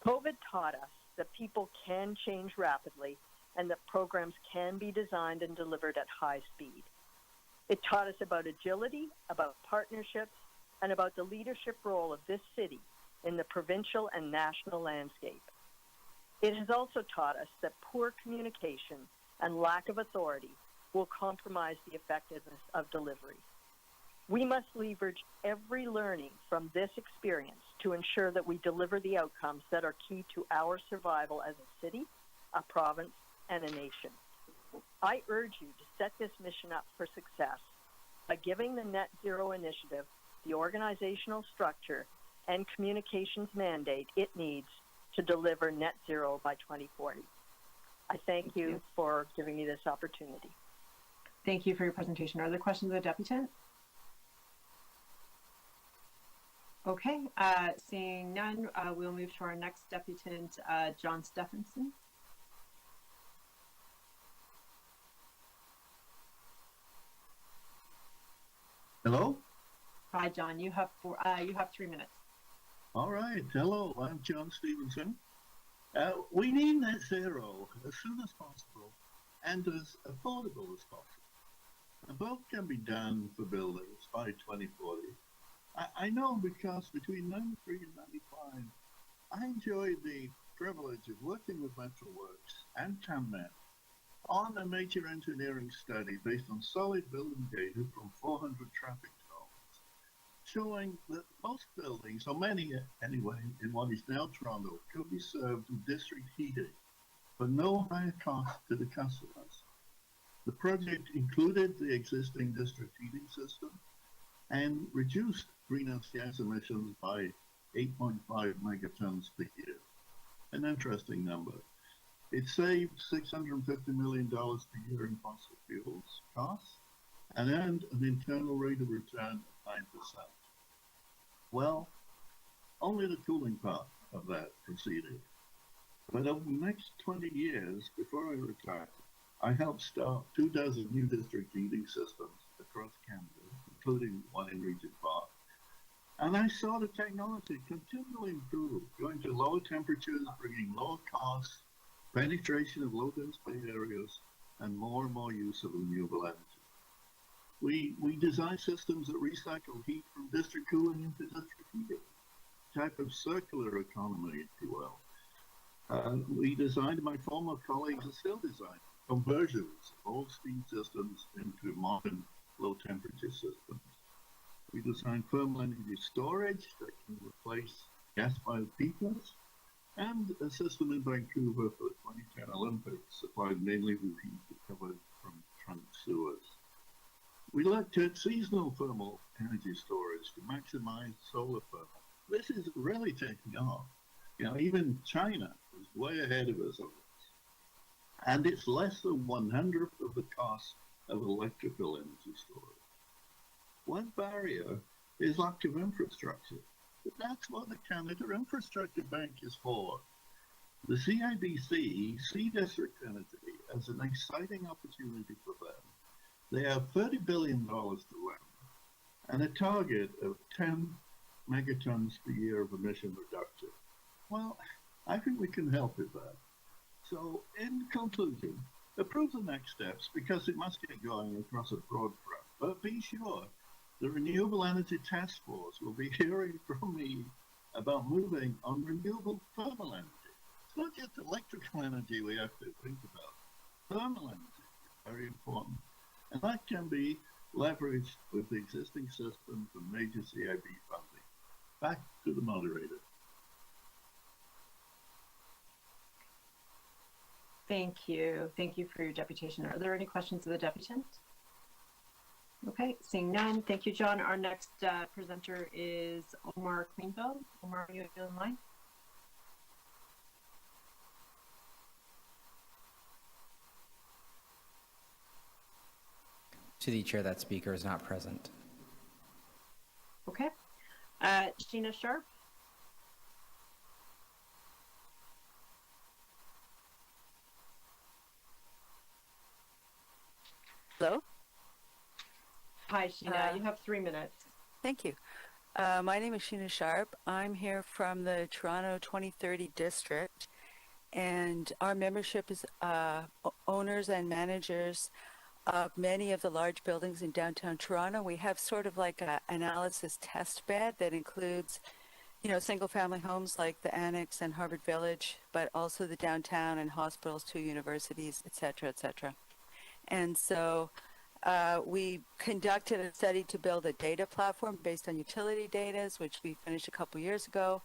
COVID taught us that people can change rapidly and that programs can be designed and delivered at high speed. It taught us about agility, about partnerships, and about the leadership role of this city in the provincial and national landscape. It has also taught us that poor communication and lack of authority will compromise the effectiveness of delivery. We must leverage every learning from this experience to ensure that we deliver the outcomes that are key to our survival as a city, a province, and a nation. I urge you to set this mission up for success by giving the Net Zero Initiative the organizational structure and communications mandate it needs to deliver net zero by 2040. I thank you for giving me this opportunity. Thank you for your presentation. Are there questions of the deputant? Okay, seeing none, we'll move to our next deputant, John Stephenson. Hello? Hi, John. You have 3 minutes. All right. Hello, I'm John Stevenson. We need net zero as soon as possible and as affordable as possible. And both can be done for buildings by 2040. I know because between 93 and 95, I enjoyed the privilege of working with Metroworks and TAMNet on a major engineering study based on solid building data from 400 traffic zones, showing that most buildings, or many anyway, in what is now Toronto, could be served with district heating for no higher cost to the customers. The project included the existing district heating system and reduced greenhouse gas emissions by 8.5 megatons per year. An interesting number. It saved $650 million per year in fossil fuels costs and earned an internal rate of return of 9%. Well, only the cooling part of that proceeded. But over the next 20 years, before I retired, I helped start 24 new district heating systems across Canada, including one in Regent Park. And I saw the technology continually improve, going to lower temperatures, bringing lower costs, penetration of low-density areas, and more use of renewable energy. We design systems that recycle heat from district cooling into district heating, type of circular economy, if you will. We designed, my former colleagues are still designing, conversions of old steam systems into modern low-temperature systems. We designed thermal energy storage that can replace gas-fired peakers, and a system in Vancouver for the 2010 Olympics, supplied mainly with heat recovered from trunk sewers. We looked at seasonal thermal energy storage to maximize solar thermal. This is really taking off. You know, even China is way ahead of us on this. And it's less than 1/100th of the cost of electrical energy storage. One barrier is lack of infrastructure. But that's what the Canada Infrastructure Bank is for. The CIBC see district energy as an exciting opportunity for them. They have $30 billion to lend and a target of 10 megatons per year of emission reduction. Well, I think we can help with that. So, in conclusion, approve the next steps because it must get going across a broad front. But be sure the Renewable Energy Task Force will be hearing from me about moving on renewable thermal energy. It's not just electrical energy we have to think about. Thermal energy is very important. And that can be leveraged with the existing systems and major CIB funding. Back to the moderator. Thank you. Thank you for your deputation. Are there any questions of the deputant? Okay, seeing none. Thank you, John. Our next presenter is Omar Cleanville. Omar, are you in line? To the chair, that speaker is not present. Okay. Sheena Sharp. Hello? Hi, Sheena. You have 3 minutes. Thank you. My name is Sheena Sharp. I'm here from the Toronto 2030 district, and our membership is owners and managers of many of the large buildings in downtown Toronto. We have sort of like an analysis test bed that includes, you know, single family homes like the Annex and Harvard Village, but also the downtown and hospitals, 2 universities, et cetera, et cetera. And so we conducted a study to build a data platform based on utility data, which we finished a couple years ago.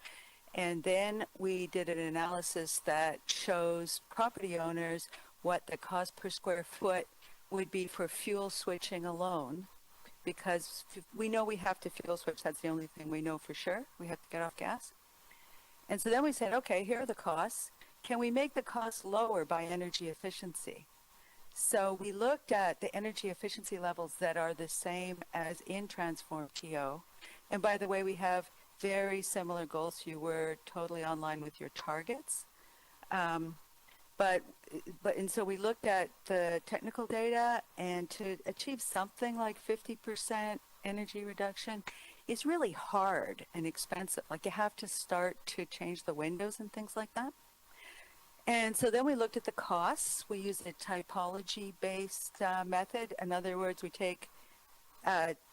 And then we did an analysis that shows property owners what the cost per square foot would be for fuel switching alone, because we know we have to fuel switch. That's the only thing we know for sure. We have to get off gas. And so then we said, okay, here are the costs. Can we make the costs lower by energy efficiency? So we looked at the energy efficiency levels that are the same as in Transform TO. And by the way, we have very similar goals. You were totally online with your targets. And so we looked at the technical data, and to achieve something like 50% energy reduction is really hard and expensive. Like, you have to start to change the windows and things like that. And so then we looked at the costs. We used a typology-based method. In other words, we take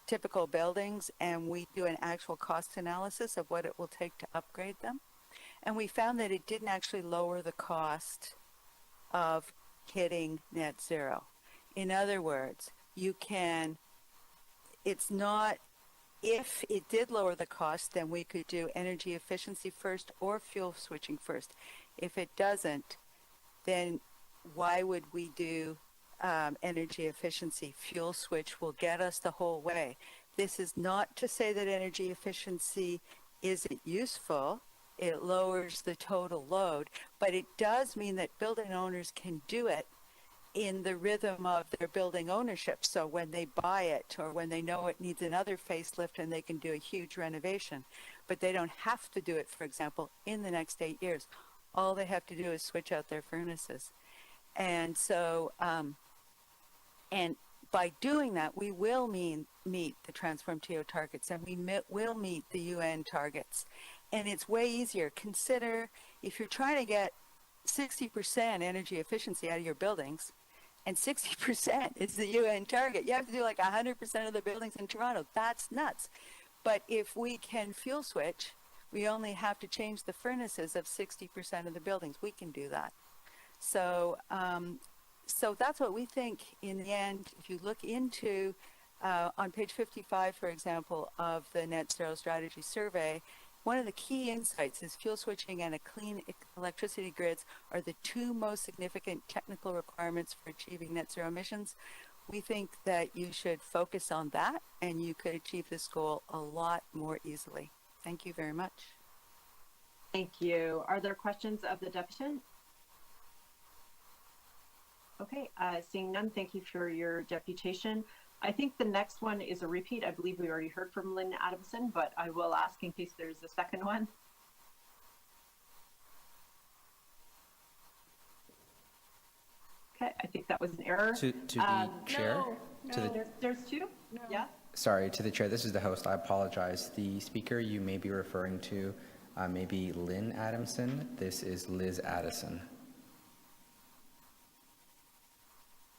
typical buildings and we do an actual cost analysis of what it will take to upgrade them. And we found that it didn't actually lower the cost of hitting net zero. In other words, it's not, if it did lower the cost, then we could do energy efficiency first or fuel switching first. If it doesn't, then why would we do energy efficiency? Fuel switch will get us the whole way. This is not to say that energy efficiency isn't useful. It lowers the total load, but it does mean that building owners can do it in the rhythm of their building ownership. So when they buy it, or when they know it needs another facelift, and they can do a huge renovation, but they don't have to do it, for example, in the next 8 years. All they have to do is switch out their furnaces. And so, and by doing that, we will meet the Transform TO targets, and we will meet the UN targets. And it's way easier. Consider if you're trying to get 60% energy efficiency out of your buildings, and 60% is the UN target. You have to do like 100% of the buildings in Toronto. That's nuts. But if we can fuel switch, we only have to change the furnaces of 60% of the buildings. We can do that. So, so that's what we think in the end. If you look into, on page 55, for example, of the Net Zero Strategy Survey, one of the key insights is fuel switching and a clean electricity grids are the 2 most significant technical requirements for achieving net zero emissions. We think that you should focus on that, and you could achieve this goal a lot more easily. Thank you very much. Thank you. Are there questions of the deputant? Okay, seeing none, thank you for your deputation. I think the next one is a repeat. I believe we already heard from Lynn Adamson, but I will ask in case there's a second one. Okay, I think that was an error. To the chair? There's 2? No. Yeah? Sorry, to the chair, this is the host. I apologize. The speaker you may be referring to may be Lynn Adamson. This is Liz Addison.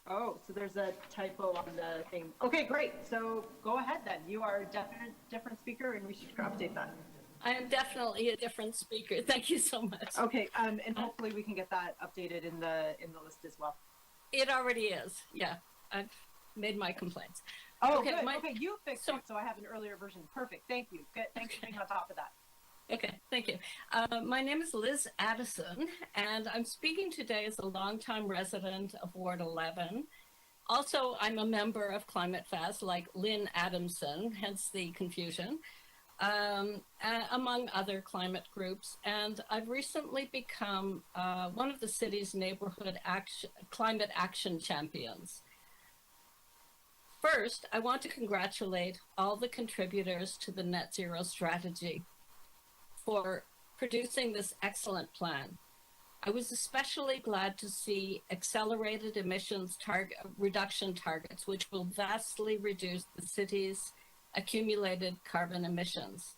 Oh, so there's a typo on the thing. Okay, great. So go ahead then. You are a different speaker, and we should update that. I am definitely a different speaker. Thank you so much. Okay, and hopefully we can get that updated in the list as well. It already is. Yeah, I've made my complaints. Oh, okay, good. Okay, you fixed it, so I have an earlier version. Perfect. Thank you. Good. Thanks for being on top of that. Okay, thank you. My name is Liz Addison, and I'm speaking today as a longtime resident of Ward 11. Also, I'm a member of Climate Fast, like Lynn Adamson, hence the confusion, among other climate groups. And I've recently become one of the city's neighborhood climate action champions. First, I want to congratulate all the contributors to the net zero strategy for producing this excellent plan. I was especially glad to see accelerated emissions reduction targets, which will vastly reduce the city's accumulated carbon emissions.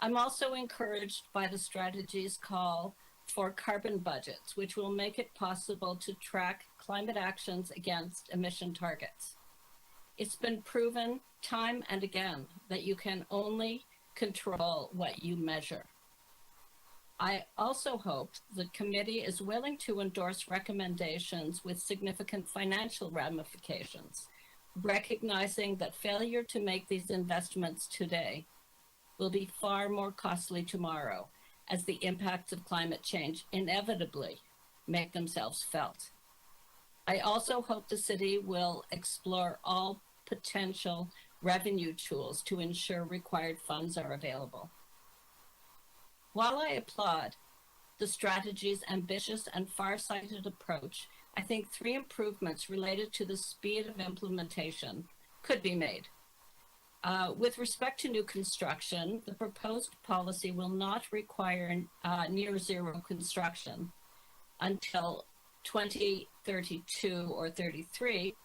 I'm also encouraged by the strategy's call for carbon budgets, which will make it possible to track climate actions against emission targets. It's been proven time and again that you can only control what you measure. I also hope the committee is willing to endorse recommendations with significant financial ramifications, recognizing that failure to make these investments today will be far more costly tomorrow as the impacts of climate change inevitably make themselves felt. I also hope the city will explore all potential revenue tools to ensure required funds are available. While I applaud the strategy's ambitious and far-sighted approach, I think 3 improvements related to the speed of implementation could be made. With respect to new construction, the proposed policy will not require near zero construction until 2032 or 33.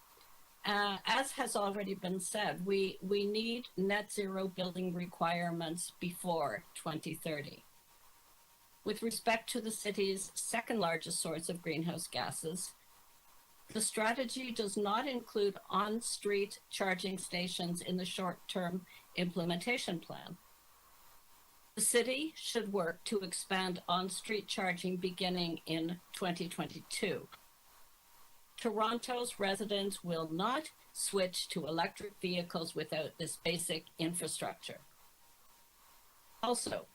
As has already been said, we need net zero building requirements before 2030. With respect to the city's second largest source of greenhouse gases, the strategy does not include on-street charging stations in the short-term implementation plan. The city should work to expand on-street charging beginning in 2022. Toronto's residents will not switch to electric vehicles without this basic infrastructure. Also,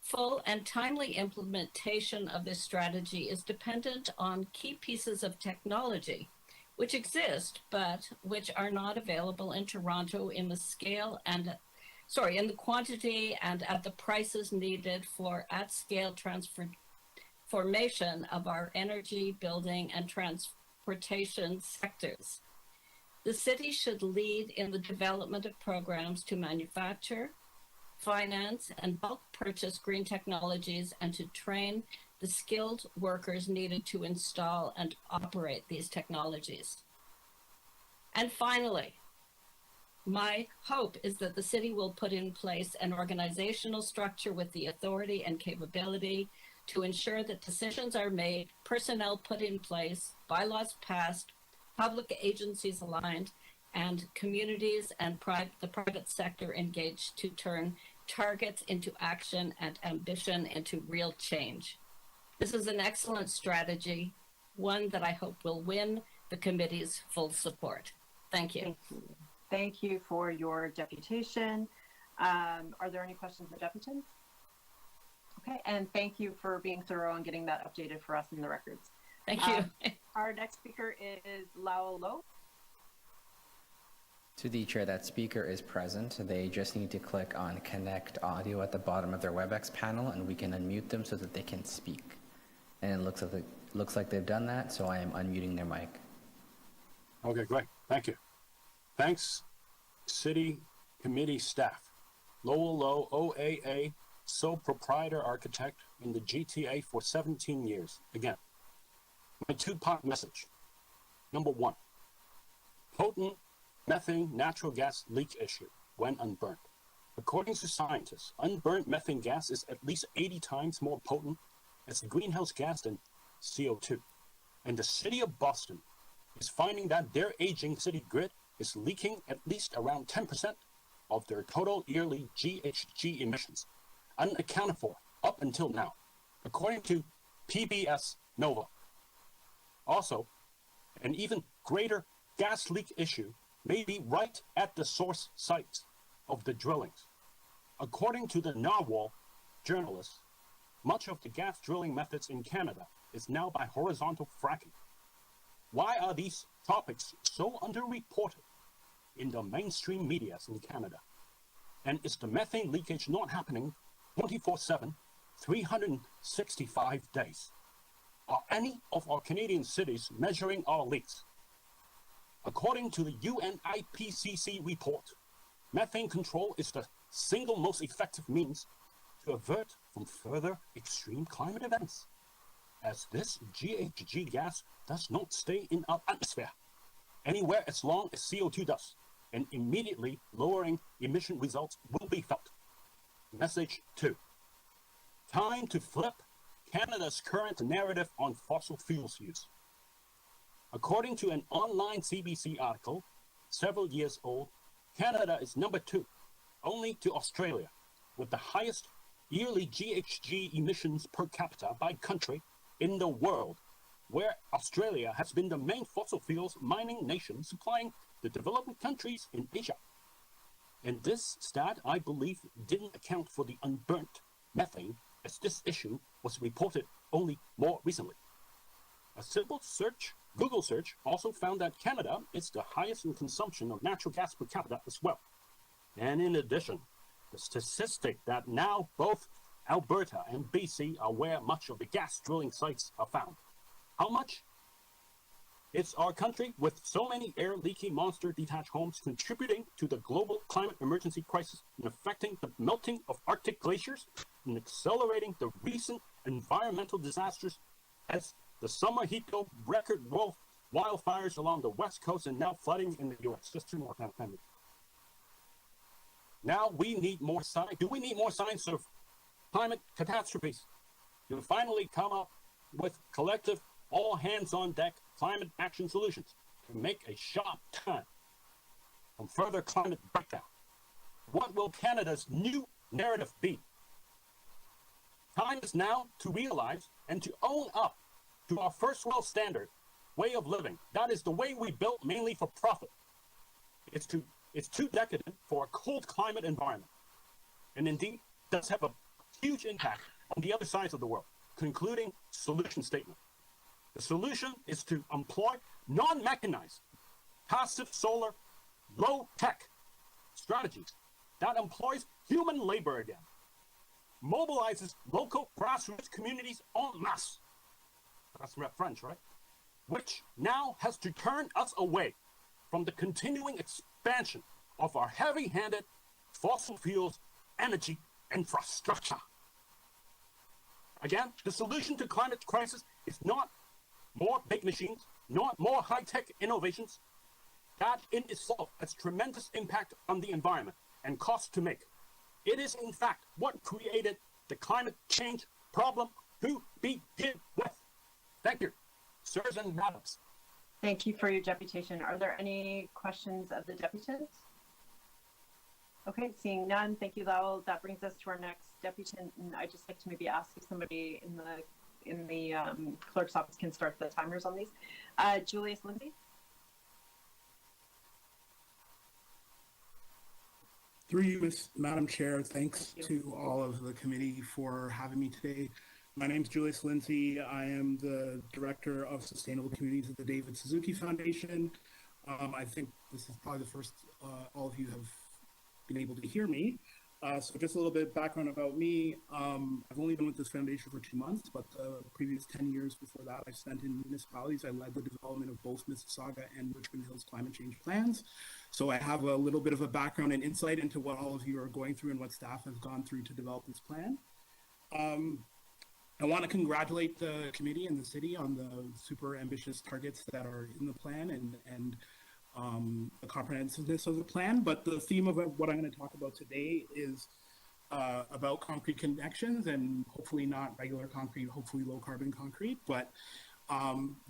full and timely implementation of this strategy is dependent on key pieces of technology which exist but which are not available in Toronto in the scale and in the quantity and at the prices needed for at-scale transformation of our energy, building, and transportation sectors. The city should lead in the development of programs to manufacture, finance, and bulk purchase green technologies and to train the skilled workers needed to install and operate these technologies. And finally, my hope is that the city will put in place an organizational structure with the authority and capability to ensure that decisions are made, personnel put in place, bylaws passed, public agencies aligned, and communities and the private sector engaged to turn targets into action and ambition into real change. This is an excellent strategy, one that I hope will win the committee's full support. Thank you. Thank you for your deputation. Are there any questions of deputants? Okay, and thank you for being thorough and getting that updated for us in the records. Thank you. Our next speaker is Lao Lo. To the chair, that speaker is present. They just need to click on Connect Audio at the bottom of their WebEx panel, and we can unmute them so that they can speak. And it looks like they've done that, so I am unmuting their mic. Okay, great. Thank you. Thanks, City Committee staff. Lowell Low, OAA, sole proprietor architect in the GTA for 17 years. Again, my 2-part message. Number 1, potent methane natural gas leak issue when unburnt. According to scientists, unburnt methane gas is at least 80 times more potent as a greenhouse gas than CO2. And the city of Boston is finding that their aging city grid is leaking at least around 10% of their total yearly GHG emissions, unaccounted for up until now, according to PBS Nova. Also, an even greater gas leak issue may be right at the source sites of the drillings. According to the Narwhal journalists, much of the gas drilling methods in Canada is now by horizontal fracking. Why are these topics so underreported in the mainstream media in Canada? And is the methane leakage not happening 24/7, 365 days? Are any of our Canadian cities measuring our leaks? According to the UNIPCC report, methane control is the single most effective means to avert from further extreme climate events, as this GHG gas does not stay in our atmosphere anywhere as long as CO2 does, and immediately lowering emission results will be felt. Message 2. Time to flip Canada's current narrative on fossil fuels use. According to an online CBC article, several years old, Canada is number 2, only to Australia, with the highest yearly GHG emissions per capita by country in the world, where Australia has been the main fossil fuels mining nation supplying the developing countries in Asia. And this stat, I believe, didn't account for the unburnt methane, as this issue was reported only more recently. A simple search, Google search, also found that Canada is the highest in consumption of natural gas per capita as well. And in addition, the statistic that now both Alberta and BC are where much of the gas drilling sites are found. How much? It's our country with so many air-leaky monster detached homes contributing to the global climate emergency crisis and affecting the melting of Arctic glaciers and accelerating the recent environmental disasters as the summer heat wave, record wildfires along the west coast, and now flooding in the U.S. Just 2 more pandemics. Now we need more science. Do we need more science of climate catastrophes? To finally come up with collective, all hands on deck climate action solutions to make a sharp turn from further climate breakdown. What will Canada's new narrative be? Time is now to realize and to own up to our first world standard way of living. That is the way we built mainly for profit. It's too decadent for a cold climate environment, and indeed does have a huge impact on the other sides of the world. Concluding solution statement. The solution is to employ non-mechanized, passive solar, low-tech strategies that employs human labor again, mobilizes local grassroots communities en masse. That's French, right? Which now has to turn us away from the continuing expansion of our heavy-handed fossil fuels energy infrastructure. Again, the solution to climate crisis is not more big machines, not more high-tech innovations. That in itself has tremendous impact on the environment and cost to make. It is, in fact, what created the climate change problem to begin with. Thank you, sirs and madams. Thank you for your deputation. Are there any questions of the deputants? Okay, seeing none, thank you, Lowell. That brings us to our next deputant, and I'd just like to maybe ask if somebody in the clerk's office can start the timers on these. Julius Lindsay. Through you, Madam Chair, thanks to all of the committee for having me today. My name is Julius Lindsay. I am the Director of Sustainable Communities at the David Suzuki Foundation. I think this is probably the first all of you have been able to hear me. So just a little bit of background about me. I've only been with this foundation for 2 months, but the previous 10 years before that I spent in municipalities. I led the development of both Mississauga and Richmond Hills climate change plans. So I have a little bit of a background and insight into what all of you are going through and what staff has gone through to develop this plan. I want to congratulate the committee and the city on the super ambitious targets that are in the plan and the comprehensiveness of the plan. But the theme of what I'm going to talk about today is about concrete connections, and hopefully not regular concrete, hopefully low carbon concrete, but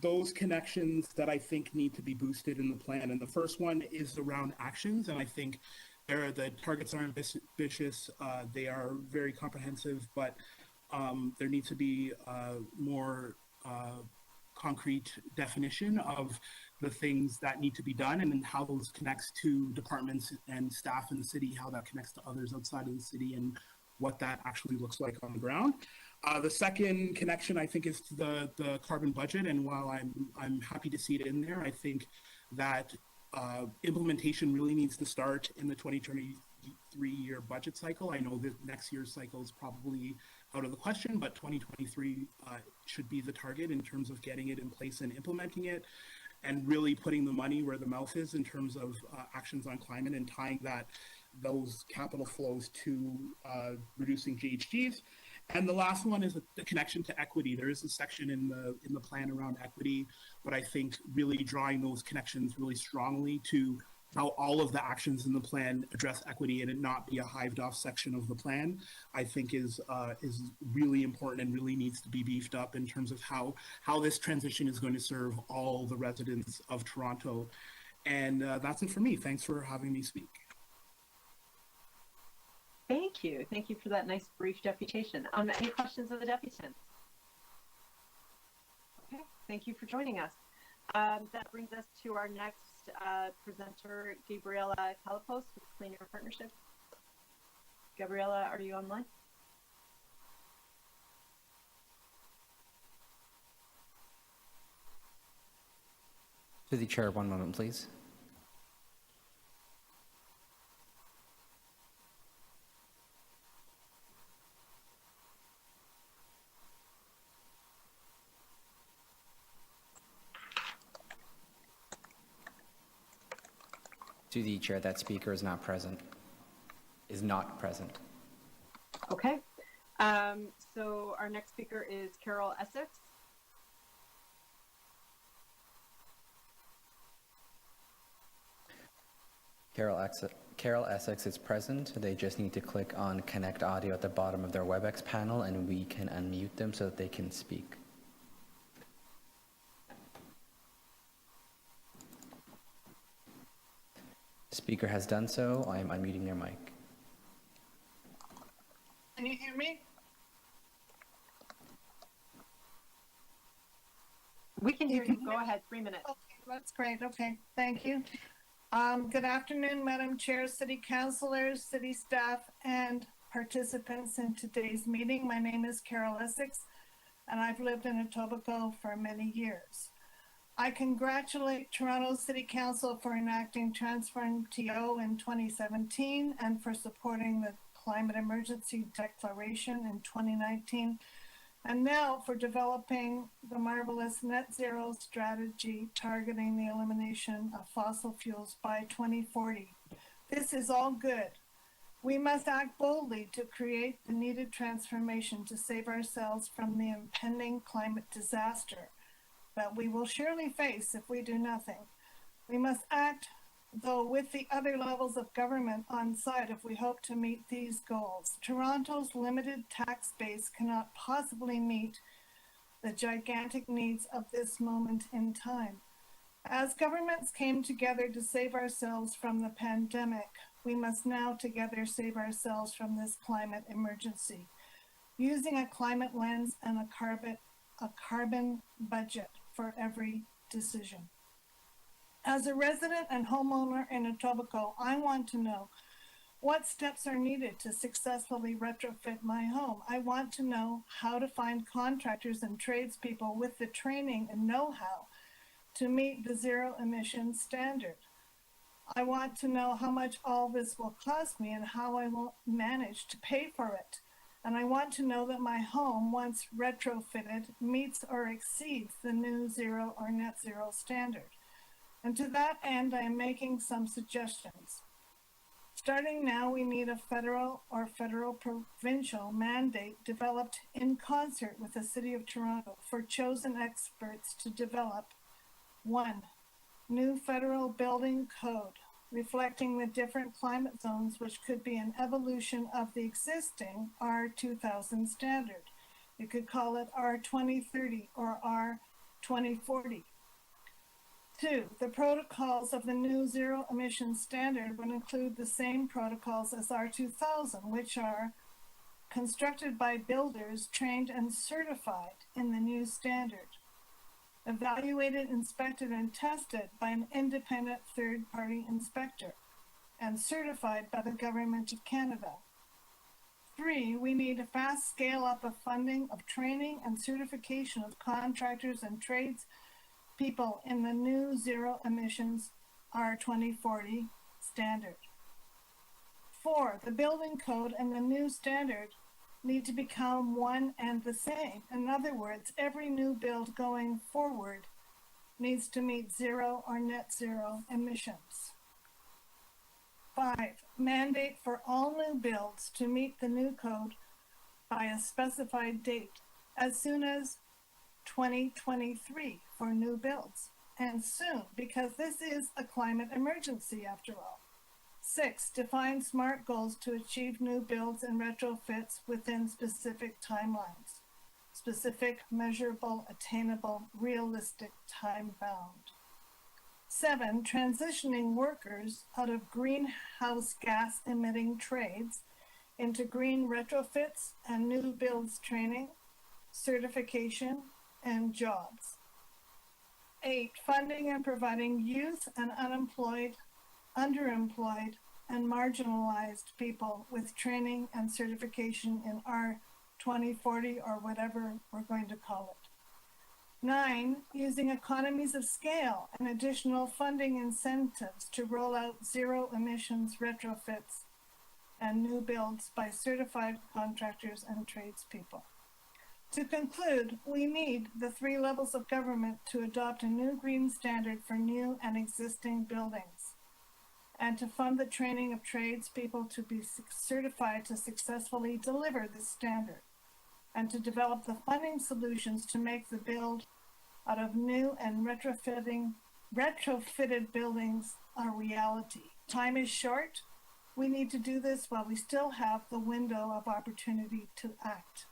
those connections that I think need to be boosted in the plan. And the first one is around actions, and I think the targets are ambitious, they are very comprehensive, but there needs to be more concrete definition of the things that need to be done, and then how those connects to departments and staff in the city, how that connects to others outside of the city, and what that actually looks like on the ground. The second connection, I think, is to the carbon budget, and while I'm happy to see it in there, I think that implementation really needs to start in the 2023-year budget cycle. I know that next year's cycle is probably out of the question, but 2023 should be the target in terms of getting it in place and implementing it. and really putting the money where the mouth is in terms of actions on climate and tying those capital flows to reducing GHGs. And the last one is the connection to equity. There is a section in the plan around equity, but I think really drawing those connections really strongly to how all of the actions in the plan address equity and it not be a hived off section of the plan, I think is really important and really needs to be beefed up in terms of how this transition is going to serve all the residents of Toronto. And that's it for me. Thanks for having me speak. Thank you. Thank you for that nice brief deputation. Any questions of the deputants? Okay, thank you for joining us. That brings us to our next presenter, Gabriela Calapos with Clean Air Partnership. Gabriela, are you online? To the chair, one moment, please. To the chair, that speaker is not present. Okay. So our next speaker is Carol Essex. Carol Essex is present. They just need to click on Connect Audio at the bottom of their WebEx panel, and we can unmute them so that they can speak. Speaker has done so. I am unmuting their mic. Can you hear me? We can hear you. Go ahead, 3 minutes. Okay, that's great. Okay, thank you. Good afternoon, Madam Chair, City Councilors, City staff, and participants in today's meeting. My name is Carol Essex, and I've lived in Etobicoke for many years. I congratulate Toronto City Council for enacting Transferring TO in 2017 and for supporting the Climate Emergency Declaration in 2019, and now for developing the marvelous net zero strategy targeting the elimination of fossil fuels by 2040. This is all good. We must act boldly to create the needed transformation to save ourselves from the impending climate disaster that we will surely face if we do nothing. We must act, though, with the other levels of government on side if we hope to meet these goals. Toronto's limited tax base cannot possibly meet the gigantic needs of this moment in time. As governments came together to save ourselves from the pandemic, we must now together save ourselves from this climate emergency, using a climate lens and a carbon budget for every decision. As a resident and homeowner in Etobicoke, I want to know what steps are needed to successfully retrofit my home. I want to know how to find contractors and tradespeople with the training and know-how to meet the zero emissions standard. I want to know how much all this will cost me and how I will manage to pay for it. And I want to know that my home, once retrofitted, meets or exceeds the new zero or net zero standard. And to that end, I am making some suggestions. Starting now, we need a federal or federal-provincial mandate developed in concert with the City of Toronto for chosen experts to develop 1. New federal building code reflecting the different climate zones, which could be an evolution of the existing R2000 standard. You could call it R2030 or R2040. 2, the protocols of the new zero emission standard would include the same protocols as R2000, which are constructed by builders trained and certified in the new standard, evaluated, inspected, and tested by an independent third-party inspector, and certified by the Government of Canada. 3, we need a fast scale-up of funding, of training, and certification of contractors and trades people in the new zero emissions R2040 standard. 4, the building code and the new standard need to become one and the same. In other words, every new build going forward needs to meet zero or net zero emissions. 5, mandate for all new builds to meet the new code by a specified date, as soon as 2023 for new builds, and soon, because this is a climate emergency after all. 6, define SMART goals to achieve new builds and retrofits within specific timelines. Specific, measurable, attainable, realistic, time-bound. 7, transitioning workers out of greenhouse gas emitting trades into green retrofits and new builds training, certification, and jobs. 8, funding and providing youth and unemployed, underemployed, and marginalized people with training and certification in our 2040 or whatever we're going to call it. 9, using economies of scale and additional funding incentives to roll out zero emissions retrofits and new builds by certified contractors and tradespeople. To conclude, we need the 3 levels of government to adopt a new green standard for new and existing buildings, and to fund the training of tradespeople to be certified to successfully deliver this standard, and to develop the funding solutions to make the build out of new and retrofitted buildings a reality. Time is short. We need to do this while we still have the window of opportunity to act.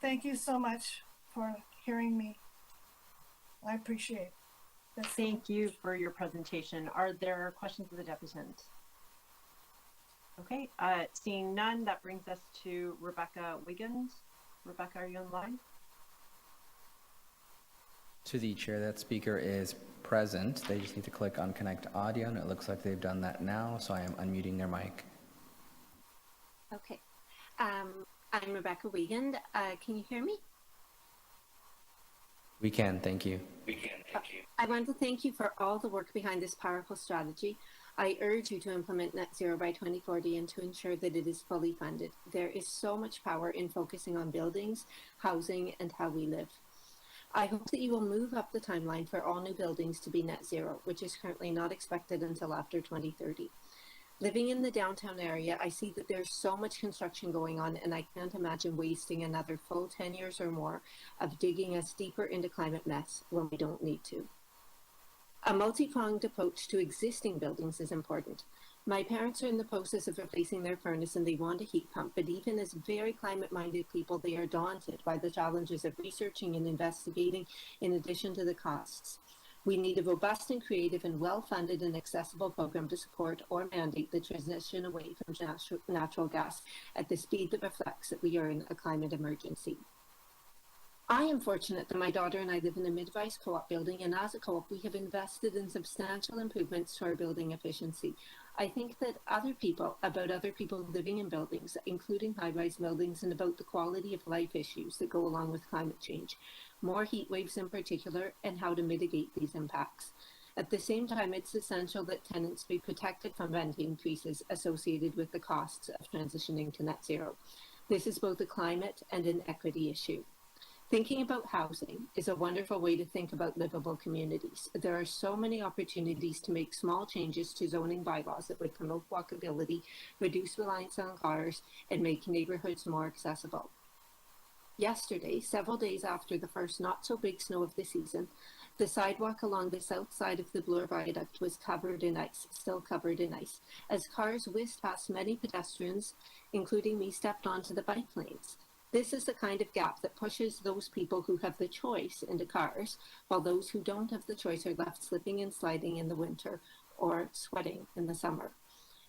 Thank you so much for hearing me. I appreciate it. Thank you for your presentation. Are there questions of the deputant? Okay, seeing none, that brings us to Rebecca Wiggins. Rebecca, are you online? To the chair, that speaker is present. They just need to click on Connect Audio, and it looks like they've done that now, so I am unmuting their mic. Okay. I'm Rebecca Wiegand. Can you hear me? We can, thank you. I want to thank you for all the work behind this powerful strategy. I urge you to implement net zero by 2040 and to ensure that it is fully funded. There is so much power in focusing on buildings, housing, and how we live. I hope that you will move up the timeline for all new buildings to be net zero, which is currently not expected until after 2030. Living in the downtown area, I see that there's so much construction going on, and I can't imagine wasting another full 10 years or more of digging us deeper into climate mess when we don't need to. A multi-pronged approach to existing buildings is important. My parents are in the process of replacing their furnace and they want a heat pump, but even as very climate-minded people, they are daunted by the challenges of researching and investigating in addition to the costs. We need a robust and creative and well-funded and accessible program to support or mandate the transition away from natural gas at the speed that reflects that we are in a climate emergency. I am fortunate that my daughter and I live in a mid-rise co-op building, and as a co-op, we have invested in substantial improvements to our building efficiency. I think that about other people living in buildings, including high-rise buildings, and about the quality of life issues that go along with climate change, more heat waves in particular, and how to mitigate these impacts. At the same time, it's essential that tenants be protected from rent increases associated with the costs of transitioning to net zero. This is both a climate and an equity issue. Thinking about housing is a wonderful way to think about livable communities. There are so many opportunities to make small changes to zoning bylaws that would promote walkability, reduce reliance on cars, and make neighborhoods more accessible. Yesterday, several days after the first not-so-big snow of the season, the sidewalk along the south side of the Bloor Viaduct was covered in ice, still covered in ice, as cars whizzed past. Many pedestrians, including me, stepped onto the bike lanes. This is the kind of gap that pushes those people who have the choice into cars, while those who don't have the choice are left slipping and sliding in the winter or sweating in the summer.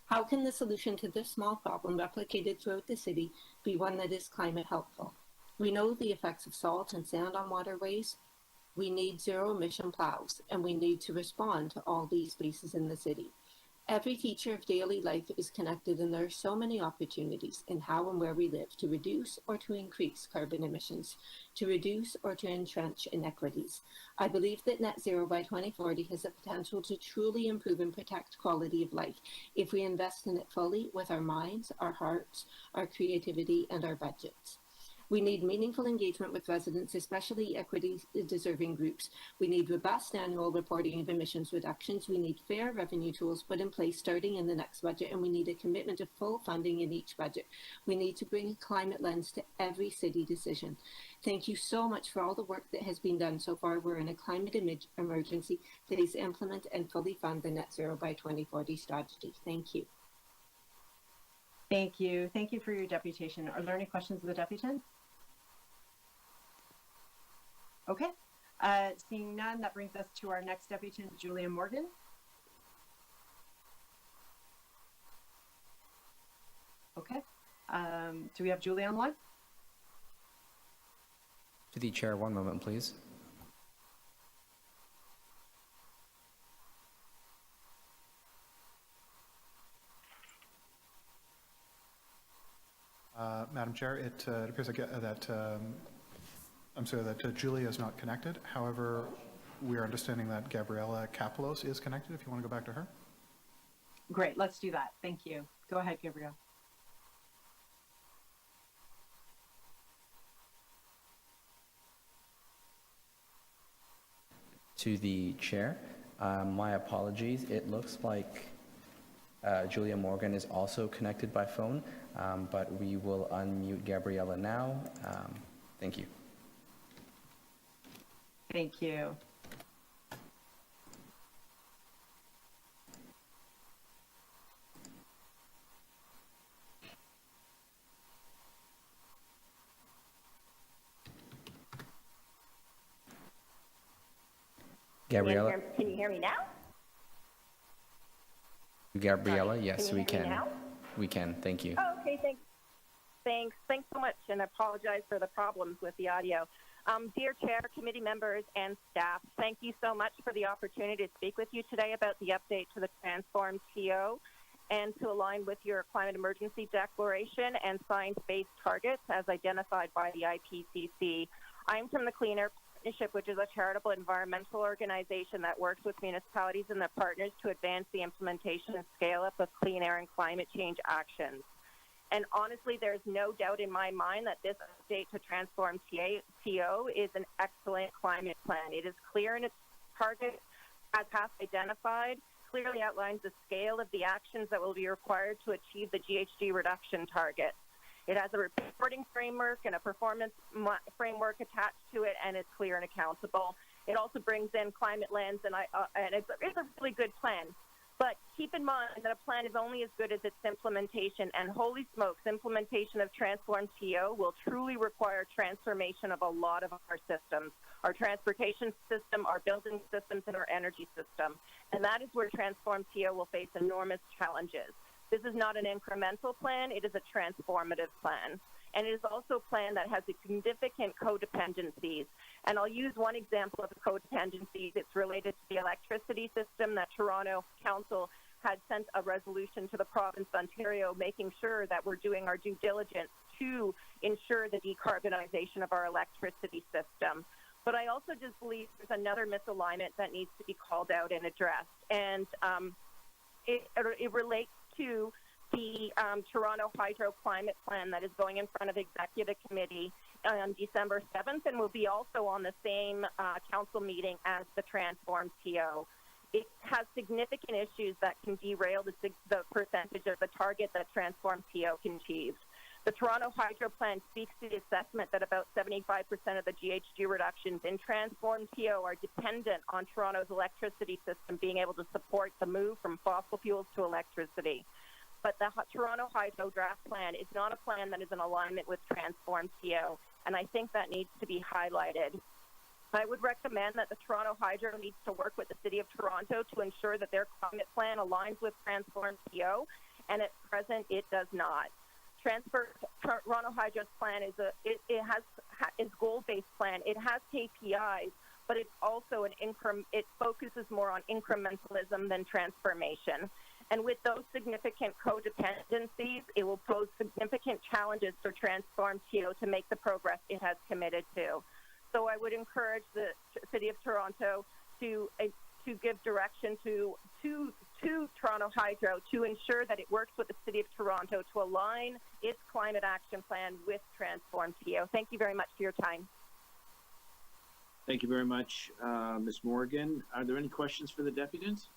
How can the solution to this small problem replicated throughout the city be one that is climate helpful? We know the effects of salt and sand on waterways. We need zero emission plows, and we need to respond to all these spaces in the city. Every feature of daily life is connected, and there are so many opportunities in how and where we live to reduce or to increase carbon emissions, to reduce or to entrench inequities. I believe that net zero by 2040 has the potential to truly improve and protect quality of life if we invest in it fully with our minds, our hearts, our creativity, and our budgets. We need meaningful engagement with residents, especially equity-deserving groups. We need robust annual reporting of emissions reductions. We need fair revenue tools put in place starting in the next budget, and we need a commitment to full funding in each budget. We need to bring a climate lens to every city decision. Thank you so much for all the work that has been done so far. We're in a climate emergency. Please implement and fully fund the Net Zero by 2040 strategy. Thank you. Thank you. Thank you for your deputation. Are there any questions of the deputant? Okay. Seeing none, that brings us to our next deputant, Julia Morgan. Okay. Do we have Julia online? To the chair, one moment, please. Madam Chair, it appears that Julia is not connected. However, we are understanding that Gabriella Kapelos is connected. If you want to go back to her. Great, let's do that. Thank you. Go ahead, Gabrielle. To the chair, my apologies. It looks like Julia Morgan is also connected by phone, but we will unmute Gabriella now. Thank you. Thank you. Gabriella. Can you hear me now? Gabriella, yes, can you we hear me can. now? We can. Thank you. Oh, okay, thanks so much, and I apologize for the problems with the audio. Dear Chair, committee members, and staff, thank you so much for the opportunity to speak with you today about the update to the Transform TO and to align with your climate emergency declaration and science-based targets as identified by the IPCC. I'm from the Clean Air Partnership, which is a charitable environmental organization that works with municipalities and their partners to advance the implementation and scale-up of clean air and climate change actions. And honestly, there's no doubt in my mind that this update to Transform TO is an excellent climate plan. It is clear in its targets, as past identified, clearly outlines the scale of the actions that will be required to achieve the GHG reduction target. It has a reporting framework and a performance framework attached to it, and it's clear and accountable. It also brings in climate lens, and it's a really good plan. But keep in mind that a plan is only as good as its implementation, and holy smokes, implementation of Transform TO will truly require transformation of a lot of our systems, our transportation system, our building systems, and our energy system. And that is where Transform TO will face enormous challenges. This is not an incremental plan, it is a transformative plan. And it is also a plan that has significant codependencies. And I'll use one example of the codependencies. It's related to the electricity system that Toronto Council had sent a resolution to the province of Ontario, making sure that we're doing our due diligence to ensure the decarbonization of our electricity system. But I also just believe there's another misalignment that needs to be called out and addressed. And it relates to the Toronto Hydro Climate Plan that is going in front of Executive Committee on December 7th and will be also on the same council meeting as the Transform TO. It has significant issues that can derail the percentage of the target that Transform TO can achieve. The Toronto Hydro Plan speaks to the assessment that about 75% of the GHG reductions in Transform TO are dependent on Toronto's electricity system being able to support the move from fossil fuels to electricity. But the Toronto Hydro Draft Plan is not a plan that is in alignment with Transform TO, and I think that needs to be highlighted. I would recommend that the Toronto Hydro needs to work with the City of Toronto to ensure that their climate plan aligns with Transform TO, and at present it does not. Toronto Hydro's plan is goal-based plan. It has KPIs, but it's also it focuses more on incrementalism than transformation. And with those significant codependencies, it will pose significant challenges for Transform TO to make the progress it has committed to. So I would encourage the City of Toronto to give direction to to Toronto Hydro to ensure that it works with the City of Toronto to align its climate action plan with Transform TO. Thank you very much for your time. Thank you very much, Ms. Morgan. Are there any questions for the deputants?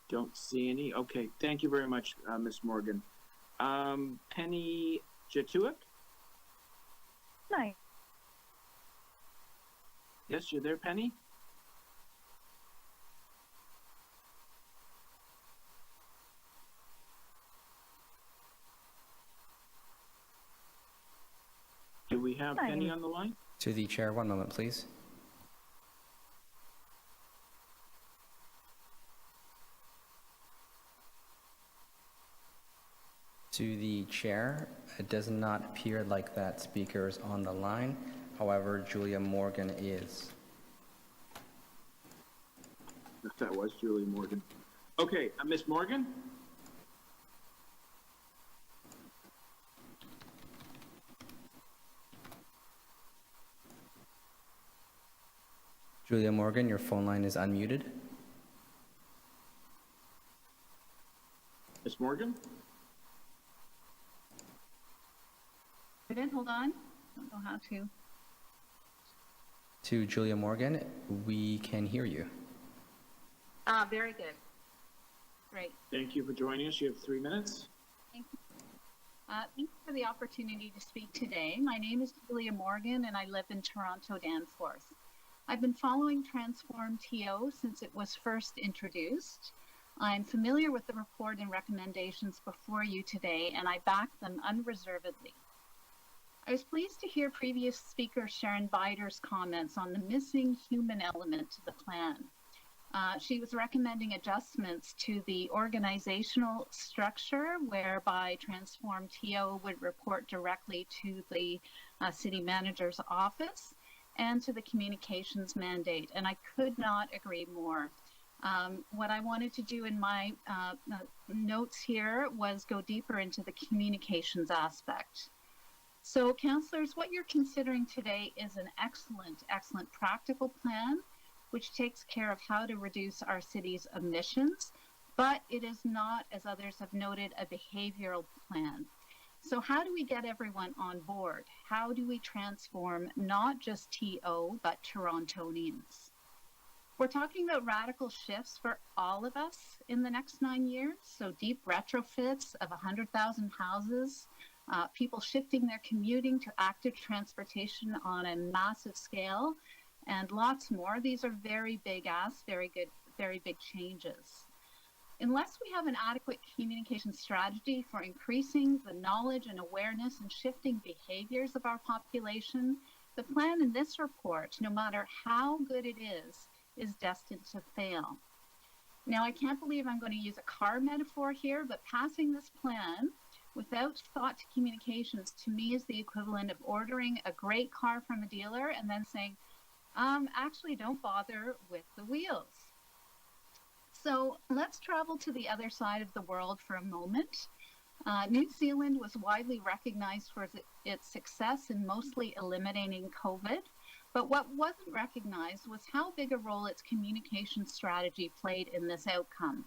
Don't see any. Okay, thank you very much, Ms. Morgan. Penny Jatuik? Hi. Yes, you're there, Penny? Do we have Penny on the line? To the chair, one moment, please. To the chair, it does not appear like that speaker is on the line. However, Julia Morgan is. If that was Julia Morgan. Okay, Ms. Morgan? Julia Morgan, your phone line is unmuted. Ms. Morgan? Hold on. I don't know how to. To Julia Morgan, we can hear you. Very good. Great. Thank you for joining us. You have 3 minutes. Thank you. Thank you for the opportunity to speak today. My name is Julia Morgan and I live in Toronto, Danforth. I've been following Transform TO since it was first introduced. I'm familiar with the report and recommendations before you today, and I back them unreservedly. I was pleased to hear previous speaker Sharon Bider's comments on the missing human element to the plan. She was recommending adjustments to the organizational structure whereby Transform TO would report directly to the city manager's office and to the communications mandate, and I could not agree more. What I wanted to do in my notes here was go deeper into the communications aspect. So, councillors, what you're considering today is an excellent practical plan which takes care of how to reduce our city's emissions, but it is not, as others have noted, a behavioral plan. So how do we get everyone on board? How do we transform not just TO, but Torontonians? We're talking about radical shifts for all of us in the next 9 years, so deep retrofits of 100,000 houses, people shifting their commuting to active transportation on a massive scale, and lots more. These are very big asks, very big changes. Unless we have an adequate communication strategy for increasing the knowledge and awareness and shifting behaviors of our population, the plan in this report, no matter how good it is destined to fail. Now, I can't believe I'm going to use a car metaphor here, but passing this plan without thought to communications to me is the equivalent of ordering a great car from a dealer and then saying, actually don't bother with the wheels. So let's travel to the other side of the world for a moment. New Zealand was widely recognized for its success in mostly eliminating COVID, but what wasn't recognized was how big a role its communication strategy played in this outcome.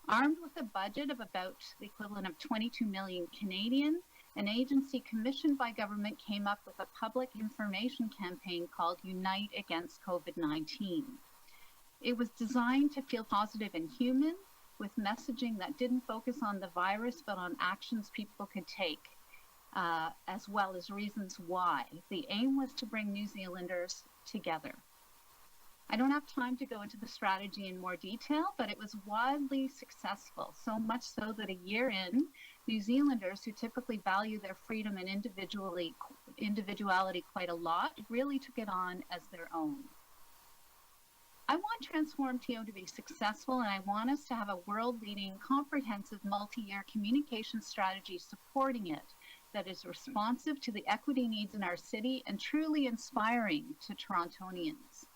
Armed with a budget of about the equivalent of 22 million Canadian, an agency commissioned by government came up with a public information campaign called Unite Against COVID-19. It was designed to feel positive and human, with messaging that didn't focus on the virus, but on actions people could take, as well as reasons why. The aim was to bring New Zealanders together. I don't have time to go into the strategy in more detail, but it was wildly successful, so much so that a year in, New Zealanders who typically value their freedom and individuality quite a lot really took it on as their own. I want Transform TO to be successful, and I want us to have a world-leading, comprehensive, multi-year communication strategy supporting it that is responsive to the equity needs in our city and truly inspiring to Torontonians.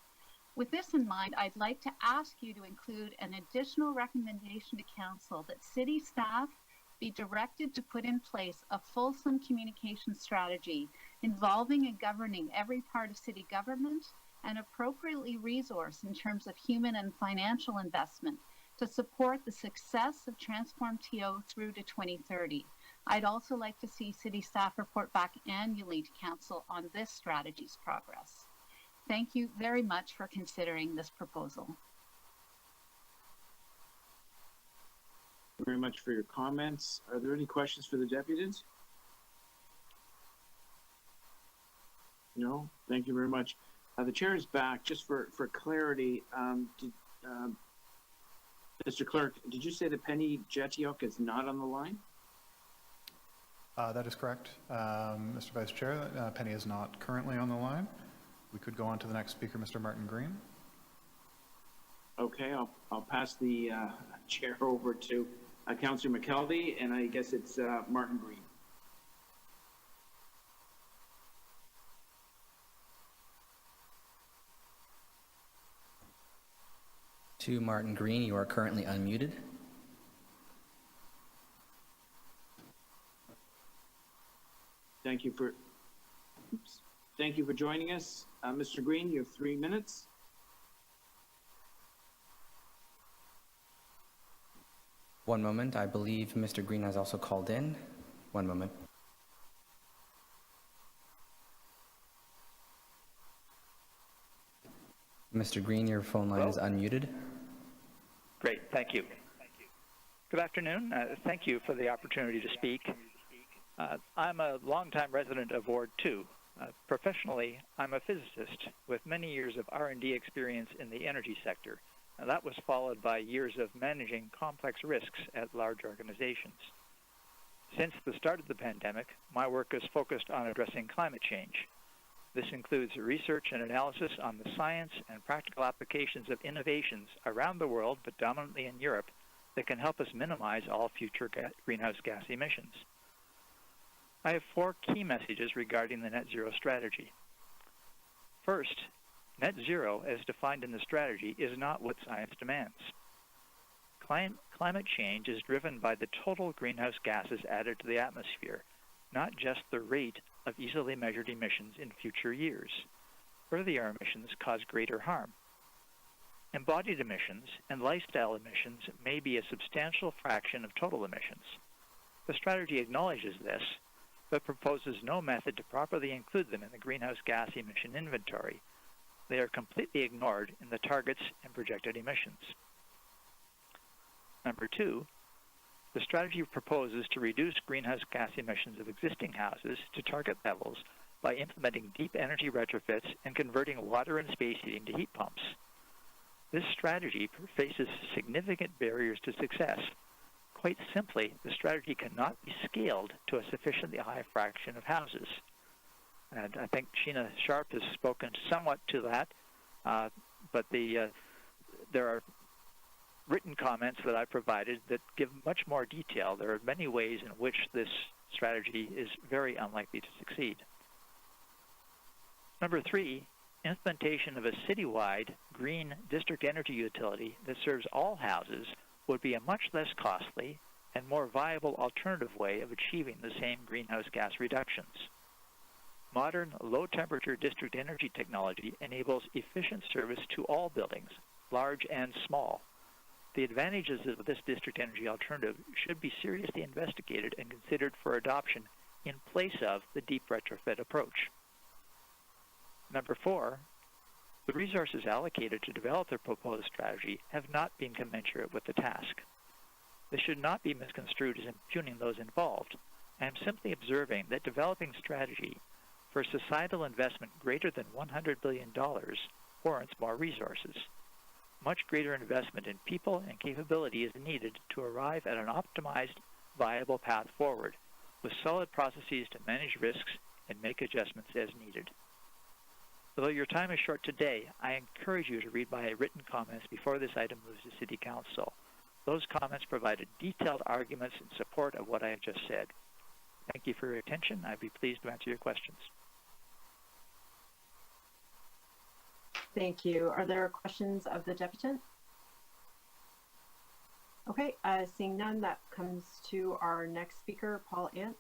With this in mind, I'd like to ask you to include an additional recommendation to Council that city staff be directed to put in place a fulsome communication strategy involving and governing every part of city government, and appropriately resourced in terms of human and financial investment to support the success of Transform TO through to 2030. I'd also like to see City staff report back annually to Council on this strategy's progress. Thank you very much for considering this proposal. Thank you very much for your comments. Are there any questions for the deputies? No? Thank you very much. The chair is back. Just for clarity, Mr. Clerk, did you say that Penny Jetiok is not on the line? That is correct. Mr. Vice Chair, Penny is not currently on the line. We could go on to the next speaker, Mr. Martin Green. Okay, I'll pass the chair over to Councillor McKelvey, and I guess it's Martin Green. To Martin Green, you are currently unmuted. Thank you for joining us. Mr. Green, you have 3 minutes. One moment. I believe Mr. Green has also called in. One moment. Mr. Green, your phone line is unmuted. Great, thank you. Good afternoon. Thank you for the opportunity to speak. I'm a longtime resident of Ward 2. Professionally, I'm a physicist with many years of R&D experience in the energy sector. And that was followed by years of managing complex risks at large organizations. Since the start of the pandemic, my work is focused on addressing climate change. This includes research and analysis on the science and practical applications of innovations around the world, but dominantly in Europe, that can help us minimize all future greenhouse gas emissions. I have 4 key messages regarding the net zero strategy. First, net zero, as defined in the strategy, is not what science demands. Climate change is driven by the total greenhouse gases added to the atmosphere, not just the rate of easily measured emissions in future years. Earlier emissions cause greater harm. Embodied emissions and lifestyle emissions may be a substantial fraction of total emissions. The strategy acknowledges this, but proposes no method to properly include them in the greenhouse gas emission inventory. They are completely ignored in the targets and projected emissions. Number 2, the strategy proposes to reduce greenhouse gas emissions of existing houses to target levels by implementing deep energy retrofits and converting water and space heating to heat pumps. This strategy faces significant barriers to success. Quite simply, the strategy cannot be scaled to a sufficiently high fraction of houses. And I think Sheena Sharp has spoken somewhat to that, but there are written comments that I provided that give much more detail. There are many ways in which this strategy is very unlikely to succeed. Number 3, implementation of a citywide green district energy utility that serves all houses would be a much less costly and more viable alternative way of achieving the same greenhouse gas reductions. Modern low-temperature district energy technology enables efficient service to all buildings, large and small. The advantages of this district energy alternative should be seriously investigated and considered for adoption in place of the deep retrofit approach. Number 4, the resources allocated to develop the proposed strategy have not been commensurate with the task. This should not be misconstrued as impugning those involved. I am simply observing that developing strategy for societal investment greater than $100 billion warrants more resources. Much greater investment in people and capability is needed to arrive at an optimized, viable path forward, with solid processes to manage risks and make adjustments as needed. Although your time is short today, I encourage you to read my written comments before this item moves to City Council. Those comments provided detailed arguments in support of what I have just said. Thank you for your attention. I'd be pleased to answer your questions. Thank you. Are there questions of the deputant? Okay, seeing none, that comes to our next speaker, Paul Ants.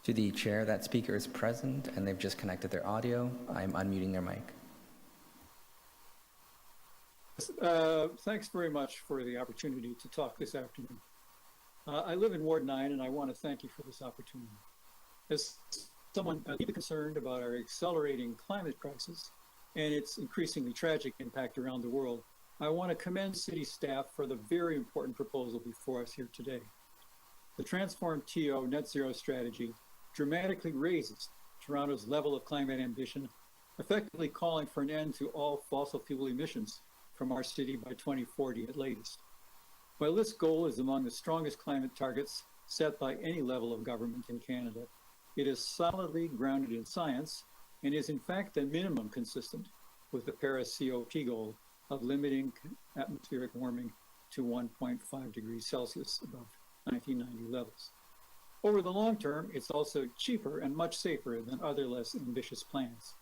To the chair, that speaker is present and they've just connected their audio. I'm unmuting their mic. Thanks very much for the opportunity to talk this afternoon. I live in Ward 9 and I want to thank you for this opportunity. As someone deeply concerned about our accelerating climate crisis and its increasingly tragic impact around the world, I want to commend city staff for the very important proposal before us here today. The Transform TO Net Zero strategy dramatically raises Toronto's level of climate ambition, effectively calling for an end to all fossil fuel emissions from our city by 2040 at latest. While this goal is among the strongest climate targets set by any level of government in Canada, it is solidly grounded in science and is in fact the minimum consistent with the Paris COP goal of limiting atmospheric warming to 1.5 degrees Celsius above 1990 levels. Over the long term, it's also cheaper and much safer than other less ambitious plans.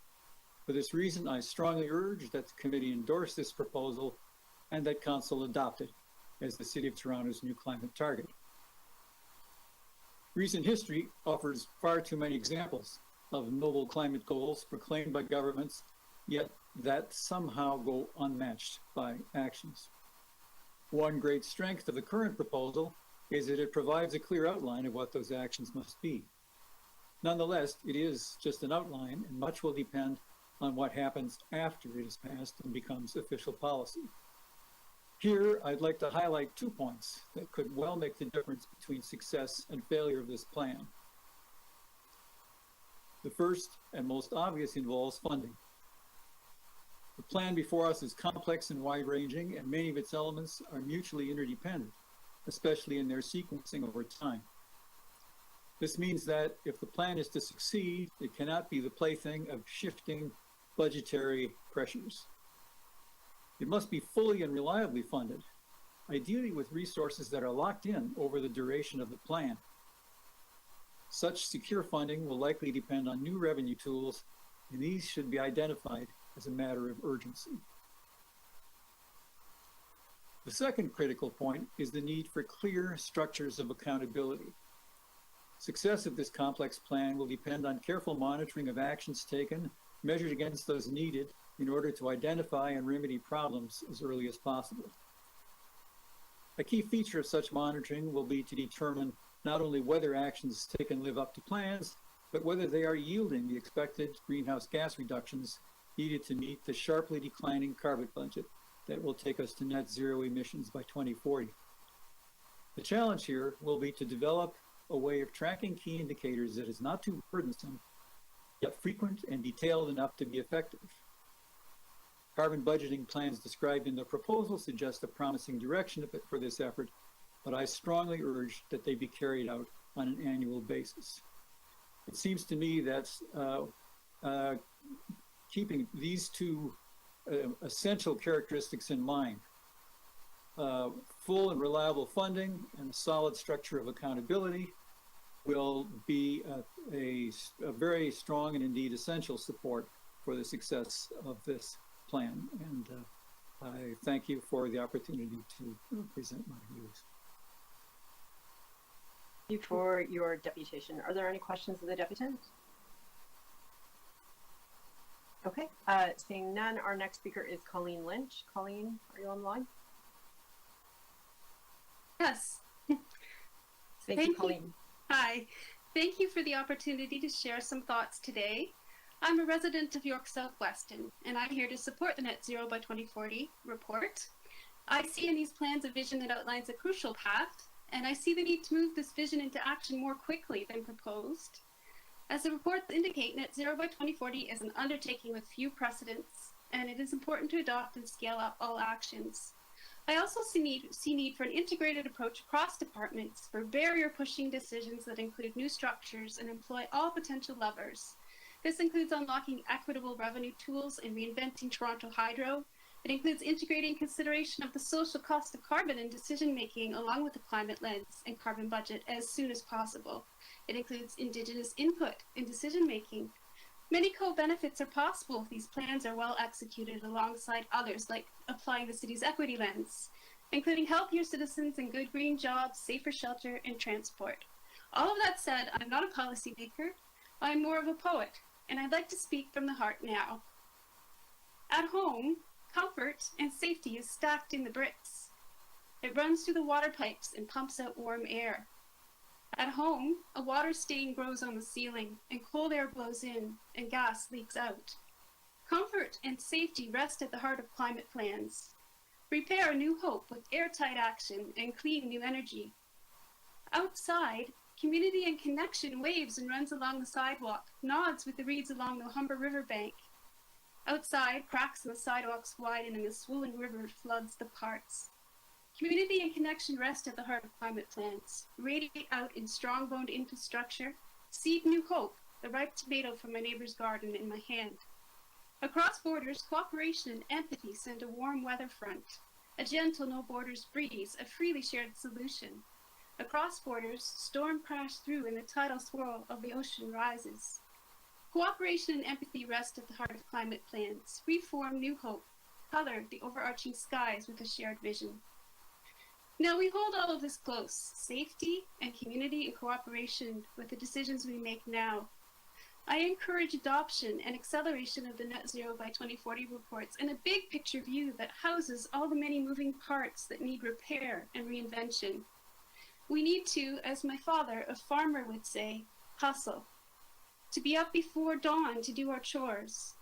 For this reason, I strongly urge that the committee endorse this proposal and that Council adopt it as the City of Toronto's new climate target. Recent history offers far too many examples of noble climate goals proclaimed by governments, yet that somehow go unmatched by actions. One great strength of the current proposal is that it provides a clear outline of what those actions must be. Nonetheless, it is just an outline, and much will depend on what happens after it is passed and becomes official policy. Here, I'd like to highlight 2 points that could well make the difference between success and failure of this plan. The first and most obvious involves funding. The plan before us is complex and wide-ranging, and many of its elements are mutually interdependent, especially in their sequencing over time. This means that if the plan is to succeed, it cannot be the plaything of shifting budgetary pressures. It must be fully and reliably funded, ideally with resources that are locked in over the duration of the plan. Such secure funding will likely depend on new revenue tools, and these should be identified as a matter of urgency. The second critical point is the need for clear structures of accountability. Success of this complex plan will depend on careful monitoring of actions taken, measured against those needed in order to identify and remedy problems as early as possible. A key feature of such monitoring will be to determine not only whether actions taken live up to plans, but whether they are yielding the expected greenhouse gas reductions needed to meet the sharply declining carbon budget that will take us to net zero emissions by 2040. The challenge here will be to develop a way of tracking key indicators that is not too burdensome, yet frequent and detailed enough to be effective. Carbon budgeting plans described in the proposal suggest a promising direction for this effort, but I strongly urge that they be carried out on an annual basis. It seems to me that keeping these two essential characteristics in mind, full and reliable funding and a solid structure of accountability, will be a very strong and indeed essential support for the success of this plan. And I thank you for the opportunity to present my views. Thank you for your deputation. Are there any questions of the deputant? Okay, seeing none, our next speaker is Colleen Lynch. Colleen, are you on the line? Yes. Thank you, Colleen. Hi. Thank you for the opportunity to share some thoughts today. I'm a resident of York South-Weston, and I'm here to support the Net Zero by 2040 report. I see in these plans a vision that outlines a crucial path, and I see the need to move this vision into action more quickly than proposed. As the reports indicate, Net Zero by 2040 is an undertaking with few precedents, and it is important to adopt and scale up all actions. I also see need for an integrated approach across departments for barrier-pushing decisions that include new structures and employ all potential levers. This includes unlocking equitable revenue tools and reinventing Toronto Hydro. It includes integrating consideration of the social cost of carbon in decision-making along with the climate lens and carbon budget as soon as possible. It includes Indigenous input in decision-making. Many co-benefits are possible if these plans are well executed alongside others, like applying the city's equity lens, including healthier citizens and good green jobs, safer shelter, and transport. All of that said, I'm not a policymaker. I'm more of a poet, and I'd like to speak from the heart now. At home, comfort and safety is stacked in the bricks. It runs through the water pipes and pumps out warm air. At home, a water stain grows on the ceiling, and cold air blows in, and gas leaks out. Comfort and safety rest at the heart of climate plans. Prepare a new hope with airtight action and clean new energy. Outside, community and connection waves and runs along the sidewalk, nods with the reeds along the Humber River bank. Outside, cracks in the sidewalks widen and the swollen river floods the parks. Community and connection rest at the heart of climate plans, radiate out in strong-boned infrastructure, seed new hope, the ripe tomato from my neighbor's garden in my hand. Across borders, cooperation and empathy send a warm weather front, a gentle no-borders breeze, a freely shared solution. Across borders, storm crash through and the tidal swirl of the ocean rises. Cooperation and empathy rest at the heart of climate plans, reform new hope, color the overarching skies with a shared vision. Now we hold all of this close, safety and community and cooperation with the decisions we make now. I encourage adoption and acceleration of the Net Zero by 2040 reports and a big picture view that houses all the many moving parts that need repair and reinvention. We need to, as my father, a farmer, would say, hustle. To be up before dawn to do our chores.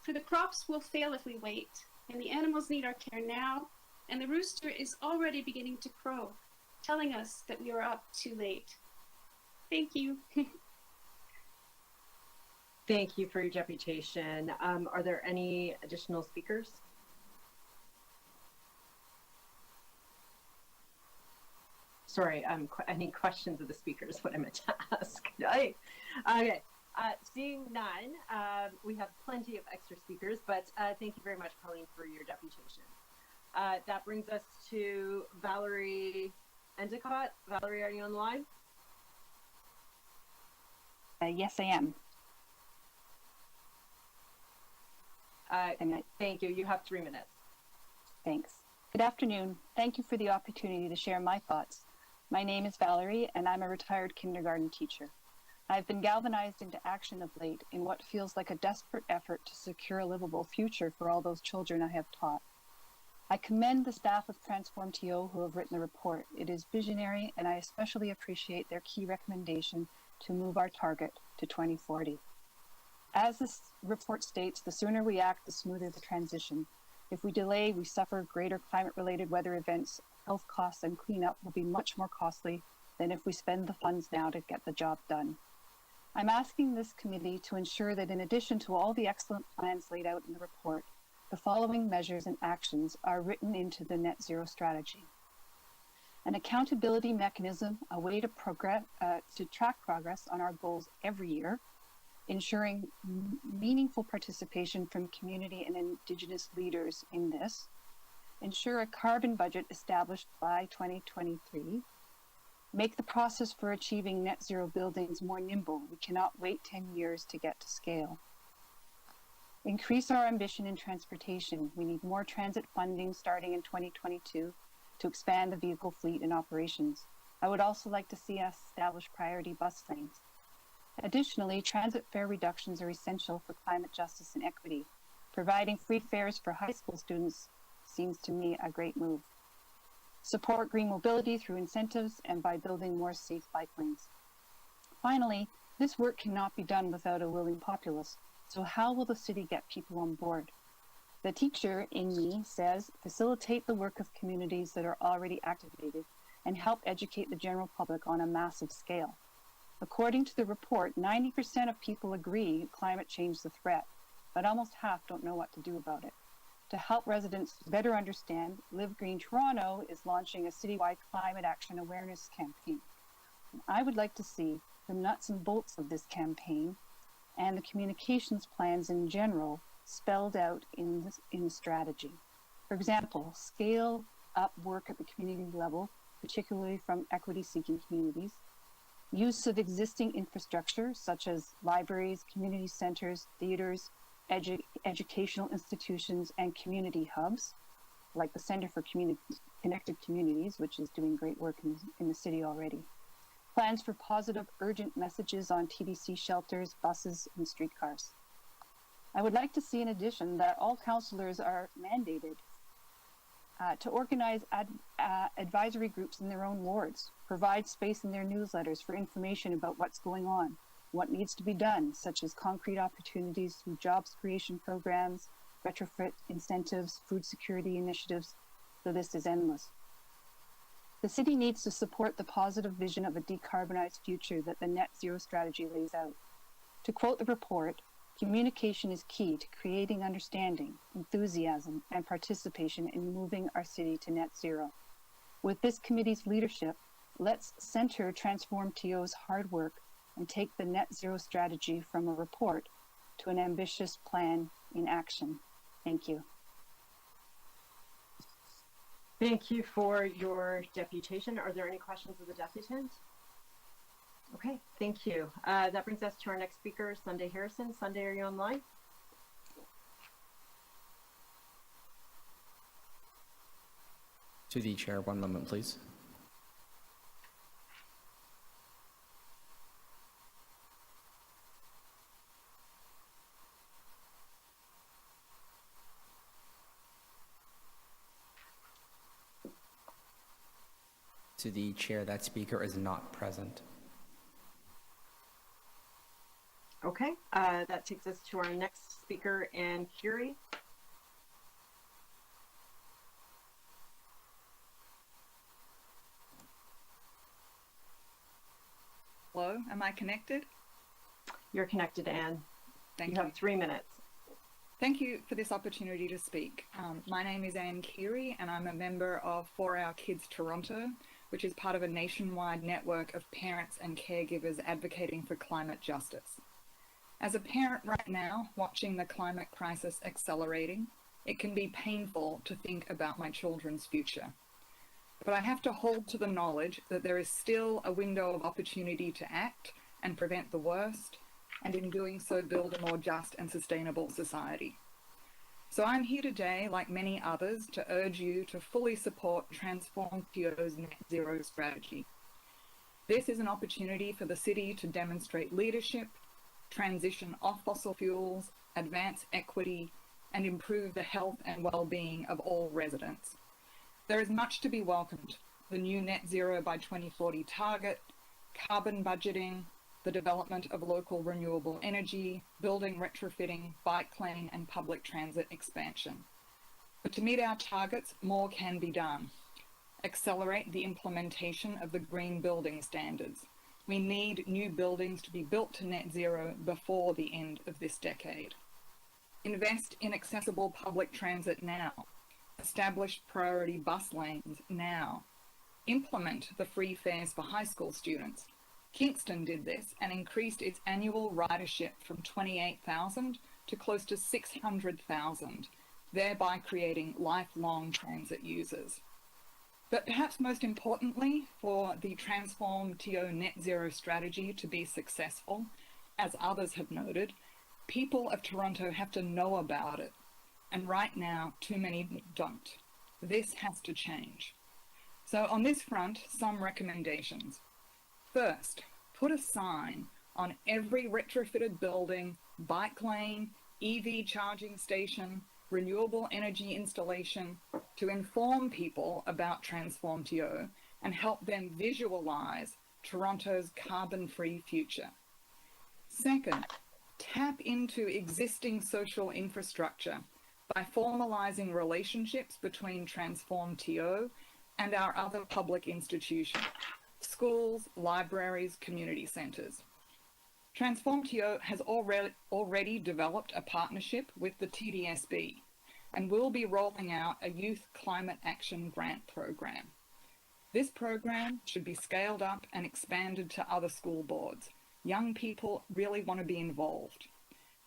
For the crops will fail if we wait, and the animals need our care now, and the rooster is already beginning to crow, telling us that we are up too late. Thank you. Thank you for your deputation. Are there any additional speakers? Sorry, any questions of the speakers, what I meant to ask. Okay, seeing none, we have plenty of extra speakers, but thank you very much, Colleen, for your deputation. That brings us to Valerie Endicott. Valerie, are you on the line? Yes, I am. Thank you. You have 3 minutes. Thanks. Good afternoon. Thank you for the opportunity to share my thoughts. My name is Valerie, and I'm a retired kindergarten teacher. I've been galvanized into action of late in what feels like a desperate effort to secure a livable future for all those children I have taught. I commend the staff of Transform TO who have written the report. It is visionary, and I especially appreciate their key recommendation to move our target to 2040. As this report states, the sooner we act, the smoother the transition. If we delay, we suffer greater climate-related weather events, health costs, and cleanup will be much more costly than if we spend the funds now to get the job done. I'm asking this committee to ensure that in addition to all the excellent plans laid out in the report, the following measures and actions are written into the net zero strategy. An accountability mechanism, a way to track progress on our goals every year, ensuring meaningful participation from community and Indigenous leaders in this, ensure a carbon budget established by 2023, make the process for achieving net zero buildings more nimble. We cannot wait 10 years to get to scale. Increase our ambition in transportation. We need more transit funding starting in 2022 to expand the vehicle fleet and operations. I would also like to see us establish priority bus lanes. Additionally, transit fare reductions are essential for climate justice and equity. Providing free fares for high school students seems to me a great move. Support green mobility through incentives and by building more safe bike lanes. Finally, this work cannot be done without a willing populace. So how will the city get people on board? The teacher in me says, facilitate the work of communities that are already activated and help educate the general public on a massive scale. According to the report, 90% of people agree climate change is a threat, but almost half don't know what to do about it. To help residents better understand, Live Green Toronto is launching a citywide climate action awareness campaign. And I would like to see the nuts and bolts of this campaign and the communications plans in general spelled out in the strategy. For example, scale up work at the community level, particularly from equity-seeking communities, use of existing infrastructure such as libraries, community centers, theaters, educational institutions, and community hubs, like the Center for Connected Communities, which is doing great work in the city already. plans for positive urgent messages on TDC shelters, buses, and streetcars. I would like to see in addition that all councillors are mandated to organize advisory groups in their own wards, provide space in their newsletters for information about what's going on, what needs to be done, such as concrete opportunities through jobs creation programs, retrofit incentives, food security initiatives. The list is endless. The city needs to support the positive vision of a decarbonized future that the net zero strategy lays out. To quote the report, communication is key to creating understanding, enthusiasm, and participation in moving our city to net zero. With this committee's leadership, let's center Transform TO's hard work and take the net zero strategy from a report to an ambitious plan in action. Thank you. Thank you for your deputation. Are there any questions of the deputant? Okay, thank you. That brings us to our next speaker, Sunday Harrison. Sunday, are you online? To the chair, 1 moment, please. To the chair, that speaker is not present. Okay, that takes us to our next speaker, Ann Curie. Hello, am I connected? You're connected, Ann. Thank you. You have 3 minutes. Thank you for this opportunity to speak. My name is Ann Curie and I'm a member of For Our Kids Toronto, which is part of a nationwide network of parents and caregivers advocating for climate justice. As a parent right now, watching the climate crisis accelerating, it can be painful to think about my children's future. But I have to hold to the knowledge that there is still a window of opportunity to act and prevent the worst, and in doing so build a more just and sustainable society. So I'm here today, like many others, to urge you to fully support Transform TO's net zero strategy. This is an opportunity for the city to demonstrate leadership, transition off fossil fuels, advance equity, and improve the health and well-being of all residents. There is much to be welcomed: the new net zero by 2040 target, carbon budgeting, the development of local renewable energy, building retrofitting, bike lane and public transit expansion. But to meet our targets, more can be done. Accelerate the implementation of the green building standards. We need new buildings to be built to net zero before the end of this decade. Invest in accessible public transit now. Establish priority bus lanes now. Implement the free fares for high school students. Kingston did this and increased its annual ridership from 28,000 to close to 600,000, thereby creating lifelong transit users. But perhaps most importantly, for the Transform TO net zero strategy to be successful, as others have noted, people of Toronto have to know about it. And right now, too many don't. This has to change. So on this front, some recommendations. First, put a sign on every retrofitted building, bike lane, EV charging station, renewable energy installation to inform people about Transform TO and help them visualize Toronto's carbon-free future. Second, tap into existing social infrastructure by formalizing relationships between Transform TO and our other public institutions, schools, libraries, community centres. Transform TO has already developed a partnership with the TDSB and will be rolling out a Youth Climate Action Grant program. This program should be scaled up and expanded to other school boards. Young people really want to be involved.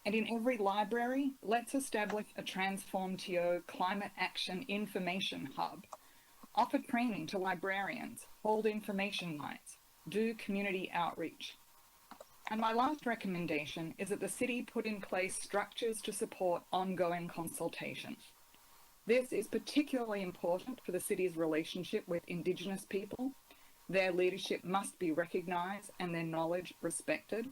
And in every library, let's establish a Transform TO Climate Action Information Hub. Offer training to librarians, hold information nights, do community outreach. And my last recommendation is that the city put in place structures to support ongoing consultation. This is particularly important for the city's relationship with Indigenous people, Their leadership must be recognised and their knowledge respected.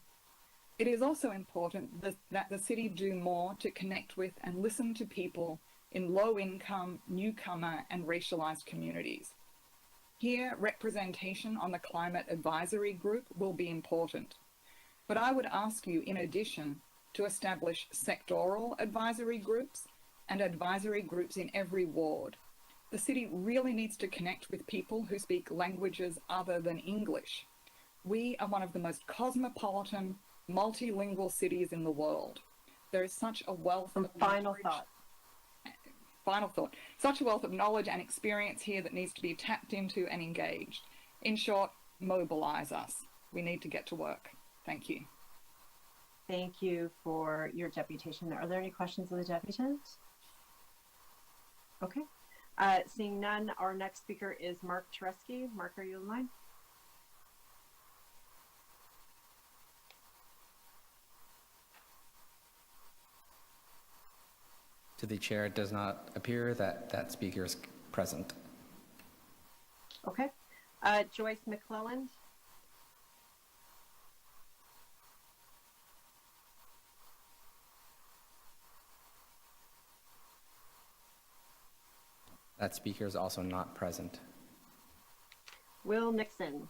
It is also important that the city do more to connect with and listen to people in low-income, newcomer and racialised communities. Here, representation on the Climate Advisory Group will be important. But I would ask you, in addition, to establish sectoral advisory groups and advisory groups in every ward. The city really needs to connect with people who speak languages other than English. We are one of the most cosmopolitan, multilingual cities in the world. There is such a wealth of such a wealth of knowledge and experience here that needs to be tapped into and engaged. In short, mobilize us. We need to get to work. Thank you. Thank you for your deputation. Are there any questions of the deputant? Okay. Seeing none, our next speaker is Mark Tereski. Mark, are you in line? To the chair, it does not appear that that speaker is present. Okay. Joyce McClelland. That speaker is also not present. Will Nixon.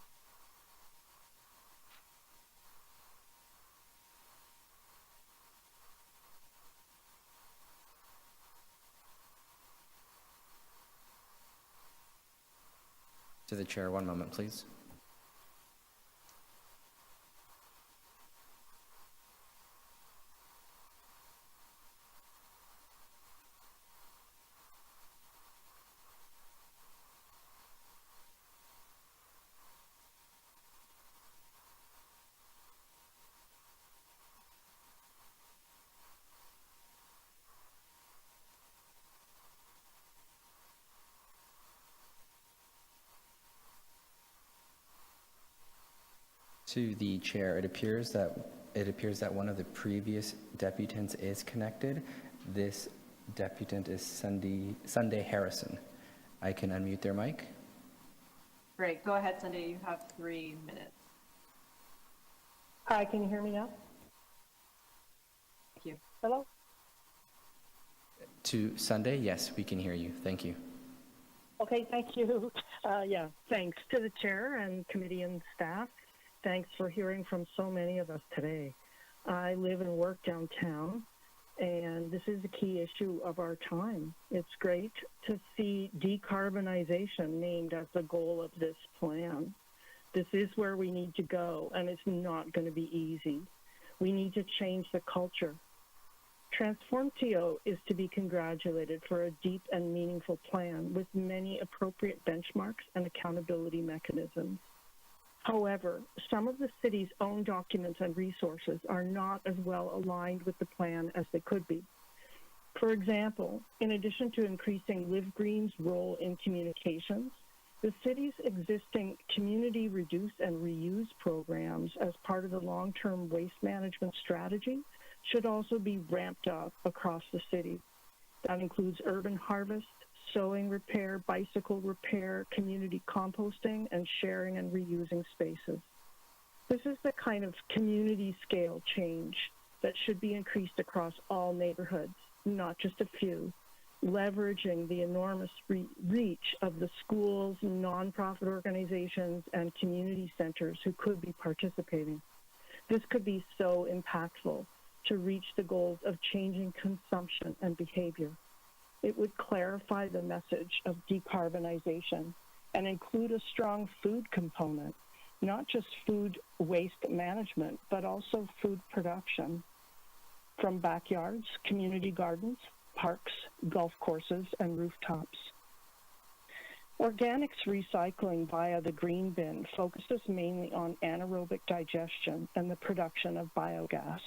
To the chair, one moment, please. To the chair, it appears that one of the previous deputants is connected. This deputant is Sunday Harrison. I can unmute their mic. Great. Go ahead, Sunday. You have 3 minutes. Hi, can you hear me now? Thank you. Hello? To Sunday, yes, we can hear you. Thank you. Okay, thank you. Yeah, thanks to the chair and committee and staff. Thanks for hearing from so many of us today. I live and work downtown, and this is a key issue of our time. It's great to see decarbonization named as the goal of this plan. This is where we need to go, and it's not going to be easy. We need to change the culture. Transform TO is to be congratulated for a deep and meaningful plan with many appropriate benchmarks and accountability mechanisms. However, some of the city's own documents and resources are not as well aligned with the plan as they could be. For example, in addition to increasing Live Green's role in communications, the city's existing community reduce and reuse programs as part of the long-term waste management strategy should also be ramped up across the city. That includes urban harvest, sewing repair, bicycle repair, community composting, and sharing and reusing spaces. This is the kind of community scale change that should be increased across all neighborhoods, not just a few, leveraging the enormous reach of the schools, nonprofit organizations, and community centers who could be participating. This could be so impactful to reach the goals of changing consumption and behavior. It would clarify the message of decarbonization and include a strong food component, not just food waste management, but also food production from backyards, community gardens, parks, golf courses, and rooftops. Organics recycling via the green bin focuses mainly on anaerobic digestion and the production of biogas.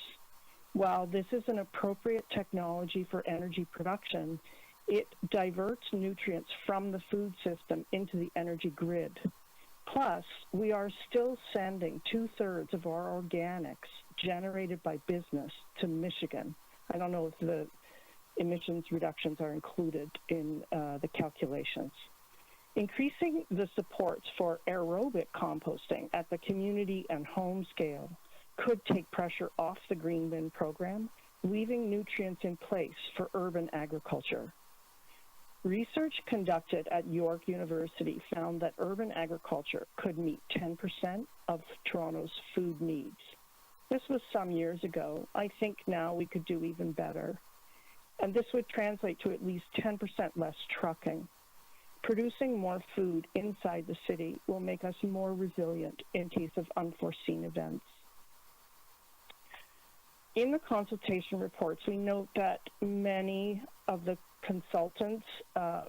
While this is an appropriate technology for energy production, it diverts nutrients from the food system into the energy grid. Plus, we are still sending 2/3 of our organics generated by business to Michigan. I don't know if the emissions reductions are included in the calculations. Increasing the supports for aerobic composting at the community and home scale could take pressure off the green bin program, leaving nutrients in place for urban agriculture. Research conducted at York University found that urban agriculture could meet 10% of Toronto's food needs. This was some years ago. I think now we could do even better. And this would translate to at least 10% less trucking. Producing more food inside the city will make us more resilient in case of unforeseen events. In the consultation reports, we note that many of the consultants,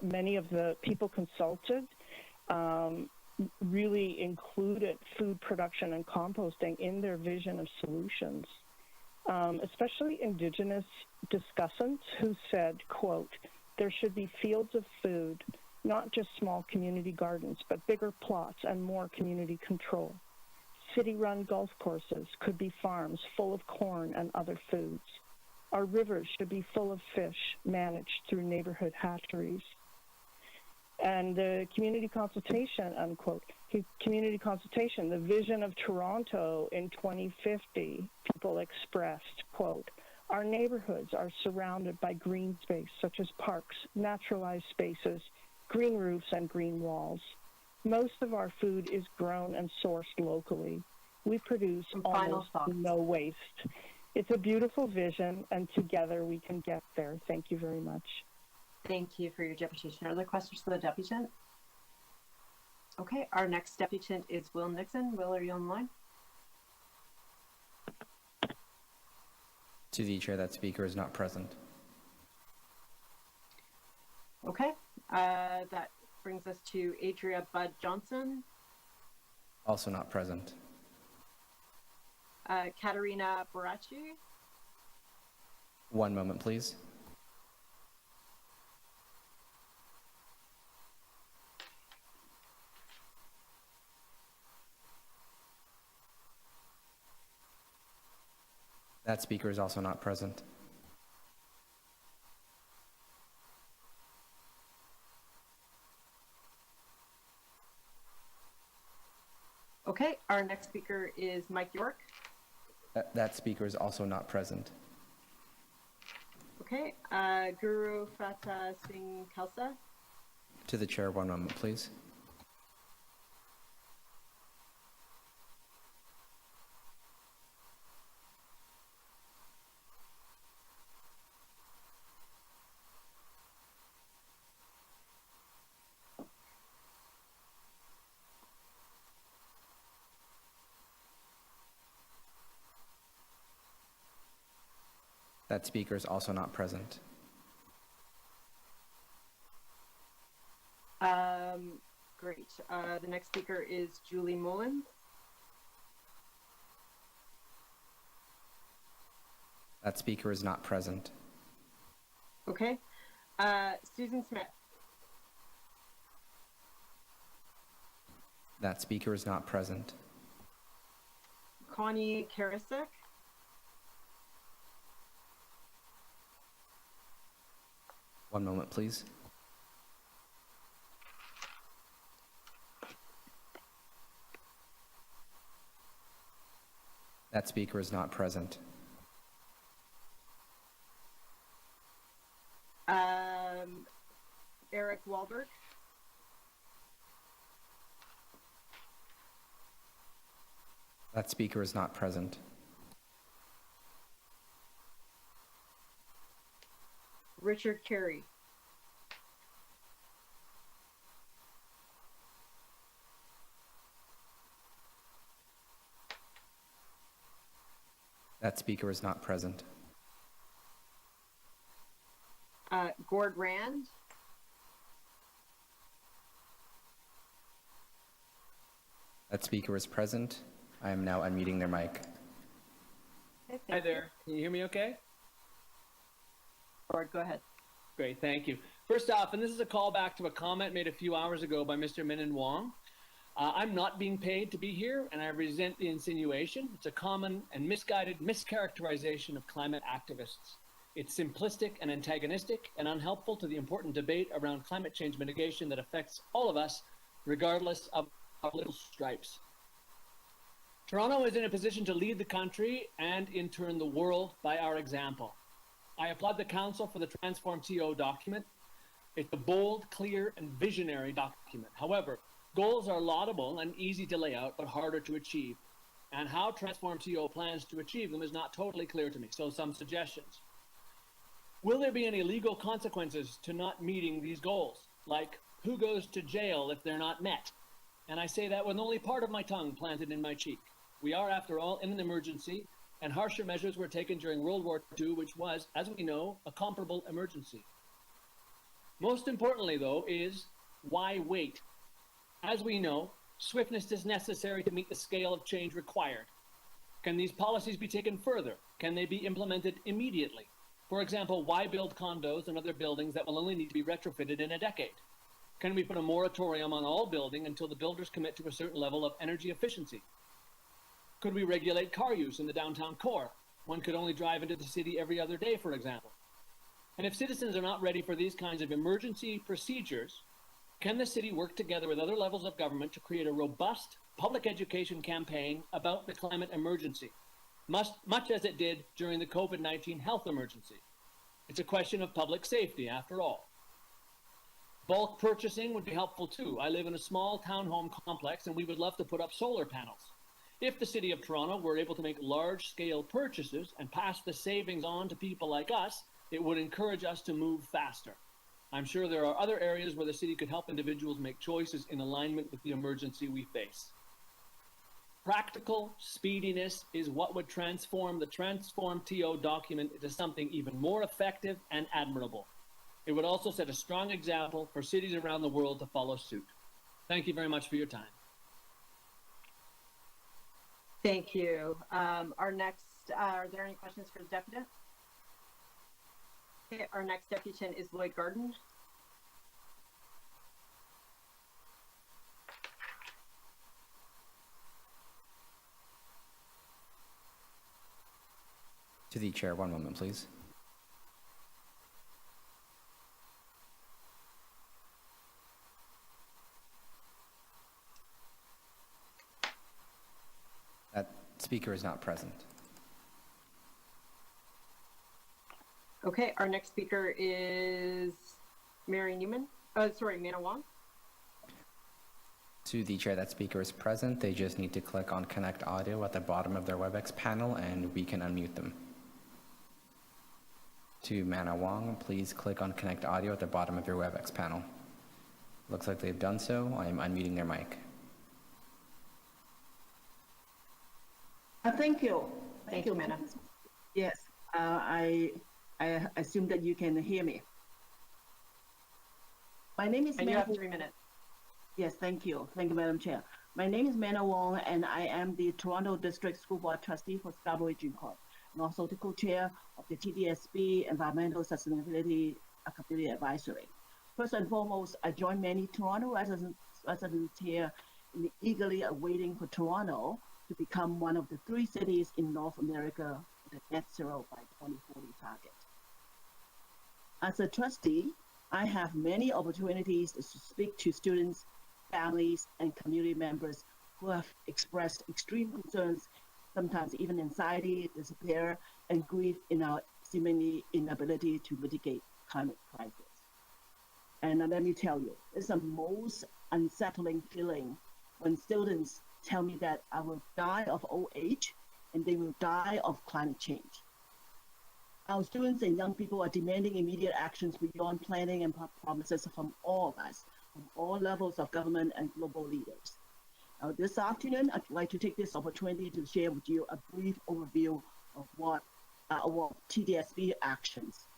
many of the people consulted really included food production and composting in their vision of solutions, especially Indigenous discussants who said, quote, "There should be fields of food, not just small community gardens, but bigger plots and more community control. City-run golf courses could be farms full of corn and other foods. Our rivers should be full of fish managed through neighborhood hatcheries." And the community consultation, unquote, community consultation, the vision of Toronto in 2050, people expressed, quote, "Our neighborhoods are surrounded by green space such as parks, naturalized spaces, green roofs, and green walls. Most of our food is grown and sourced locally. We produce almost no waste." It's a beautiful vision, and together we can get there. Thank you very much. Thank you for your deputation. Are there questions for the deputant? Okay, our next deputant is Will Nixon. Will, are you on the line? To the chair, that speaker is not present. Okay, that brings us to Adria Budd Johnson. Also not present. Katerina Boracci. One moment, please. That speaker is also not present. Okay, our next speaker is Mike York. That speaker is also not present. Okay, Guru Fatah Singh Khalsa. To the chair, one moment, please. That speaker is also not present. Great. The next speaker is Julie Mullins. That speaker is not present. Okay. Susan Smith. That speaker is not present. Connie Karasik. One moment, please. That speaker is not present. Eric Walberg. That speaker is not present. Richard Carey. That speaker is not present. Gord Rand. That speaker is present. I am now unmuting their mic. Hi there. Can you hear me okay? Gord, go ahead. Great, thank you. First off, and this is a callback to a comment made a few hours ago by Mr. Min Wong. I'm not being paid to be here, and I resent the insinuation. It's a common and misguided mischaracterization of climate activists. It's simplistic and antagonistic and unhelpful to the important debate around climate change mitigation that affects all of us, regardless of our political stripes. Toronto is in a position to lead the country and, in turn, the world by our example. I applaud the Council for the Transform TO document. It's a bold, clear, and visionary document. However, goals are laudable and easy to lay out, but harder to achieve. And how Transform TO plans to achieve them is not totally clear to me, so some suggestions. Will there be any legal consequences to not meeting these goals? Like, who goes to jail if they're not met? And I say that with only part of my tongue planted in my cheek. We are, after all, in an emergency, and harsher measures were taken during World War II, which was, as we know, a comparable emergency. Most importantly, though, is why wait? As we know, swiftness is necessary to meet the scale of change required. Can these policies be taken further? Can they be implemented immediately? For example, why build condos and other buildings that will only need to be retrofitted in a decade? Can we put a moratorium on all building until the builders commit to a certain level of energy efficiency? Could we regulate car use in the downtown core? One could only drive into the city every other day, for example. And if citizens are not ready for these kinds of emergency procedures, can the city work together with other levels of government to create a robust public education campaign about the climate emergency, much as it did during the COVID-19 health emergency? It's a question of public safety, after all. Bulk purchasing would be helpful too. I live in a small townhome complex and we would love to put up solar panels. If the City of Toronto were able to make large-scale purchases and pass the savings on to people like us, it would encourage us to move faster. I'm sure there are other areas where the city could help individuals make choices in alignment with the emergency we face. Practical speediness is what would transform the Transform TO document into something even more effective and admirable. It would also set a strong example for cities around the world to follow suit. Thank you very much for your time. Thank you. Are there any questions for the deputant? Okay, our next deputant is Lloyd Gardiner. To the chair, one moment, please. That speaker is not present. Okay, our next speaker is Mana Wong. To the chair, that speaker is present. They just need to click on Connect Audio at the bottom of their WebEx panel and we can unmute them. To Mana Wong, please click on Connect Audio at the bottom of your WebEx panel. Looks like they've done so. I am unmuting their mic. Thank you. Thank you, Mana. Yes, I assume that you can hear me. My name is And you have 3 minutes. Yes, thank you. Thank you, Madam Chair. My name is Mana Wong, and I am the Toronto District School Board Trustee for Scarborough-Guildwood, and also the co-chair of the TDSB Environmental Sustainability Community Advisory. First and foremost, I join many Toronto residents here in eagerly awaiting for Toronto to become one of the 3 cities in North America with a net zero by 2040 target. As a trustee, I have many opportunities to speak to students, families, and community members who have expressed extreme concerns, sometimes even anxiety, despair, and grief in our seemingly inability to mitigate climate crisis. And let me tell you, it's the most unsettling feeling when students tell me that I will die of old age and they will die of climate change. Our students and young people are demanding immediate actions beyond planning and promises from all of us, from all levels of government and global leaders. This afternoon, I'd like to take this opportunity to share with you a brief overview of what TDSB actions.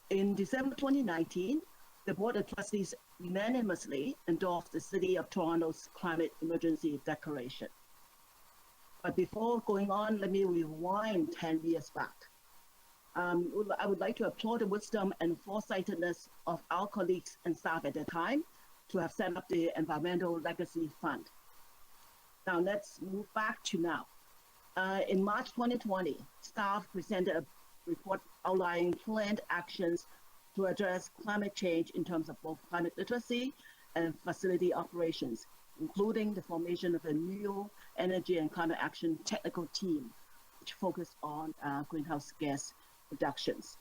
In December 2019, the Board of Trustees unanimously endorsed the City of Toronto's Climate Emergency Declaration. But before going on, let me rewind 10 years back. I would like to applaud the wisdom and foresightedness of our colleagues and staff at the time to have set up the Environmental Legacy Fund. Now let's move back to now. In March 2020, staff presented a report outlining planned actions to address climate change in terms of both climate literacy and facility operations, including the formation of a new energy and climate action technical team, which focused on greenhouse gas reductions.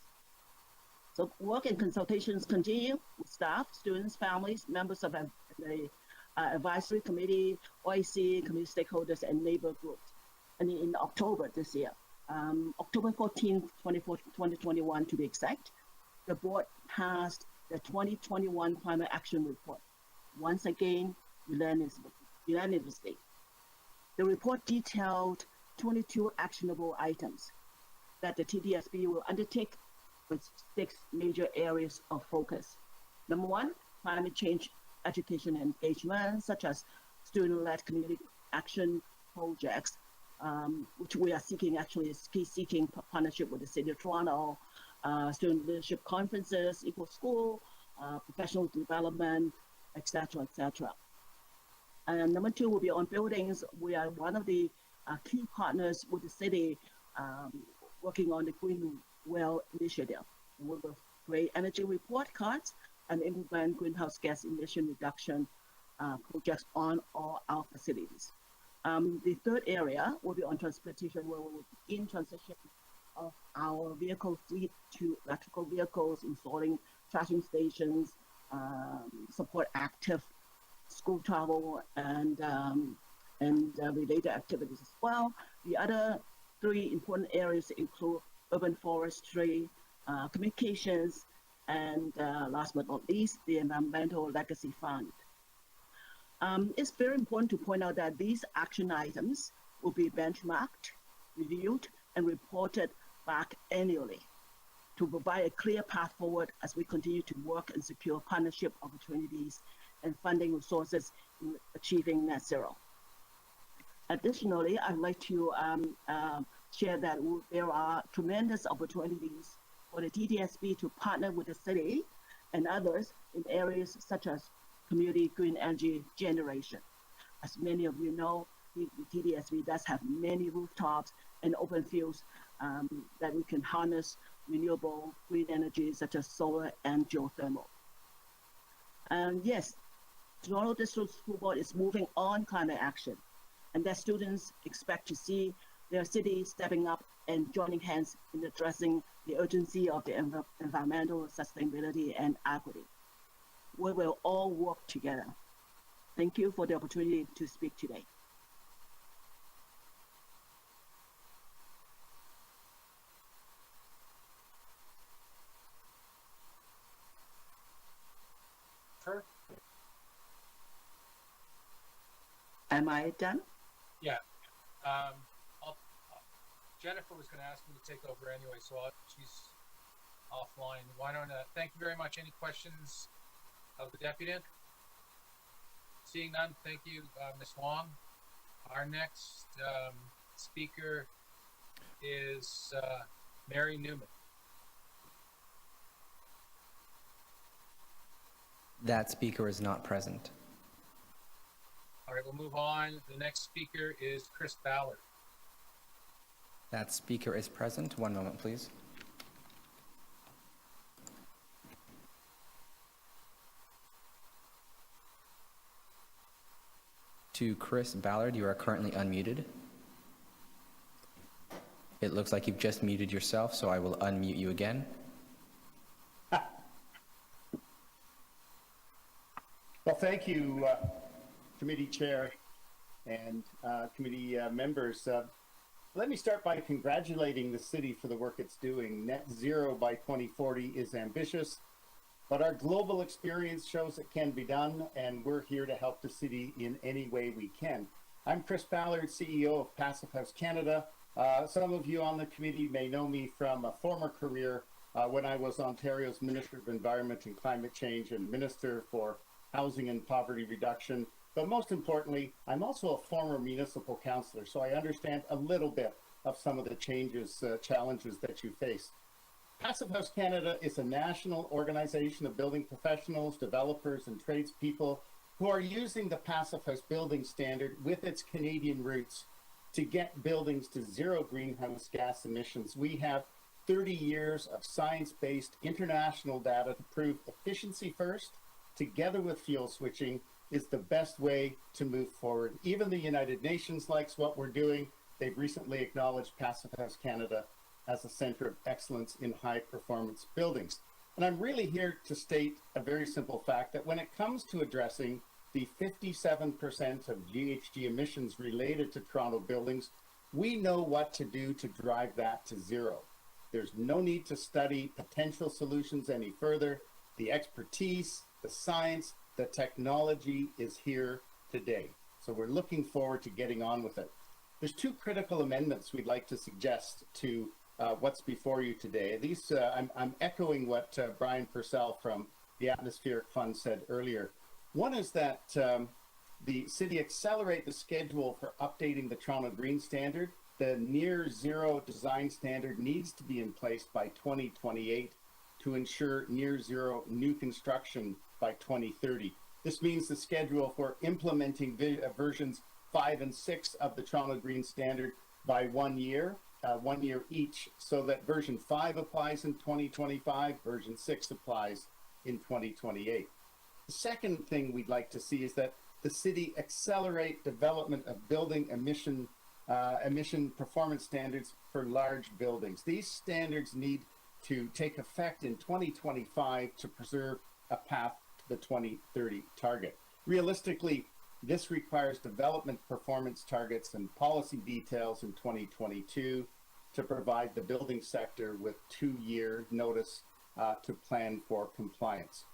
So work and consultations continue with staff, students, families, members of the advisory committee, OIC, community stakeholders, and neighbor groups. And in October this year, October 14th, 2021 to be exact, the board passed the 2021 Climate Action Report, once again unanimously. The report detailed 22 actionable items that the TDSB will undertake with 6 major areas of focus. Number 1, climate change education and engagement, such as student-led community action projects, which we are seeking partnership with the City of Toronto, student leadership conferences, equal school, professional development, etc., etc. And number 2 will be on buildings. We are one of the key partners with the city working on the Green Well initiative. We will create energy report cards and implement greenhouse gas emission reduction projects on all our facilities. The third area will be on transportation, where we will begin transition of our vehicle fleet to electrical vehicles, installing charging stations, support active school travel and related activities as well. The other 3 important areas include urban forestry, communications, and last but not least, the Environmental Legacy Fund. It's very important to point out that these action items will be benchmarked, reviewed, and reported back annually to provide a clear path forward as we continue to work and secure partnership opportunities and funding resources in achieving net zero. Additionally, I'd like to share that there are tremendous opportunities for the TDSB to partner with the city and others in areas such as community green energy generation. As many of you know, the TDSB does have many rooftops and open fields that we can harness renewable green energy such as solar and geothermal. And yes, Toronto District School Board is moving on climate action, and that students expect to see their city stepping up and joining hands in addressing the urgency of the environmental sustainability and equity. We will all work together. Thank you for the opportunity to speak today. Am I done? Yeah. Jennifer was going to ask me to take over anyway, so she's offline. Why don't thank you very much. Any questions of the deputy? Seeing none, thank you, Ms. Wong. Our next speaker is Mary Newman. That speaker is not present. All right, we'll move on. The next speaker is Chris Ballard. That speaker is present. One moment, please. To Chris Ballard, you are currently unmuted. It looks like you've just muted yourself, so I will unmute you again. Well, thank you, committee chair and committee members. Let me start by congratulating the city for the work it's doing. Net zero by 2040 is ambitious, but our global experience shows it can be done, and we're here to help the city in any way we can. I'm Chris Ballard, CEO of Passive House Canada. Some of you on the committee may know me from a former career when I was Ontario's Minister of Environment and Climate Change and Minister for Housing and Poverty Reduction. But most importantly, I'm also a former municipal councillor, so I understand a little bit of some of the challenges that you face. Passive House Canada is a national organization of building professionals, developers, and tradespeople who are using the Passive House building standard with its Canadian roots to get buildings to zero greenhouse gas emissions. We have 30 years of science-based international data to prove efficiency first, together with fuel switching, is the best way to move forward. Even the United Nations likes what we're doing. They've recently acknowledged Passive House Canada as a center of excellence in high-performance buildings. And I'm really here to state a very simple fact that when it comes to addressing the 57% of GHG emissions related to Toronto buildings, we know what to do to drive that to zero. There's no need to study potential solutions any further. The expertise, the science, the technology is here today. So we're looking forward to getting on with it. There's two critical amendments we'd like to suggest to what's before you today. These, I'm echoing what Brian Purcell from the Atmospheric Fund said earlier. One is that the city accelerate the schedule for updating the Toronto Green Standard. The near zero design standard needs to be in place by 2028 to ensure near zero new construction by 2030. This means the schedule for implementing versions 5 and 6 of the Toronto Green Standard by 1 year each, so that version 5 applies in 2025, version 6 applies in 2028. The second thing we'd like to see is that the city accelerate development of building emission performance standards for large buildings. These standards need to take effect in 2025 to preserve a path to the 2030 target. Realistically, this requires development performance targets and policy details in 2022 to provide the building sector with 2-year notice to plan for compliance.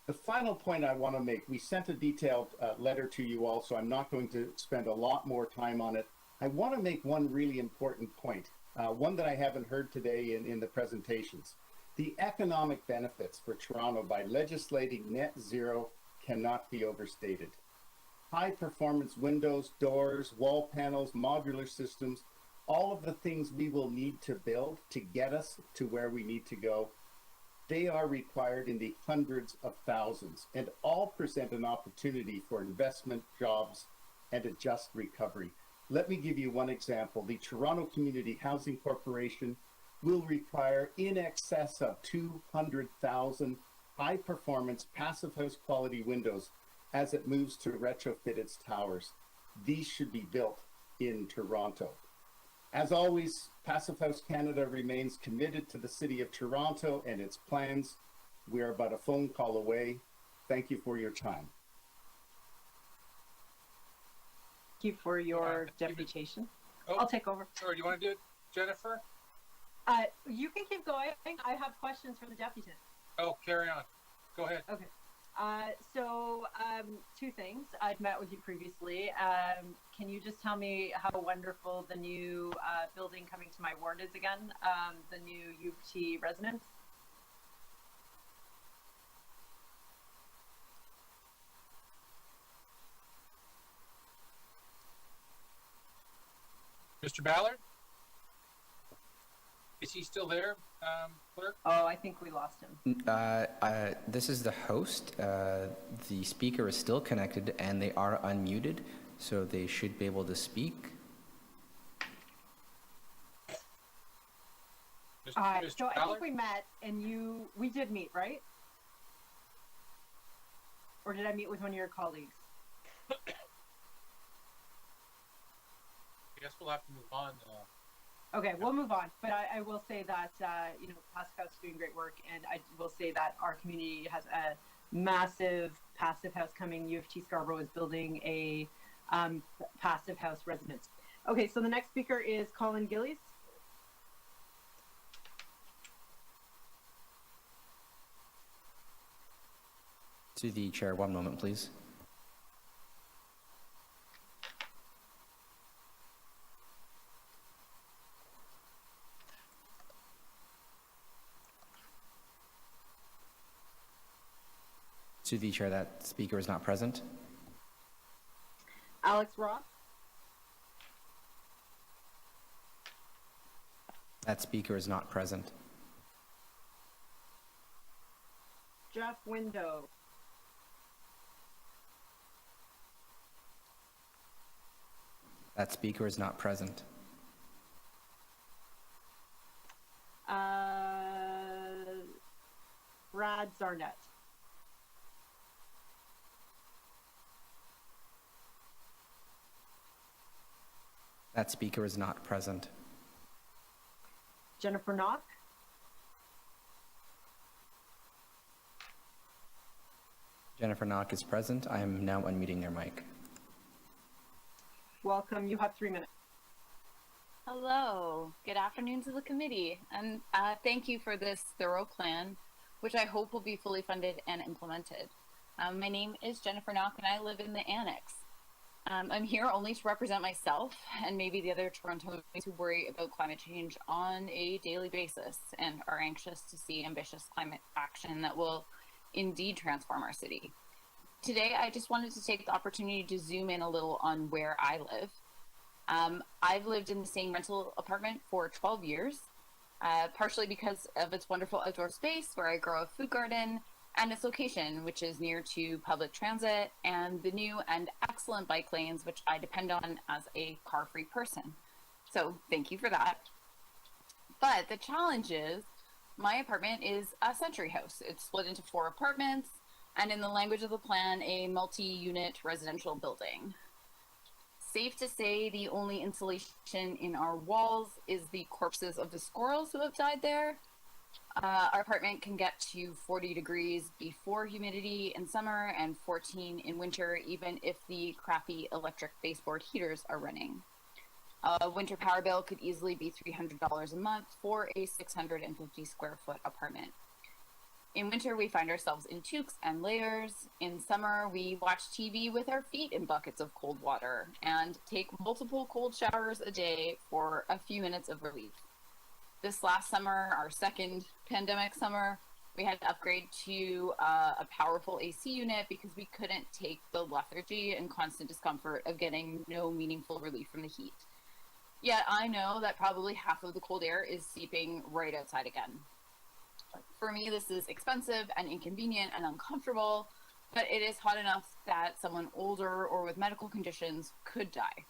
The final point I want to make, we sent a detailed letter to you all, so I'm not going to spend a lot more time on it. I want to make one really important point, one that I haven't heard today in the presentations. The economic benefits for Toronto by legislating net zero cannot be overstated. High performance windows, doors, wall panels, modular systems, all of the things we will need to build to get us to where we need to go, they are required in the hundreds of thousands and all present an opportunity for investment, jobs, and a just recovery. Let me give you one example. The Toronto Community Housing Corporation will require in excess of 200,000 high-performance passive house quality windows as it moves to retrofit its towers. These should be built in Toronto. As always, Passive House Canada remains committed to the City of Toronto and its plans. We are about a phone call away. Thank you for your time. Thank you for your deputation. I'll take over. Sorry, do you want to do it, Jennifer? You can keep going. I have questions for the deputant. Oh, carry on. Go ahead. Okay. Two things. I've met with you previously. Can you just tell me how wonderful the new building coming to my ward is again, the new U of T residence? Mr. Ballard? Is he still there, clerk? Oh, I think we lost him. This is the host. The speaker is still connected and they are unmuted, so they should be able to speak. So I think we met and we did meet, right? Or did I meet with one of your colleagues? I guess we'll have to move on. Okay, we'll move on. But I will say that, Passive House is doing great work. And I will say that our community has a massive passive house coming. U of T Scarborough is building a passive house residence. Okay, so the next speaker is Colin Gillies. To the chair, one moment, please. To the chair, that speaker is not present. Alex Roth. That speaker is not present. Jeff Window. That speaker is not present. Brad Zarnett. That speaker is not present. Jennifer Knock. Jennifer Knock is present. I am now unmuting their mic. Welcome. You have 3 minutes. Hello. Good afternoon to the committee. And thank you for this thorough plan, which I hope will be fully funded and implemented. My name is Jennifer Knock and I live in the Annex. I'm here only to represent myself and maybe the other Torontonians who worry about climate change on a daily basis and are anxious to see ambitious climate action that will indeed transform our city. Today, I just wanted to take the opportunity to zoom in a little on where I live. I've lived in the same rental apartment for 12 years, partially because of its wonderful outdoor space where I grow a food garden and its location, which is near to public transit and the new and excellent bike lanes, which I depend on as a car-free person. So thank you for that. But the challenge is my apartment is a century house. It's split into 4 apartments and in the language of the plan, a multi-unit residential building. Safe to say the only insulation in our walls is the corpses of the squirrels who have died there. Our apartment can get to 40 degrees before humidity in summer and 14 in winter, even if the crappy electric baseboard heaters are running. A winter power bill could easily be $300 a month for a 650 square foot apartment. In winter, we find ourselves in toques and layers. In summer, we watch TV with our feet in buckets of cold water and take multiple cold showers a day for a few minutes of relief. This last summer, our second pandemic summer, we had to upgrade to a powerful AC unit because we couldn't take the lethargy and constant discomfort of getting no meaningful relief from the heat. Yet I know that probably half of the cold air is seeping right outside again. For me, this is expensive and inconvenient and uncomfortable, but it is hot enough that someone older or with medical conditions could die.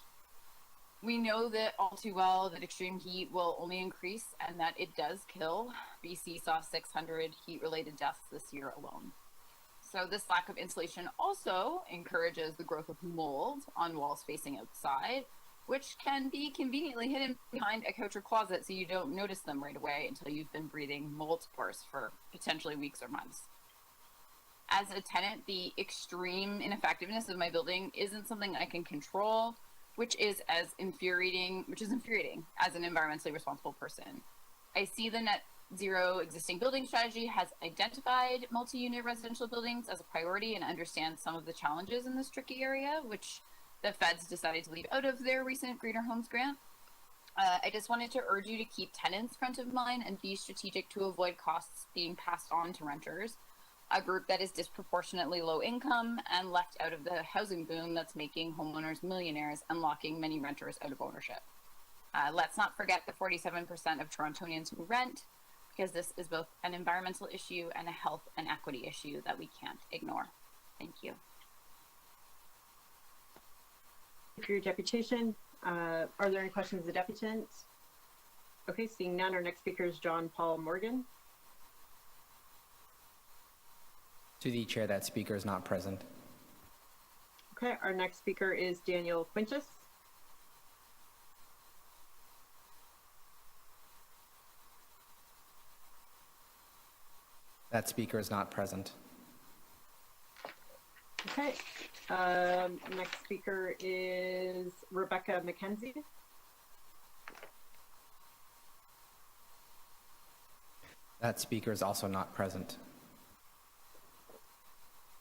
We know that all too well that extreme heat will only increase and that it does kill. BC saw 600 heat-related deaths this year alone. So this lack of insulation also encourages the growth of mold on walls facing outside, which can be conveniently hidden behind a couch or closet so you don't notice them right away until you've been breathing mold spores for potentially weeks or months. As a tenant, the extreme ineffectiveness of my building isn't something I can control, which is infuriating as an environmentally responsible person. I see the net zero existing building strategy has identified multi-unit residential buildings as a priority and understands some of the challenges in this tricky area, which the feds decided to leave out of their recent Greener Homes grant. I just wanted to urge you to keep tenants front of mind and be strategic to avoid costs being passed on to renters, a group that is disproportionately low income and left out of the housing boom that's making homeowners millionaires and locking many renters out of ownership. Let's not forget the 47% of Torontonians who rent, because this is both an environmental issue and a health and equity issue that we can't ignore. Thank you. For your deputation, are there any questions of the deputant? Okay, seeing none, our next speaker is John Paul Morgan. To the chair, that speaker is not present. Okay, our next speaker is Daniel Quintus. That speaker is not present. Okay, next speaker is Rebecca McKenzie. That speaker is also not present.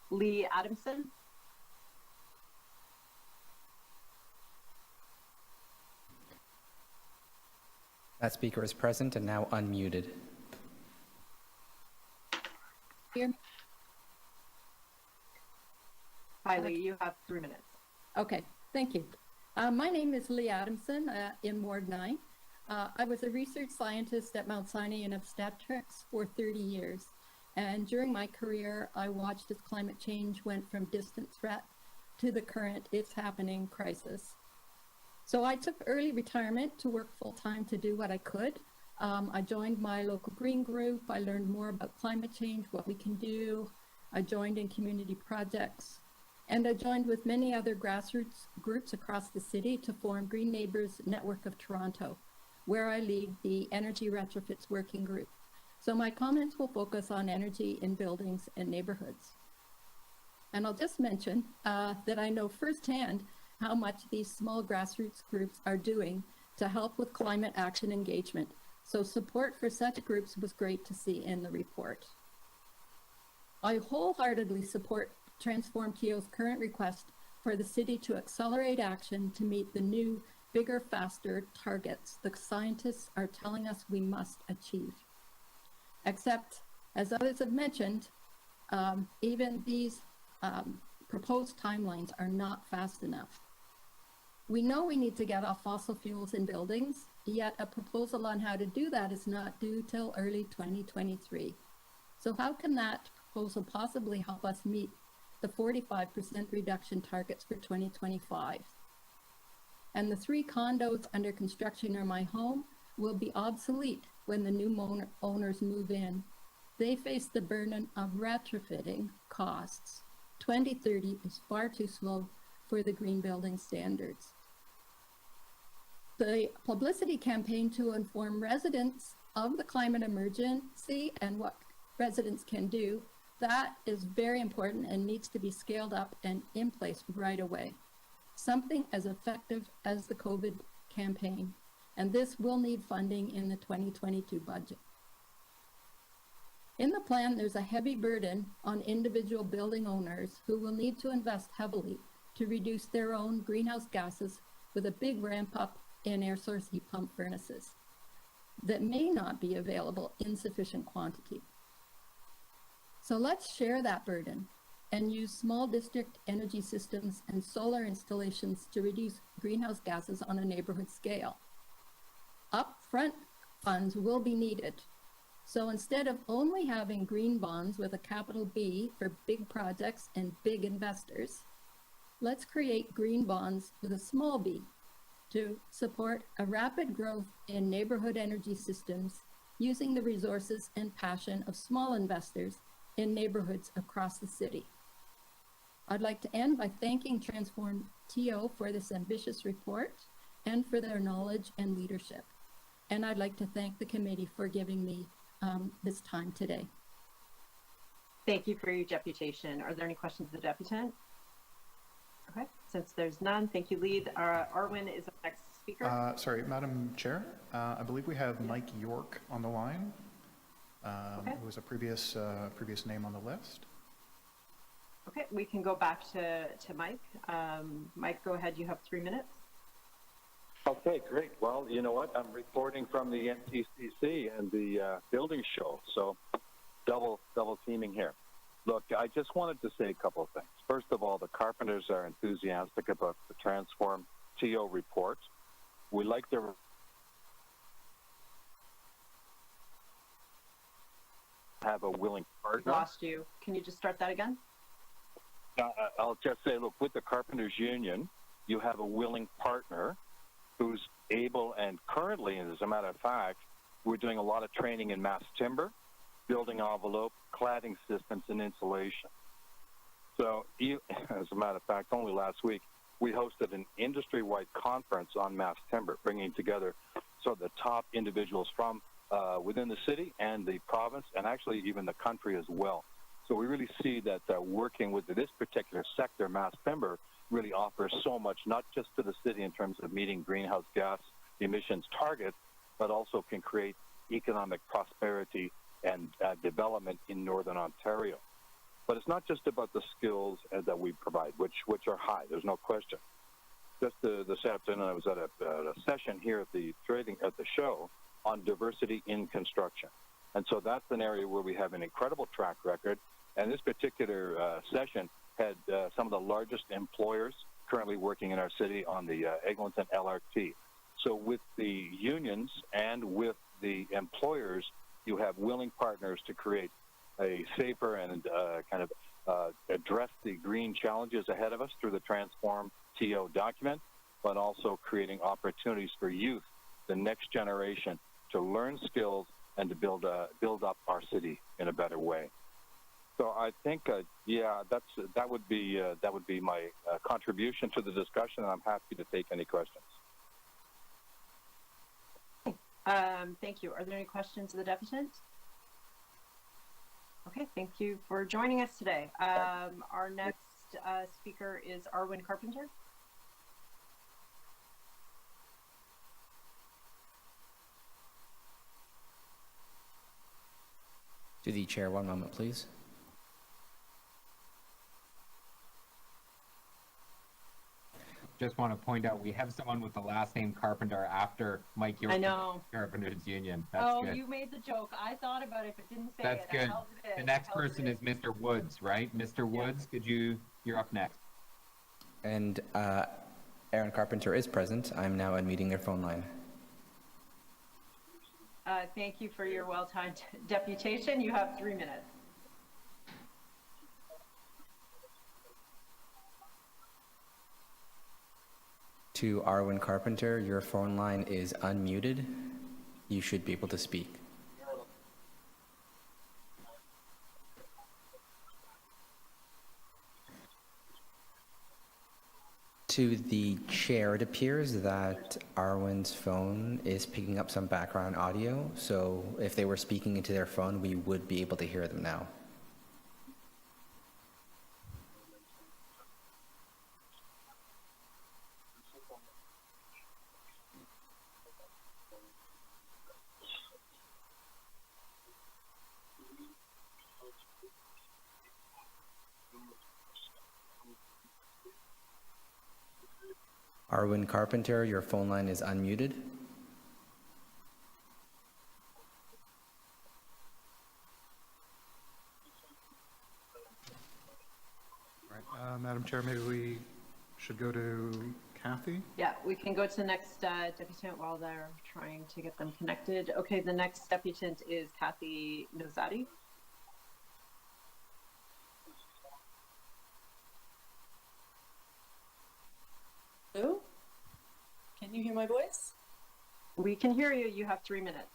Lee Adamson. That speaker is present and now unmuted. Here. Hi, Lee, you have 3 minutes. Okay, thank you. My name is Lee Adamson in Ward 9. I was a research scientist at Mount Sinai in obstetrics for 30 years. And during my career, I watched as climate change went from distant threat to the current it's happening crisis. So I took early retirement to work full-time to do what I could. I joined my local green group. I learned more about climate change, what we can do. I joined in community projects. And I joined with many other grassroots groups across the city to form Green Neighbours Network of Toronto, where I lead the Energy Retrofits Working Group. So my comments will focus on energy in buildings and neighborhoods. And I'll just mention that I know firsthand how much these small grassroots groups are doing to help with climate action engagement. So support for such groups was great to see in the report. I wholeheartedly support Transform TO's current request for the city to accelerate action to meet the new, bigger, faster targets the scientists are telling us we must achieve. Except, as others have mentioned, even these proposed timelines are not fast enough. We know we need to get off fossil fuels in buildings, yet a proposal on how to do that is not due till early 2023. So how can that proposal possibly help us meet the 45% reduction targets for 2025? And the 3 condos under construction near my home will be obsolete when the new owners move in. They face the burden of retrofitting costs. 2030 is far too slow for the green building standards. The publicity campaign to inform residents of the climate emergency and what residents can do, that is very important and needs to be scaled up and in place right away. Something as effective as the COVID campaign. And this will need funding in the 2022 budget. In the plan, there's a heavy burden on individual building owners who will need to invest heavily to reduce their own greenhouse gases with a big ramp up in air source heat pump furnaces that may not be available in sufficient quantity. So let's share that burden and use small district energy systems and solar installations to reduce greenhouse gases on a neighborhood scale. Upfront funds will be needed. So instead of only having green bonds with a capital B for big projects and big investors, let's create green bonds with a small b to support a rapid growth in neighborhood energy systems using the resources and passion of small investors in neighborhoods across the city. I'd like to end by thanking Transform TO for this ambitious report and for their knowledge and leadership. And I'd like to thank the committee for giving me this time today. Thank you for your deputation. Are there any questions of the deputant? Okay, since there's none, thank you, Lead. Arwin is the next speaker. Sorry, Madam Chair, I believe we have Mike York on the line, who was a previous name on the list. Okay, we can go back to Mike. Mike, go ahead, you have 3 minutes. Okay, great. Well, you know what? I'm reporting from the NTCC and the building show, so double teaming here. Look, I just wanted to say a couple of things. First of all, the carpenters are enthusiastic about the Transform TO report. We like their have a willing partner. Lost you. Can you just start that again? I'll just say, look, with the Carpenters Union, you have a willing partner who's able, and currently, as a matter of fact, we're doing a lot of training in mass timber, building envelope, cladding systems, and insulation. So, as a matter of fact, only last week, we hosted an industry-wide conference on mass timber, bringing together sort of the top individuals from within the city and the province, and actually even the country as well. So we really see that working with this particular sector, mass timber, really offers so much, not just to the city in terms of meeting greenhouse gas emissions targets, but also can create economic prosperity and development in Northern Ontario. But it's not just about the skills that we provide, which are high, there's no question. Just this afternoon, I was at a session here at the show on diversity in construction. And so that's an area where we have an incredible track record. And this particular session had some of the largest employers currently working in our city on the Eglinton LRT. So with the unions and with the employers, you have willing partners to create a safer and kind of address the green challenges ahead of us through the Transform TO document. but also creating opportunities for youth, the next generation, to learn skills and to build up our city in a better way. So I think, that would be my contribution to the discussion, and I'm happy to take any questions. Thank you. Are there any questions of the deputant? Okay, thank you for joining us today. Our next speaker is Arwin Carpenter. To the chair, one moment, please. Just want to point out we have someone with the last name Carpenter after Mike York. I know. Carpenter's Union. That's good. You made the joke. I thought about it, but didn't say That's it. good. The next person is Mr. Woods, right? Mr. Woods, you're up next. And Aaron Carpenter is present. I'm now unmuting their phone line. Thank you for your well-timed deputation. You have 3 minutes. To Arwin Carpenter, your phone line is unmuted. You should be able to speak. To the chair, it appears that Arwin's phone is picking up some background audio, so if they were speaking into their phone, we would be able to hear them now. Arwin Carpenter, your phone line is unmuted. Right, Madam Chair, maybe we should go to Kathy? Yeah, we can go to the next deputant while they're trying to get them connected. Okay, the next deputant is Kathy Nozadi. Hello? Can you hear my voice? We can hear you. You have 3 minutes.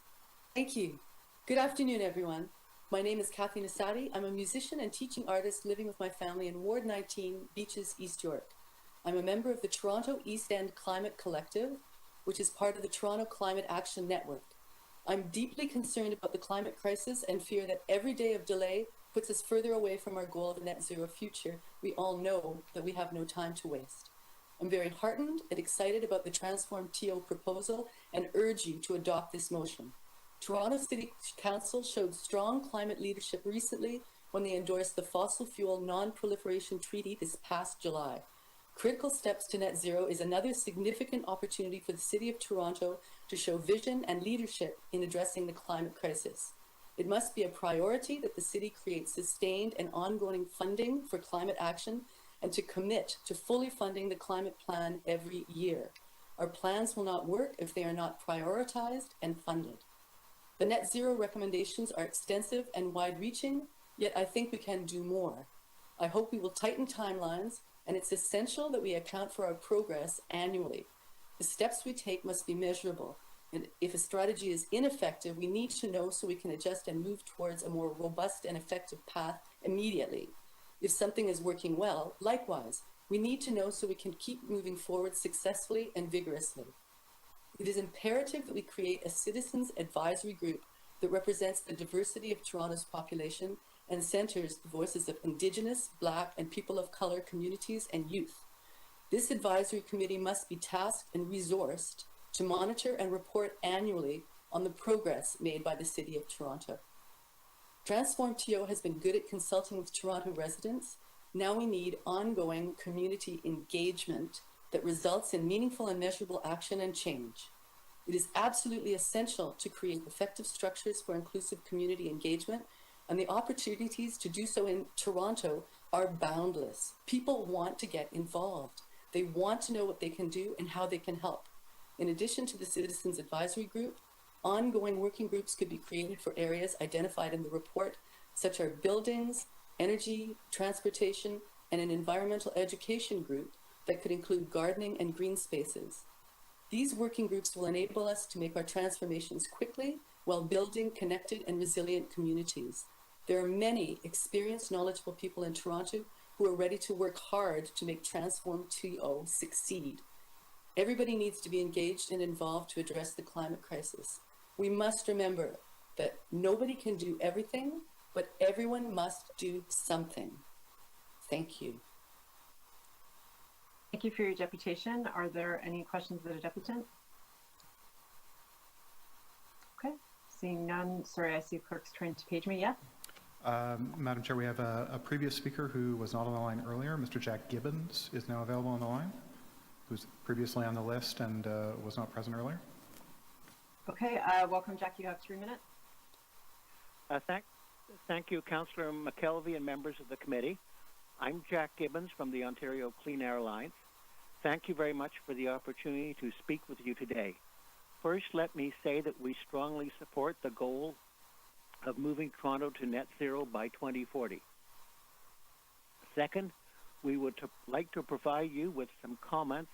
Thank you. Good afternoon, everyone. My name is Kathy Nasadi. I'm a musician and teaching artist living with my family in Ward 19, Beaches, East York. I'm a member of the Toronto East End Climate Collective, which is part of the Toronto Climate Action Network. I'm deeply concerned about the climate crisis and fear that every day of delay puts us further away from our goal of a net zero future. We all know that we have no time to waste. I'm very heartened and excited about the Transform TO proposal and urge you to adopt this motion. Toronto City Council showed strong climate leadership recently when they endorsed the Fossil Fuel Non-Proliferation Treaty this past July. Critical steps to net zero is another significant opportunity for the City of Toronto to show vision and leadership in addressing the climate crisis. It must be a priority that the city create sustained and ongoing funding for climate action and to commit to fully funding the climate plan every year. Our plans will not work if they are not prioritized and funded. The net zero recommendations are extensive and wide-reaching, yet I think we can do more. I hope we will tighten timelines, and it's essential that we account for our progress annually. The steps we take must be measurable, and if a strategy is ineffective, we need to know so we can adjust and move towards a more robust and effective path immediately. If something is working well, likewise, we need to know so we can keep moving forward successfully and vigorously. It is imperative that we create a citizens advisory group that represents the diversity of Toronto's population and centers the voices of Indigenous, Black, and people of color communities and youth. This advisory committee must be tasked and resourced to monitor and report annually on the progress made by the City of Toronto. Transform TO has been good at consulting with Toronto residents. Now we need ongoing community engagement that results in meaningful and measurable action and change. It is absolutely essential to create effective structures for inclusive community engagement, and the opportunities to do so in Toronto are boundless. People want to get involved. They want to know what they can do and how they can help. In addition to the Citizens Advisory Group, ongoing working groups could be created for areas identified in the report, such as buildings, energy, transportation, and an environmental education group that could include gardening and green spaces. These working groups will enable us to make our transformations quickly while building connected and resilient communities. There are many experienced, knowledgeable people in Toronto who are ready to work hard to make Transform 2.0 succeed. Everybody needs to be engaged and involved to address the climate crisis. We must remember that nobody can do everything, but everyone must do something. Thank you. Thank you for your deputation. Are there any questions of the deputant? Okay, seeing none. Sorry, I see clerk's trying to page me. Yeah. Madam Chair, we have a previous speaker who was not on the line earlier. Mr. Jack Gibbons is now available on the line, who's previously on the list and was not present earlier. Okay, welcome, Jack. You have 3 minutes. Thank you, Councillor McKelvey and members of the committee. I'm Jack Gibbons from the Ontario Clean Air Alliance. Thank you very much for the opportunity to speak with you today. First, let me say that we strongly support the goal of moving Toronto to net zero by 2040. Second, we would like to provide you with some comments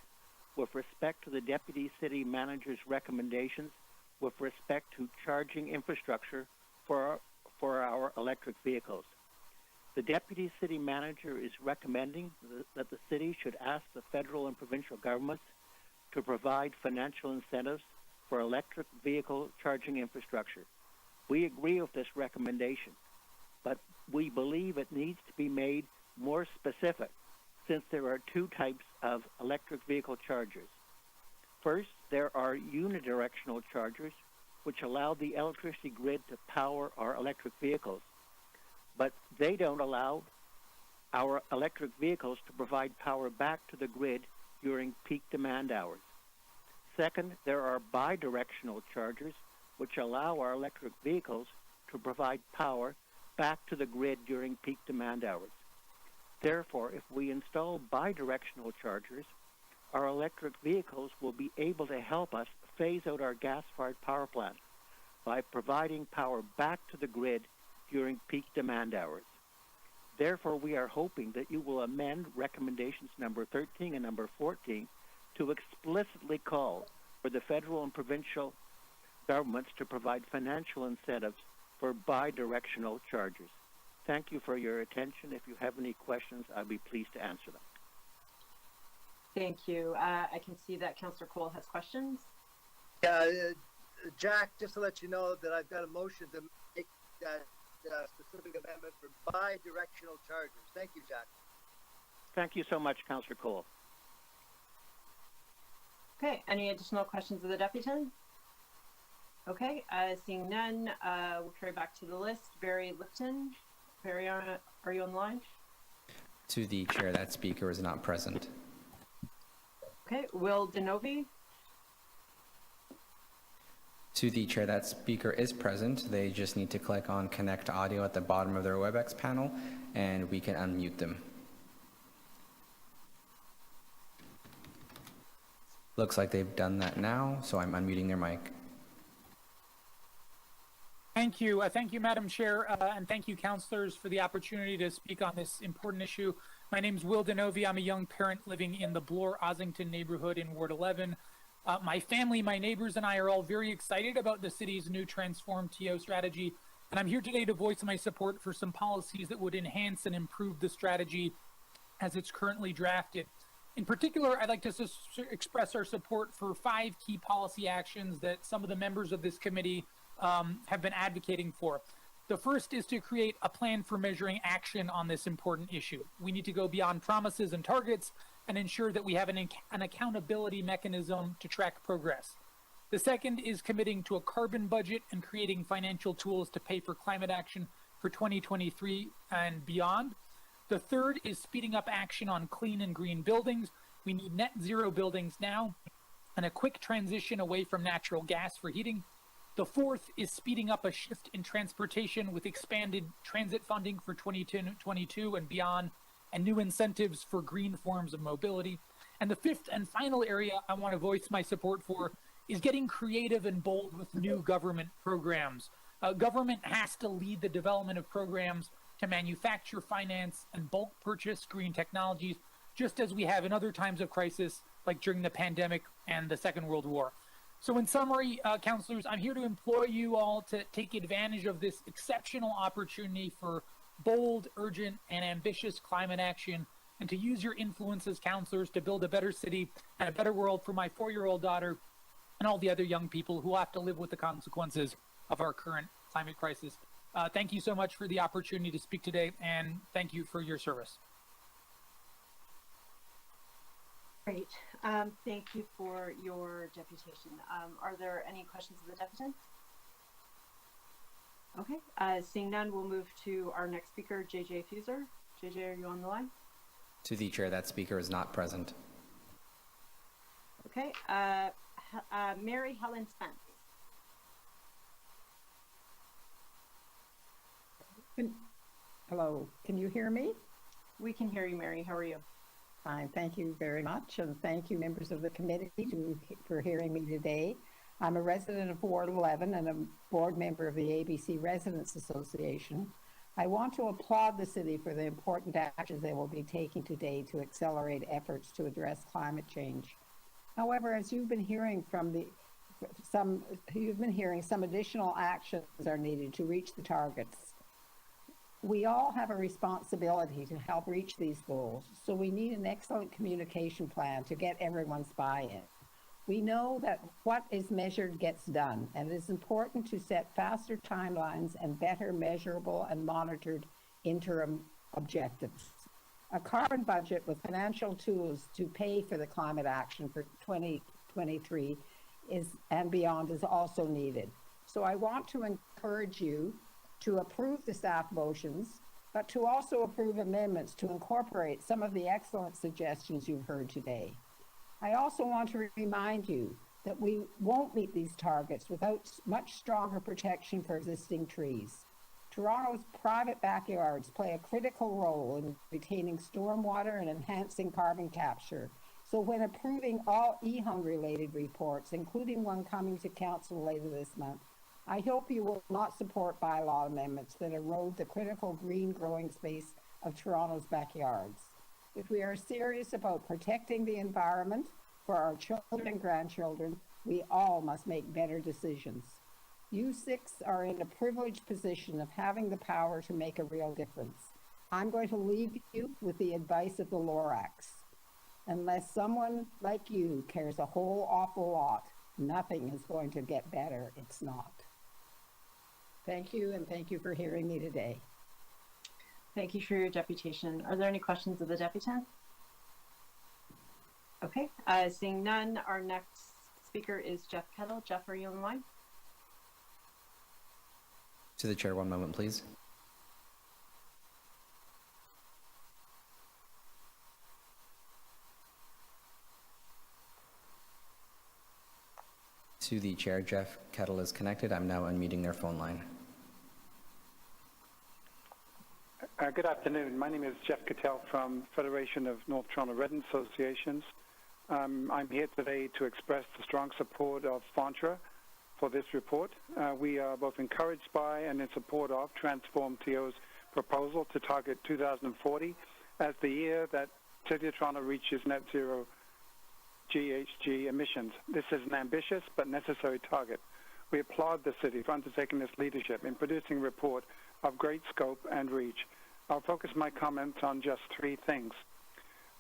with respect to the Deputy City Manager's recommendations with respect to charging infrastructure for our electric vehicles. The Deputy City Manager is recommending that the city should ask the federal and provincial governments to provide financial incentives for electric vehicle charging infrastructure. We agree with this recommendation, but we believe it needs to be made more specific since there are two types of electric vehicle chargers. First, there are unidirectional chargers, which allow the electricity grid to power our electric vehicles, but they don't allow our electric vehicles to provide power back to the grid during peak demand hours. Second, there are bidirectional chargers, which allow our electric vehicles to provide power back to the grid during peak demand hours. Therefore, if we install bidirectional chargers, our electric vehicles will be able to help us phase out our gas-fired power plants by providing power back to the grid during peak demand hours. Therefore, we are hoping that you will amend recommendations number 13 and number 14 to explicitly call for the federal and provincial governments to provide financial incentives for bidirectional chargers. Thank you for your attention. If you have any questions, I'll be pleased to answer them. Thank you. I can see that Councillor Cole has questions. Yeah, Jack, just to let you know that I've got a motion to make that specific amendment for bi-directional chargers. Thank you, Jack. Thank you so much, Councillor Cole. Okay, any additional questions of the deputant? Okay, seeing none, we'll carry back to the list. Barry Lipton. Barry, are you on the line? To the chair, that speaker is not present. Okay, Will Denovi. To the chair, that speaker is present. They just need to click on Connect Audio at the bottom of their WebEx panel, and we can unmute them. Looks like they've done that now, so I'm unmuting their mic. Thank you, Madam Chair, and thank you, councillors, for the opportunity to speak on this important issue. My name is Will Denovi. I'm a young parent living in the Bloor-Ossington neighborhood in Ward 11. My family, my neighbors, and I are all very excited about the city's new Transform TO strategy, and I'm here today to voice my support for some policies that would enhance and improve the strategy as it's currently drafted. In particular, I'd like to express our support for 5 key policy actions that some of the members of this committee have been advocating for. The first is to create a plan for measuring action on this important issue. We need to go beyond promises and targets and ensure that we have an accountability mechanism to track progress. The second is committing to a carbon budget and creating financial tools to pay for climate action for 2023 and beyond. The third is speeding up action on clean and green buildings. We need net zero buildings now and a quick transition away from natural gas for heating. The fourth is speeding up a shift in transportation with expanded transit funding for 2022 and beyond, and new incentives for green forms of mobility. And the fifth and final area I want to voice my support for is getting creative and bold with new government programs. Government has to lead the development of programs to manufacture, finance, and bulk purchase green technologies just as we have in other times of crisis, like during the pandemic and the Second World War. So in summary, councillors, I'm here to employ you all to take advantage of this exceptional opportunity for bold, urgent, and ambitious climate action, and to use your influence as councillors to build a better city and a better world for my 4-year-old daughter and all the other young people who have to live with the consequences of our current climate crisis. Thank you so much for the opportunity to speak today, and thank you for your service. Great. Thank you for your deputation. Are there any questions of the deputant? Okay. Seeing none, we'll move to our next speaker, JJ Fuser. JJ, are you on the line? To the chair, that speaker is not present. Okay. Mary Helen Spence. Hello, can you hear me? We can hear you, Mary. How are you? Fine, thank you very much, and thank you, members of the committee, for hearing me today. I'm a resident of Ward 11 and a board member of the ABC Residents Association. I want to applaud the city for the important actions they will be taking today to accelerate efforts to address climate change. However, as you've been hearing some additional actions are needed to reach the targets. We all have a responsibility to help reach these goals, so we need an excellent communication plan to get everyone's buy-in. We know that what is measured gets done, and it is important to set faster timelines and better measurable and monitored interim objectives. A carbon budget with financial tools to pay for the climate action for 2023 and beyond is also needed. So I want to encourage you to approve the staff motions, but to also approve amendments to incorporate some of the excellent suggestions you've heard today. I also want to remind you that we won't meet these targets without much stronger protection for existing trees. Toronto's private backyards play a critical role in retaining stormwater and enhancing carbon capture. So when approving all EHUN related reports, including one coming to council later this month, I hope you will not support bylaw amendments that erode the critical green growing space of Toronto's backyards. If we are serious about protecting the environment for our children and grandchildren, we all must make better decisions. You 6 are in a privileged position of having the power to make a real difference. I'm going to leave you with the advice of the Lorax. Unless someone like you cares a whole awful lot, nothing is going to get better. It's not. Thank you, and thank you for hearing me today. Thank you for your deputation. Are there any questions of the deputant? Okay, seeing none, our next speaker is Jeff Kettle. Jeff, are you on the line? To the chair, one moment, please. To the chair, Jeff Kettle is connected. I'm now unmuting their phone line. Good afternoon. My name is Jeff Cattell from Federation of North Toronto Residents Associations. I'm here today to express the strong support of FONTRA for this report. We are both encouraged by and in support of Transform TO's proposal to target 2040 as the year that City of Toronto reaches net zero GHG emissions. This is an ambitious but necessary target. We applaud the city for undertaking this leadership in producing a report of great scope and reach. I'll focus my comments on just 3 things.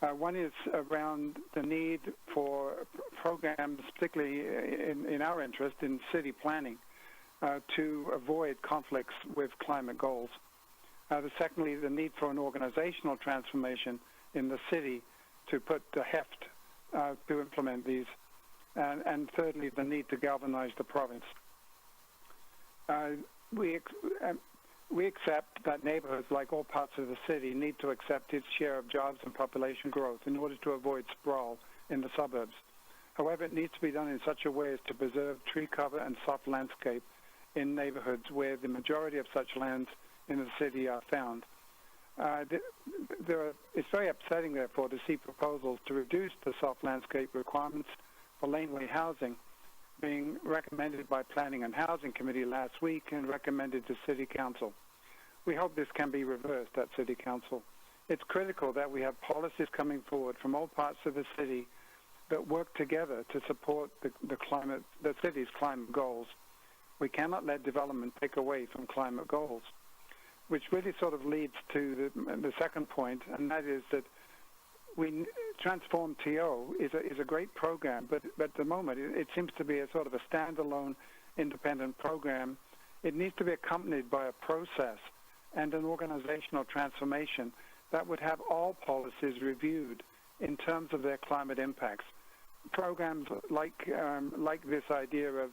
One is around the need for programs, particularly in our interest in city planning, to avoid conflicts with climate goals. Secondly, the need for an organizational transformation in the city to put the heft to implement these. And thirdly, the need to galvanize the province. We accept that neighborhoods, like all parts of the city, need to accept its share of jobs and population growth in order to avoid sprawl in the suburbs. However, it needs to be done in such a way as to preserve tree cover and soft landscape in neighborhoods where the majority of such lands in the city are found. It's very upsetting, therefore, to see proposals to reduce the soft landscape requirements for laneway housing being recommended by Planning and Housing Committee last week and recommended to City Council. We hope this can be reversed at City Council. it's critical that we have policies coming forward from all parts of the city that work together to support the city's climate goals. We cannot let development take away from climate goals, which really sort of leads to the second point, and that is that Transform TO is a great program, but at the moment it seems to be a sort of a standalone independent program. It needs to be accompanied by a process and an organizational transformation that would have all policies reviewed in terms of their climate impacts. Programs like this idea of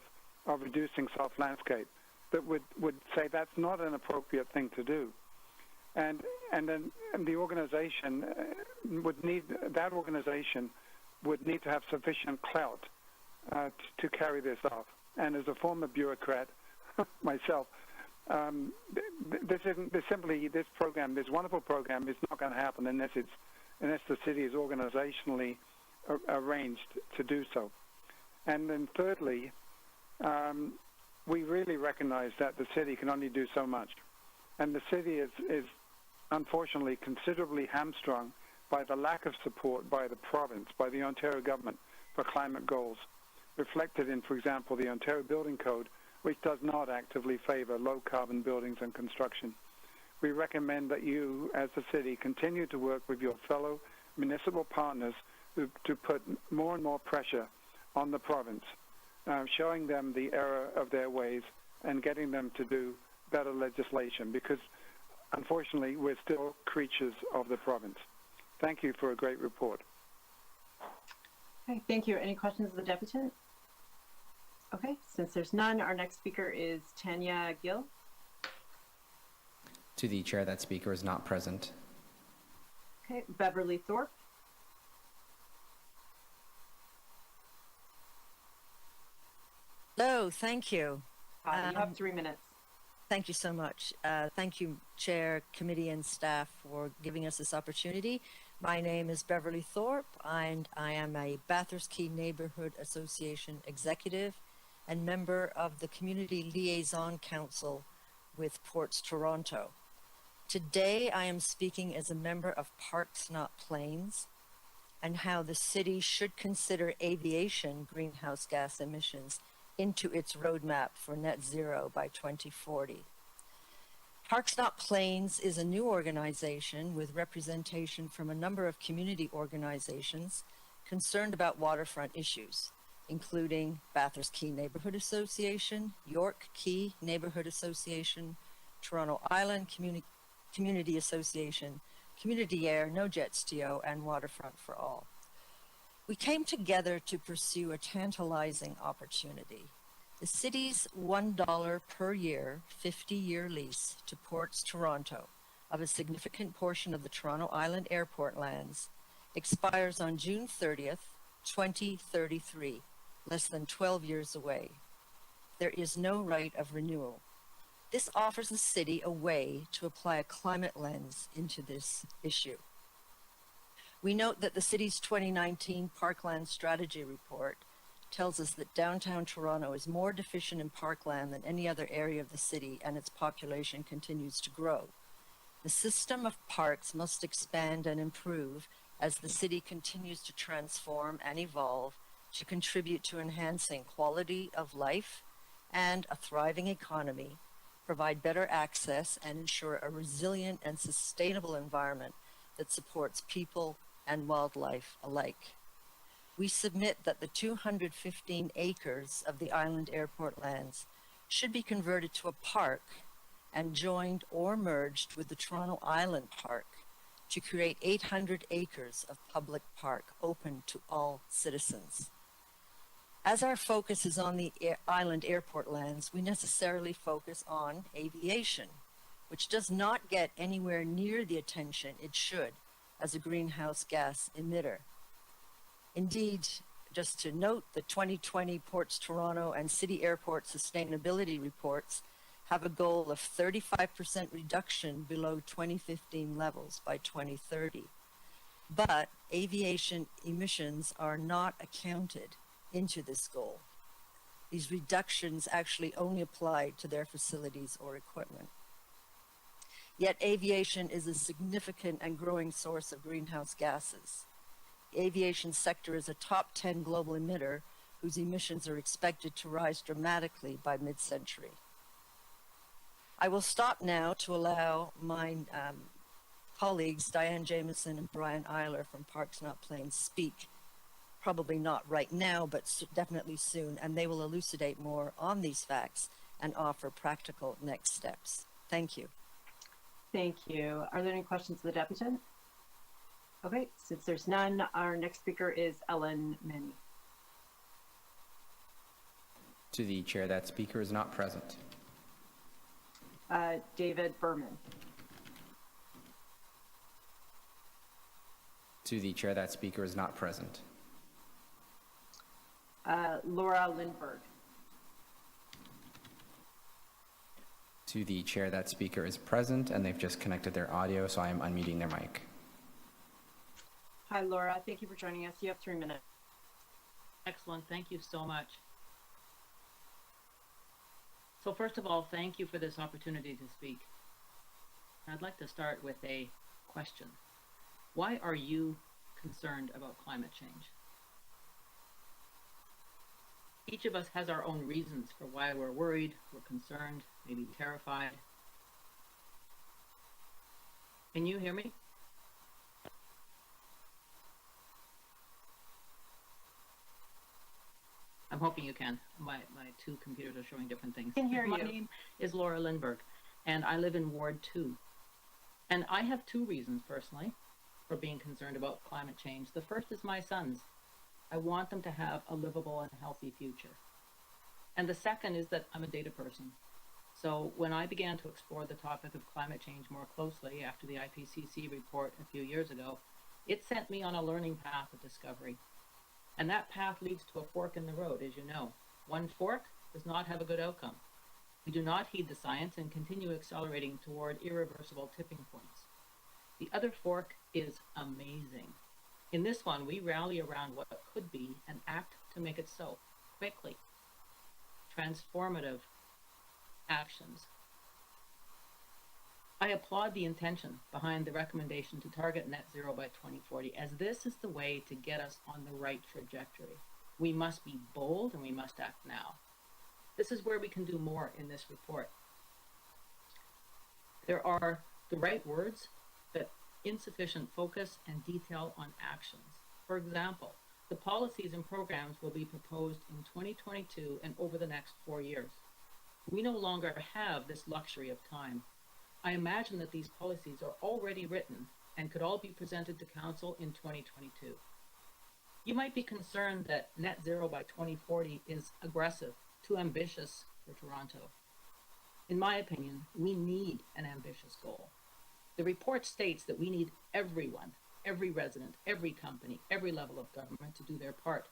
reducing soft landscape that would say that's not an appropriate thing to do. And then the organization would need to have sufficient clout to carry this off. And as a former bureaucrat myself, this wonderful program is not going to happen unless the city is organizationally arranged to do so. And then thirdly, we really recognize that the city can only do so much. And the city is unfortunately considerably hamstrung by the lack of support by the province, by the Ontario government for climate goals, reflected in, for example, the Ontario Building Code, which does not actively favor low-carbon buildings and construction. We recommend that you, as a city, continue to work with your fellow municipal partners to put more and more pressure on the province, showing them the error of their ways and getting them to do better legislation, because unfortunately we're still creatures of the province. Thank you for a great report. Okay, thank you. Any questions of the deputant? Okay, since there's none, our next speaker is Tanya Gill. To the chair, that speaker is not present. Okay, Beverly Thorpe. Hello, thank you. You have 3 minutes. Thank you so much. Thank you, Chair, Committee, and staff for giving us this opportunity. My name is Beverly Thorpe, and I am a Bathurst Key Neighborhood Association executive and member of the Community Liaison Council with Ports Toronto. Today, I am speaking as a member of Parks Not Planes, and how the city should consider aviation greenhouse gas emissions into its roadmap for net zero by 2040. Parks Not Planes is a new organization with representation from a number of community organizations concerned about waterfront issues, including Bathurst Key Neighborhood Association, York Key Neighborhood Association, Toronto Island Community Association, Community Air, No Jets TO, and Waterfront for All. We came together to pursue a tantalizing opportunity. The city's $1 per year, 50-year lease to Ports Toronto of a significant portion of the Toronto Island Airport lands expires on June 30th, 2033, less than 12 years away. There is no right of renewal. This offers the city a way to apply a climate lens into this issue. We note that the city's 2019 Parkland Strategy Report tells us that downtown Toronto is more deficient in parkland than any other area of the city, and its population continues to grow. The system of parks must expand and improve as the city continues to transform and evolve to contribute to enhancing quality of life and a thriving economy, provide better access, and ensure a resilient and sustainable environment that supports people and wildlife alike. We submit that the 215 acres of the island airport lands should be converted to a park and joined or merged with the Toronto Island Park to create 800 acres of public park open to all citizens. As our focus is on the island airport lands, we necessarily focus on aviation, which does not get anywhere near the attention it should as a greenhouse gas emitter. Indeed, just to note, the 2020 Ports Toronto and City Airport Sustainability Reports have a goal of 35% reduction below 2015 levels by 2030. But aviation emissions are not accounted into this goal. These reductions actually only apply to their facilities or equipment. Yet aviation is a significant and growing source of greenhouse gases. The aviation sector is a top 10 global emitter whose emissions are expected to rise dramatically by mid-century. I will stop now to allow my colleagues, Diane Jameson and Brian Eiler from Parks Not Planes, speak. Probably not right now, but definitely soon, and they will elucidate more on these facts and offer practical next steps. Thank you. Thank you. Are there any questions of the deputant? Okay, since there's none, our next speaker is Ellen Manny. To the chair, that speaker is not present. David Berman. To the chair, that speaker is not present. Laura Lindberg. To the chair, that speaker is present, and they've just connected their audio, so I am unmuting their mic. Hi, Laura. Thank you for joining us. You have 3 minutes. Excellent. Thank you so much. So first of all, thank you for this opportunity to speak. I'd like to start with a question. Why are you concerned about climate change? Each of us has our own reasons for why we're worried, we're concerned, maybe terrified. Can you hear me? I'm hoping you can. My two computers are showing different things. I can hear you. My name is Laura Lindberg, and I live in Ward 2. And I have two reasons, personally, for being concerned about climate change. The first is my sons. I want them to have a livable and healthy future. And the second is that I'm a data person. So when I began to explore the topic of climate change more closely after the IPCC report a few years ago, it sent me on a learning path of discovery. And that path leads to a fork in the road, as you know. One fork does not have a good outcome. We do not heed the science and continue accelerating toward irreversible tipping points. The other fork is amazing. In this one, we rally around what could be and act to make it so, quickly. Transformative actions. I applaud the intention behind the recommendation to target net zero by 2040, as this is the way to get us on the right trajectory. We must be bold and we must act now. This is where we can do more in this report. There are the right words, but insufficient focus and detail on actions. For example, the policies and programs will be proposed in 2022 and over the next 4 years. We no longer have this luxury of time. I imagine that these policies are already written and could all be presented to Council in 2022. You might be concerned that net zero by 2040 is aggressive, too ambitious for Toronto. In my opinion, we need an ambitious goal. The report states that we need everyone, every resident, every company, every level of government to do their part.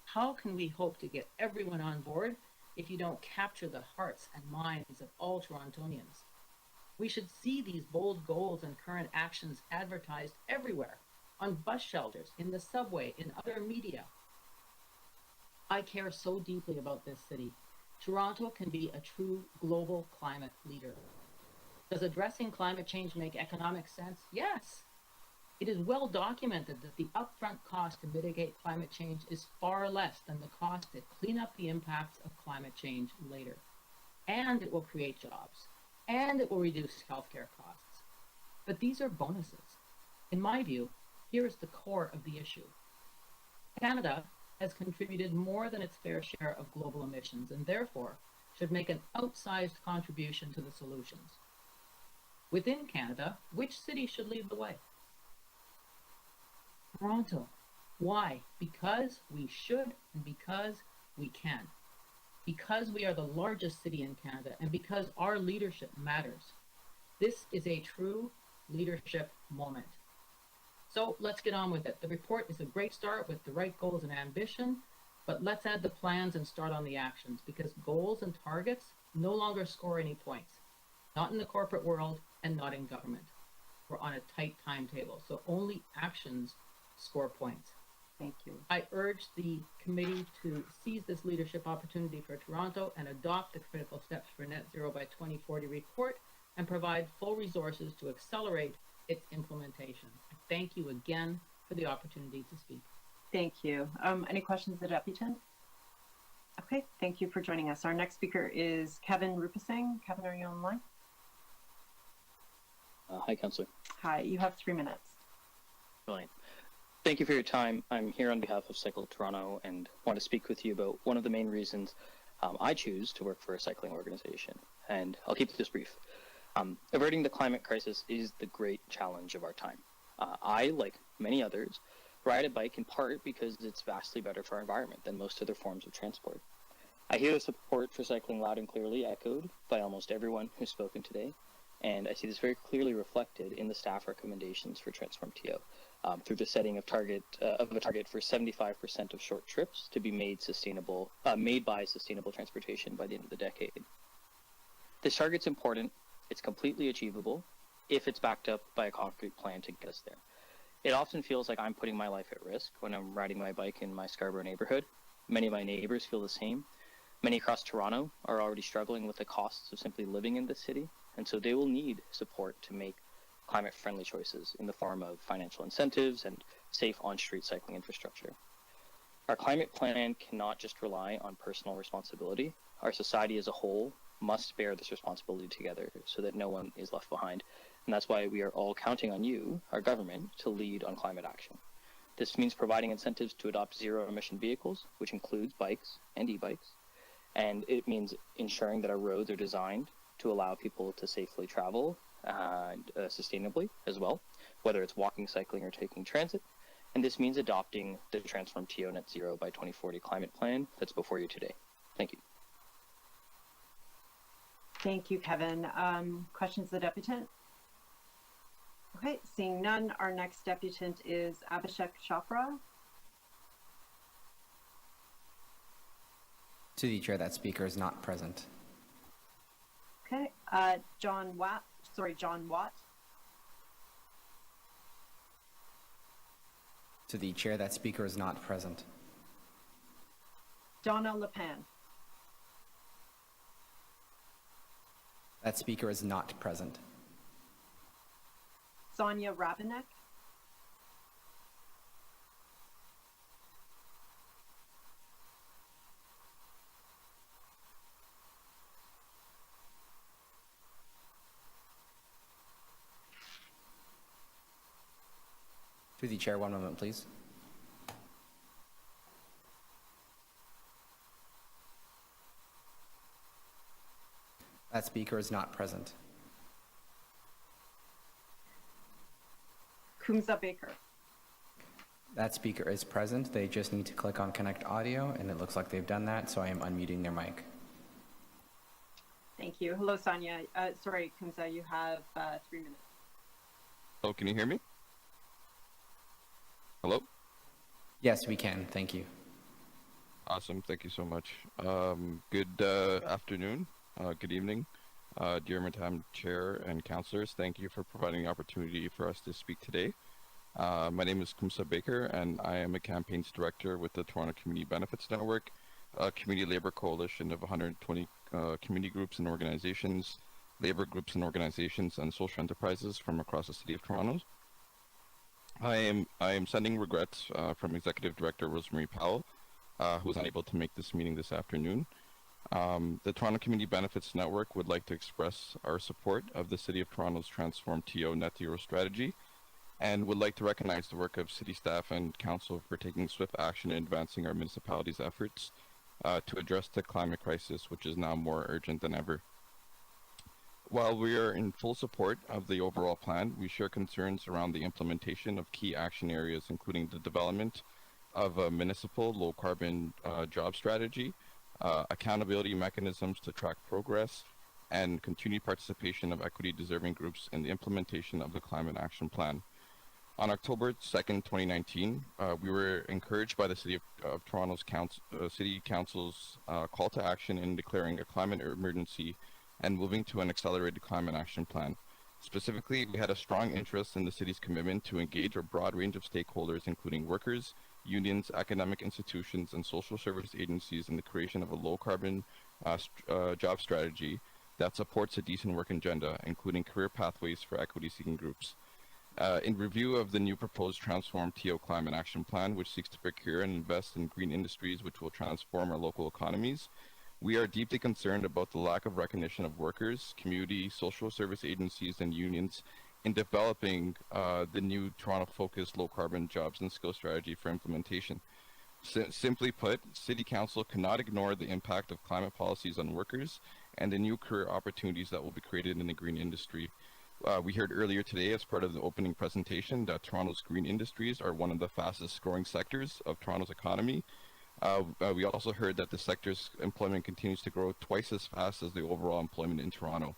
How can we hope to get everyone on board if you don't capture the hearts and minds of all Torontonians? We should see these bold goals and current actions advertised everywhere, on bus shelters, in the subway, in other media. I care so deeply about this city. Toronto can be a true global climate leader. Does addressing climate change make economic sense? Yes. It is well documented that the upfront cost to mitigate climate change is far less than the cost to clean up the impacts of climate change later. And it will create jobs. And it will reduce healthcare costs. But these are bonuses. In my view, here is the core of the issue. Canada has contributed more than its fair share of global emissions and therefore should make an outsized contribution to the solutions. Within Canada, which city should lead the way? Toronto. Why? Because we should and because we can. Because we are the largest city in Canada and because our leadership matters. This is a true leadership moment. So let's get on with it. The report is a great start with the right goals and ambition, but let's add the plans and start on the actions because goals and targets no longer score any points. Not in the corporate world and not in government. We're on a tight timetable, so only actions score points. Thank you. I urge the committee to seize this leadership opportunity for Toronto and adopt the critical steps for net zero by 2040 report and provide full resources to accelerate its implementation. Thank you again for the opportunity to speak. Thank you. Any questions of the deputant? Okay, thank you for joining us. Our next speaker is Kevin Rupasinghe. Kevin, are you on the line? Hi, Councillor. Hi, you have 3 minutes. Brilliant. Thank you for your time. I'm here on behalf of Cycle Toronto and want to speak with you about one of the main reasons I choose to work for a cycling organization. And I'll keep this brief. Averting the climate crisis is the great challenge of our time. I, like many others, ride a bike in part because it's vastly better for our environment than most other forms of transport. I hear the support for cycling loud and clearly echoed by almost everyone who's spoken today, and I see this very clearly reflected in the staff recommendations for Transform TO, through the setting of a target for 75% of short trips to be made by sustainable transportation by the end of the decade. This target's important. It's completely achievable if it's backed up by a concrete plan to get us there. It often feels like I'm putting my life at risk when I'm riding my bike in my Scarborough neighborhood. Many of my neighbors feel the same. Many across Toronto are already struggling with the costs of simply living in this city, and so they will need support to make climate-friendly choices in the form of financial incentives and safe on-street cycling infrastructure. Our climate plan cannot just rely on personal responsibility. Our society as a whole must bear this responsibility together so that no one is left behind. And that's why we are all counting on you, our government, to lead on climate action. This means providing incentives to adopt zero-emission vehicles, which includes bikes and e-bikes. And it means ensuring that our roads are designed to allow people to safely travel sustainably as well, whether it's walking, cycling, or taking transit. And this means adopting the Transform TO Net Zero by 2040 climate plan that's before you today. Thank you. Thank you, Kevin. Questions of the deputant? Okay, seeing none, our next deputant is Abhishek Chopra. To the chair, that speaker is not present. Okay, John Watt. To the chair, that speaker is not present. Donna Lepan. That speaker is not present. Sonia Rabinek. To the chair, one moment, please. That speaker is not present. Kumza Baker. That speaker is present. They just need to click on Connect Audio, and it looks like they've done that, so I am unmuting their mic. Thank you. Hello, Sonia. Sorry, Kumza, you have 3 minutes. Oh, can you hear me? Hello? Yes, we can. Thank you. Awesome. Thank you so much. Good afternoon. Good evening. Dear Madam Chair and Councillors, thank you for providing the opportunity for us to speak today. My name is Kumsa Baker, and I am a campaigns director with the Toronto Community Benefits Network, a community labor coalition of 120 community groups and organizations, labor groups and organizations, and social enterprises from across the city of Toronto. I am sending regrets from Executive Director Rosemary Powell, who was unable to make this meeting this afternoon. The Toronto Community Benefits Network would like to express our support of the City of Toronto's Transform TO Net Zero strategy and would like to recognize the work of city staff and council for taking swift action in advancing our municipality's efforts to address the climate crisis, which is now more urgent than ever. While we are in full support of the overall plan, we share concerns around the implementation of key action areas, including the development of a municipal low-carbon job strategy, accountability mechanisms to track progress, and continued participation of equity-deserving groups in the implementation of the Climate Action Plan. On October 2nd, 2019, we were encouraged by the City of Toronto's City Council's call to action in declaring a climate emergency and moving to an accelerated climate action plan. Specifically, we had a strong interest in the city's commitment to engage a broad range of stakeholders, including workers, unions, academic institutions, and social service agencies in the creation of a low-carbon job strategy that supports a decent work agenda, including career pathways for equity-seeking groups. In review of the new proposed Transform TO Climate Action Plan, which seeks to procure and invest in green industries which will transform our local economies, we are deeply concerned about the lack of recognition of workers, community, social service agencies, and unions in developing the new Toronto-focused low-carbon jobs and skill strategy for implementation. Simply put, City Council cannot ignore the impact of climate policies on workers and the new career opportunities that will be created in the green industry. We heard earlier today as part of the opening presentation that Toronto's green industries are one of the fastest growing sectors of Toronto's economy. We also heard that the sector's employment continues to grow twice as fast as the overall employment in Toronto.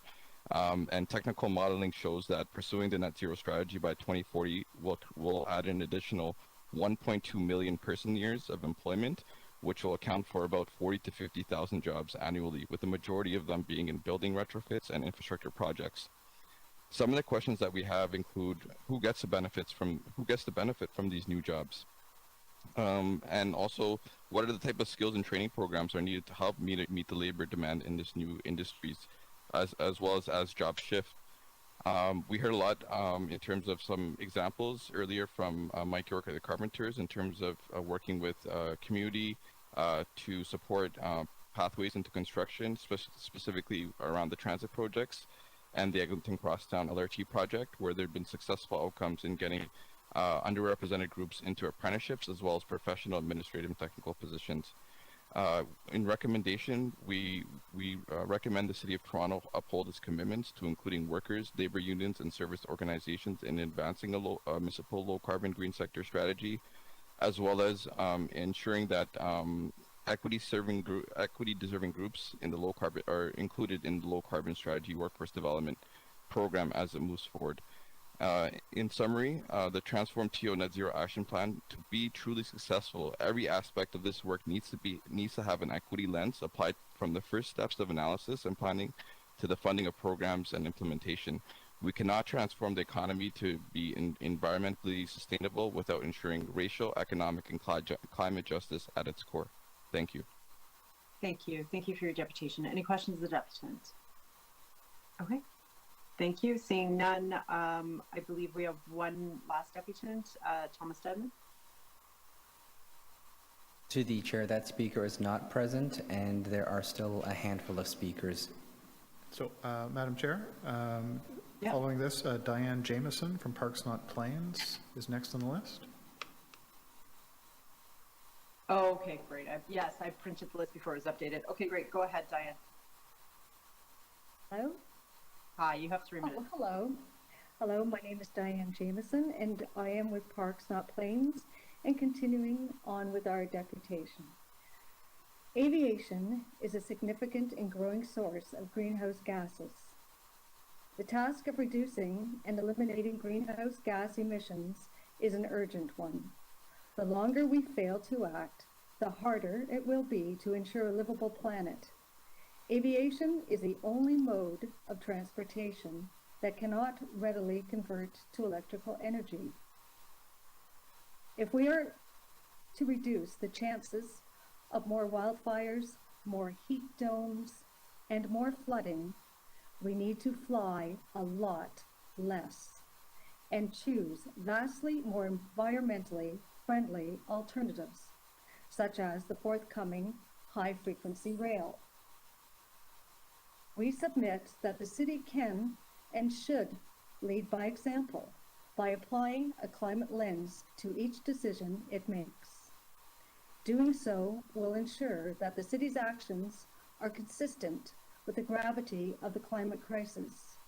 And technical modeling shows that pursuing the net zero strategy by 2040 will add an additional 1.2 million person years of employment, which will account for about 40 to 50,000 jobs annually, with the majority of them being in building retrofits and infrastructure projects. Some of the questions that we have include who gets the benefit from these new jobs, and also what are the type of skills and training programs are needed to help meet the labor demand in this new industries, as well as jobs shift. We heard a lot in terms of some examples earlier from Mike York at the Carpenters in terms of working with community to support pathways into construction, specifically around the transit projects and the Eglinton Crosstown LRT project, where there have been successful outcomes in getting underrepresented groups into apprenticeships as well as professional, administrative, and technical positions. In recommendation, we recommend the City of Toronto uphold its commitments to including workers, labor unions, and service organizations in advancing a municipal low-carbon green sector strategy, as well as ensuring that equity-deserving groups in the low-carbon are included in the low-carbon strategy workforce development program as it moves forward. In summary, the Transform TO Net Zero Action Plan, to be truly successful, every aspect of this work needs to have an equity lens applied from the first steps of analysis and planning to the funding of programs and implementation. We cannot transform the economy to be environmentally sustainable without ensuring racial, economic, and climate justice at its core. Thank you. Thank you. Thank you for your deputation. Any questions of the deputant? Okay. Thank you. Seeing none, I believe we have one last deputant, Thomas Dedman. To the chair, that speaker is not present, and there are still a handful of speakers. So, Madam Chair, following this, Diane Jameson from Parks Not Plains is next on the list. Oh, okay, great. Yes, I printed the list before it was updated. Okay, great. Go ahead, Diane. Hello? Hi, you have 3 minutes. Hello. Hello, my name is Diane Jameson, and I am with Parks Not Plains, and continuing on with our deputation. Aviation is a significant and growing source of greenhouse gases. The task of reducing and eliminating greenhouse gas emissions is an urgent one. The longer we fail to act, the harder it will be to ensure a livable planet. Aviation is the only mode of transportation that cannot readily convert to electrical energy. If we are to reduce the chances of more wildfires, more heat domes, and more flooding, we need to fly a lot less and choose vastly more environmentally friendly alternatives, such as the forthcoming high-frequency rail. We submit that the city can and should lead by example by applying a climate lens to each decision it makes. Doing so will ensure that the city's actions are consistent with the gravity of the climate crisis,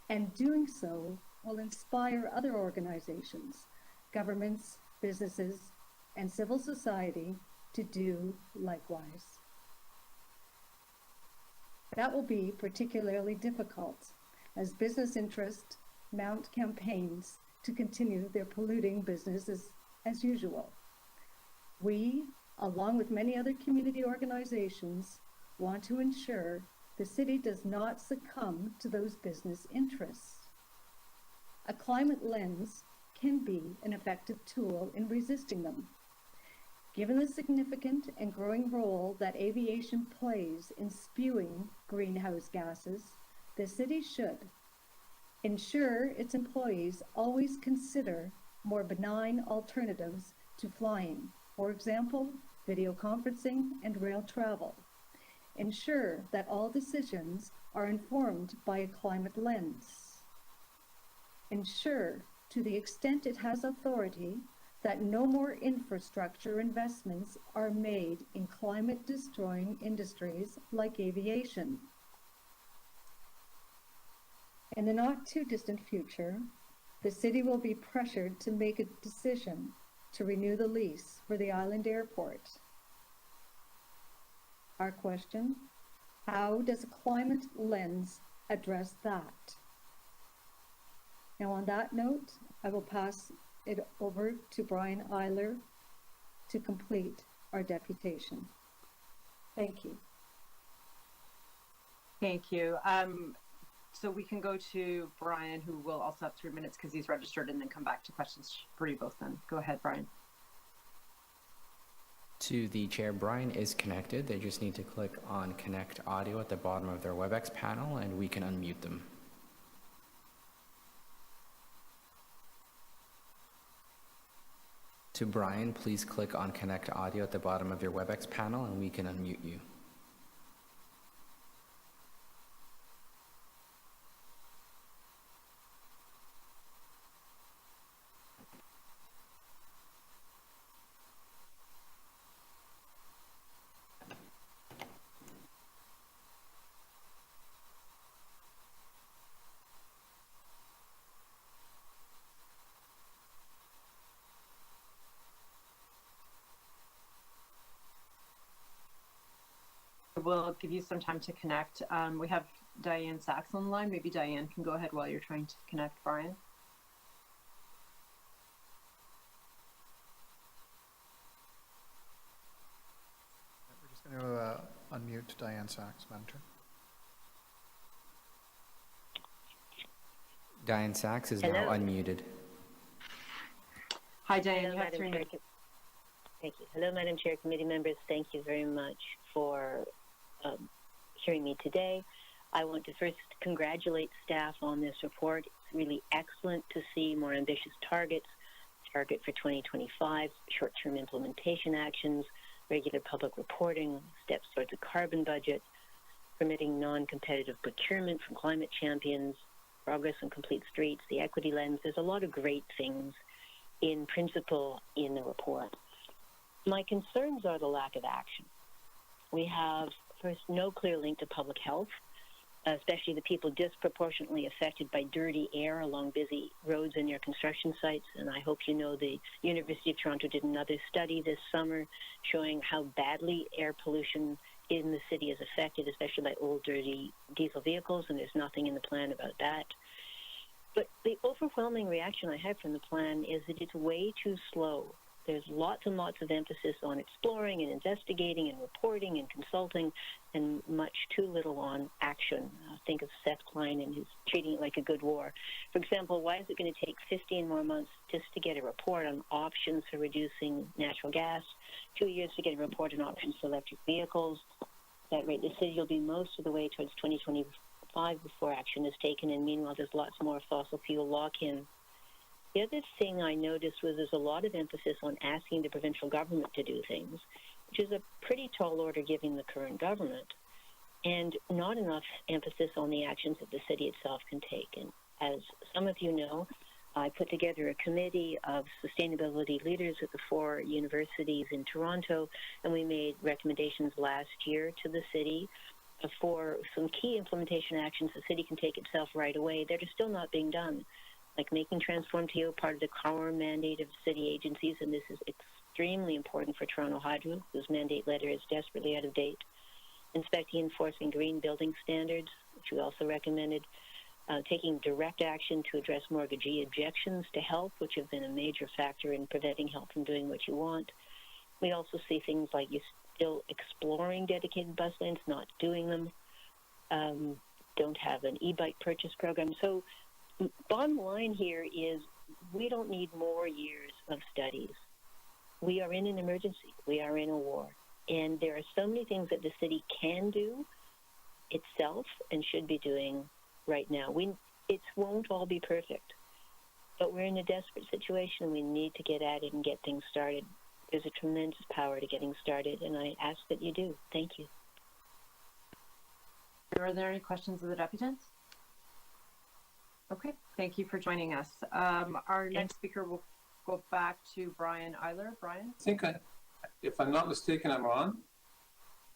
and doing so will inspire other organizations, governments, businesses, and civil society to do likewise. That will be particularly difficult as business interests mount campaigns to continue their polluting businesses as usual. We, along with many other community organizations, want to ensure the city does not succumb to those business interests. A climate lens can be an effective tool in resisting them. Given the significant and growing role that aviation plays in spewing greenhouse gases, the city should ensure its employees always consider more benign alternatives to flying, for example, video conferencing and rail travel. Ensure that all decisions are informed by a climate lens. Ensure, to the extent it has authority, that no more infrastructure investments are made in climate-destroying industries like aviation. In the not-too-distant future, the city will be pressured to make a decision to renew the lease for the island airport. Our question, how does a climate lens address that? Now, on that note, I will pass it over to Brian Eiler to complete our deputation. Thank you. Thank you. So we can go to Brian, who will also have 3 minutes because he's registered, and then come back to questions for you both then. Go ahead, Brian. To the chair, Brian is connected. They just need to click on Connect Audio at the bottom of their WebEx panel, and we can unmute them. To Brian, please click on Connect Audio at the bottom of your WebEx panel, and we can unmute you. We'll give you some time to connect. We have Diane Sachs on the line. Maybe Diane can go ahead while you're trying to connect Brian. We're just going to unmute Diane Sachs, Madam Chair. Diane Sachs is now unmuted. Hi, Diane. Hello, You have 3 Madam minutes. Chair. Thank you. Hello, Madam Chair, committee members. Thank you very much for hearing me today. I want to first congratulate staff on this report. It's really excellent to see more ambitious targets, target for 2025, short-term implementation actions, regular public reporting, steps towards a carbon budget, permitting non-competitive procurement from climate champions, progress on complete streets, the equity lens. There's a lot of great things in principle in the report. My concerns are the lack of action. We have, first, no clear link to public health, especially the people disproportionately affected by dirty air along busy roads and near construction sites. And I hope you know the University of Toronto did another study this summer showing how badly air pollution in the city is affected, especially by old, dirty diesel vehicles, and there's nothing in the plan about that. But the overwhelming reaction I have from the plan is that it's way too slow. There's lots and lots of emphasis on exploring and investigating and reporting and consulting, and much too little on action. Think of Seth Klein and his treating it like a good war. For example, why is it going to take 15 more months just to get a report on options for reducing natural gas, 2 years to get a report on options for electric vehicles? At that rate, the city will be most of the way towards 2025 before action is taken, and meanwhile there's lots more fossil fuel lock-in. The other thing I noticed was there's a lot of emphasis on asking the provincial government to do things, which is a pretty tall order given the current government, and not enough emphasis on the actions that the city itself can take. And as some of you know, I put together a committee of sustainability leaders at the 4 universities in Toronto, and we made recommendations last year to the city for some key implementation actions the city can take itself right away that are still not being done, like making Transform TO part of the core mandate of city agencies, and this is extremely important for Toronto Hydro, whose mandate letter is desperately out of date. Inspecting and enforcing green building standards, which we also recommended. Taking direct action to address mortgagee objections to help, which have been a major factor in preventing help from doing what you want. We also see things like you're still exploring dedicated bus lanes, not doing them. Don't have an e-bike purchase program. So bottom line here is we don't need more years of studies. we are in an emergency. We are in a war. And there are so many things that the city can do itself and should be doing right now. It won't all be perfect, but we're in a desperate situation. We need to get at it and get things started. There's a tremendous power to getting started, and I ask that you do. Thank you. Are there any questions of the deputants? Okay, thank you for joining us. Our next speaker will go back to Brian Eiler. Brian? I think, if I'm not mistaken, I'm on.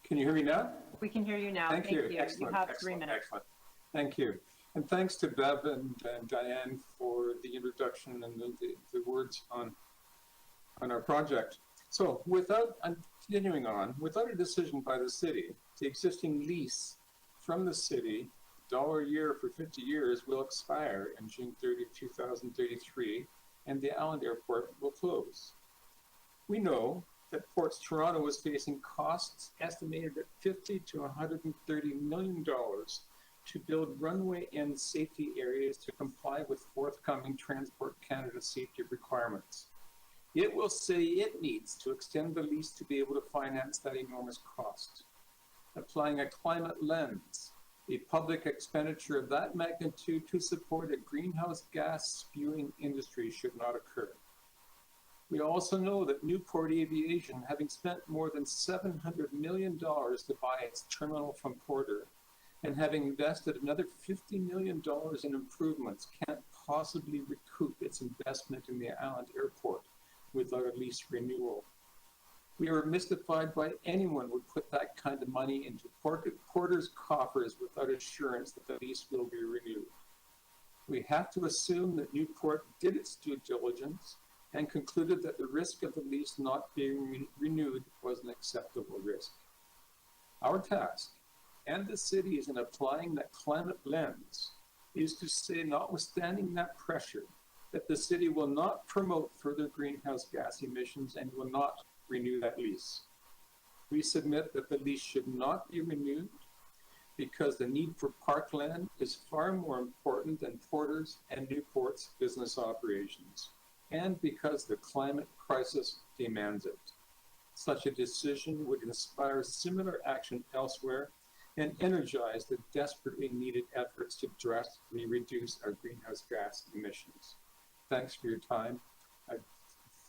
Can you hear me now? We can hear you now. Thank you. You Excellent. have excellent, 3 minutes. Excellent. Thank you. And thanks to Bev and Diane for the introduction and the words on our project. So continuing on, without a decision by the city, the existing lease from the city, $1 a year for 50 years, will expire in June 30, 2033, and the Island Airport will close. We know that Ports Toronto is facing costs estimated at $50 to $130 million to build runway and safety areas to comply with forthcoming Transport Canada safety requirements. It will say it needs to extend the lease to be able to finance that enormous cost. Applying a climate lens, a public expenditure of that magnitude to support a greenhouse gas spewing industry should not occur. We also know that Newport Aviation, having spent more than $700 million to buy its terminal from Porter, and having invested another $50 million in improvements, can't possibly recoup its investment in the Island Airport without a lease renewal. We are mystified by anyone who would put that kind of money into Porter's coffers without assurance that the lease will be renewed. We have to assume that Newport did its due diligence and concluded that the risk of the lease not being renewed was an acceptable risk. Our task, and the city's in applying that climate lens, is to say, notwithstanding that pressure, that the city will not promote further greenhouse gas emissions and will not renew that lease. We submit that the lease should not be renewed because the need for parkland is far more important than Porter's and Newport's business operations, and because the climate crisis demands it. Such a decision would inspire similar action elsewhere and energize the desperately needed efforts to drastically reduce our greenhouse gas emissions. Thanks for your time. I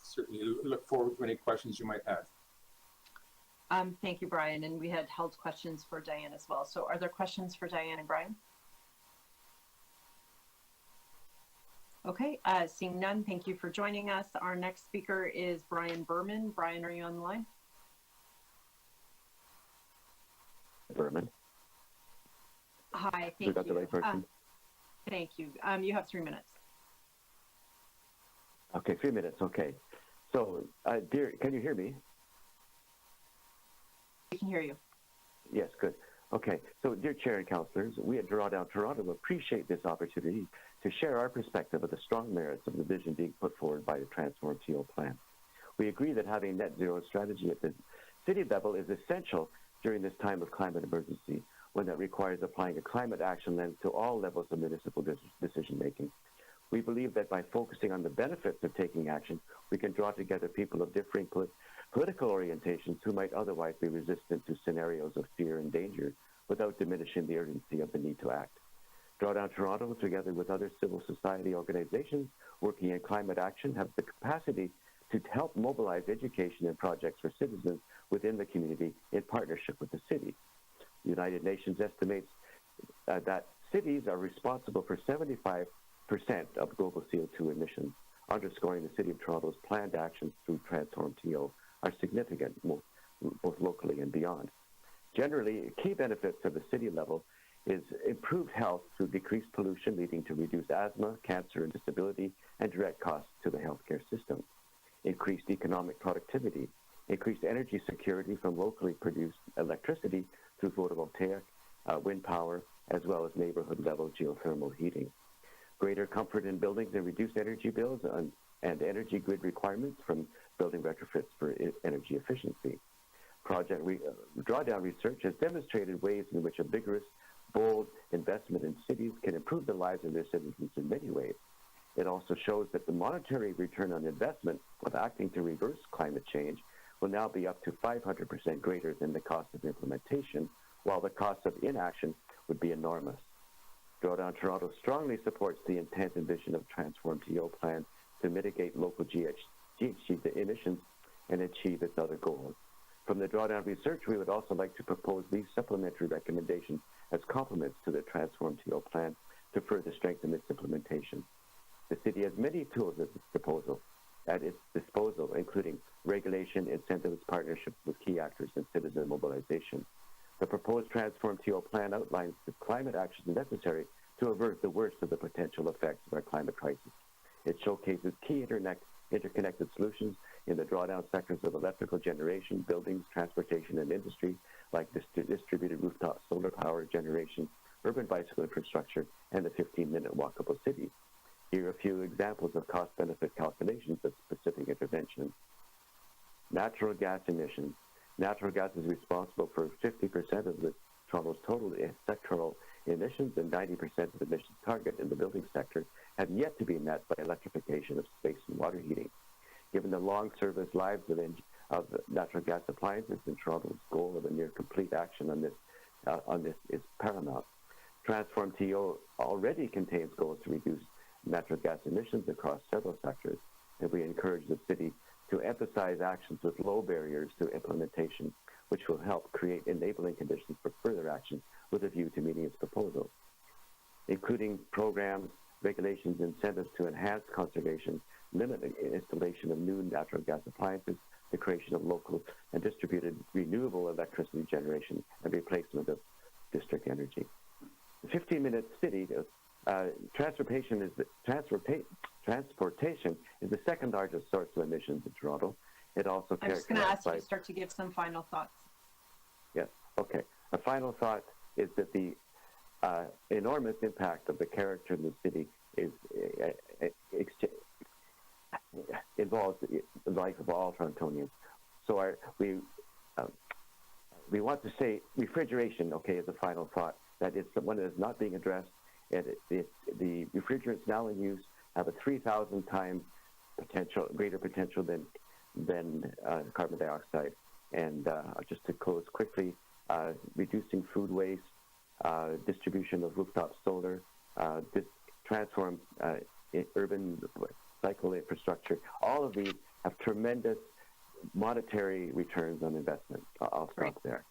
certainly look forward to any questions you might have. Thank you, Brian. And we had held questions for Diane as well. So are there questions for Diane and Brian? Okay, seeing none, thank you for joining us. Our next speaker is Brian Berman. Brian, are you on the line? Berman. Hi, thank you. We got the right person? Thank you. You have 3 minutes. Okay, 3 minutes, okay. So, dear, can you hear me? We can hear you. Yes, good. Okay, so dear Chair and Councillors, we at Drawdown Toronto appreciate this opportunity to share our perspective of the strong merits of the vision being put forward by the Transform TO plan. We agree that having a net zero strategy at the city level is essential during this time of climate emergency, one that requires applying a climate action lens to all levels of municipal decision making. We believe that by focusing on the benefits of taking action, we can draw together people of differing political orientations who might otherwise be resistant to scenarios of fear and danger without diminishing the urgency of the need to act. Drawdown Toronto, together with other civil society organizations working in climate action, have the capacity to help mobilize education and projects for citizens within the community in partnership with the city. The United Nations estimates that cities are responsible for 75% of global CO2 emissions, underscoring the City of Toronto's planned actions through Transform TO are significant, both locally and beyond. Generally, key benefits at the city level is improved health through decreased pollution, leading to reduced asthma, cancer, and disability, and direct costs to the healthcare system. Increased economic productivity, increased energy security from locally produced electricity through photovoltaic, wind power, as well as neighborhood-level geothermal heating. Greater comfort in buildings and reduced energy bills and energy grid requirements from building retrofits for energy efficiency. Drawdown research has demonstrated ways in which a vigorous, bold investment in cities can improve the lives of their citizens in many ways. It also shows that the monetary return on investment of acting to reverse climate change will now be up to 500% greater than the cost of implementation, while the cost of inaction would be enormous. Drawdown Toronto strongly supports the intent and vision of Transform TO plan to mitigate local GHG emissions and achieve its other goals. From the Drawdown research, we would also like to propose these supplementary recommendations as complements to the Transform TO plan to further strengthen its implementation. The city has many tools at its disposal, including regulation, incentives, partnerships with key actors, and citizen mobilization. The proposed Transform TO plan outlines the climate actions necessary to avert the worst of the potential effects of our climate crisis. It showcases key interconnected solutions in the drawdown sectors of electrical generation, buildings, transportation, and industry, like distributed rooftop solar power generation, urban bicycle infrastructure, and the 15-minute walkable city. Here are a few examples of cost-benefit calculations of specific interventions. Natural gas emissions. Natural gas is responsible for 50% of Toronto's total sectoral emissions, and 90% of the emissions target in the building sector have yet to be met by electrification of space and water heating. Given the long service lives of natural gas appliances, and Toronto's goal of a near complete action on this is paramount. Transform TO already contains goals to reduce natural gas emissions across several sectors, and we encourage the city to emphasize actions with low barriers to implementation, which will help create enabling conditions for further action with a view to meeting its proposal, including programs, regulations, incentives to enhance conservation, limit the installation of new natural gas appliances, the creation of local and distributed renewable electricity generation, and replacement of district energy. The 15-minute city transportation is the second largest source of emissions in Toronto. It also I'm just going to ask you to start to give some final thoughts. Yes, okay. A final thought is that the enormous impact of the character of the city is involves the life of all Torontonians. So we want to say refrigeration, okay, is a final thought, that it's one that is not being addressed. The refrigerants now in use have a 3,000 times greater potential than carbon dioxide. And just to close quickly, reducing food waste, distribution of rooftop solar, transform urban cycle infrastructure, all of these have tremendous monetary returns on investment. I'll stop there.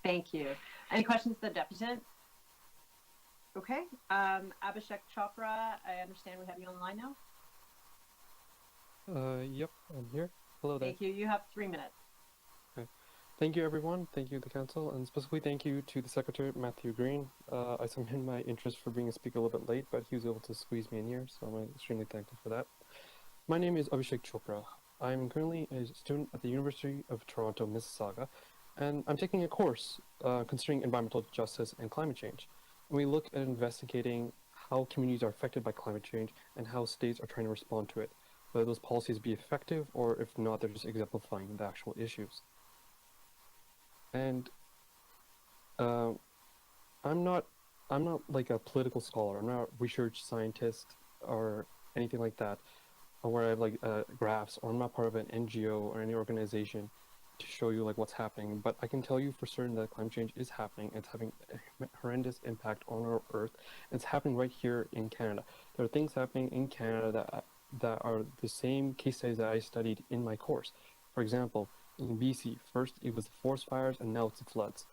Thank you. Any questions to the deputant? Okay. Abhishek Chopra, I understand we have you on the line now. Yep, I'm here. Hello there. Thank you. You have 3 minutes. Okay. Thank you, everyone. Thank you, the council, and specifically thank you to the Secretary, Matthew Green. I submitted my interest for being a speaker a little bit late, but he was able to squeeze me in here, so I'm extremely thankful for that. My name is Abhishek Chopra. I'm currently a student at the University of Toronto, Mississauga, and I'm taking a course considering environmental justice and climate change. And we look at investigating how communities are affected by climate change and how states are trying to respond to it, whether those policies be effective or if not, they're just exemplifying the actual issues. And I'm not like a political scholar. I'm not a research scientist or anything like that, or where I have like graphs, or I'm not part of an NGO or any organization to show you like what's happening. But I can tell you for certain that climate change is happening. It's having a horrendous impact on our Earth. It's happening right here in Canada. There are things happening in Canada that are the same case studies that I studied in my course. For example, in BC, first it was the forest fires and now it's the floods.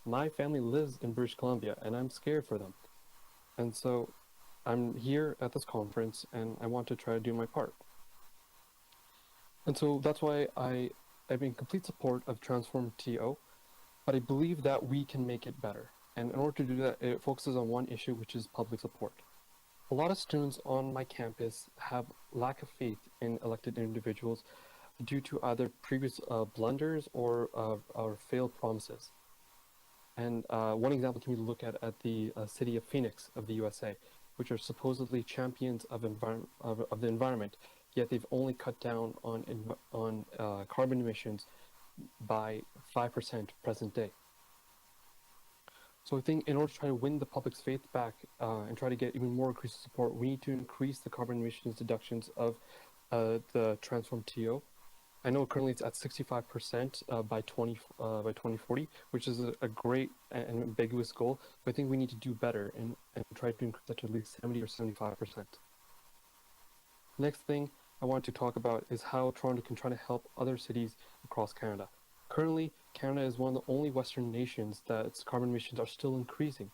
My family lives in British Columbia and I'm scared for them. And so I'm here at this conference and I want to try to do my part. And so that's why I'm in complete support of Transform TO, but I believe that we can make it better. And in order to do that, it focuses on one issue, which is public support. A lot of students on my campus have lack of faith in elected individuals due to either previous blunders or failed promises. And one example can be looked at the city of Phoenix of the USA, which are supposedly champions of the environment, yet they've only cut down on carbon emissions by 5% present day. So I think in order to try to win the public's faith back and try to get even more increased support, we need to increase the carbon emissions deductions of the transformed TO. I know currently it's at 65% by 2040, which is a great and ambiguous goal, but I think we need to do better and try to increase that to at least 70 or 75%. Next thing I want to talk about is how Toronto can try to help other cities across Canada. Currently, Canada is one of the only Western nations that its carbon emissions are still increasing.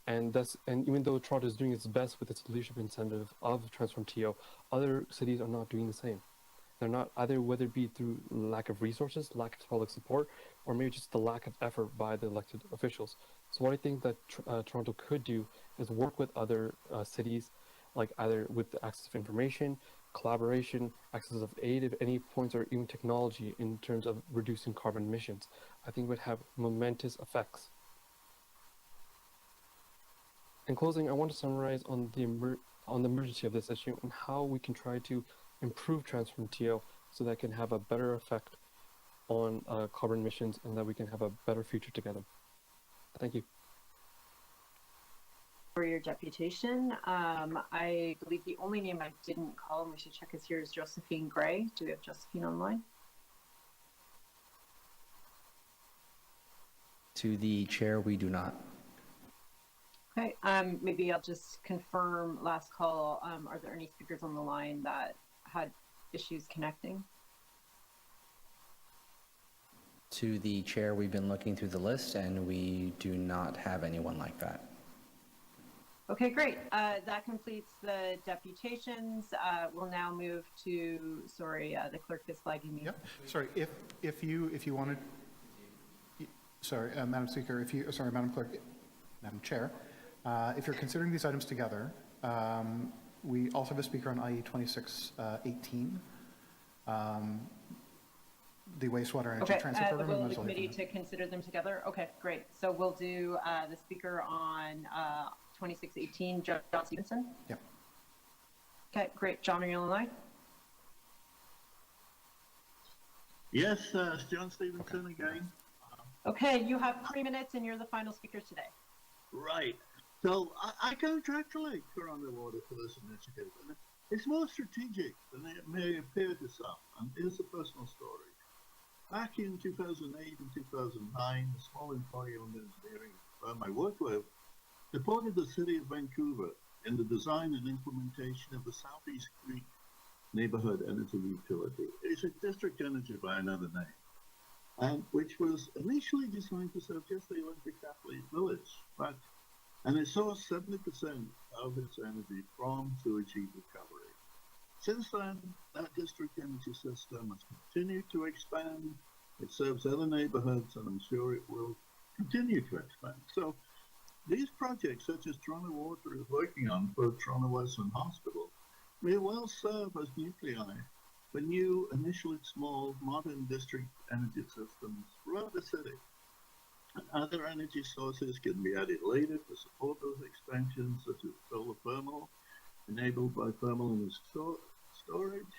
And even though Toronto is doing its best with its leadership incentive of Transform TO, other cities are not doing the same. They're not, either whether it be through lack of resources, lack of public support, or maybe just the lack of effort by the elected officials. So what I think that Toronto could do is work with other cities, like either with the access of information, collaboration, access of aid at any points, or even technology in terms of reducing carbon emissions. I think would have momentous effects. In closing, I want to summarize on the emergency of this issue and how we can try to improve Transform TO so that can have a better effect on carbon emissions and that we can have a better future together. Thank you. For your deputation, I believe the only name I didn't call, and we should check is here, is Josephine Gray. Do we have Josephine online? To the chair, we do not. Okay, maybe I'll just confirm last call. Are there any speakers on the line that had issues connecting? To the chair, we've been looking through the list and we do not have anyone like that. Okay, great. That completes the deputations. We'll now move to, sorry, the clerk is flagging me. Yep. Sorry, if you wanted, sorry, Madam Speaker, sorry, Madam Clerk, Madam Chair, if you're considering these items together, we also have a speaker on IE 2618, the wastewater energy transfer program. Will the committee to consider them together? Okay, great. So we'll do the speaker on 2618, John Stevenson. Yep. Okay, great. John, are you on the line? Yes, it's John Stevenson again. Okay, you have 3 minutes and you're the final speaker today. Right. So I congratulate Toronto Water for this initiative. And it's more strategic than it may appear to some. And here's a personal story. Back in 2008 and 2009, the small employee-owned engineering firm I worked with supported the city of Vancouver in the design and implementation of the Southeast Creek Neighborhood Energy Utility. It's a district energy by another name, and which was initially designed to serve just the Olympic Athlete Village, and it sourced 70% of its energy from sewage heat recovery. Since then, that district energy system has continued to expand. It serves other neighborhoods, and I'm sure it will continue to expand. So these projects, such as Toronto Water is working on for Toronto Western Hospital, may well serve as nuclei for new, initially small, modern district energy systems throughout the city. Other energy sources can be added later to support those expansions, such as solar thermal, enabled by thermal energy storage,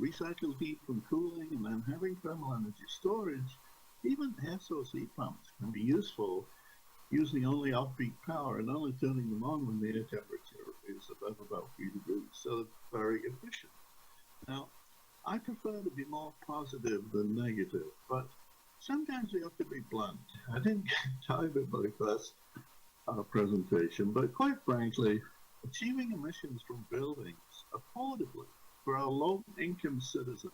recycled heat from cooling, and then having thermal energy storage. Even air source heat pumps can be useful, using only off-peak power and only turning them on when the air temperature is above about 3 degrees, so it's very efficient. Now, I prefer to be more positive than negative, but sometimes we have to be blunt. I didn't get time in my first presentation, but quite frankly, achieving emissions from buildings affordably for our low-income citizens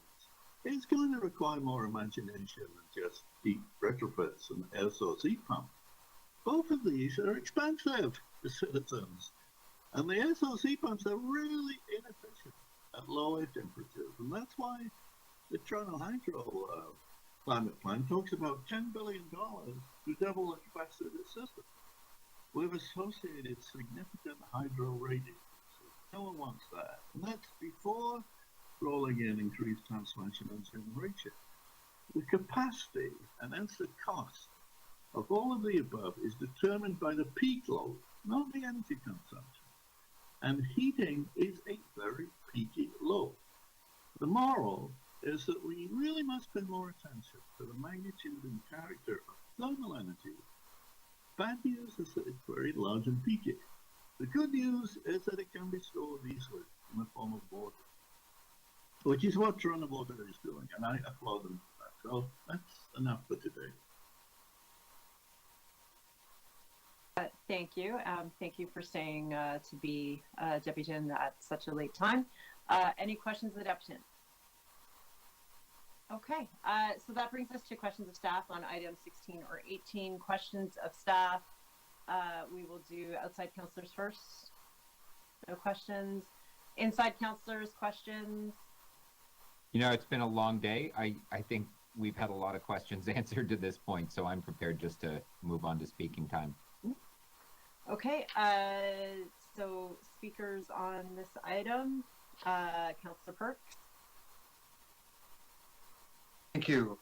is going to require more imagination than just deep retrofits and air source heat pumps. Both of these are expensive to citizens, and the air source heat pumps are really inefficient at lower temperatures, and that's why the Toronto Hydro Climate Plan talks about $10 billion to double the capacity of the system. We've associated significant hydro ratings. No one wants that, and that's before rolling in increased transmission and generation. The capacity, and hence the cost, of all of the above is determined by the peak load, not the energy consumption. And heating is a very peaky load. The moral is that we really must pay more attention to the magnitude and character of thermal energy, bad news is that it's very large and peaky. The good news is that it can be stored easily in the form of water, which is what Toronto Water is doing, and I applaud them for that. So that's enough for today. Thank you. Thank you for staying to be Deputy at such a late time. Any questions of the Deputy? Okay, so that brings us to questions of staff on items 16 or 18. Questions of staff. We will do outside councillors first. No questions. Inside councillors, questions? You know, it's been a long day. I think we've had a lot of questions answered to this point, so I'm prepared just to move on to speaking time. Okay, so speakers on this item, Councillor Perks. Thank you,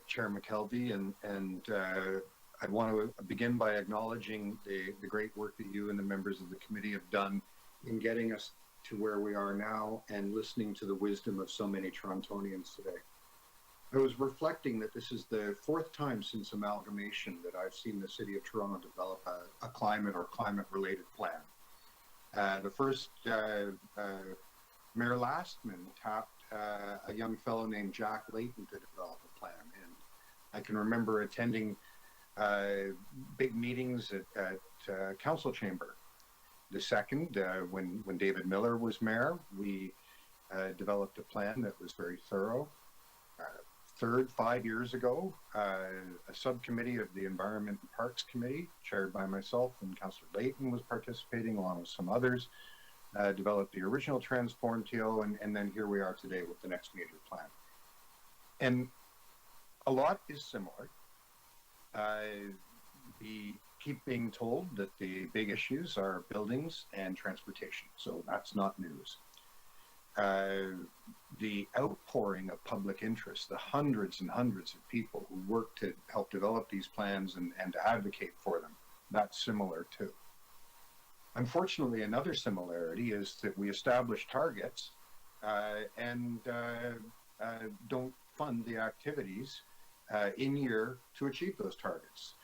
Chair McKelvey, and I want to begin by acknowledging the great work that you and the members of the committee have done in getting us to where we are now and listening to the wisdom of so many Torontonians today. I was reflecting that this is the fourth time since amalgamation that I've seen the City of Toronto develop a climate or climate-related plan. The first, Mayor Lastman tapped a young fellow named Jack Layton to develop a plan. And I can remember attending big meetings at Council Chamber. The second, when David Miller was mayor, we developed a plan that was very thorough. Third, 5 years ago, a subcommittee of the Environment and Parks Committee, chaired by myself and Councillor Layton was participating along with some others, developed the original Transform TO, and then here we are today with the next major plan. And a lot is similar. We keep being told that the big issues are buildings and transportation, so that's not news. The outpouring of public interest, the hundreds and hundreds of people who work to help develop these plans and to advocate for them, that's similar too. Unfortunately, another similarity is that we establish targets and don't fund the activities in year to achieve those targets.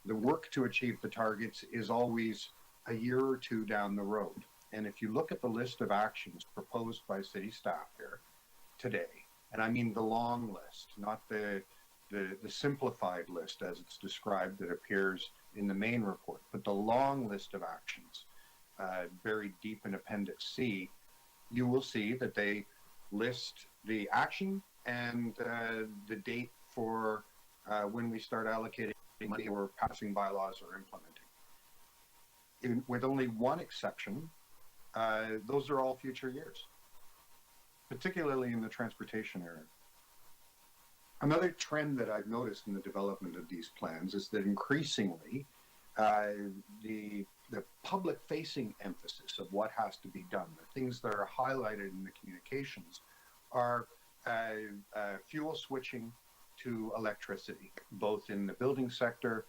The work to achieve the targets is always a year or two down the road. And if you look at the list of actions proposed by city staff here today, and I mean the long list, not the simplified list as it's described that appears in the main report, but the long list of actions buried deep in Appendix C, you will see that they list the action and the date for when we start allocating money or passing bylaws or implementing. With only one exception, those are all future years, particularly in the transportation area. Another trend that I've noticed in the development of these plans is that increasingly the public-facing emphasis of what has to be done, the things that are highlighted in the communications, are fuel switching to electricity, both in the building sector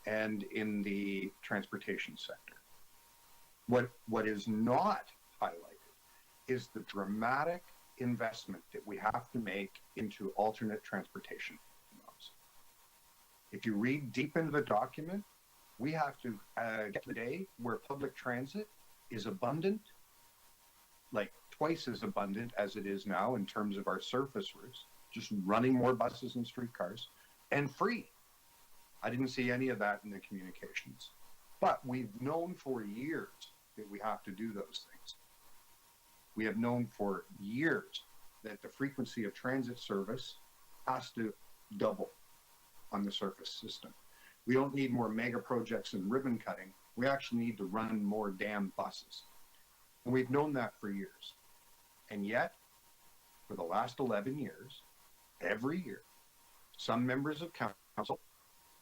and in the transportation sector. What is not highlighted is the dramatic investment that we have to make into alternate transportation modes. If you read deep into the document, we have to get to the day where public transit is abundant, like twice as abundant as it is now in terms of our surface routes, just running more buses and streetcars, and free. I didn't see any of that in the communications. But we've known for years that we have to do those things. We have known for years that the frequency of transit service has to double on the surface system. We don't need more mega projects and ribbon cutting. We actually need to run more damn buses. And we've known that for years. And yet, for the last 11 years, every year, some members of council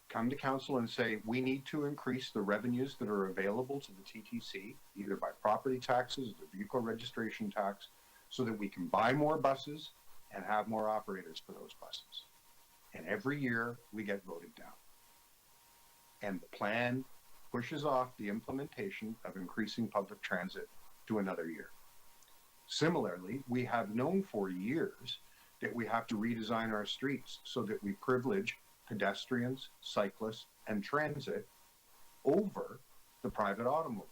come to council and say, we need to increase the revenues that are available to the TTC, either by property taxes or the vehicle registration tax, so that we can buy more buses and have more operators for those buses. And every year we get voted down. And the plan pushes off the implementation of increasing public transit to another year. Similarly, we have known for years that we have to redesign our streets so that we privilege pedestrians, cyclists, and transit over the private automobile.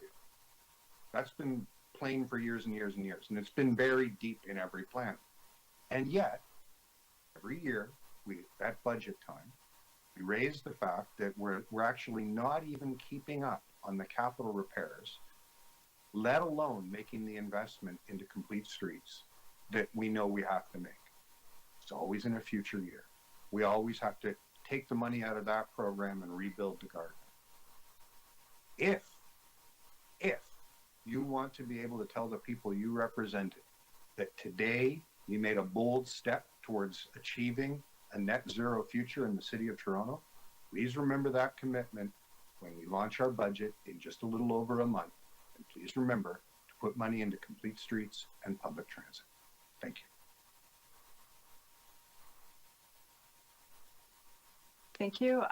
That's been plain for years and years and years, and it's been buried deep in every plan. And yet, every year, at budget time, we raise the fact that we're actually not even keeping up on the capital repairs, let alone making the investment into complete streets that we know we have to make. It's always in a future year. We always have to take the money out of that program and rebuild the Gardiner. If you want to be able to tell the people you represented that today you made a bold step towards achieving a net zero future in the city of Toronto, please remember that commitment when we launch our budget in just a little over a month. And please remember to put money into complete streets and public transit. Thank you. Thank you.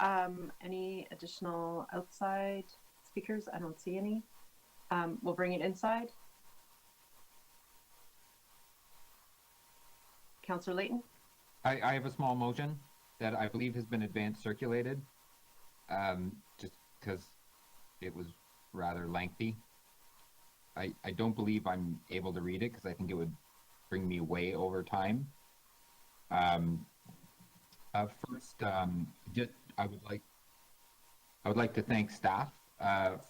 Any additional outside speakers? I don't see any. We'll bring it inside. Councillor Layton? I have a small motion that I believe has been advance circulated, just because it was rather lengthy. I don't believe I'm able to read it because I think it would bring me way over time. First, just I would like to thank staff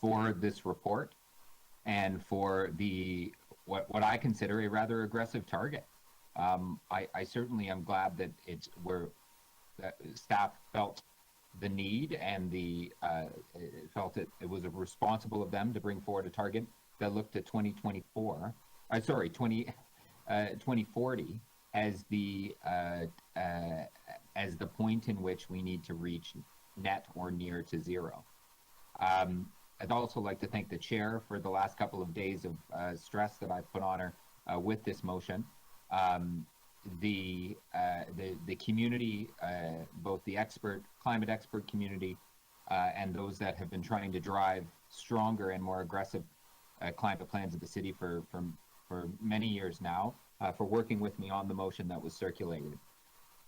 for this report and for the what I consider a rather aggressive target. I certainly am glad that that staff felt the need and felt it was responsible of them to bring forward a target that looked at 2040 as the point in which we need to reach net or near to zero. I'd also like to thank the chair for the last couple of days of stress that I've put on her with this motion. The community, both the climate expert community and those that have been trying to drive stronger and more aggressive climate plans of the city for many years now, for working with me on the motion that was circulated.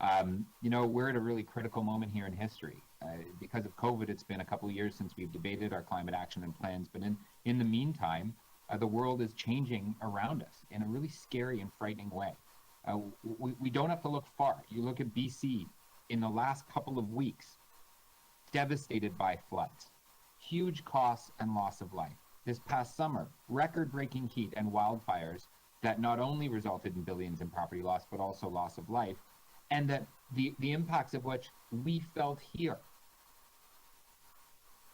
We're at a really critical moment here in history. Because of COVID, it's been a couple of years since we've debated our climate action and plans, but in the meantime, the world is changing around us in a really scary and frightening way. We don't have to look far. You look at BC in the last couple of weeks, devastated by floods, huge costs and loss of life. This past summer, record-breaking heat and wildfires that not only resulted in billions in property loss, but also loss of life, and that the impacts of which we felt here.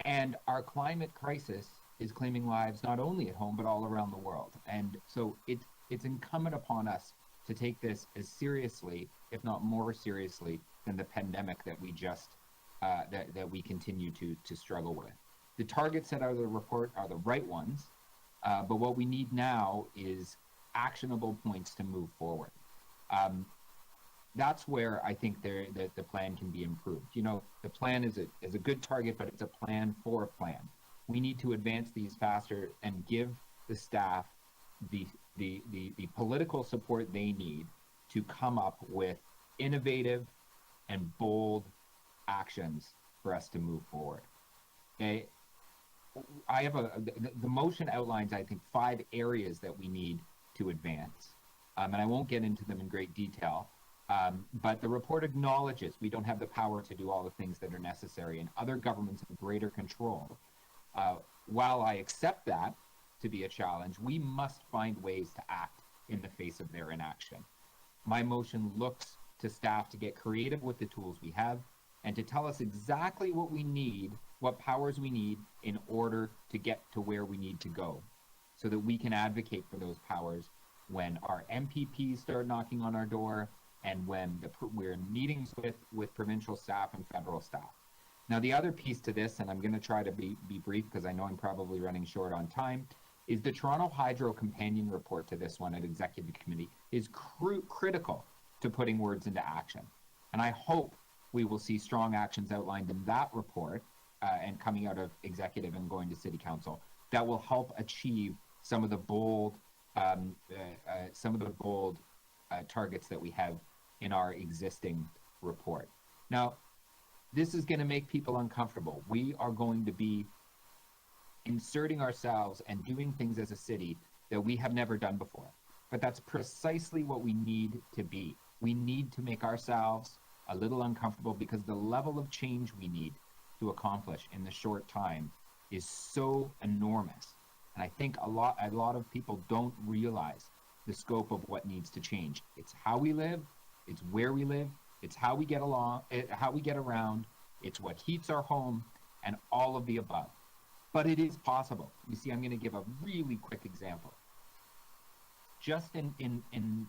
And our climate crisis is claiming lives not only at home, but all around the world. And so it's incumbent upon us to take this as seriously, if not more seriously, than the pandemic that we just, that we continue to struggle with. The targets set out of the report are the right ones, but what we need now is actionable points to move forward. That's where I think the plan can be improved. The plan is a good target, but it's a plan for a plan. We need to advance these faster and give the staff the political support they need to come up with innovative and bold actions for us to move forward. Okay, I have the motion outlines, I think, 5 areas that we need to advance, and I won't get into them in great detail. But the report acknowledges we don't have the power to do all the things that are necessary, and other governments have greater control. While I accept that to be a challenge, we must find ways to act in the face of their inaction. My motion looks to staff to get creative with the tools we have and to tell us exactly what we need, what powers we need in order to get to where we need to go, so that we can advocate for those powers when our MPPs start knocking on our door and when we're in meetings with provincial staff and federal staff. Now, the other piece to this, and I'm going to try to be brief because I know I'm probably running short on time, is the Toronto Hydro companion report to this one at Executive Committee is critical to putting words into action. And I hope we will see strong actions outlined in that report and coming out of Executive and going to City Council that will help achieve some of the bold targets that we have in our existing report. Now, This is going to make people uncomfortable. We are going to be inserting ourselves and doing things as a city that we have never done before. But that's precisely what we need to be. We need to make ourselves a little uncomfortable because the level of change we need to accomplish in the short time is so enormous. And I think a lot of people don't realize the scope of what needs to change. It's how we live, it's where we live, it's how we get along, how we get around, it's what heats our home, and all of the above. But it is possible. You see, I'm going to give a really quick example. Just in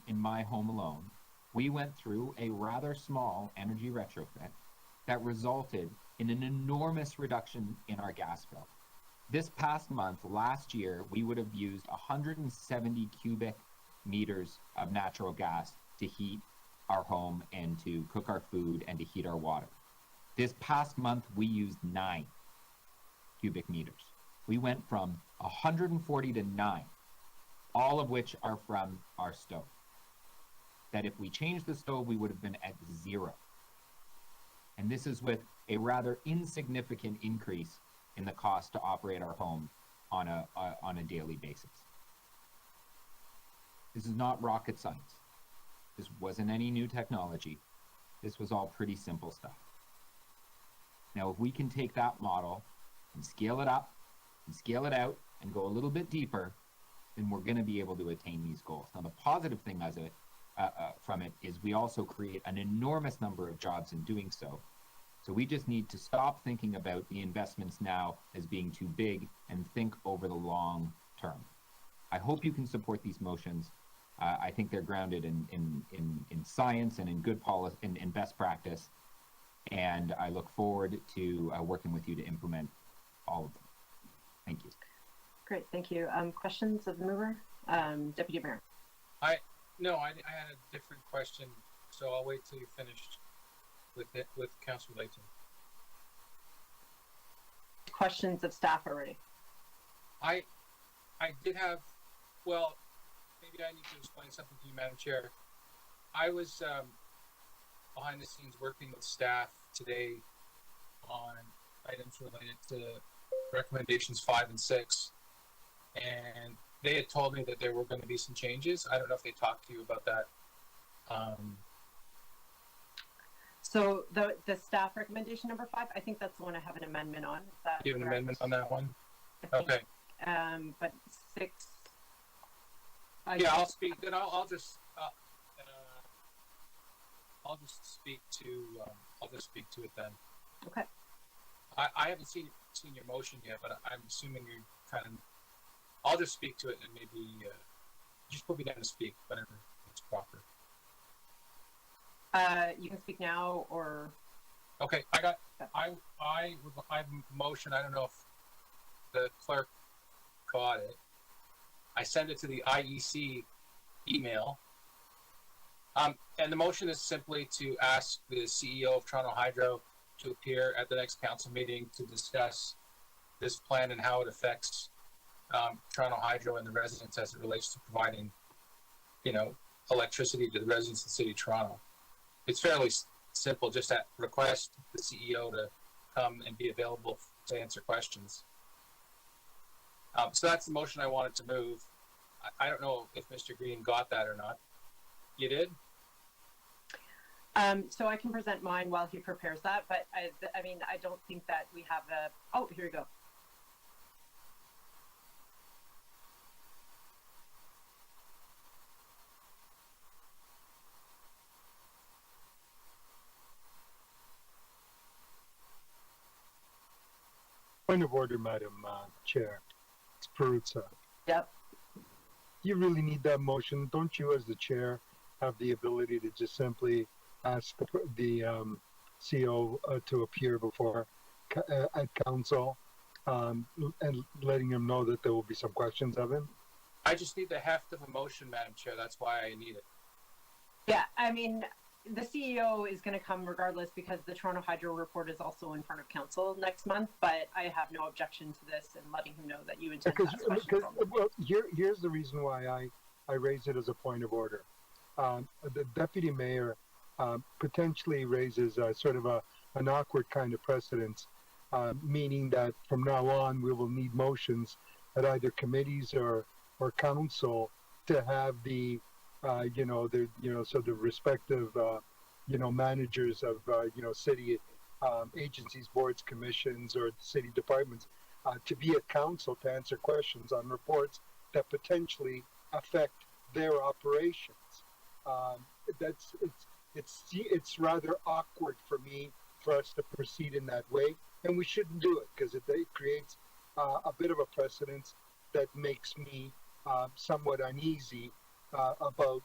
my home alone, we went through a rather small energy retrofit that resulted in an enormous reduction in our gas bill. This past month, last year, we would have used 170 cubic meters of natural gas to heat our home and to cook our food and to heat our water. This past month, we used 9 cubic meters. We went from 140 to 9, all of which are from our stove. That if we changed the stove, we would have been at 0. And this is with a rather insignificant increase in the cost to operate our home on a daily basis. This is not rocket science. This wasn't any new technology. This was all pretty simple stuff. Now, if we can take that model and scale it up and scale it out and go a little bit deeper, then we're going to be able to attain these goals. Now, the positive thing from it is we also create an enormous number of jobs in doing so. So we just need to stop thinking about the investments now as being too big and think over the long term. I hope you can support these motions. I think they're grounded in science and in good policy and in best practice. And I look forward to working with you to implement all of them. Thank you. Great, thank you. Questions of the mover? Deputy Mayor. I had a different question, so I'll wait till you're finished with Councilor Layton. Questions of staff already? I did have, well, maybe I need to explain something to you, Madam Chair. I was behind the scenes working with staff today on items related to recommendations 5 and 6, and they had told me that there were going to be some changes. I don't know if they talked to you about that. So the staff recommendation number 5, I think that's the one I have an amendment on. Is that you have an correct? amendment on that one? I think, Okay. But 6. Yeah, I'll speak. Then I'll just speak to it then. Okay. I haven't seen your motion yet, but I'm assuming you're kind of. I'll just speak to it and maybe just put me down to speak, whatever it's proper. You can speak now or. Okay, I motion. I don't know if the clerk got it. I sent it to the IEC email. And the motion is simply to ask the CEO of Toronto Hydro to appear at the next council meeting to discuss this plan and how it affects Toronto Hydro and the residents as it relates to providing, electricity to the residents of the city of Toronto. It's fairly simple, just to request the CEO to come and be available to answer questions. So that's the motion I wanted to move. I don't know if Mr. Green got that or not. You did? So I can present mine while he prepares that, but I mean, I don't think that we have a, oh, here we go. Point of order, Madam Chair. It's Peruzza. Yep. You really need that motion. Don't you, as the chair, have the ability to just simply ask the CEO to appear before at council and letting him know that there will be some questions of him? I just need the heft of a motion, Madam Chair. That's why I need it. Yeah, I mean, the CEO is going to come regardless because the Toronto Hydro report is also in front of council next month, but I have no objection to this and letting him know that you intend to ask questions. Well, here's the reason why I raise it as a point of order. The deputy mayor potentially raises sort of a an awkward kind of precedence, meaning that from now on we will need motions at either committees or council to have the so the respective managers of city agencies, boards, commissions, or city departments to be at council to answer questions on reports that potentially affect their operations. It's rather awkward for me for us to proceed in that way, and we shouldn't do it because it creates a bit of a precedence that makes me somewhat uneasy about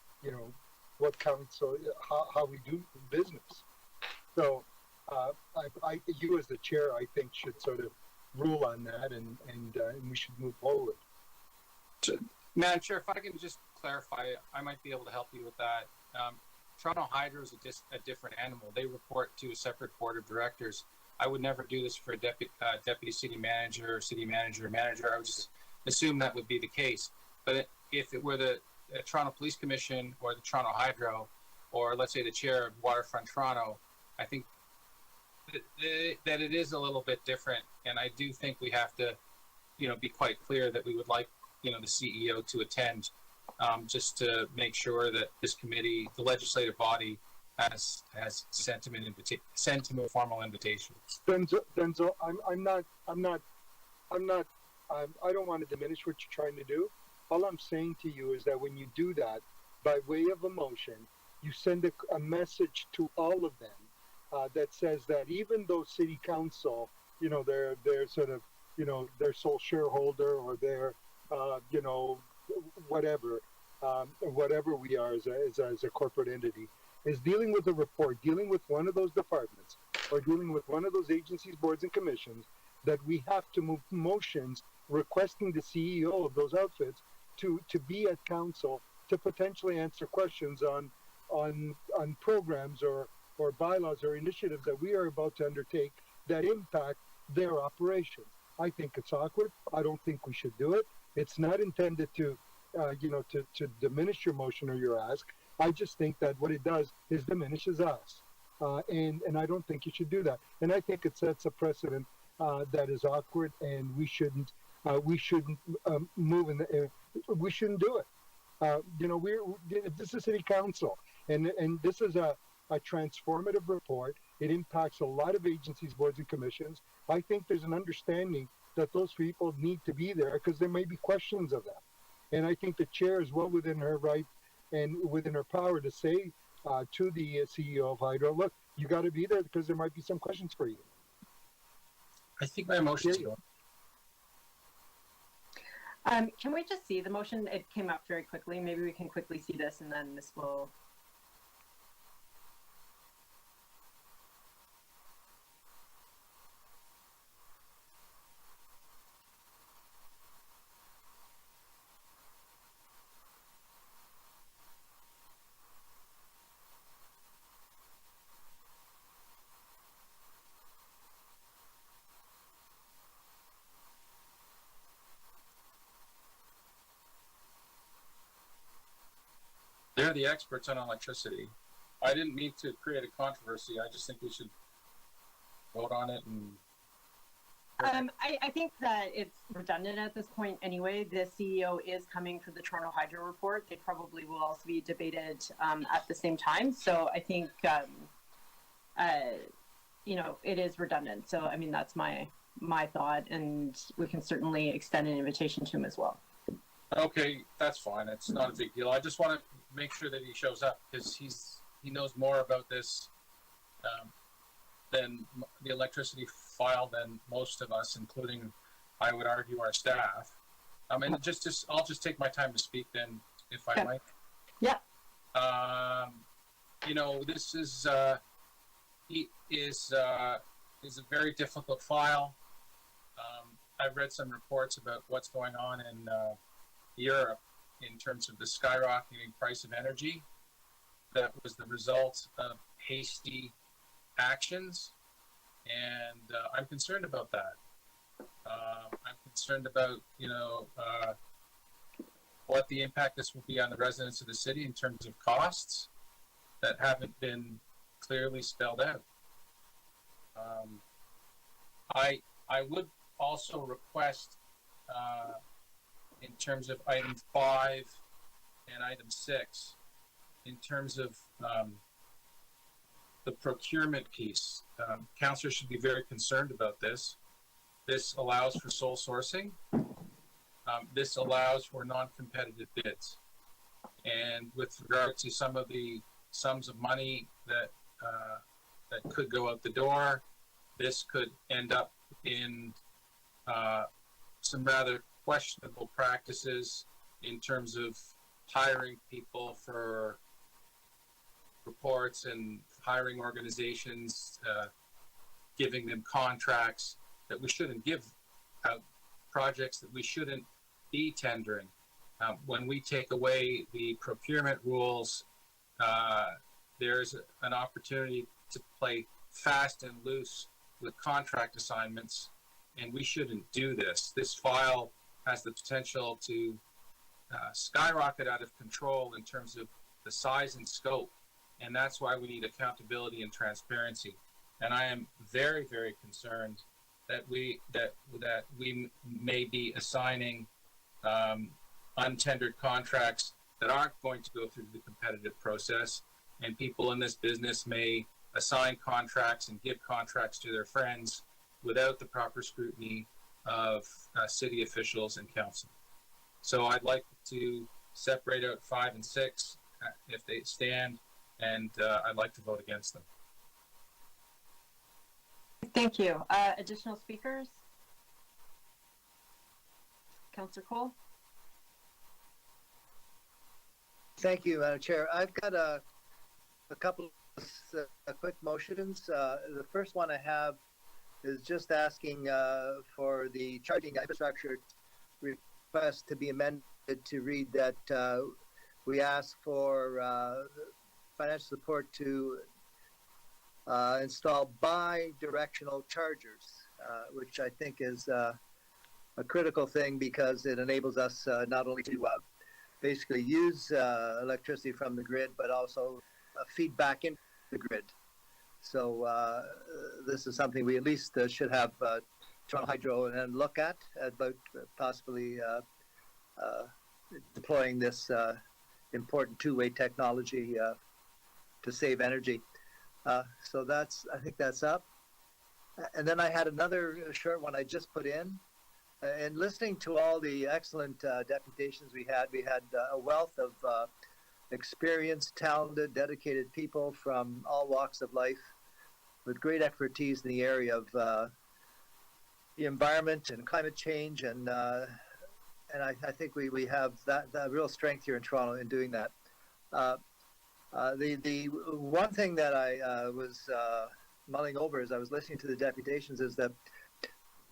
what council, how we do business. So you as the chair, I think, should sort of rule on that, and we should move forward. Madam Chair, if I can just clarify, I might be able to help you with that. Toronto Hydro is a different animal. They report to a separate board of directors. I would never do this for a deputy city manager or city manager or manager. I would just assume that would be the case. But if it were the Toronto Police Commission or the Toronto Hydro, or let's say the chair of Waterfront Toronto, I think that it is a little bit different. And I do think we have to, be quite clear that we would like, the CEO to attend, just to make sure that this committee, the legislative body, has sent him a formal invitation. Denzel, I don't want to diminish what you're trying to do. All I'm saying to you is that when you do that, by way of a motion, you send a message to all of them that says that even though City Council, they're sort of, their sole shareholder or their, whatever we are as a corporate entity, is dealing with a report, dealing with one of those departments, or dealing with one of those agencies, boards, and commissions, that we have to move motions requesting the CEO of those outfits to be at council to potentially answer questions on programs or bylaws or initiatives that we are about to undertake that impact their operations. I think it's awkward. I don't think we should do it. It's not intended to diminish your motion or your ask. I just think that what it does is diminishes us. And I don't think you should do that. And I think it sets a precedent that is awkward, and we shouldn't move we shouldn't do it. This is City Council, and this is a transformative report. It impacts a lot of agencies, boards, and commissions. I think there's an understanding that those people need to be there because there may be questions of them. And I think the chair is well within her right and within her power to say to the CEO of Hydro, look, you got to be there because there might be some questions for you. I think my motion. Can we just see the motion? It came up very quickly. Maybe we can quickly see this, and then this will. They're the experts on electricity. I didn't mean to create a controversy. I just think we should vote on it. And I think that it's redundant at this point anyway. The CEO is coming for the Toronto Hydro report. They probably will also be debated at the same time. So I think, it is redundant. So, I mean, that's my thought, and we can certainly extend an invitation to him as well. Okay, that's fine. It's not a big deal. I just want to make sure that he shows up because he knows more about this than the electricity file than most of us, including, I would argue, our staff. And I'll just take my time to speak then, if I might. Yeah. This is a very difficult file. I've read some reports about what's going on in Europe in terms of the skyrocketing price of energy that was the result of hasty actions, and I'm concerned about that. I'm concerned about what the impact this will be on the residents of the city in terms of costs that haven't been clearly spelled out. I would also request, in terms of item 5 and item 6, in terms of the procurement piece, councillors should be very concerned about this. This allows for sole sourcing. This allows for non-competitive bids. And with regard to some of the sums of money that that could go out the door, this could end up in some rather questionable practices in terms of hiring people for reports and hiring organizations, giving them contracts that we shouldn't give out, projects that we shouldn't be tendering. When we take away the procurement rules, there's an opportunity to play fast and loose with contract assignments, and we shouldn't do this. This file has the potential to skyrocket out of control in terms of the size and scope, and that's why we need accountability and transparency. And I am very, very concerned that we may be assigning untendered contracts that aren't going to go through the competitive process, and people in this business may assign contracts and give contracts to their friends without the proper scrutiny of city officials and council. So I'd like to separate out 5 and 6 if they stand, and I'd like to vote against them. Thank you. Additional speakers? Councillor Cole? Thank you, Madam Chair. I've got a couple of quick motions. The first one I have is just asking for the charging infrastructure request to be amended to read that we ask for financial support to install bi-directional chargers, which I think is a critical thing because it enables us not only to basically use electricity from the grid, but also feed back into the grid. So this is something we at least should have Toronto Hydro and look at about possibly deploying this important two-way technology to save energy. So I think that's up. And then I had another short one I just put in. And listening to all the excellent deputations we had a wealth of experienced, talented, dedicated people from all walks of life with great expertise in the area of the environment and climate change. And I think we have that real strength here in Toronto in doing that. The one thing that I was mulling over as I was listening to the deputations is that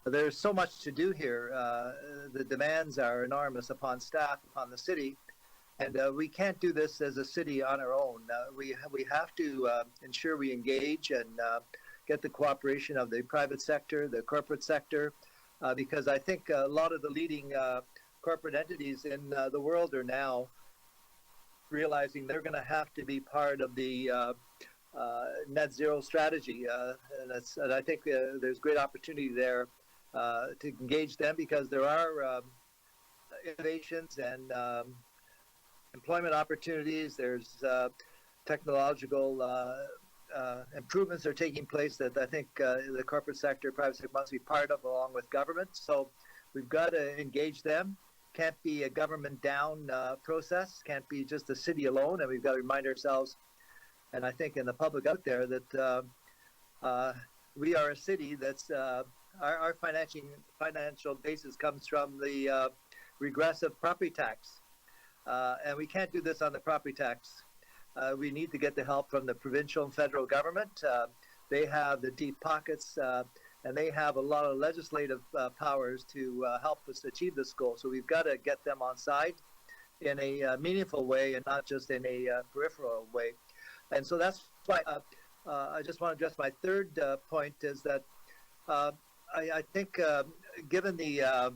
there's so much to do here. The demands are enormous upon staff, upon the city, and we can't do this as a city on our own. We have to ensure we engage and get the cooperation of the private sector, the corporate sector, because I think a lot of the leading corporate entities in the world are now realizing they're going to have to be part of the net zero strategy, and I think there's great opportunity there to engage them because there are innovations and employment opportunities. There's technological improvements are taking place that I think the corporate sector, private sector must be part of along with government. So we've got to engage them. Can't be a government down process. Can't be just the city alone. And we've got to remind ourselves, and I think in the public out there, that we are a city that's our financial basis comes from the regressive property tax. And we can't do this on the property tax. We need to get the help from the provincial and federal government. They have the deep pockets and they have a lot of legislative powers to help us achieve this goal. So we've got to get them on side in a meaningful way and not just in a peripheral way. And so that's why I just want to address my third point is that I think given the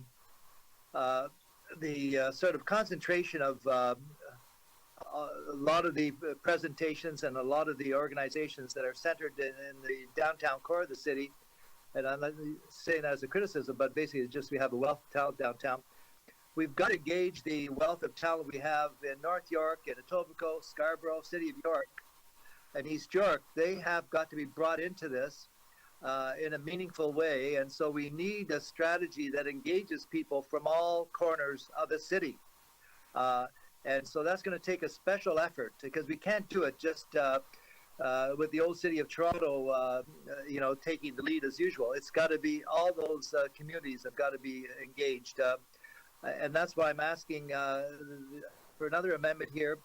sort of concentration of a lot of the presentations and a lot of the organizations that are centered in the downtown core of the city, and I'm not saying that as a criticism, but basically it's just we have a wealth of talent downtown. We've got to gauge the wealth of talent we have in North York, in Etobicoke, Scarborough, City of York, and East York. They have got to be brought into this in a meaningful way, and so we need a strategy that engages people from all corners of the city. And so that's going to take a special effort, because we can't do it just with the old city of Toronto, taking the lead as usual. It's got to be all those communities have got to be engaged. And that's why I'm asking for another amendment here,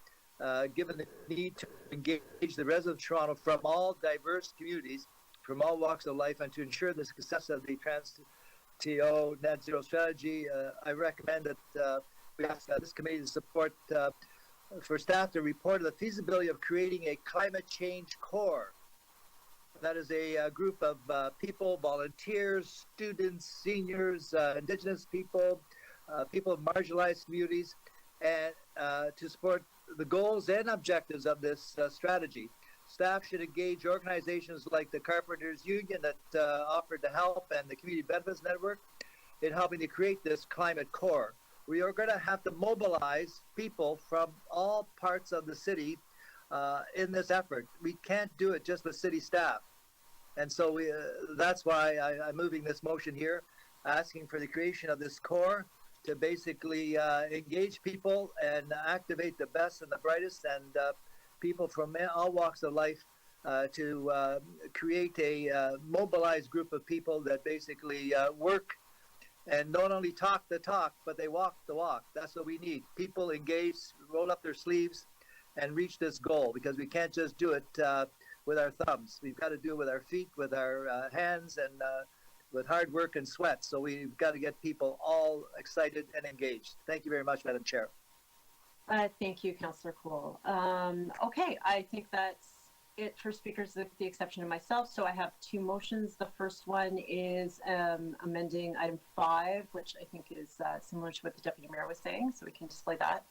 given the need to engage the residents of Toronto from all diverse communities, from all walks of life, and to ensure the success of the Trans-TO net zero strategy. I recommend that we ask this committee to support for staff to report the feasibility of creating a climate change corps. That is a group of people, volunteers, students, seniors, Indigenous people, people of marginalized communities, and to support the goals and objectives of this strategy. Staff should engage organizations like the Carpenters Union that offered to help, and the Community Benefits Network in helping to create this climate corps. We are going to have to mobilize people from all parts of the city in this effort. We can't do it just with city staff. And so that's why I'm moving this motion here, asking for the creation of this corps to basically engage people and activate the best and the brightest and people from all walks of life to create a mobilized group of people that basically work and not only talk the talk, but they walk the walk. That's what we need. People engage, roll up their sleeves, and reach this goal, because we can't just do it with our thumbs. We've got to do it with our feet, with our hands, and with hard work and sweat. So we've got to get people all excited and engaged. Thank you very much, Madam Chair. Thank you, Councillor Cool. Okay, I think that's it for speakers with the exception of myself. So I have two motions. The first one is amending item 5, which I think is similar to what the Deputy Mayor was saying, so we can display that.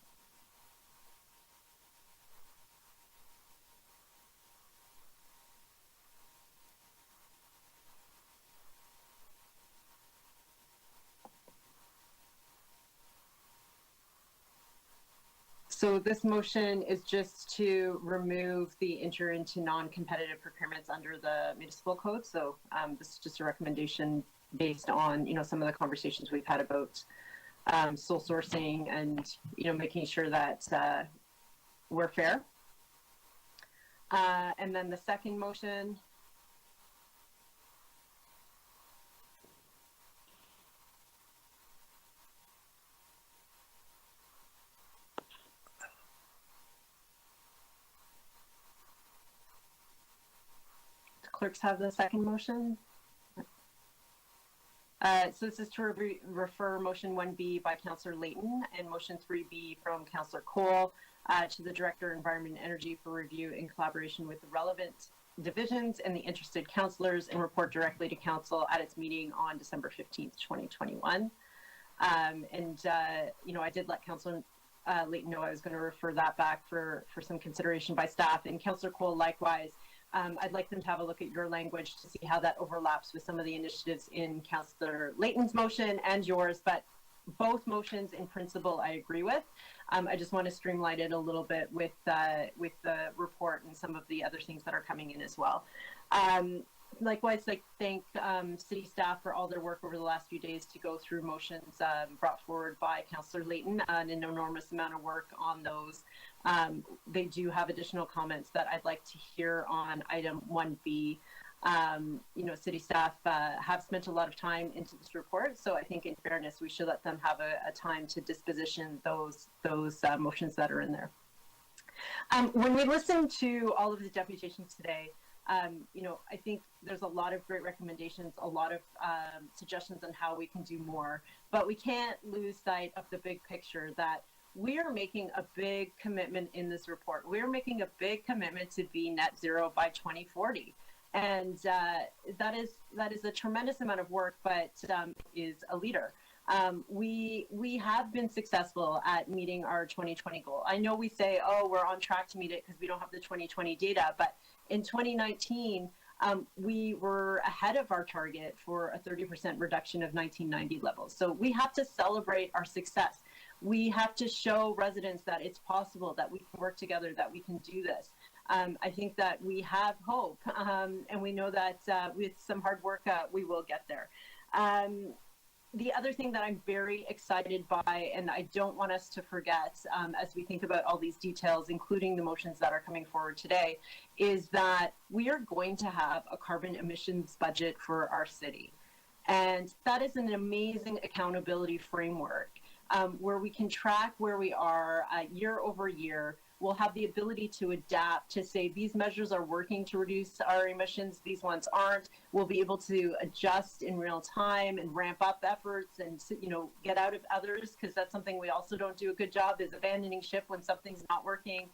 So this motion is just to remove the enter into non-competitive procurements under the municipal code. So this is just a recommendation based on, some of the conversations we've had about sole sourcing and, making sure that we're fair. And then the second motion. Clerks have the second motion. So this is to refer motion 1B by Councillor Layton and motion 3B from Councillor Cole to the Director of Environment and Energy for review in collaboration with the relevant divisions and the interested councillors, and report directly to Council at its meeting on December 15th, 2021. I did let Councillor Layton know I was going to refer that back for some consideration by staff, and Councillor Cole likewise. I'd like them to have a look at your language to see how that overlaps with some of the initiatives in Councillor Layton's motion and yours, but both motions in principle I agree with. I just want to streamline it a little bit with the report and some of the other things that are coming in as well. Likewise, I thank city staff for all their work over the last few days to go through motions brought forward by Councillor Layton, and an enormous amount of work on those. They do have additional comments that I'd like to hear on item 1B. City staff have spent a lot of time into this report, so I think in fairness we should let them have a time to disposition those motions that are in there. When we listen to all of the deputations today, I think there's a lot of great recommendations, a lot of suggestions on how we can do more, but we can't lose sight of the big picture that we are making a big commitment in this report. We're making a big commitment to be net zero by 2040. And that is a tremendous amount of work, but is a leader. We have been successful at meeting our 2020 goal. I know we say, oh, we're on track to meet it because we don't have the 2020 data, but in 2019, we were ahead of our target for a 30% reduction of 1990 levels. So we have to celebrate our success. We have to show residents that it's possible, that we can work together, that we can do this. I think that we have hope, and we know that with some hard work, we will get there. The other thing that I'm very excited by, and I don't want us to forget as we think about all these details, including the motions that are coming forward today, is that we are going to have a carbon emissions budget for our city. And that is an amazing accountability framework where we can track where we are year over year. We'll have the ability to adapt to say these measures are working to reduce our emissions, these ones aren't. We'll be able to adjust in real time and ramp up efforts and, you know, get out of others, because that's something we also don't do a good job, is abandoning ship when something's not working.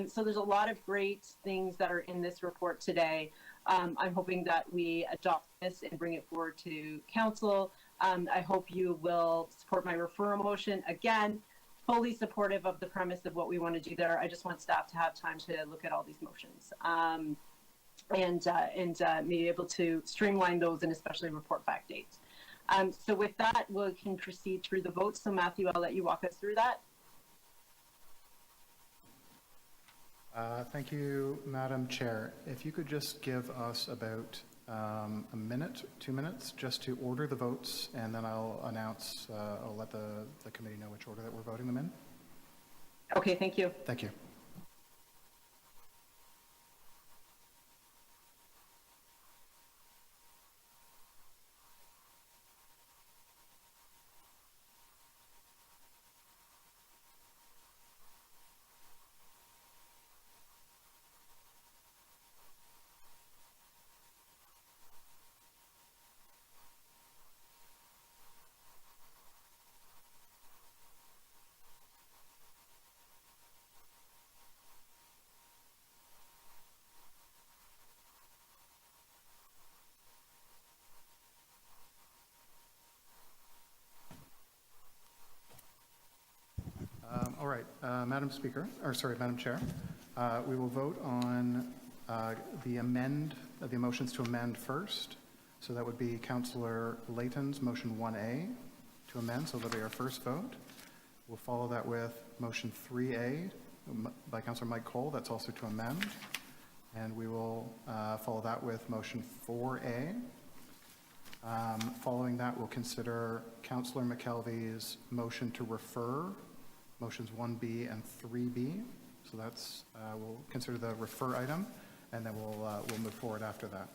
So there's a lot of great things that are in this report today. I'm hoping that we adopt this and bring it forward to council. I hope you will support my referral motion. Again, fully supportive of the premise of what we want to do there. I just want staff to have time to look at all these motions and be able to streamline those and especially report back dates. So with that, we can proceed through the votes. So Matthew, I'll let you walk us through that. Thank you, Madam Chair. If you could just give us about a minute, 2 minutes, just to order the votes, and then I'll announce, I'll let the committee know which order that we're voting them in. Okay, thank you. Thank you. All right, Madam Chair, we will vote on the motions to amend first. So that would be Councillor Layton's motion 1A to amend, so that'll be our first vote. We'll follow that with motion 3A by Councillor Mike Cole, that's also to amend. And we will follow that with motion 4A. Following that, we'll consider Councillor McKelvey's motion to refer, motions 1B and 3B. So that's, we'll consider the refer item, and then we'll move forward after that.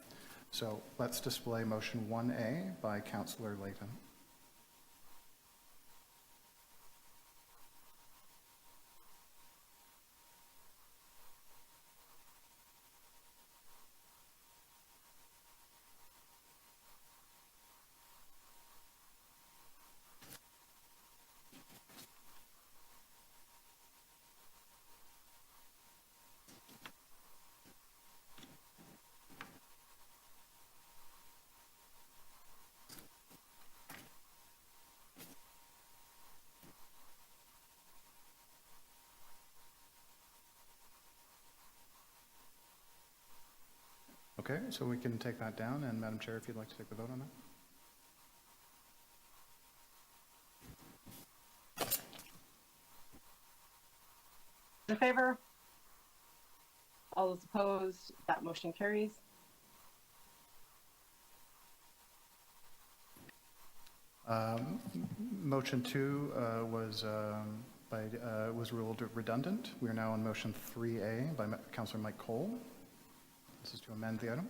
So let's display motion 1A by Councillor Layton. Okay, so we can take that down, and Madam Chair, if you'd like to take the vote on that. In favor? All those opposed? That motion carries. Motion 2 was ruled redundant. We are now on motion 3A by Councillor Mike Cole. This is to amend the item.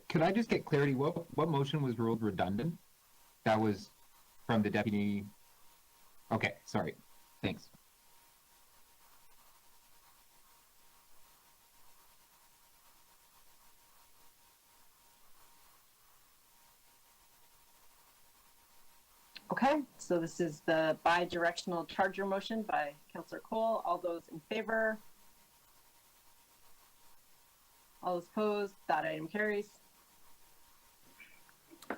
Could I just get clarity? What motion was ruled redundant? That was from the deputy. Okay, sorry. Thanks. Okay, so this is the bi-directional charger motion by Councillor Cole. All those in favor? All those opposed? That item carries.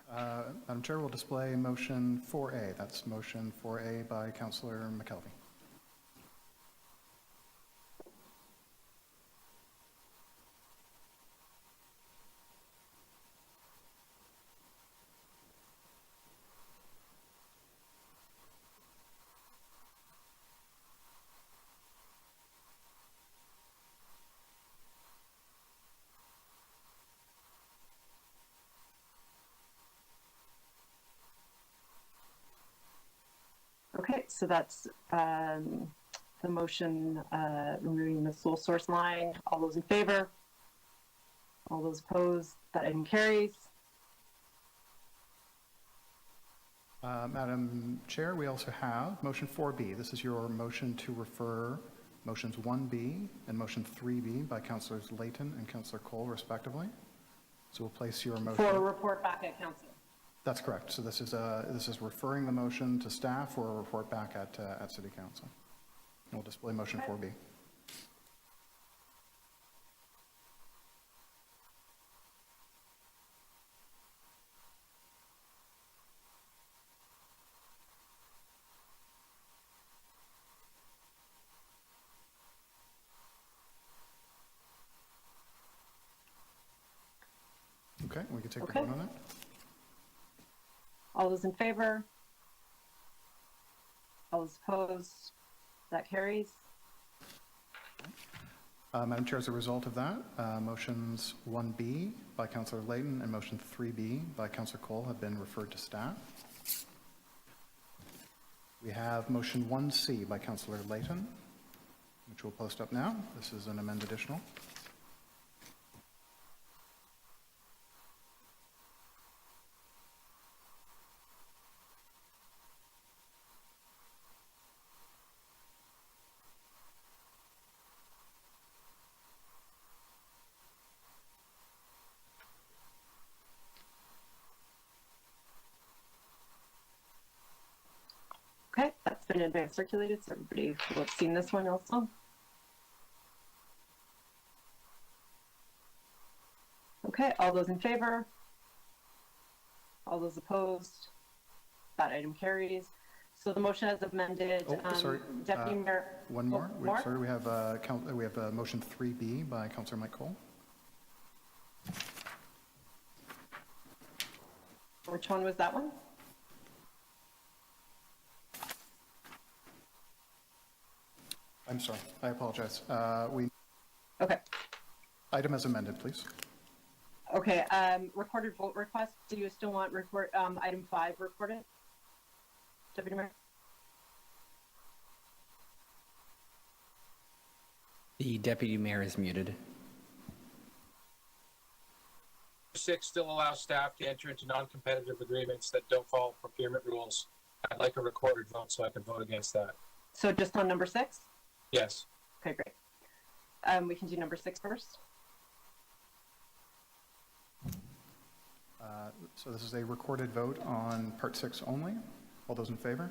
Madam Chair, we'll display motion 4A. That's motion 4A by Councillor McKelvey. Okay, so that's the motion removing the sole source line. All those in favor? All those opposed? That item carries. Madam Chair, we also have motion 4B. This is your motion to refer motions 1B and motion 3B by Councillors Layton and Councillor Cole, respectively. So we'll place your motion. For a report back at council. That's correct. So this is referring the motion to staff for a report back at City Council. And we'll display motion 4B. Okay, we can take the vote on it. All those in favor? All those opposed? That carries. Madam Chair, as a result of that, motions 1B by Councillor Layton and motion 3B by Councillor Cole have been referred to staff. We have motion 1C by Councillor Layton, which we'll post up now. This is an amended additional. Okay, that's been advance circulated, so everybody will have seen this one also. Okay, all those in favor? All those opposed? That item carries. So the motion as amended. Sorry. Deputy Mayor. One more. More? Sorry, we have motion 3B by Councillor Mike Cole. Which one was that one? I'm sorry, I apologize. Okay. Item as amended, please. Okay, recorded vote request. Do you still want item 5 recorded? Deputy Mayor? The deputy mayor is muted. 6 still allows staff to enter into non-competitive agreements that don't follow procurement rules. I'd like a recorded vote so I can vote against that. So just on number 6? Yes. Okay, great. We can do number 6 first. So this is a recorded vote on part 6 only. All those in favor?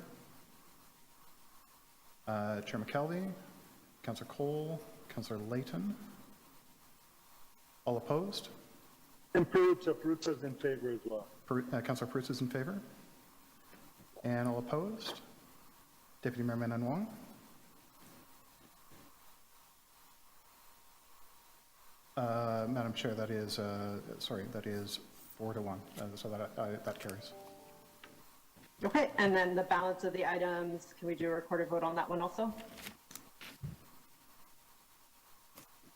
Chair McKelvey, Councillor Cole, Councillor Layton. All opposed? And Peruzza is in favor as well. Councillor Peruzza is in favor. And all opposed? Deputy Mayor Menon Wong. Madam Chair, that is 4-1, so that carries. Okay, and then the balance of the items, can we do a recorded vote on that one also?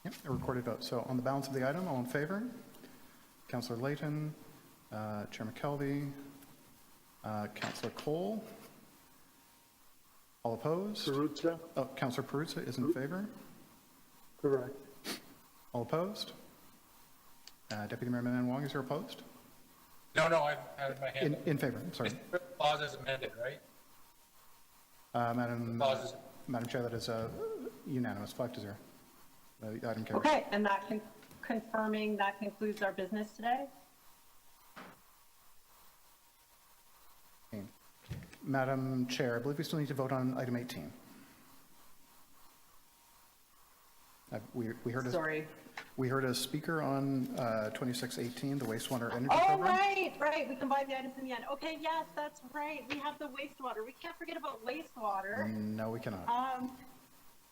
Yep, a recorded vote. So on the balance of the item, all in favor? Councillor Layton, Chair McKelvey, Councillor Cole. All opposed? Peruzza. Oh, Councillor Peruzza is in favor. Correct. All opposed? Deputy Mayor Menon Wong, is there opposed? No, I had my hand up. In favor, I'm sorry. Clause is amended, right? Madam Chair, that is unanimous, 5-0. The item carries. Okay, and that confirming that concludes our business today. Madam Chair, I believe we still need to vote on item 18. Sorry. We heard a speaker on 2618, the wastewater energy Oh, program. right. We combined the items in the end. Okay, yes, that's right. We have the wastewater. We can't forget about wastewater. No, we cannot.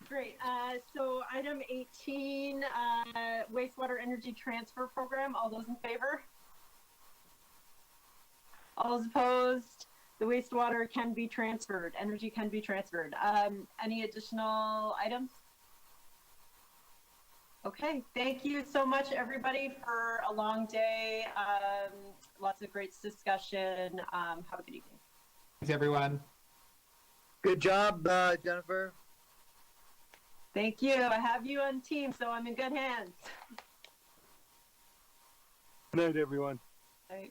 Great. So item 18, wastewater energy transfer program. All those in favor? All those opposed? The wastewater can be transferred. Energy can be transferred. Any additional items? Okay, thank you so much, everybody, for a long day. Lots of great discussion. Have a good evening. Thanks, everyone. Good job, Jennifer. Thank you. I have you on team, so I'm in good hands. Good night, everyone. Bye.